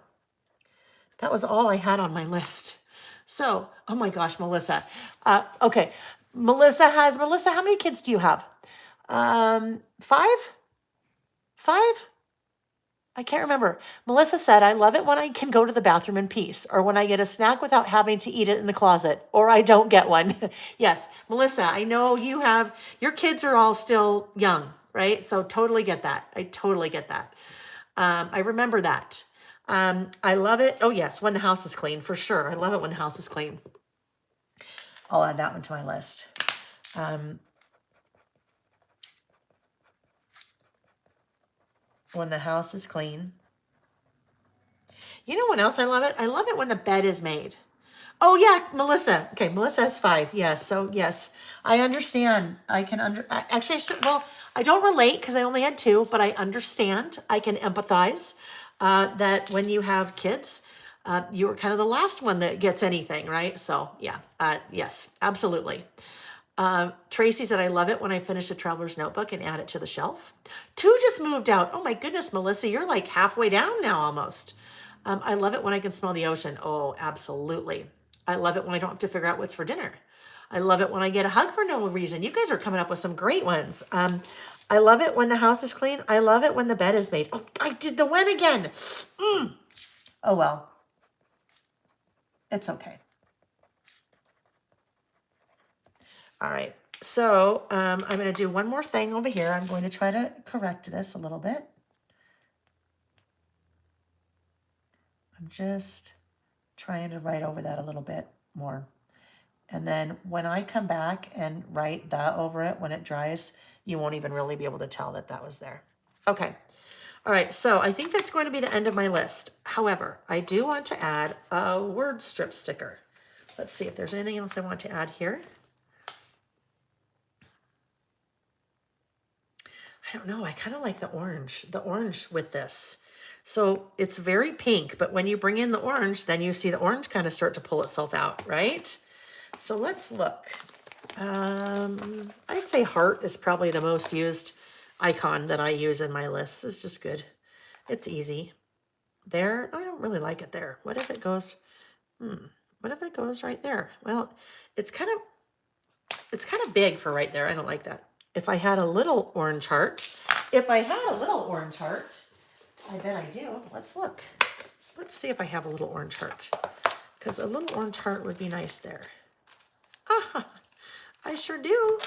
[SPEAKER 1] that was all I had on my list. So, oh my gosh, Melissa. Okay, Melissa, how many kids do you have? 5? 5? I can't remember. Melissa said, I love it when I can go to the bathroom in peace, or when I get a snack without having to eat it in the closet, or I don't get one. Yes, Melissa, I know your kids are all still young, right? So totally get that. I totally get that. I remember that. I love it. Oh yes, when the house is clean, for sure. I love it when the house is clean. I'll add that one to my list. When the house is clean. You know what else I love it? I love it when the bed is made. Oh yeah, Melissa. Okay, Melissa has 5. Yes, so yes, I understand. I can actually, I don't relate because I only had 2, but I understand. I can empathize that when you have kids, you were kind of the last one that gets anything, right? So yeah, yes, absolutely. Tracy said, I love it when I finish a traveler's notebook and add it to the shelf. 2 just moved out. Oh my goodness, Melissa, you're like halfway down now almost. I love it when I can smell the ocean. Oh, absolutely. I love it when I don't have to figure out what's for dinner. I love it when I get a hug for no reason. You guys are coming up with some great ones. I love it when the house is clean. I love it when the bed is made. Oh, I did the when again. Oh, well, it's okay. All right, so I'm going to do one more thing over here. I'm going to try to correct this a little bit. I'm just trying to write over that a little bit more. And then when I come back and write the over it, when it dries, you won't even really be able to tell that that was there. Okay. All right, so I think that's going to be the end of my list. However, I do want to add a word strip sticker. Let's see if there's anything else I want to add here. I don't know. I kind of like the orange with this. So it's very pink, but when you bring in the orange, then you see the orange kind of start to pull itself out, right? So let's look. I'd say heart is probably the most used icon that I use in my list. It's just good. It's easy. There, I don't really like it there. What if it goes, what if it goes right there? Well, it's kind of big for right there. I don't like that. If I had a little orange heart, I bet I do. Let's look. Let's see if I have a little orange heart, because a little orange heart would be nice there. Ah, I sure do.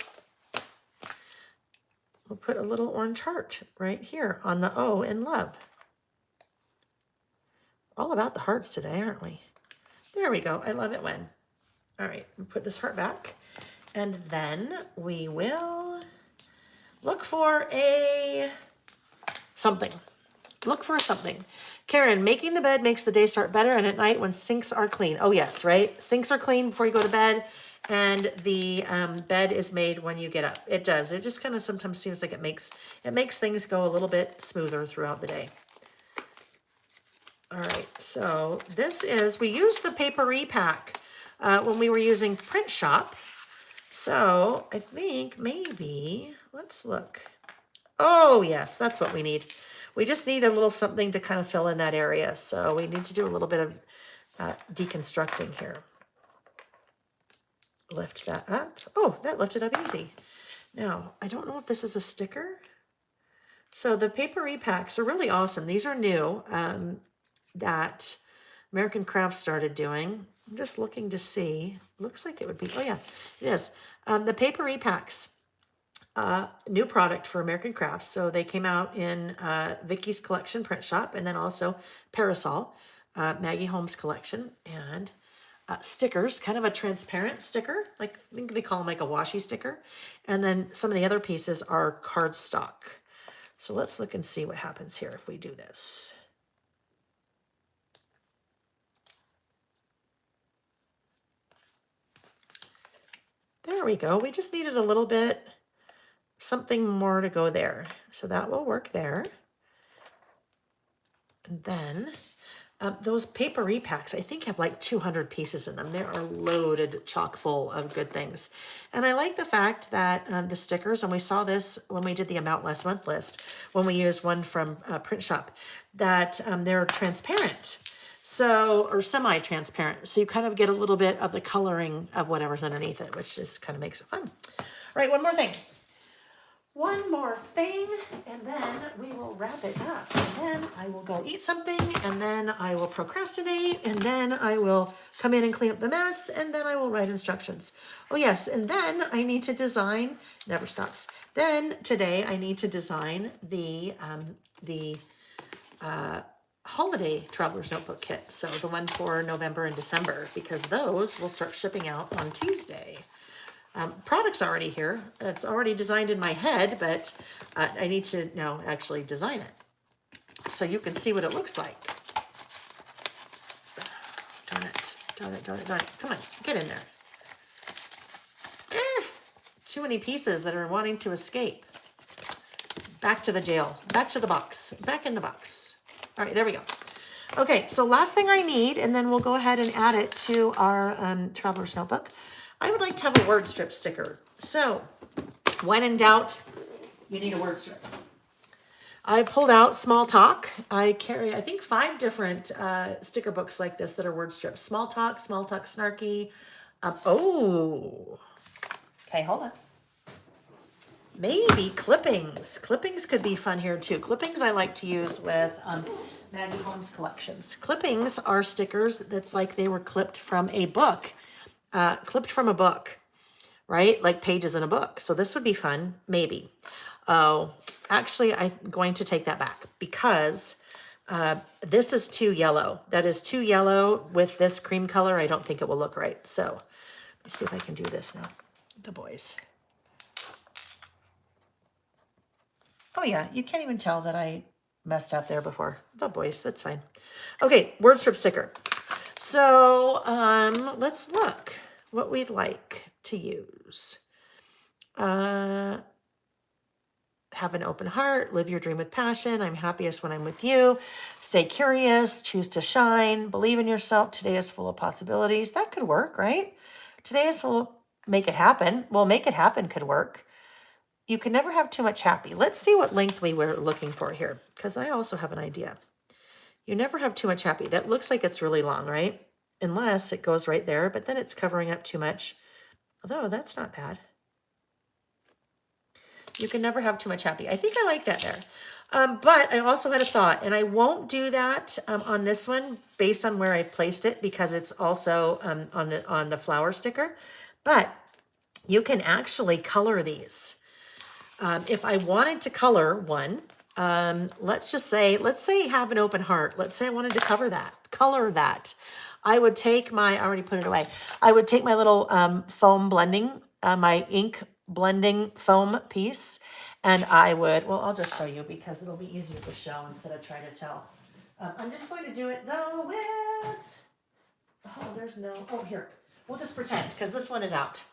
[SPEAKER 1] We'll put a little orange heart right here on the O in love. All about the hearts today, aren't we? There we go. I love it when. All right, put this heart back. And then we will look for a something. Look for something. Karen, making the bed makes the day start better and at night when sinks are clean. Oh yes, right? Sinks are clean before you go to bed and the bed is made when you get up. It does. It just kind of sometimes seems like it makes things go a little bit smoother throughout the day. All right, so this is, we used the paper repack when we were using Print Shop. So I think maybe, let's look. Oh yes, that's what we need. We just need a little something to kind of fill in that area. So we need to do a little bit of deconstructing here. Lift that up. Oh, that lifted up easy. Now, I don't know if this is a sticker. So the paper repacks are really awesome. These are new that American Crafts started doing. I'm just looking to see. Looks like it would be, oh yeah, it is. The paper repacks. New product for American Crafts. So they came out in Vicky's collection print shop and then also Parasol, Maggie Holmes collection, and stickers, kind of a transparent sticker, like I think they call them like a washi sticker. And then some of the other pieces are cardstock. So let's look and see what happens here if we do this. There we go. We just needed a little bit, something more to go there. So that will work there. And then those paper repacks, I think have like 200 pieces in them. They are loaded chock full of good things. And I like the fact that the stickers, and we saw this when we did the amount last month list, when we used one from Print Shop, that they're transparent. So, or semi-transparent. So you kind of get a little bit of the coloring of whatever's underneath it, which just kind of makes it fun. All right, one more thing. One more thing, and then we will wrap it up. And then I will go eat something, and then I will procrastinate, and then I will come in and clean up the mess, and then I will write instructions. Oh yes, and then I need to design, never stops. Then today I need to design the holiday traveler's notebook kit. So the one for November and December, because those will start shipping out on Tuesday. Product's already here. It's already designed in my head, but I need to now actually design it so you can see what it looks like. Darn it, darn it, darn it, darn it. Come on, get in there. Too many pieces that are wanting to escape. Back to the jail, back to the box, back in the box. All right, there we go. Okay, so last thing I need, and then we'll go ahead and add it to our traveler's notebook. I would like to have a word strip sticker. So when in doubt, you need a word strip. I pulled out Small Talk. I carry, I think, 5 different sticker books like this that are word strips. Small Talk Snarky. Oh, okay, hold on. Maybe clippings. Clippings could be fun here too. Clippings I like to use with Maggie Holmes collections. Clippings are stickers that's like they were clipped from a book. Right? Like pages in a book. So this would be fun, maybe. Oh, actually, I'm going to take that back because this is too yellow. That is too yellow with this cream color. I don't think it will look right. So let's see if I can do this now. The boys. Oh yeah, you can't even tell that I messed up there before. The boys, that's fine. Okay, word strip sticker. So let's look what we'd like to use. Have an open heart, live your dream with passion. I'm happiest when I'm with you. Stay curious, choose to shine, believe in yourself. Today is full of possibilities. That could work, right? Today is full, make it happen. Well, make it happen could work. You can never have too much happy. Let's see what length we were looking for here, because I also have an idea. You never have too much happy. That looks like it's really long, right? Unless it goes right there, but then it's covering up too much. Although that's not bad. You can never have too much happy. I think I like that there. But I also had a thought, and I won't do that on this one based on where I placed it because it's also on the flower sticker. But you can actually color these. If I wanted to color one, let's say have an open heart. Let's say I wanted to color that. I would take my, I already put it away. I would take my little foam blending, my ink blending foam piece, and I would, well, I'll just show you because it'll be easier to show instead of trying to tell. I'm just going to do it though with, oh, there's no, oh, here. We'll just pretend because this one is out.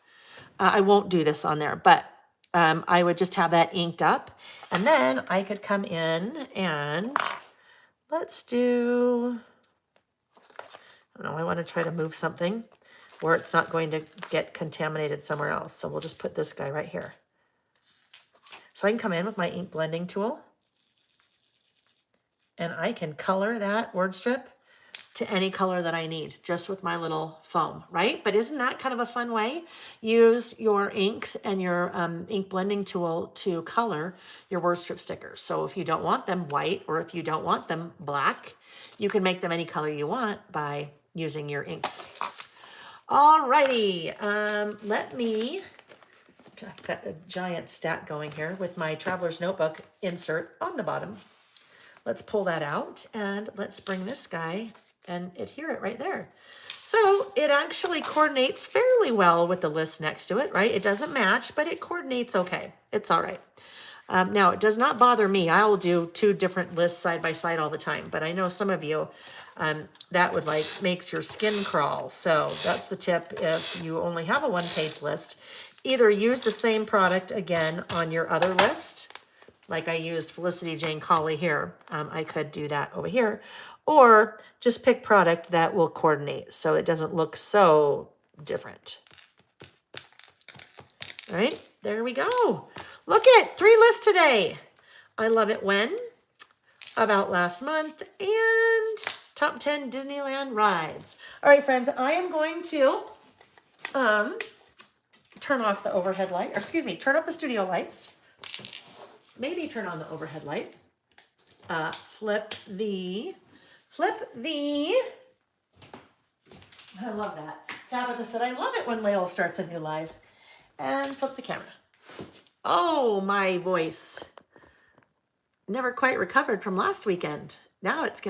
[SPEAKER 1] I won't do this on there, but I would just have that inked up, and then I could come in and let's do, I don't know, I want to try to move something where it's not going to get contaminated somewhere else. So we'll just put this guy right here. So I can come in with my ink blending tool and I can color that word strip to any color that I need just with my little foam, right? But isn't that kind of a fun way? Use your inks and your ink blending tool to color your word strip stickers. So if you don't want them white or if you don't want them black, you can make them any color you want by using your inks. Alrighty, let me, I've got a giant stack going here with my Traveler's Notebook insert on the bottom. Let's pull that out and let's bring this guy and adhere it right there. So it actually coordinates fairly well with the list next to it, right? It doesn't match, but it coordinates okay. It's all right. Now, it does not bother me. I will do two different lists side by side all the time, but I know some of you, that would like makes your skin crawl. So that's the tip. If you only have a one-page list, either use the same product again on your other list, like I used Felicity Jane Colley here. I could do that over here, or just pick product that will coordinate so it doesn't look so different. All right, there we go. Look at 3 lists today. I love it when, about last month, and top 10 Disneyland rides. All right, friends, I am going to turn off the overhead light, or excuse me, turn off the studio lights. Maybe turn on the overhead light. Flip the, I love that. Tabitha said, I love it when Layle starts a new live. And flip the camera. Oh, my voice. Never quite recovered from last weekend. Now it's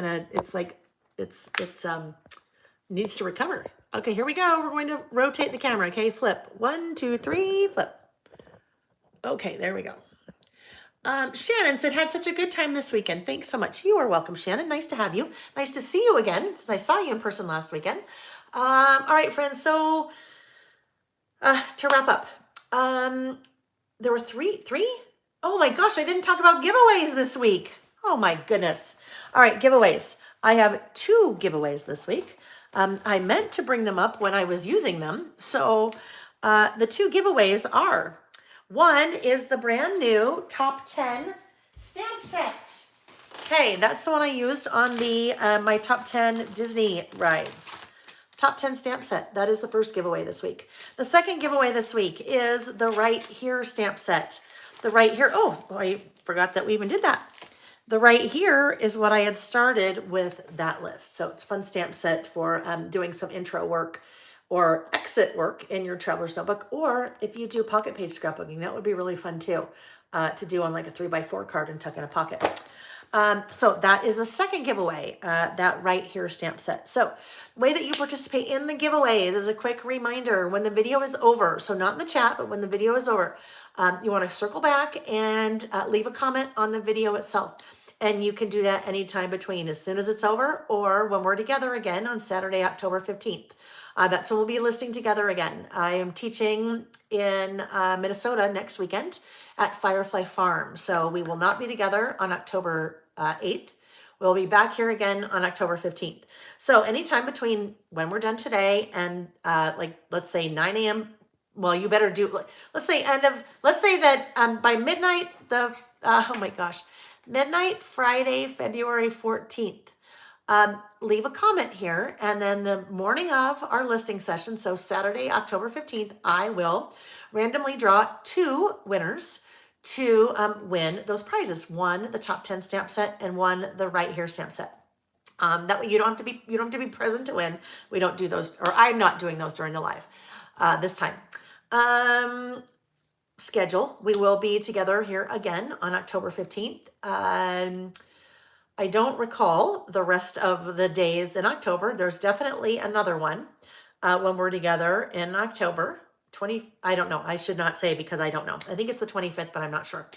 [SPEAKER 1] needs to recover. Okay, here we go. We're going to rotate the camera. Okay, flip. 1, 2, 3, flip. Okay, there we go. Shannon said, had such a good time this weekend. Thanks so much. You are welcome, Shannon. Nice to have you. Nice to see you again, since I saw you in person last weekend. All right, friends. So to wrap up, there were three. Oh my gosh, I didn't talk about giveaways this week. Oh my goodness. All right, giveaways. I have 2 giveaways this week. I meant to bring them up when I was using them. So the 2 giveaways are, one is the brand new top 10 stamp set. Okay, that's the one I used on the my top 10 Disney rides. Top 10 stamp set. That is the first giveaway this week. The second giveaway this week is the Right Here stamp set. The Right Here, oh, I forgot that we even did that. The Right Here is what I had started with that list. So it's a fun stamp set for doing some intro work or exit work in your Traveler's Notebook, or if you do pocket page scrapbooking, that would be really fun too, to do on like a 3x4 card and tuck in a pocket. So that is the second giveaway, that Right Here stamp set. So the way that you participate in the giveaways is a quick reminder when the video is over. So not in the chat, but when the video is over, you want to circle back and leave a comment on the video itself. And you can do that anytime between as soon as it's over or when we're together again on Saturday, October 15th. That's when we'll be listing together again. I am teaching in Minnesota next weekend at Firefly Farm. So we will not be together on October 8th. We'll be back here again on October 15th. So anytime between when we're done today and like, let's say 9 a.m. Well, you better do, let's say that by midnight, oh my gosh, midnight, Friday, February 14th. Leave a comment here, and then the morning of our listing session, so Saturday, October 15th, I will randomly draw 2 winners to win those prizes. One, the top 10 stamp set, and one, the Right Here stamp set. That way you don't have to be present to win. We don't do those, or I'm not doing those during the live this time. Schedule. We will be together here again on October 15th. I don't recall the rest of the days in October. There's definitely another one when we're together in October. 20, I don't know. I should not say because I don't know. I think it's the 25th, but I'm not sure.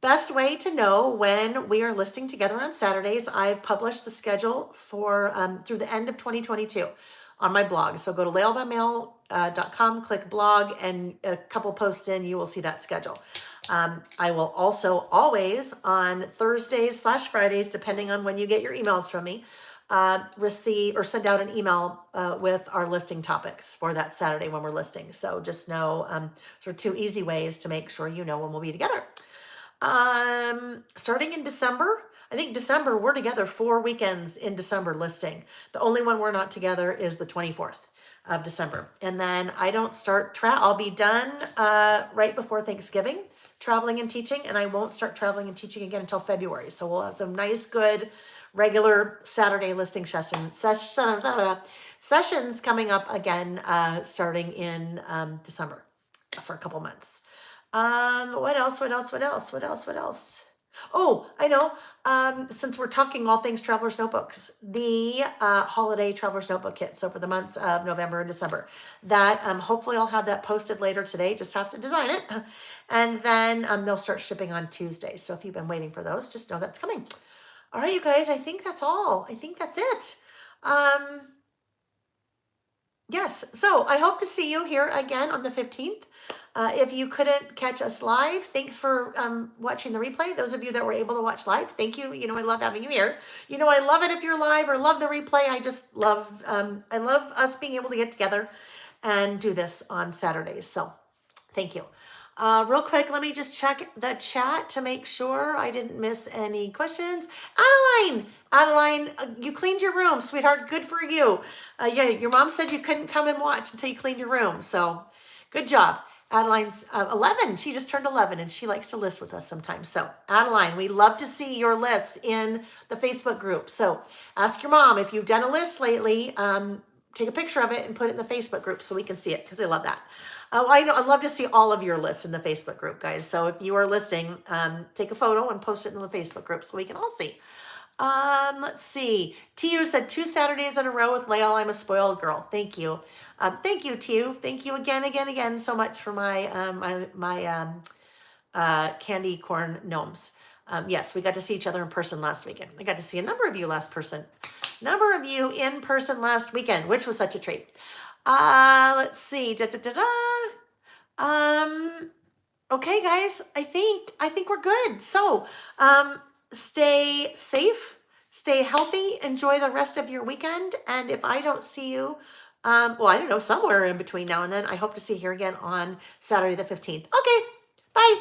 [SPEAKER 1] Best way to know when we are listing together on Saturdays, I've published the schedule for through the end of 2022 on my blog. So go to laylebymail.com, click blog, and a couple posts in, you will see that schedule. I will also always on Thursdays/Fridays, depending on when you get your emails from me, receive or send out an email with our listing topics for that Saturday when we're listing. So just know sort of two easy ways to make sure you know when we'll be together. Starting in December, I think December, we're together 4 weekends in December listing. The only one we're not together is the 24th of December. And then I don't start, I'll be done right before Thanksgiving, traveling and teaching, and I won't start traveling and teaching again until February. So we'll have some nice, good, regular Saturday listing sessions coming up again, starting in December for a couple months. What else? Oh, I know. Since we're talking all things Traveler's Notebooks, the holiday Traveler's Notebook kit. So for the months of November and December, that hopefully I'll have that posted later today. Just have to design it, and then they'll start shipping on Tuesday. So if you've been waiting for those, just know that's coming. All right, you guys. I think that's all. I think that's it. Yes. So I hope to see you here again on the 15th. If you couldn't catch us live, thanks for watching the replay. Those of you that were able to watch live, thank you. You know, I love having you here. You know, I love it if you're live or love the replay. I just love, I love us being able to get together and do this on Saturdays. So thank you. Real quick, let me just check the chat to make sure I didn't miss any questions. Adeline, you cleaned your room, sweetheart. Good for you. Yeah, your mom said you couldn't come and watch until you cleaned your room. So good job. Adeline's 11. She just turned 11 and she likes to list with us sometimes. So Adeline, we love to see your lists in the Facebook group. So ask your mom if you've done a list lately, take a picture of it and put it in the Facebook group so we can see it because I love that. I know, I'd love to see all of your lists in the Facebook group, guys. So if you are listing, take a photo and post it in the Facebook group so we can all see. Let's see. TU said 2 Saturdays in a row with Layle. I'm a spoiled girl. Thank you. Thank you, TU. Thank you again so much for my candy corn gnomes. Yes, we got to see each other in person last weekend. I got to see a number of you in person last weekend, which was such a treat. Let's see. Okay, guys, I think we're good. So, stay safe, stay healthy, enjoy the rest of your weekend. And if I don't see you, well, I don't know, somewhere in between now and then, I hope to see you here again on Saturday the 15th. Okay, bye.